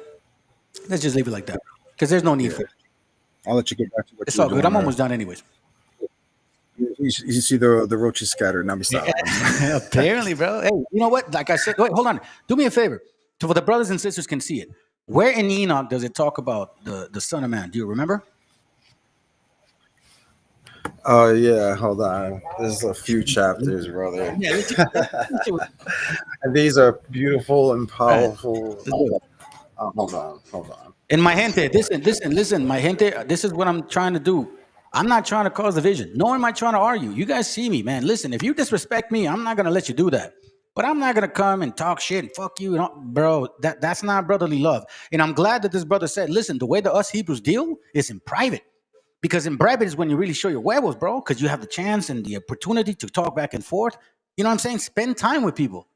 Speaker 9: Let's just leave it like that. Because there's no need for it.
Speaker 19: I'll let you get back to what
Speaker 9: It's
Speaker 19: you're
Speaker 9: all good.
Speaker 19: doing.
Speaker 9: I'm almost done anyways.
Speaker 19: You see the roaches scattered. Now we stop.
Speaker 9: Apparently, bro. Hey, you know what? Like I said, wait, hold on. Do me a favor. So for the brothers and sisters can see it. Where in Enoch does it talk about the Son of Man? Do you remember?
Speaker 19: Oh yeah, hold on. There's a few chapters, brother.
Speaker 9: Yeah,
Speaker 19: And these are beautiful and powerful. Hold on.
Speaker 9: And my gente, listen, my gente, this is what I'm trying to do. I'm not trying to cause division, nor am I trying to argue. You guys see me, man. Listen, if you disrespect me, I'm not gonna let you do that. But I'm not gonna come and talk shit and fuck you, bro. That's not brotherly love. And I'm glad that this brother said, listen, the way that us Hebrews deal is in private. Because in private is when you really show your huevos, bro, because you have the chance and the opportunity to talk back and forth. You know what I'm saying? Spend time with people.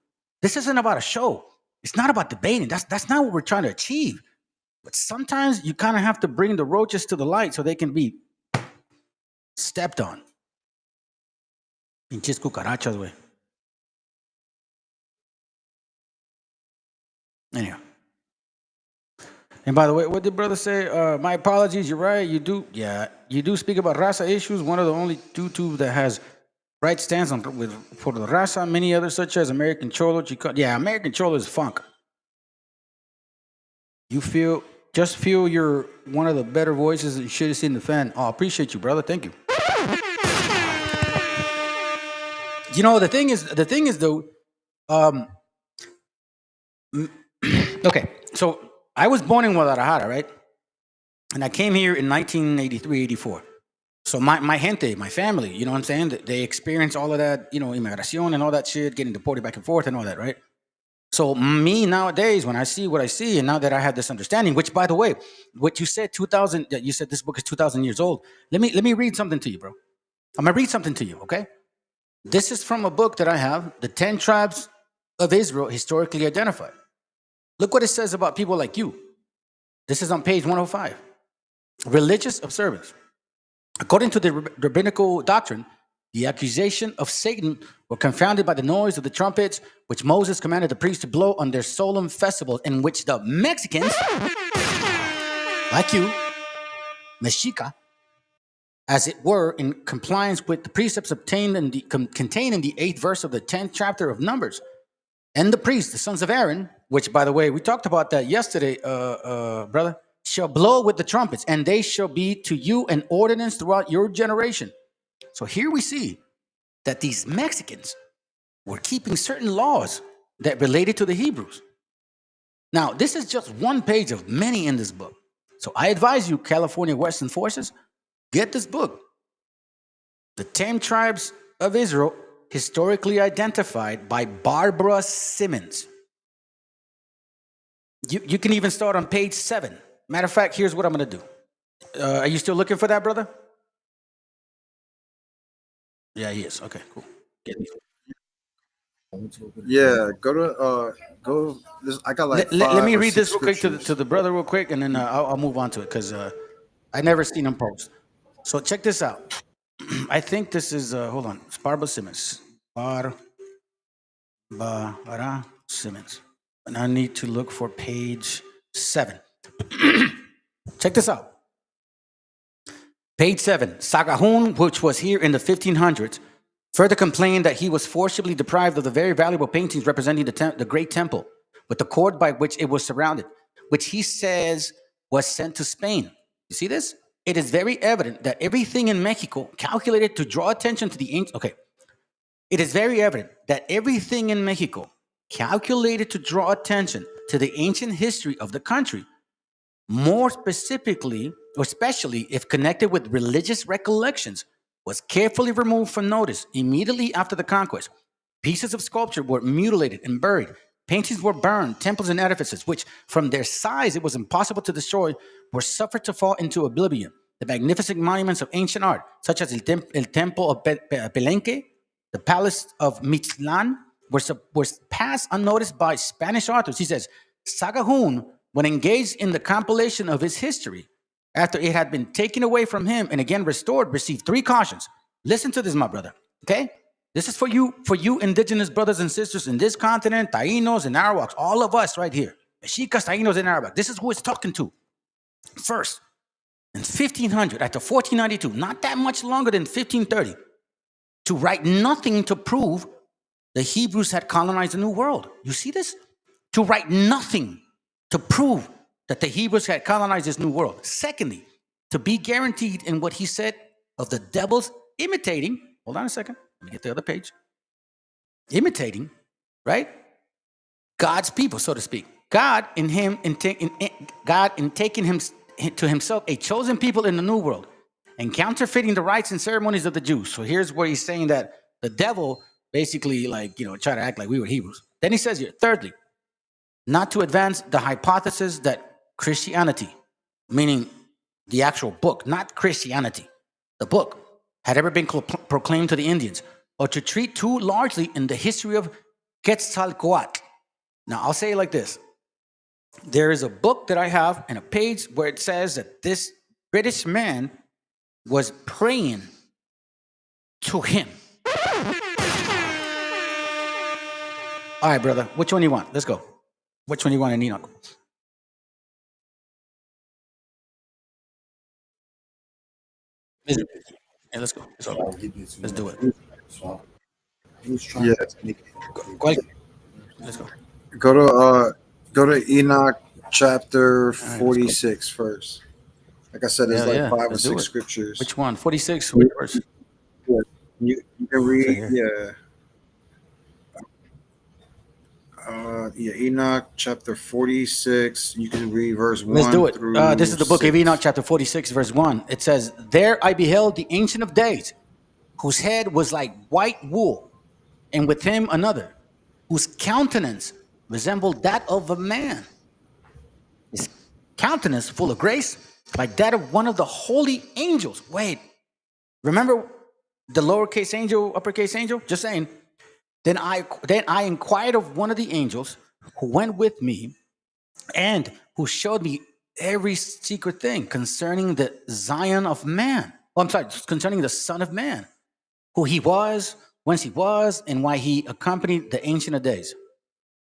Speaker 9: This isn't about a show. It's not about debating. That's not what we're trying to achieve. But sometimes you kind of have to bring the roaches to the light so they can be stepped on. Pinches cucarachas, güey. Anyhow. And by the way, what did brother say? My apologies, you're right. You do speak about raza issues. One of the only YouTube that has right stance on for the raza. Many others, such as American Cholo, American Cholo is funk. Just feel you're one of the better voices that you should have seen the fan. Oh, I appreciate you, brother. Thank you. You know, the thing is though, okay, so I was born in Guadalajara, right? And I came here in 1983, 84. So my gente, my family, you know what I'm saying? They experienced all of that, you know, inmigración and all that shit, getting deported back and forth and all that, right? So me nowadays, when I see what I see, and now that I have this understanding, which by the way, what you said, you said this book is 2,000 years old. Let me read something to you, bro. I'm gonna read something to you, okay? This is from a book that I have, The 10 Tribes of Israel Historically Identified. Look what it says about people like you. This is on page 105. Religious observance. According to the rabbinical doctrine, the accusation of Satan were confounded by the noise of the trumpets, which Moses commanded the priests to blow on their solemn festivals, in which the Mexicans, like you, Meshiacha, as it were, in compliance with the precepts contained in the 8th verse of the 10th chapter of Numbers, and the priests, the sons of Aaron, which, by the way, we talked about that yesterday, brother, shall blow with the trumpets, and they shall be to you an ordinance throughout your generation. So here we see that these Mexicans were keeping certain laws that related to the Hebrews. Now, this is just one page of many in this book. So I advise you, California Western Forces, get this book. The 10 Tribes of Israel, historically identified by Barbara Simmons. You can even start on page 7. Matter of fact, here's what I'm going to do. Are you still looking for that, brother? Yeah, he is. Okay, cool.
Speaker 19: Yeah, go. I got like.
Speaker 9: Let me read this real quick to the brother real quick, and then I'll move on to it because I never seen him post. So check this out. I think this is hold on. It's Barbara Simmons. Barbara Simmons, and I need to look for page 7. Check this out. Page 7. Sagahun, which was here in the 1500s, further complained that he was forcibly deprived of the very valuable paintings representing the great temple, with the cord by which it was surrounded, which he says was sent to Spain. You see this? It is very evident that everything in Mexico calculated to draw attention to the ancient. Okay. It is very evident that everything in Mexico calculated to draw attention to the ancient history of the country, more specifically, or especially if connected with religious recollections, was carefully removed from notice immediately after the conquest. Pieces of sculpture were mutilated and buried. Paintings were burned. Temples and edifices, which from their size it was impossible to destroy, were suffered to fall into oblivion. The magnificent monuments of ancient art, such as El Temple of Palenque, the Palace of Mictlan, were passed unnoticed by Spanish authors. He says, Sagahun, when engaged in the compilation of his history, after it had been taken away from him and again restored, received 3 cautions. Listen to this, my brother, okay? This is for you indigenous brothers and sisters in this continent, Taínos and Arawaks, all of us right here. Mexicas, Taínos, and Arawaks. This is who it's talking to. First, in 1500, after 1492, not that much longer than 1530, to write nothing to prove the Hebrews had colonized the New World. You see this? To write nothing to prove that the Hebrews had colonized this New World. Secondly, to be guaranteed in what he said of the devils imitating, hold on a second, let me get the other page, imitating, right? God's people, so to speak. God in taking him to himself a chosen people in the New World and counterfeiting the rites and ceremonies of the Jews. So here's where he's saying that the devil basically try to act like we were Hebrews. Then he says here, thirdly, not to advance the hypothesis that Christianity, meaning the actual book, not Christianity, the book, had ever been proclaimed to the Indians, or to treat too largely in the history of Quetzalcoatl. Now, I'll say it like this. There is a book that I have and a page where it says that this British man was praying to him. All right, brother, which one you want? Let's go. Which one you want in Enoch? Yeah, let's go. Let's do it.
Speaker 15: Yeah.
Speaker 9: Let's go.
Speaker 15: Go to Enoch chapter 46 first. Like I said, there's 5 or 6 scriptures.
Speaker 9: Which one? 46?
Speaker 15: Yeah. You can read, Enoch chapter 46. You can read verse 1.
Speaker 9: Let's do it.
Speaker 15: Through
Speaker 9: this is the book
Speaker 15: 6.
Speaker 9: of Enoch, chapter 46, verse 1. It says, There I beheld the Ancient of Days, whose head was like white wool, and with him another, whose countenance resembled that of a man. His countenance full of grace, like that of one of the holy angels. Wait, remember the lowercase angel, uppercase angel? Just saying. Then I inquired of one of the angels who went with me and who showed me every secret thing concerning the Zion of man. Oh, I'm sorry, concerning the Son of Man, who he was, whence he was, and why he accompanied the Ancient of Days.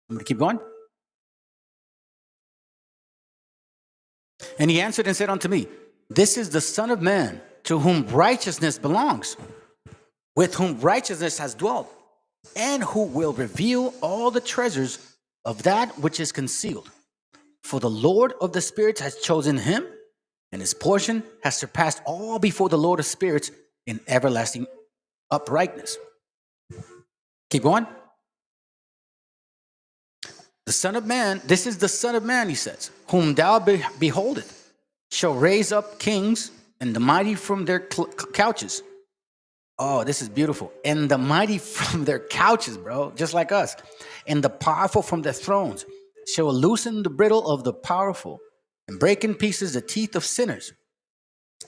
Speaker 9: I'm going to keep going. And he answered and said unto me, This is the Son of Man, to whom righteousness belongs, with whom righteousness has dwelt, and who will reveal all the treasures of that which is concealed. For the Lord of the spirits has chosen him, and his portion has surpassed all before the Lord of spirits in everlasting uprightness. Keep going. The Son of Man, this is the Son of Man, he says, whom thou beholdest, shall raise up kings and the mighty from their couches. Oh, this is beautiful. And the mighty from their couches, bro, just like us. And the powerful from their thrones shall loosen the brittle of the powerful and break in pieces the teeth of sinners.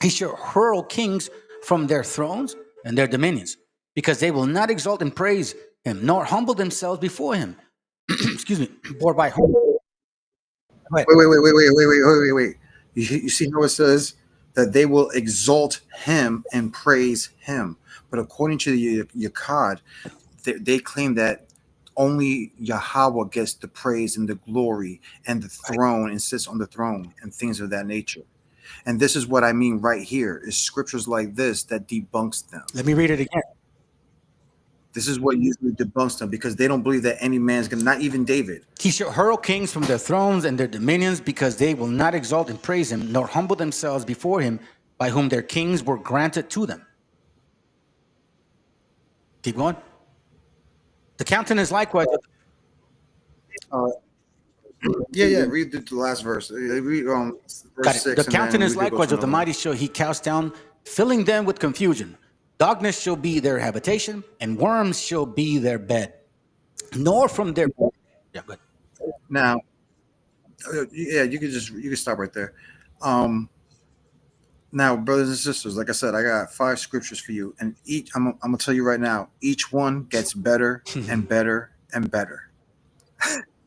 Speaker 9: He shall hurl kings from their thrones and their dominions, because they will not exalt and praise him, nor humble themselves before him. Excuse me, bore by whom?
Speaker 15: Wait. You see how it says that they will exalt him and praise him. But according to the Yakad, they claim that only Yahweh gets the praise and the glory, and the throne and sits on the throne and things of that nature. And this is what I mean right here, is scriptures like this that debunks them.
Speaker 9: Let me read it again.
Speaker 19: This is what usually debunks them because they don't believe that any man's gonna, not even David.
Speaker 9: He shall hurl kings from their thrones and their dominions, because they will not exalt and praise him, nor humble themselves before him, by whom their kings were granted to them. Keep going. The countenance likewise.
Speaker 19: Yeah. Read the last verse. Read verse
Speaker 9: Got it.
Speaker 19: 6.
Speaker 9: The countenance likewise of the mighty shall he cast down, filling them with confusion. Darkness shall be their habitation, and worms shall be their bed. Nor from their yeah, good.
Speaker 19: Now, you can stop right there. Now, brothers and sisters, like I said, I got 5 scriptures for you, and each I'm gonna tell you right now, each one gets better and better and better.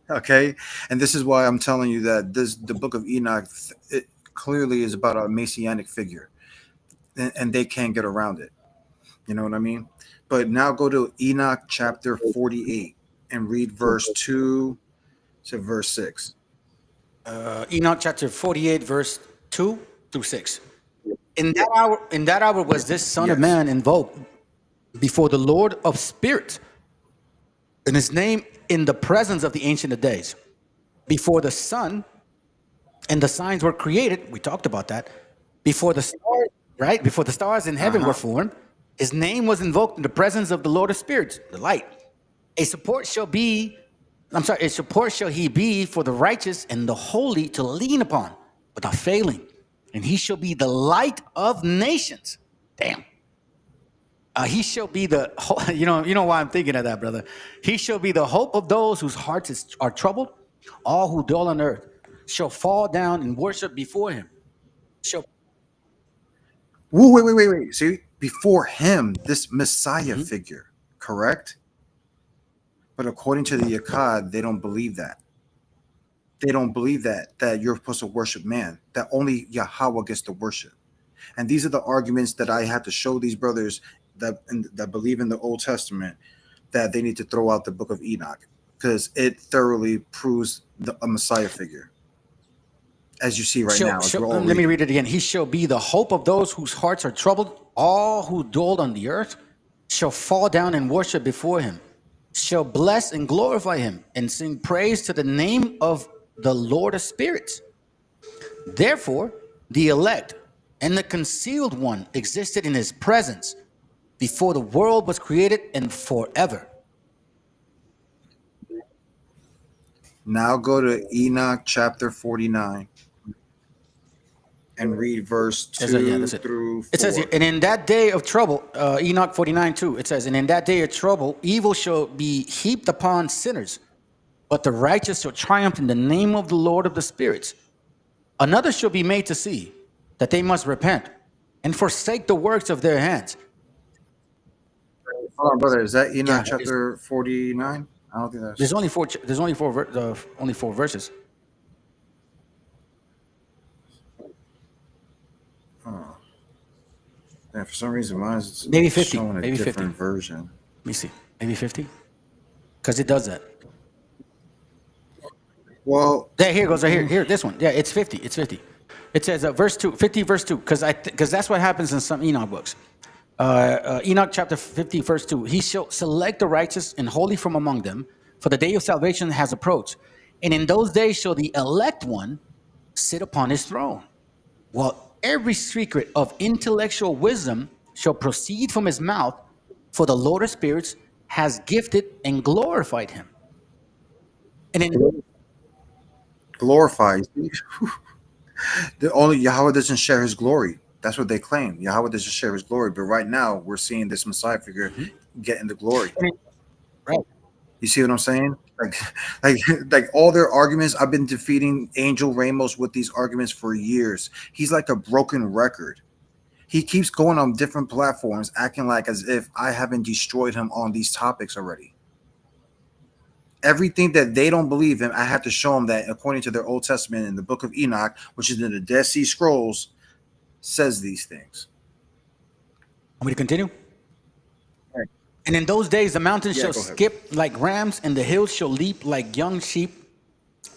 Speaker 19: Okay, and this is why I'm telling you that the book of Enoch, it clearly is about a messianic figure, and they can't get around it. You know what I mean? But now go to Enoch chapter 48 and read verse 2 to verse 6.
Speaker 9: Enoch chapter 48, verse 2 through 6. In that hour was this son of man invoked before the Lord of spirits, and his name in the presence of the Ancient of Days. Before the sun and the signs were created, we talked about that. Before the stars, right? Before the stars in heaven were formed, his name was invoked in the presence of the Lord of spirits, the light. A support shall he be for the righteous and the holy to lean upon without failing. And he shall be the light of nations. Damn. He shall be the, you know why I'm thinking of that, brother. He shall be the hope of those whose hearts are troubled. All who dwell on earth shall fall down and worship before him.
Speaker 19: Wait. See, before him, this Messiah figure, correct? But according to the Akkad, they don't believe that. They don't believe that you're supposed to worship man, that only Yahweh gets to worship. And these are the arguments that I had to show these brothers that believe in the Old Testament, that they need to throw out the book of Enoch, because it thoroughly proves a Messiah figure. As you see right now.
Speaker 9: Let me read it again. He shall be the hope of those whose hearts are troubled. All who dwell on the earth shall fall down and worship before him, shall bless and glorify him, and sing praise to the name of the Lord of spirits. Therefore, the elect and the concealed one existed in his presence before the world was created and forever.
Speaker 19: Now go to Enoch chapter 49 and read verse 2 through 4.
Speaker 9: It says, and in that day of trouble, Enoch 49:2, it says, and in that day of trouble, evil shall be heaped upon sinners, but the righteous shall triumph in the name of the Lord of the spirits. Another shall be made to see that they must repent and forsake the works of their hands.
Speaker 19: Hold on, brother. Is that Enoch chapter 49? I don't think that's.
Speaker 9: There's only four verses.
Speaker 19: Oh. Yeah, for some reason, mine is
Speaker 9: maybe 50.
Speaker 19: showing a
Speaker 9: maybe
Speaker 19: different
Speaker 9: 50.
Speaker 19: version.
Speaker 9: Let me see. Maybe 50. Because it does that.
Speaker 19: Well,
Speaker 9: there, here it goes right here. Here, this one. Yeah, it's 50. It's 50. It says verse 2, 50 verse 2, because that's what happens in some Enoch books. Enoch chapter 50 verse 2. He shall select the righteous and holy from among them, for the day of salvation has approached. And in those days shall the elect one sit upon his throne. Well, every secret of intellectual wisdom shall proceed from his mouth, for the Lord of spirits has gifted and glorified him. And in
Speaker 19: glorified. The only Yahweh doesn't share his glory. That's what they claim. Yahweh doesn't share his glory. But right now, we're seeing this Messiah figure getting the glory.
Speaker 9: Right.
Speaker 19: You see what I'm saying? Like all their arguments. I've been defeating Angel Ramos with these arguments for years. He's like a broken record. He keeps going on different platforms, acting like as if I haven't destroyed him on these topics already. Everything that they don't believe in, I have to show them that according to their Old Testament in the book of Enoch, which is in the Dead Sea Scrolls, says these things.
Speaker 9: Want me to continue? Right. And in those days, the mountains shall skip like rams, and the hills shall leap like young sheep,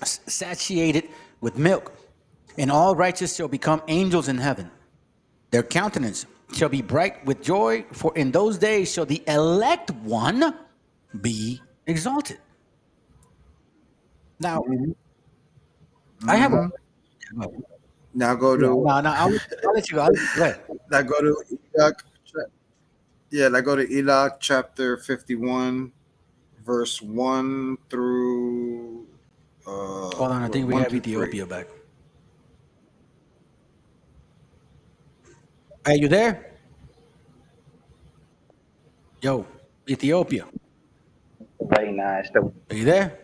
Speaker 9: satiated with milk. And all righteous shall become angels in heaven. Their countenance shall be bright with joy, for in those days shall the elect one be exalted. Now, I have a.
Speaker 19: Now go to.
Speaker 9: No, I'll let you go. Go ahead.
Speaker 19: Now go to Enoch. Yeah, now go to Enoch chapter 51, verse 1 through.
Speaker 9: Hold on, I think we
Speaker 19: 1
Speaker 9: have
Speaker 19: through
Speaker 9: Ethiopia back. Are you there? Yo, Ethiopia.
Speaker 3: Very nice.
Speaker 9: Are you there?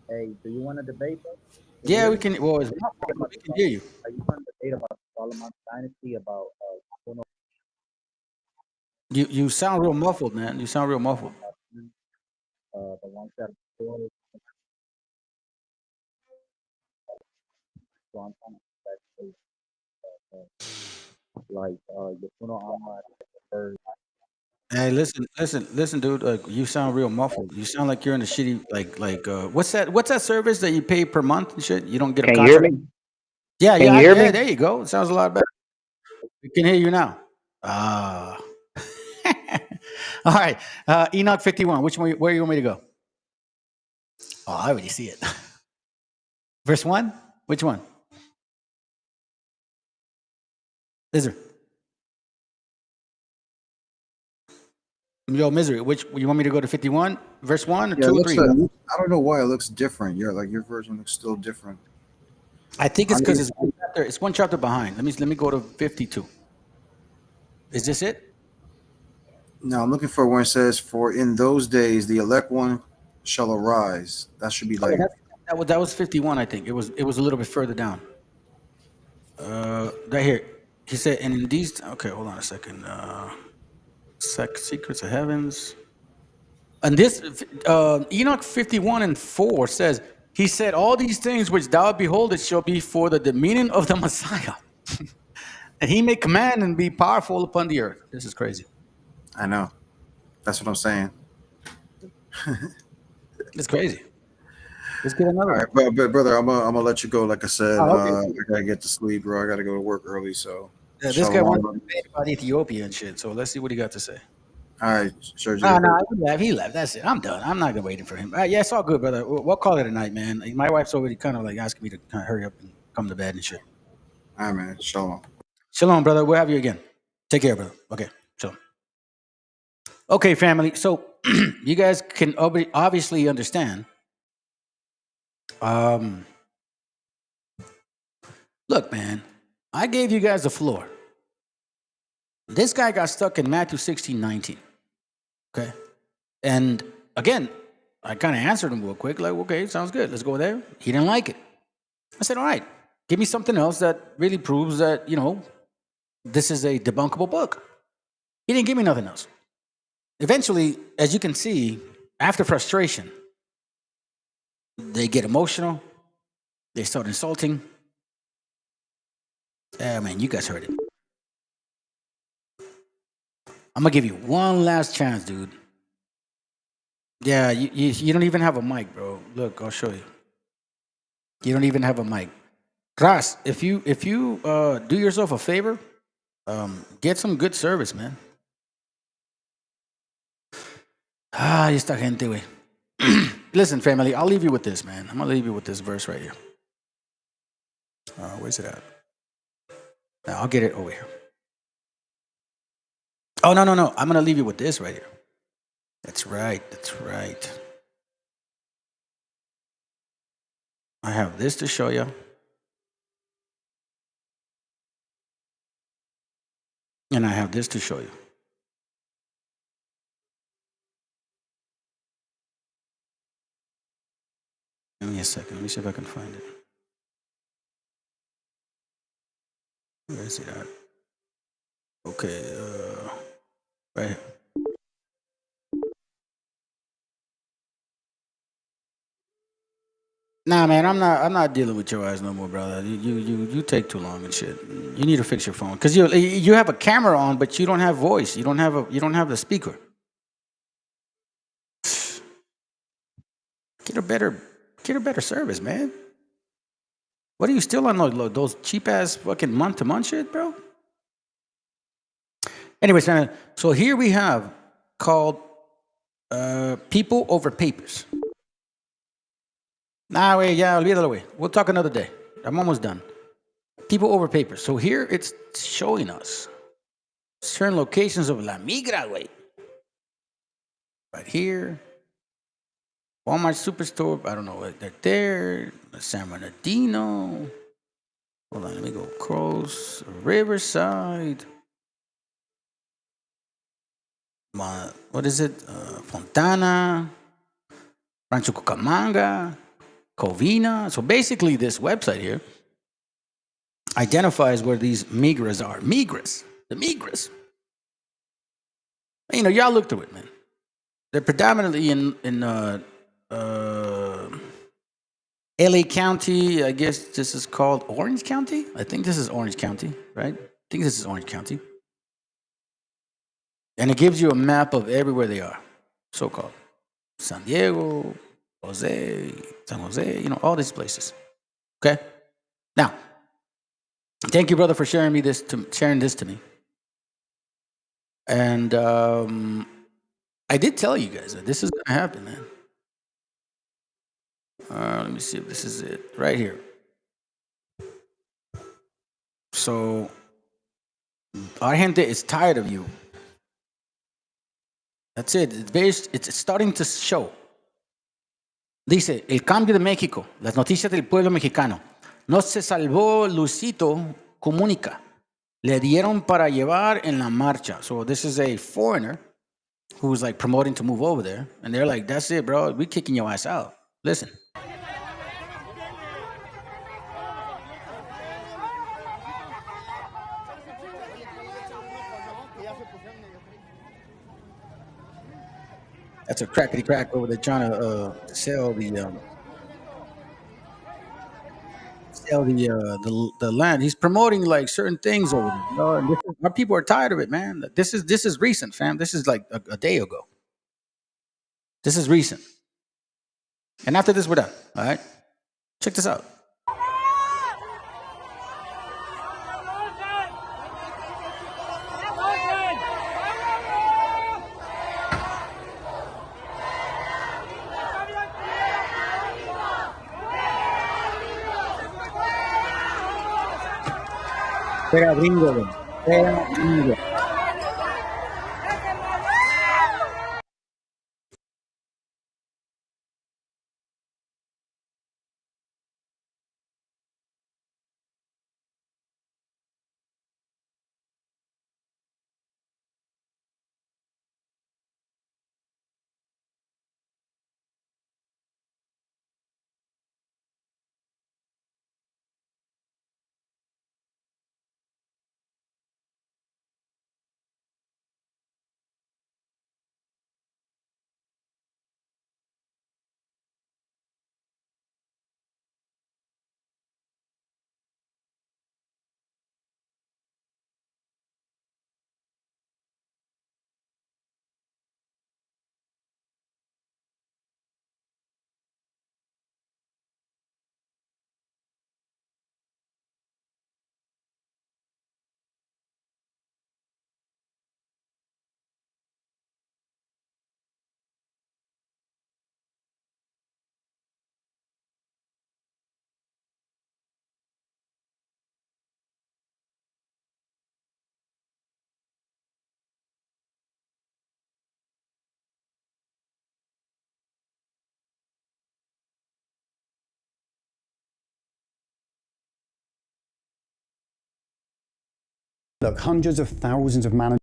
Speaker 4: Hey, do you want to debate though?
Speaker 9: Yeah, we can. Well, it's muffled, but we can hear you.
Speaker 4: Are you want to debate about Solomon dynasty about
Speaker 9: You sound real muffled, man. You sound real muffled.
Speaker 4: the ones that so I'm trying to like
Speaker 9: Hey, listen, dude. You sound real muffled. You sound like you're in a shitty what's that service that you pay per month and shit? You don't get a
Speaker 3: Can you hear
Speaker 9: contract.
Speaker 3: me?
Speaker 9: Yeah,
Speaker 3: Can you hear me?
Speaker 9: there you go. It sounds a lot better. We can hear you now. Ah. All right. Enoch 51. Where you want me to go? Oh, I already see it. Verse 1? Which one? Is there? Yo, Misery, which you want me to go to 51? Verse 1 or
Speaker 19: Yeah,
Speaker 9: 2 or
Speaker 19: it looks
Speaker 9: 3?
Speaker 19: like, I don't know why it looks different. Your version looks still different.
Speaker 9: I think it's because it's one chapter behind. Let me go to 52. Is this it?
Speaker 19: No, I'm looking for where it says, "For in those days the elect one shall arise." That should be like.
Speaker 9: That was 51, I think. It was a little bit further down. Right here. He said, and in these. Okay, hold on a second. Secrets of heavens. And this Enoch 51 and 4 says, he said, all these things which thou beholdest shall be for the dominion of the Messiah. And he may command and be powerful upon the earth. This is crazy.
Speaker 19: I know. That's what I'm saying.
Speaker 9: It's crazy. Let's get another
Speaker 19: one. All right, but brother, I'm gonna let you go. Like I said,
Speaker 9: okay.
Speaker 19: I gotta get to sleep, bro. I gotta go to work early. So
Speaker 9: yeah, this guy wanted to debate about Ethiopia and shit. So let's see what he got to say.
Speaker 19: All right, sure.
Speaker 9: No, he left. That's it. I'm done. I'm not gonna wait for him. Yeah, it's all good, brother. We'll call it a night, man. My wife's already kind of like asking me to kind of hurry up and come to bed and shit.
Speaker 19: All right, man. Shalom.
Speaker 9: Shalom, brother. We'll have you again. Take care, brother. Okay. Shalom. Okay, family. So you guys can obviously understand. Look, man, I gave you guys the floor. This guy got stuck in Matthew 16:19. Okay. And again, I kind of answered him real quick, like, okay, sounds good. Let's go there. He didn't like it. I said, all right, give me something else that really proves that, this is a debunkable book. He didn't give me nothing else. Eventually, as you can see, after frustration, they get emotional. They start insulting. Man, you guys heard it. I'm going to give you one last chance, dude. Yeah, you don't even have a mic, bro. Look, I'll show you. You don't even have a mic. Ras, if you do yourself a favor, get some good service, man. Esta gente, güey. Listen, family, I'll leave you with this, man. I'm going to leave you with this verse right here. Where's it at? Now, I'll get it over here. Oh, no. I'm going to leave you with this right here. That's right. I have this to show you. And I have this to show you. Give me a second. Let me see if I can find it. Where is it at? Okay, right here. Nah, man, I'm not dealing with your eyes no more, brother. You take too long and shit. You need to fix your phone because you have a camera on, but you don't have voice. You don't have the speaker. Get a better service, man. What are you still on those cheap ass fucking month-to-month shit, bro? Anyways, so here we have called People Over Papers. Nah, wait, yeah, olvídalo, way. We'll talk another day. I'm almost done. People Over Papers. So here it's showing us certain locations of La Migra, way. Right here. Walmart Superstore, I don't know what they're there. San Bernardino. Hold on, let me go close. Riverside. What is it? Fontana. Rancho Cucamonga. Covina. So basically, this website here identifies where these migras are. Migras. The migras. You know, y'all look through it, man. They're predominantly in LA County. I guess this is called Orange County. I think this is Orange County, right? I think this is Orange County. And it gives you a map of everywhere they are, so-called. San Diego, San Jose, you know, all these places. Okay? Now, thank you, brother, for sharing this to me. And I did tell you guys that this is going to happen, man. Let me see if this is it. Right here. So, our gente is tired of you. That's it. It's starting to show. Dice, el cambio de México, las noticias del pueblo mexicano. No se salvó Luisito Comunica. Le dieron para llevar en la marcha. So this is a foreigner who's like promoting to move over there. And they're like, that's it, bro. We're kicking your ass out. Listen. That's a crackety crack over there trying to sell the land. He's promoting like certain things over there. You know? And our people are tired of it, man. This is recent, fam. This is like a day ago. This is recent. And after this, we're done. All right. Check this out. Pega gringo, güey. Pega gringo.
Speaker 5: Look, hundreds of thousands of managers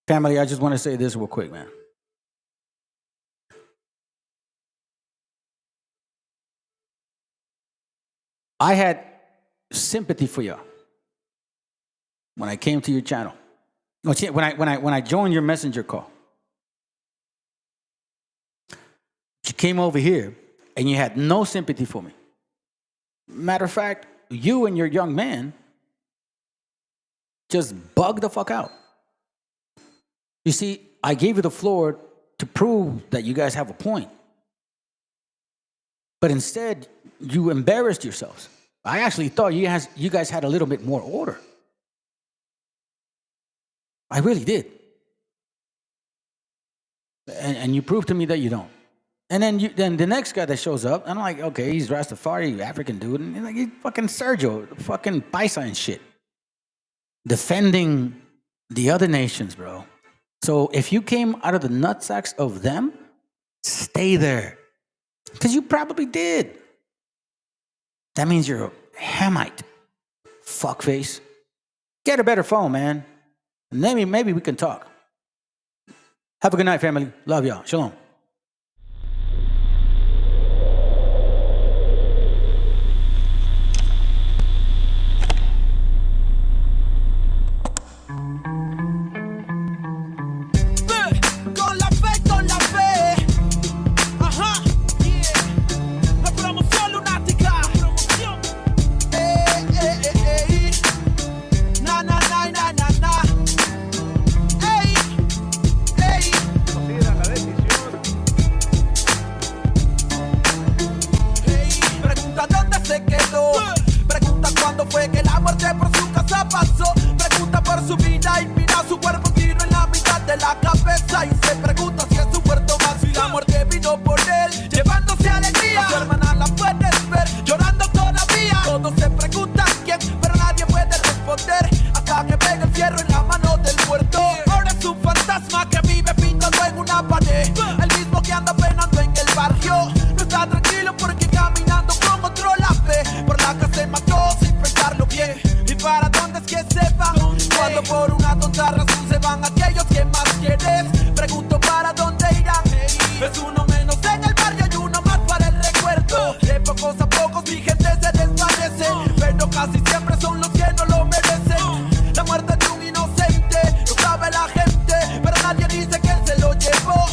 Speaker 9: Family, I just want to say this real quick, man. I had sympathy for you when I came to your channel. When I joined your messenger call. You came over here and you had no sympathy for me. Matter of fact, you and your young man just bugged the fuck out. You see, I gave you the floor to prove that you guys have a point. But instead, you embarrassed yourselves. I actually thought you guys had a little bit more order. I really did. And you proved to me that you don't. And then the next guy that shows up, I'm like, okay, he's Rastafari, African dude, and like he's fucking Sergio, fucking Paisa and shit. Defending the other nations, bro. So if you came out of the nutsacks of them, stay there. Because you probably did. That means you're a Hamite. Fuckface. Get a better phone, man. And maybe we can talk. Have a good night, family. Love y'all. Shalom.
Speaker 12: Con la fe. Ajá. Yeah. La promoción lunática. Na, na, na, na, na, na. Ey. Ey. Considera la decisión. Ey. Pregunta dónde se quedó. Pregunta cuándo fue que la muerte por su casa pasó. Pregunta por su vida y mira su cuerpo tiro en la mitad de la cabeza. Y se pregunta si es su muerto más. Si la muerte vino por él, llevándose alegría. A su hermana la puedes ver llorando todavía. Todos se preguntan quién, pero nadie puede responder. Hasta que pega el fierro en la mano del muerto. Ahora es un fantasma que vive pintado en una pared. El mismo que anda penando en el barrio. No está tranquilo porque caminando con otro la ve. Por la que se mató sin pensarlo bien. ¿Y para dónde es que se van? Cuando por una tonta razón se van aquellos que más quieres. Pregunto para dónde irán. Es uno menos en el barrio y uno más para el recuerdo. De pocos a pocos mi gente se desvanece. Pero casi siempre son los que no lo merecen. La muerte de un inocente lo sabe la gente, pero nadie dice que él se lo llevó.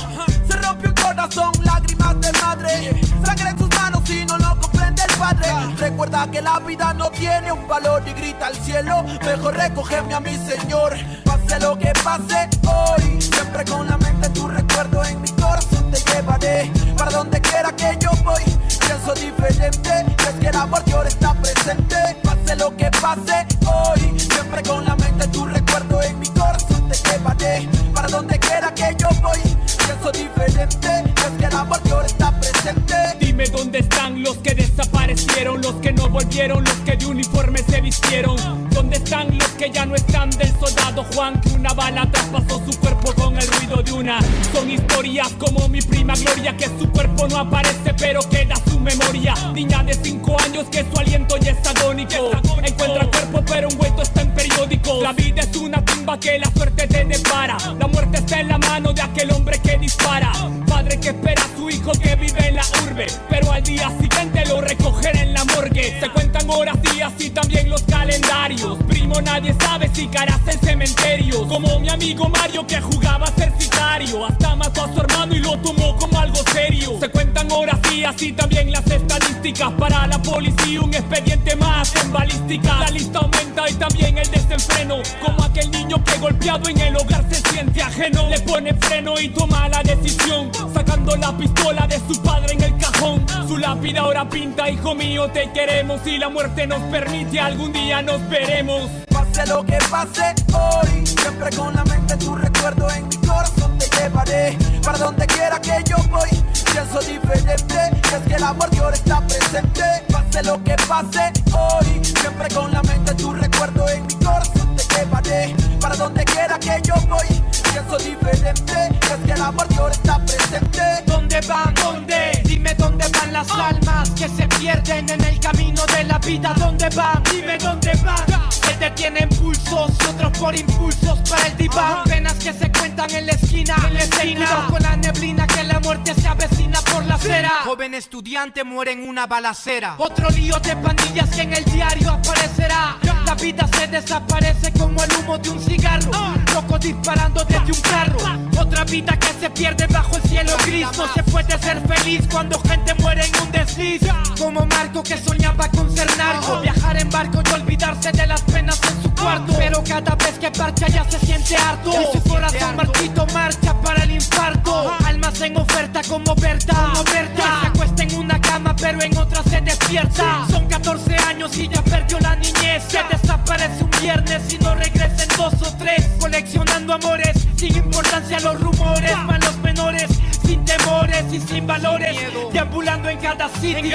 Speaker 12: Se rompió un corazón, lágrimas de madre. Sangre en sus manos y no lo comprende el padre. Recuerda que la vida no tiene un valor y grita al cielo. Mejor recógeme a mi Señor. Pase lo que pase hoy, siempre con la mente tu recuerdo en mi corazón te llevaré. Para donde quiera que yo voy, pienso diferente. Es que el amor ahora está presente. Pase lo que pase hoy, siempre con la mente tu recuerdo en mi corazón te llevaré. Para donde quiera que yo voy, pienso diferente. Es que el amor ahora está presente.
Speaker 6: Dime dónde están los que desaparecieron, los que no volvieron, los que de uniforme se vistieron. ¿Dónde están los que ya no están del soldado Juan? Que una bala traspasó su cuerpo con el ruido de una. Son historias como mi prima Gloria, que su cuerpo no aparece pero queda su memoria. Niña de 5 años que su aliento ya es agónico. Encuentra cuerpo pero un hueso está en periódico. La vida es una tumba que la suerte te depara. La muerte está en la mano de aquel hombre que dispara. Padre que espera a su hijo que vive en la urbe, pero al día siguiente lo recogerá en la morgue. Se cuentan horas, días y también los calendarios. Primo, nadie sabe si caras en cementerios. Como mi amigo Mario que jugaba a ser sicario. Hasta mató a su hermano y lo tomó como algo serio. Se cuentan horas, días y también las estadísticas. Para la policía un expediente más en balística. La lista aumenta y también el desenfreno. Como aquel niño que golpeado en el hogar se siente ajeno. Le pone freno y toma la decisión, sacando la pistola de su padre en el cajón. Su lápida ahora pinta: hijo mío, te queremos. Si la muerte nos permite, algún día nos veremos.
Speaker 12: Pase lo que pase hoy, siempre con la mente tu recuerdo en mi corazón te llevaré. Para donde quiera que yo voy, pienso diferente. Es que el amor de ahora está presente. Pase lo que pase hoy, siempre con la mente tu recuerdo en mi corazón te llevaré. Para donde quiera que yo voy, pienso diferente. Es que el amor de ahora está presente.
Speaker 6: ¿Dónde van? ¿Dónde? Dime dónde van las almas que se pierden en el camino de la vida. ¿Dónde van? Dime dónde van.
Speaker 12: que te tienen pulsos y otros por impulsos para el diván. Penas que se cuentan en la esquina, cuidado con la neblina que la muerte se avecina por la acera. Joven estudiante muere en una balacera. Otro lío de pandillas que en el diario aparecerá. La vida se desaparece como el humo de un cigarro. Locos disparando desde un carro. Otra vida que se pierde bajo el cielo gris. No se puede ser feliz cuando gente muere en un desliz. Como Marco que soñaba con ser narco, viajar en barco y olvidarse de las penas en su cuarto. Pero cada vez que parcha ya se siente harto y su corazón marchito marcha para el infarto. Almas en oferta como Berta, se acuesta en una cama pero en otra se despierta. Son 14 años y ya perdió la niñez. Se desaparece un viernes y no regresa en 2 o 3. Coleccionando amores, sin importancia a los rumores. Malos menores, sin temores y sin valores. Deambulando en cada city,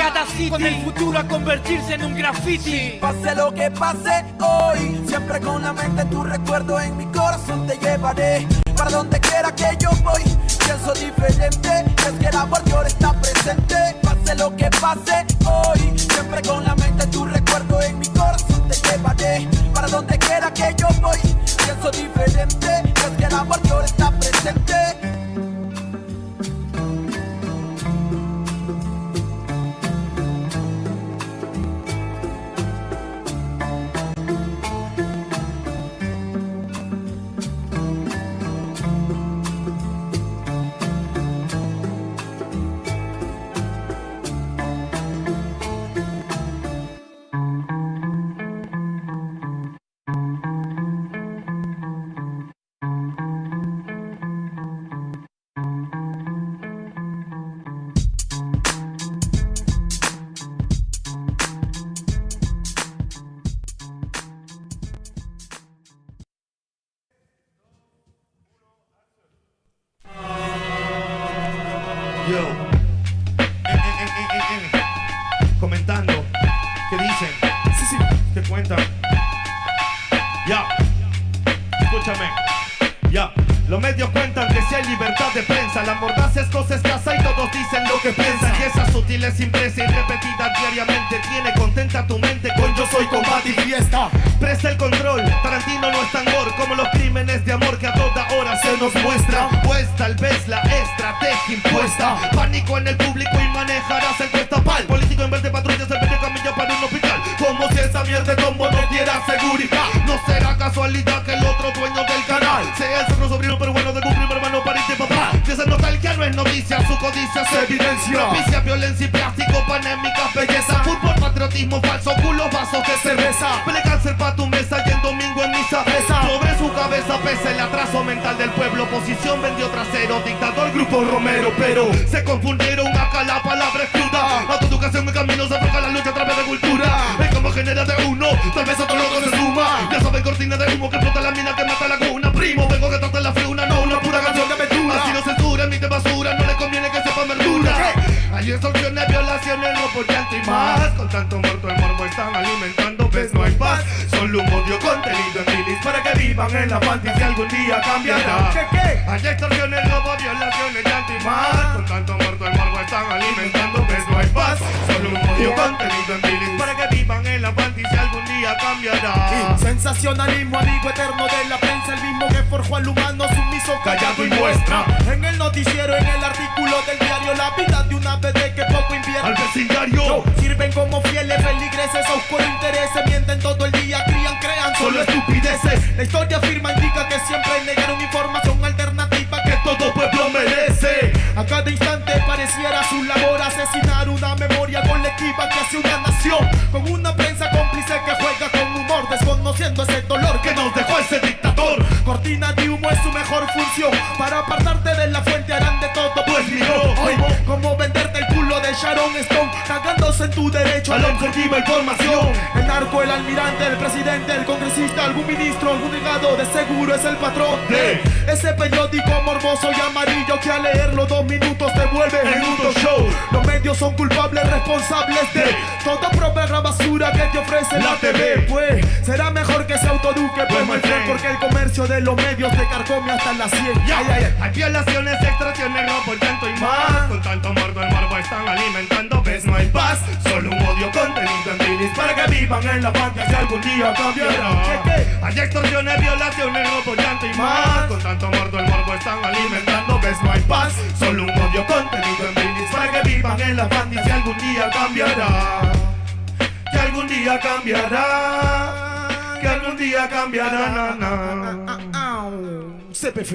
Speaker 12: con el futuro a convertirse en un graffiti.
Speaker 7: Pase lo que pase hoy, siempre con la mente en tu recuerdo, en mi corazón te llevaré. Para donde quiera que yo voy, pienso diferente, es que el amor de ahora está presente. Pase lo que pase hoy, siempre con la mente en tu recuerdo, en mi corazón te llevaré. Para donde quiera que yo voy, pienso diferente, es que el amor de ahora está presente.
Speaker 20: Yo, comentando, ¿qué dicen? Sí, ¿qué cuentan? Ya, escúchame, ya. Los medios cuentan que si hay libertad de prensa, la mordaz es cosa escasa y todos dicen lo que piensan. Y esa sutil es impresa y repetida diariamente tiene contenta tu mente con yo soy combate y fiesta. Presta el control, Tarantino no es tan gore como los crímenes de amor que a toda hora se nos muestran. Pues tal vez la estrategia impuesta, pánico en el público y manejarás encuesta pal. Político en vez de patrullas en vez de camilla para un hospital. Como si esa mierda de tombo no diera seguridad. No será casualidad que el otro dueño del canal sea el cerro sobrino pero bueno de tu primo hermano pariente papá. Que esa nostalgia no es noticia, su codicia se evidencia. Propicia violencia y plástico, panémica belleza. Fútbol, patriotismo falso, culos, vasos de cerveza. Pele cáncer pa' tu mesa y el domingo en misa pesa. Sobre su cabeza pesa el atraso mental del pueblo. Oposición vendió trasero, dictador grupo Romero. Pero se confundieron acá la palabra es cruda. Autoeducación en camino se afroja la lucha a través de cultura. Es como genera de uno, tal vez otro loco se suma. Ya saben cortina de humo que explota la mina que mata la cuna. Primo, vengo que trata la friuna, no una pura canción de aventura. Así no censura, emite basura, no le conviene que sepa verdura. Hay extorsiones, violaciones, robo, llanto y más. Con tanto muerto el morbo están alimentando, ves no hay paz. Solo un odio contenido en bilis para que vivan en la fantasía algún día cambiará. Hay extorsiones, robo, violaciones, llanto y más. Con tanto muerto el morbo están alimentando, ves no hay paz. Solo un odio contenido en bilis para que vivan en la fantasía algún día cambiará.
Speaker 21: Sensacionalismo, amigo eterno de la prensa, el mismo que forjó al humano sumiso, callado y muestra. En el noticiero, en el artículo del diario, la vida de una bebé que poco invierte
Speaker 20: al vecindario.
Speaker 21: Sirven como fieles feligreses a oscuro intereses, mienten todo el día, crean
Speaker 20: solo estupideces.
Speaker 21: La historia afirma, indica que siempre negaron información alternativa que
Speaker 20: todo pueblo merece.
Speaker 21: A cada instante pareciera su labor asesinar una memoria colectiva que hace una nación, con una prensa cómplice que juega con humor, desconociendo ese dolor que nos dejó ese dictador. Cortina de humo es su mejor función, para apartarte de la fuente harán de todo, pues miró hoy como venderte el culo de Sharon Stone, cagándose en tu derecho
Speaker 20: a la objetiva información.
Speaker 21: El narco, el almirante, el presidente, el congresista, algún ministro, algún delegado, de seguro es el patrón de ese periódico morboso y amarillo que al leerlo 2 minutos te vuelve en un show. Los medios son culpables, responsables de toda propia basura que te ofrece la TV. Pues será mejor que se autoeduque, pues my friend, porque el comercio de los medios te carcome hasta las 100.
Speaker 20: Hay violaciones, extorsiones, robo, llanto y más. Con tanto muerto el morbo están alimentando, ves no hay paz. Solo un odio contenido en brindis para que vivan en la fantasía, algún día cambiará. Hay extorsiones, violaciones, robo, llanto y más. Con tanto mordo el morbo están alimentando, ves no hay paz. Solo un odio contenido en brindis para que vivan en la fantasía, algún día cambiará. Que algún día cambiará. Que algún día cambiará. CPF.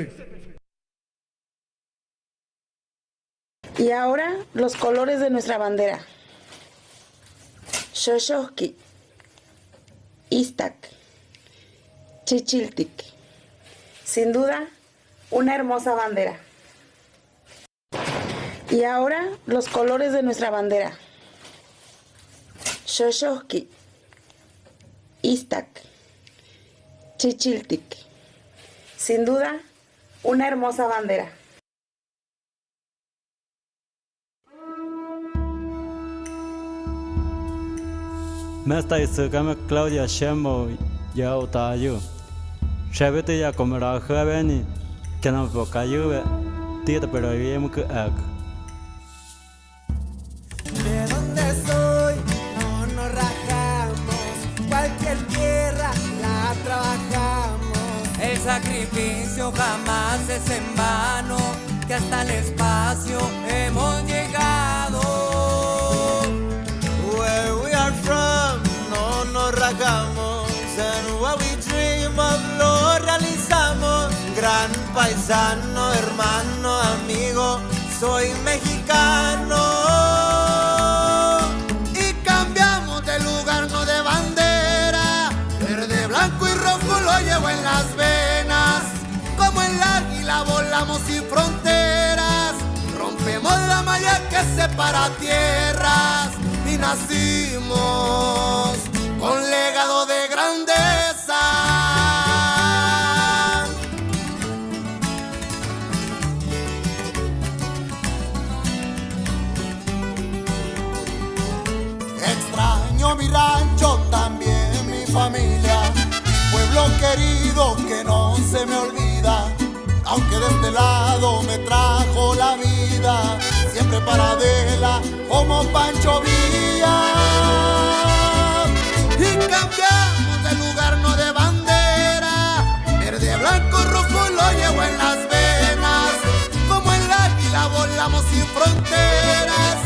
Speaker 1: Y ahora los colores de nuestra bandera. Shoshoki, Istak, Chichiltik. Sin duda, una hermosa bandera. Y ahora los colores de nuestra bandera. Shoshoki, Istak, Chichiltik. Sin duda, una hermosa bandera.
Speaker 8: Mesta isukame Claudia Shemo ya utayu. Shabete ya komera javeni. Kenam pokayube. Tita pero yem que ak.
Speaker 7: De donde soy, no nos rajamos. Cualquier tierra la trabajamos.
Speaker 22: El sacrificio jamás es en vano, que hasta el espacio hemos llegado.
Speaker 7: Where we are from, no nos rajamos. And what we dream of lo realizamos. Gran paisano, hermano, amigo, soy mexicano. Y cambiamos de lugar, no de bandera. Verde, blanco y rojo lo llevo en las venas. Como el águila volamos sin fronteras. Rompemos la malla que separa tierras. Y nacimos con legado de grandeza. Extraño mi rancho, también mi familia. Pueblo querido que no se me olvida. Aunque de este lado me trajo la vida, siempre para Adela como Pancho Villa. Y cambiamos de lugar, no de bandera. Verde, blanco, rojo lo llevo en las venas. Como el águila volamos sin fronteras.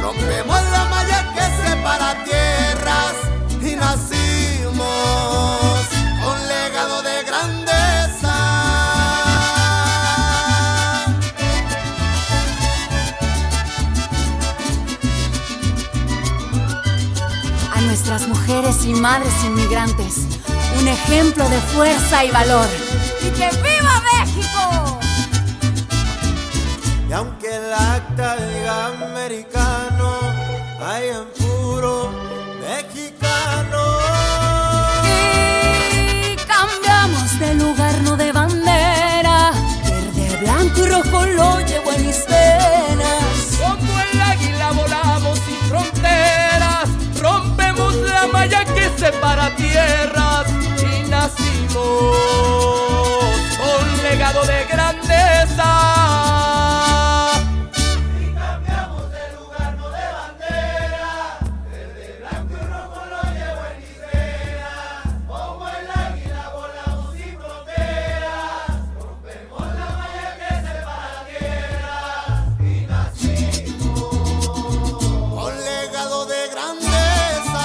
Speaker 7: Rompemos la malla que separa tierras. Y nacimos con legado de grandeza.
Speaker 23: Nuestras mujeres y madres inmigrantes, un ejemplo de fuerza y valor. ¡Y que viva México!
Speaker 7: Y aunque el acta diga americano, hay en puro mexicano.
Speaker 23: Y cambiamos de lugar, no de bandera. Verde, blanco y rojo lo llevo en mis venas.
Speaker 22: Como el águila volamos sin fronteras. Rompemos la malla que separa tierras y nacimos con legado de grandeza.
Speaker 7: Y cambiamos de lugar, no de bandera. Verde, blanco y rojo lo llevo en mis venas. Como el águila volamos sin fronteras. Rompemos la malla que separa tierras y nacimos con legado de grandeza.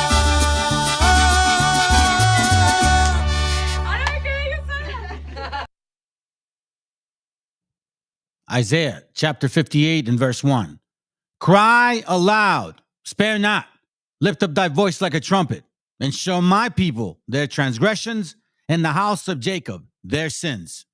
Speaker 24: Isaiah chapter 58 and verse 1. Cry aloud, spare not, lift up thy voice like a trumpet, and show my people their transgressions, and the house of Jacob their sins.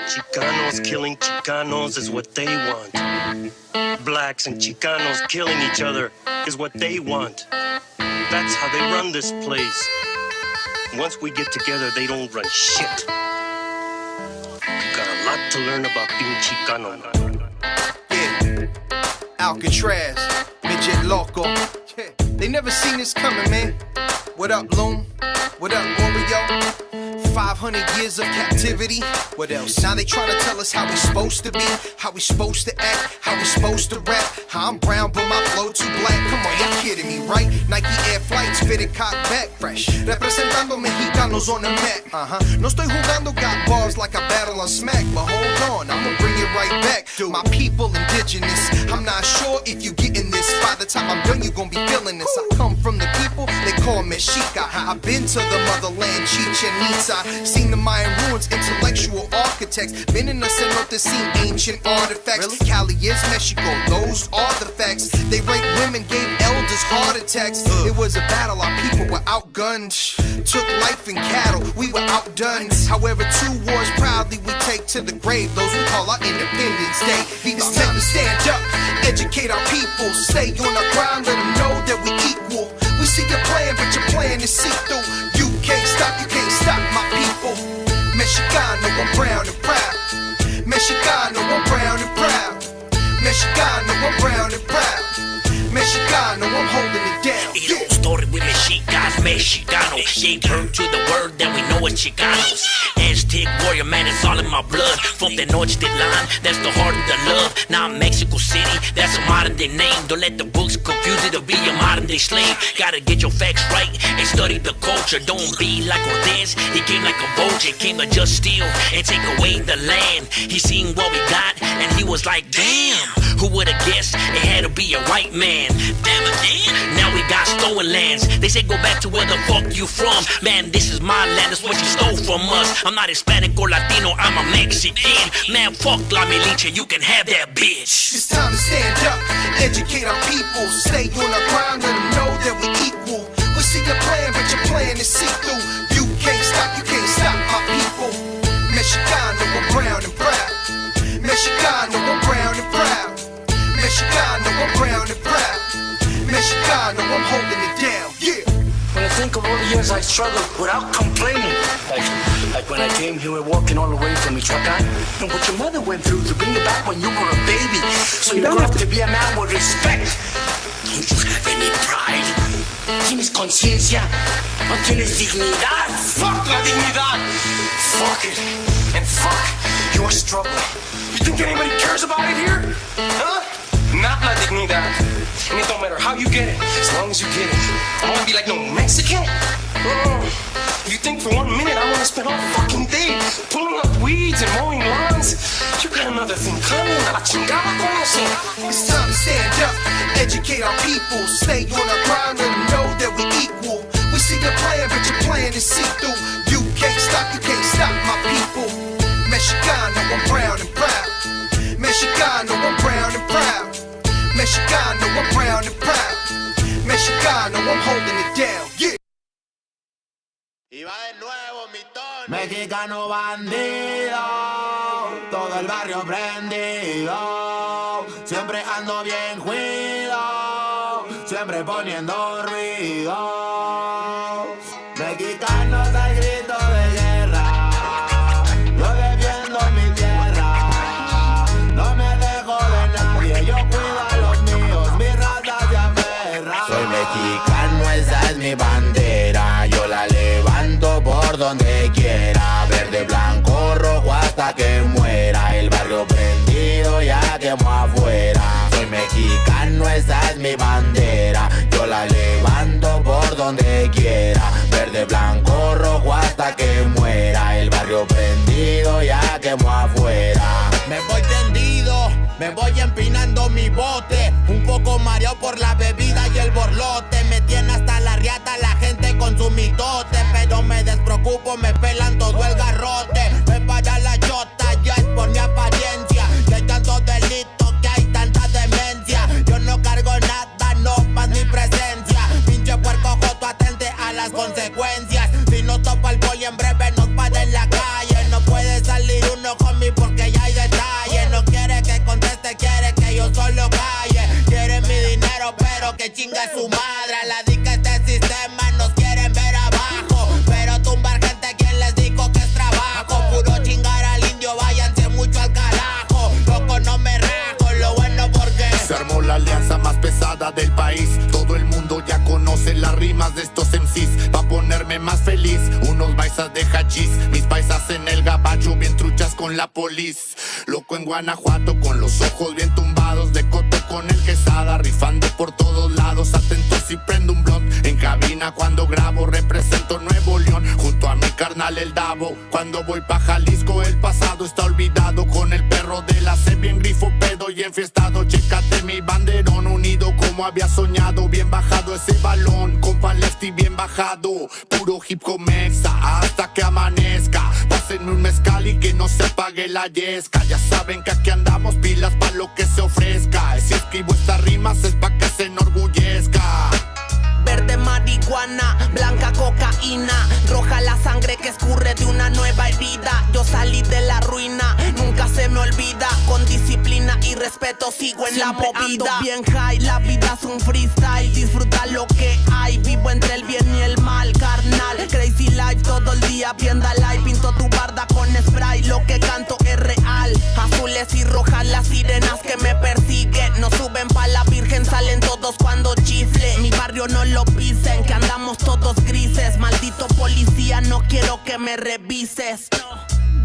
Speaker 10: Chicanos killing Chicanos is what they want. Blacks and Chicanos killing each other is what they want. That's how they run this place. Once we get together, they don't run shit. You got a lot to learn about being Chicano.
Speaker 7: Yeah, Alcatraz, midget loco. Yeah. They never seen this coming, man. What up, Loom? What up, Oreo? 500 years of captivity. What else? Now they trying to tell us how we supposed to be, how we supposed to act, how we supposed to rap. How I'm brown but my flow too black. Come on, y'all kidding me, right? Nike Air Flights fitted cock back fresh. Representando Mexicanos on the map. No estoy jugando, got bars like a battle on smack. But hold on, I'ma bring it right back. My people indigenous. I'm not sure if you getting this. By the time I'm done, you gon' be feeling this. I come from the people they call Meshiacha. I've been to the motherland, Chichen Itza. Seen the Mayan ruins, intellectual architects. Been in the cenote, seen ancient artifacts. Really? Cali is Mexico, those are the facts. They raped women, gave elders heart attacks. It was a battle, our people were outgunned. Took life and cattle, we were outdone. However, 2 wars proudly we take to the grave. Those we call our Independence Day. It's time to stand up, educate our people. Stay on our ground, let them know that we equal. We see your plan, but your plan is see-through. You can't stop my people. Mexicano, I'm brown and proud. Mexicano, I'm brown and proud. Mexicano, I'm brown and proud. Mexicano, I'm holding it down.
Speaker 11: Yeah. Story with Mexicans, Mexicano. Gave birth to the word that we know as Chicanos. Aztec warrior, man, it's all in my blood. From the Tenochtitlan, that's the heart of the love. Now Mexico City, that's a modern day name. Don't let the books confuse it to be a modern day slave. Gotta get your facts right and study the culture. Don't be like Cortez, he came like a vulture. Came to just steal and take away the land. He seen what we got and he was like, damn, who would've guessed it had to be a white man? Damn again, now we got stolen lands. They say go back to where the fuck you from. Man, this is my land, that's what you stole from us. I'm not Hispanic or Latino, I'm a Mexican. Man, fuck La Milicia, you can have that bitch.
Speaker 7: It's time to stand up, educate our people. Stay on our ground, let them know that we equal. We see your plan, but your plan is see-through. You can't stop my people. Mexicano, I'm brown and proud. Mexicano, I'm brown and proud. Mexicano, I'm brown and proud. Mexicano, I'm holding it down, yeah.
Speaker 10: When I think of all the years I struggled without complaining, like when I came here walking all the way from Michoacan, and what your mother went through to bring you back when you were a baby, so you grow up to be a man with respect. Don't you have any pride? ¿Tienes conciencia? ¿No tienes dignidad? Fuck la dignidad! Fuck it, and fuck your struggle. You think anybody cares about it here? Huh? Not la dignidad. And it don't matter how you get it, as long as you get it. I wanna be like no Mexican? You think for 1 minute I wanna spend all fucking day pulling up weeds and mowing lawns? You got another thing coming, a la chingada con eso.
Speaker 7: It's time to stand up, educate our people. Stay on our ground, let them know that we equal. We see your plan, but your plan is see-through. You can't stop my people. Mexicano, I'm brown and proud. Mexicano, I'm brown and proud. Mexicano, I'm brown and proud. Mexicano, I'm holding it down, yeah.
Speaker 22: Mexicano bandido, todo el barrio prendido. Siempre ando bien juido, siempre poniendo ruido. Mexicanos al grito de guerra, yo defiendo mi tierra. No me dejo de nadie, yo cuido a los míos, mi raza se aferra. Soy mexicano, esa es mi bandera, yo la levanto por donde quiera. Verde, blanco, rojo hasta que muera. El barrio prendido ya quemó afuera. Soy mexicano, esa es mi bandera, yo la levanto por donde quiera. Verde, blanco, rojo hasta que muera. El barrio prendido ya quemó afuera. Me voy tendido, me voy empinando mi bote. Un poco mareado por la bebida y el borlote. Me tiene hasta la riata la gente con su mitote. Pero me despreocupo, me pelan todo el garrote. Me para la chota, ya es por mi apariencia. Que hay tantos delitos, que hay tanta demencia. Yo no cargo nada, no más mi presencia. Pinche puerco joto, atente a las consecuencias. Si no topa el boy en breve nos para en la calle. No puede salir uno con mi a su madre. A la dica este sistema nos quieren ver abajo, pero tumbar gente, quien les dijo que es trabajo. Puro chingar al indio, váyanse mucho al carajo. Loco, no me rajo, lo bueno porque
Speaker 2: se armó la alianza más pesada del país. Todo el mundo ya conoce las rimas de estos MCs. Pa' ponerme más feliz, unos baisas de hachís, mis paisas en el gabacho, bien truchas con la polis. Loco en Guanajuato, con los ojos bien tumbados, de coto con el quesada, rifando por todos lados. Atento si prendo un blunt en cabina cuando grabo. Represento Nuevo León junto a mi carnal el Davo. Cuando voy pa' Jalisco el pasado está olvidado. Con el perro de la C bien grifo, pedo y enfiestado. Chécate mi banderón, unido como había soñado. Bien bajado ese balón, compa lefty bien bajado. Puro hip hop mexa hasta que amanezca. Pásenme un mezcal y que no se apague la yesca. Ya saben que aquí andamos pilas pa' lo que se ofrezca. Si escribo estas rimas es pa' que se enorgullezca.
Speaker 22: verde marihuana, blanca cocaína, roja la sangre que escurre de una nueva herida. Yo salí de la ruina, nunca se me olvida. Con disciplina y respeto sigo en siempre la movida. Ando bien high, la vida es un freestyle. Disfruta lo que hay, vivo entre el bien y el mal, carnal. Crazy life todo el día, viendo live. Pinto tu barda con spray, lo que canto es real. Azules y rojas las sirenas que me persiguen. No suben pa' la virgen, salen todos cuando chifle. Mi barrio no lo pisen, que andamos todos grises. Maldito policía, no quiero que me revises.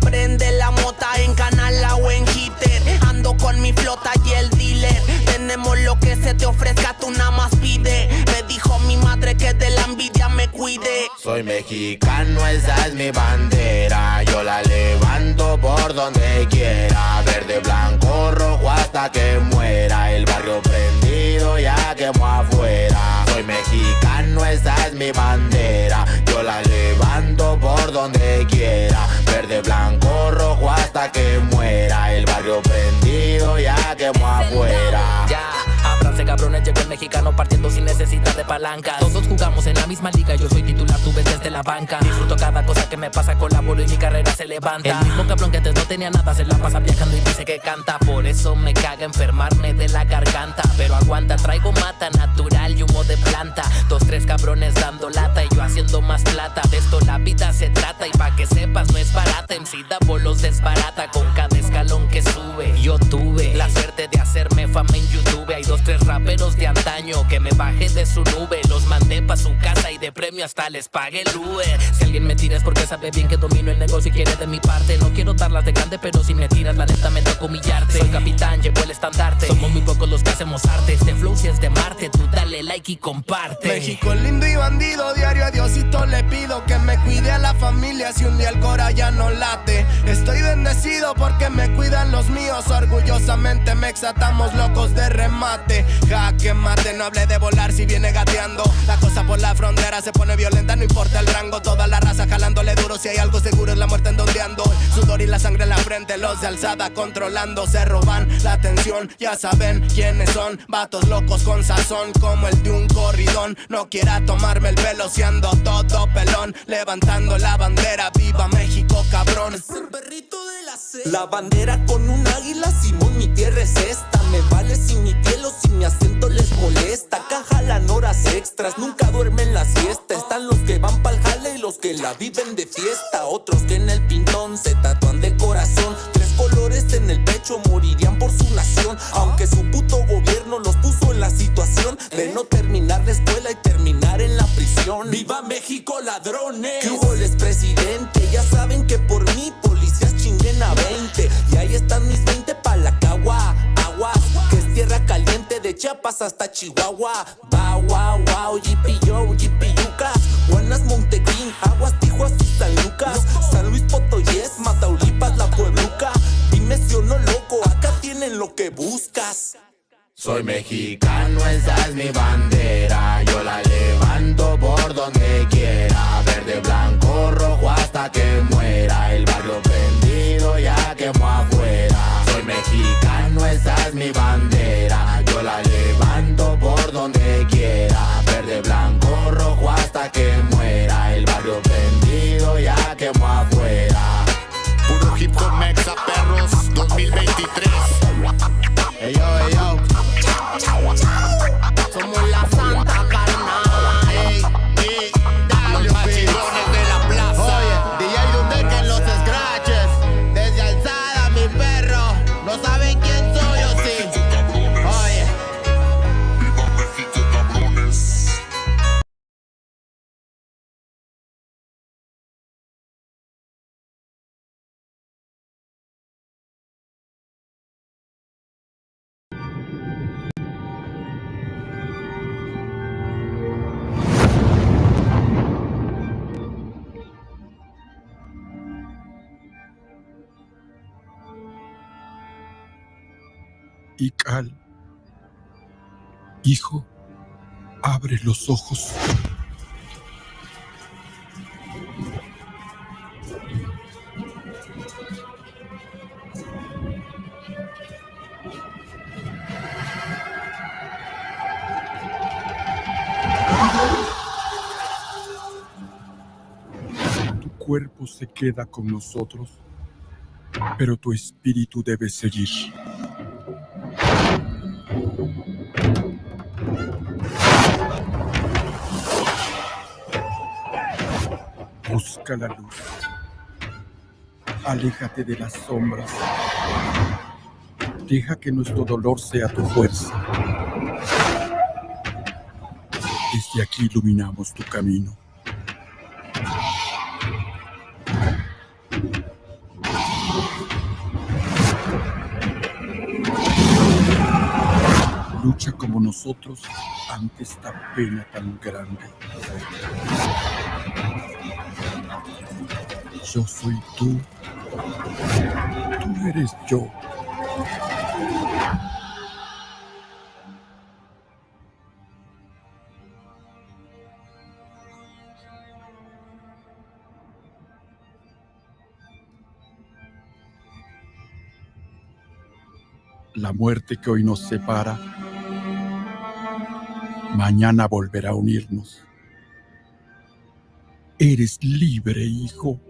Speaker 22: Prende la mota en canala o en hitter. Ando con mi flota y el dealer. Tenemos lo que se te ofrezca, tú nada más pide. Me dijo mi madre que de la envidia me cuide. Soy mexicano, esa es mi bandera. Yo la levanto por donde quiera. Verde, blanco, rojo hasta que muera. El barrio prendido ya quemó afuera. Soy mexicano, esa es mi bandera. Yo la levanto por donde quiera. Verde, blanco, rojo hasta que muera. El barrio prendido ya quemó afuera.
Speaker 13: Ya, ábranse cabrones, llegó el mexicano partiendo sin necesidad de palanca. Todos jugamos en la misma liga, yo soy titular, tú ves desde la banca. Disfruto cada cosa que me pasa, colaboro y mi carrera se levanta. El mismo cabrón que antes no tenía nada se la pasa viajando y dice que canta. Por eso me caga enfermarme de la garganta. Pero aguanta, traigo mata natural y humo de planta. 2, 3 cabrones dando lata y yo haciendo más plata. De esto la vida se trata y pa' que sepas no es barata. MC Davo los desbarata con cada escalón que sube. Yo tuve la suerte de hacerme fama en YouTube. Hay 2, 3 raperos de antaño que me bajé de su nube. Los mandé pa' su casa y de premio hasta les pagué el Uber. Si alguien me tira es porque sabe bien que domino el negocio y quiere de mi parte. No quiero darlas de grande, pero si me tiras la neta me toca humillarte. Soy capitán, llevo el estandarte. Somos muy pocos los que hacemos arte. Este flow si es de Marte, tú dale like y comparte.
Speaker 21: México lindo y bandido, diario a Diosito le pido que me cuide a la familia si un día el cora ya no late. Estoy bendecido porque me cuidan los míos. Orgullosamente me exatamos locos de remate. Jaque mate, no hable de volar si viene gateando. La cosa por la frontera se pone violenta, no importa el rango. Toda la raza jalándole duro, si hay algo seguro es la muerte en donde ando. El sudor y la sangre en la frente, los de alzada controlando. Se roban la atención, ya saben quiénes son. Vatos locos con sazón como el de un corridón. No quiera tomarme el velo si ando todo pelón. Levantando la bandera, viva México cabrón.
Speaker 22: Es el perrito de la C. La bandera con un águila, Simón, mi tierra es esta. Me vale si mi piel o si mi acento les molesta. Acá jalan horas extras, nunca duermen la siesta. Están los que van pa'l jale y los que la viven de fiesta. Otros que en el pintón se tatúan de corazón. 3 colores en el pecho, morirían por su nación. Aunque su puto gobierno los puso en la situación de no terminar la escuela y terminar en la prisión. ¡Viva México, ladrones! ¿Qué hubo, les presidente? Ya saben que por mí policías chinguen a 20. Y ahí están mis 20 pa' la cagua. Aguas, que es tierra caliente de Chiapas hasta Chihuahua. Wow, wow, wow, yipi-yo, yipi-yucas. Buenas, Montegreen, Aguas, Tijuas y San Lucas. San Luis Potoyes, Mataulipas, La Puebluca. Dime si o no, loco, acá tienen lo que buscas. Soy mexicano, esa es mi bandera. Yo la levanto por donde quiera. Verde, blanco, rojo hasta que muera. El barrio prendido ya quemó afuera. Soy mexicano, esa es mi bandera. Yo la levanto por donde quiera. Verde, blanco, rojo hasta que muera. El barrio prendido ya quemó afuera.
Speaker 2: Puro hip hop mexa, perros, 2023.
Speaker 22: Ey yo, ey yo. Somos la santa.
Speaker 14: y cal. Hijo, abre los ojos. Tu cuerpo se queda con nosotros, pero tu espíritu debe seguir. Busca la luz. Aléjate de las sombras. Deja que nuestro dolor sea tu fuerza. Desde aquí iluminamos tu camino. Lucha como nosotros ante esta pena tan grande. Yo soy tú. Tú eres yo. La muerte que hoy nos separa, mañana volverá a unirnos. Eres libre, hijo.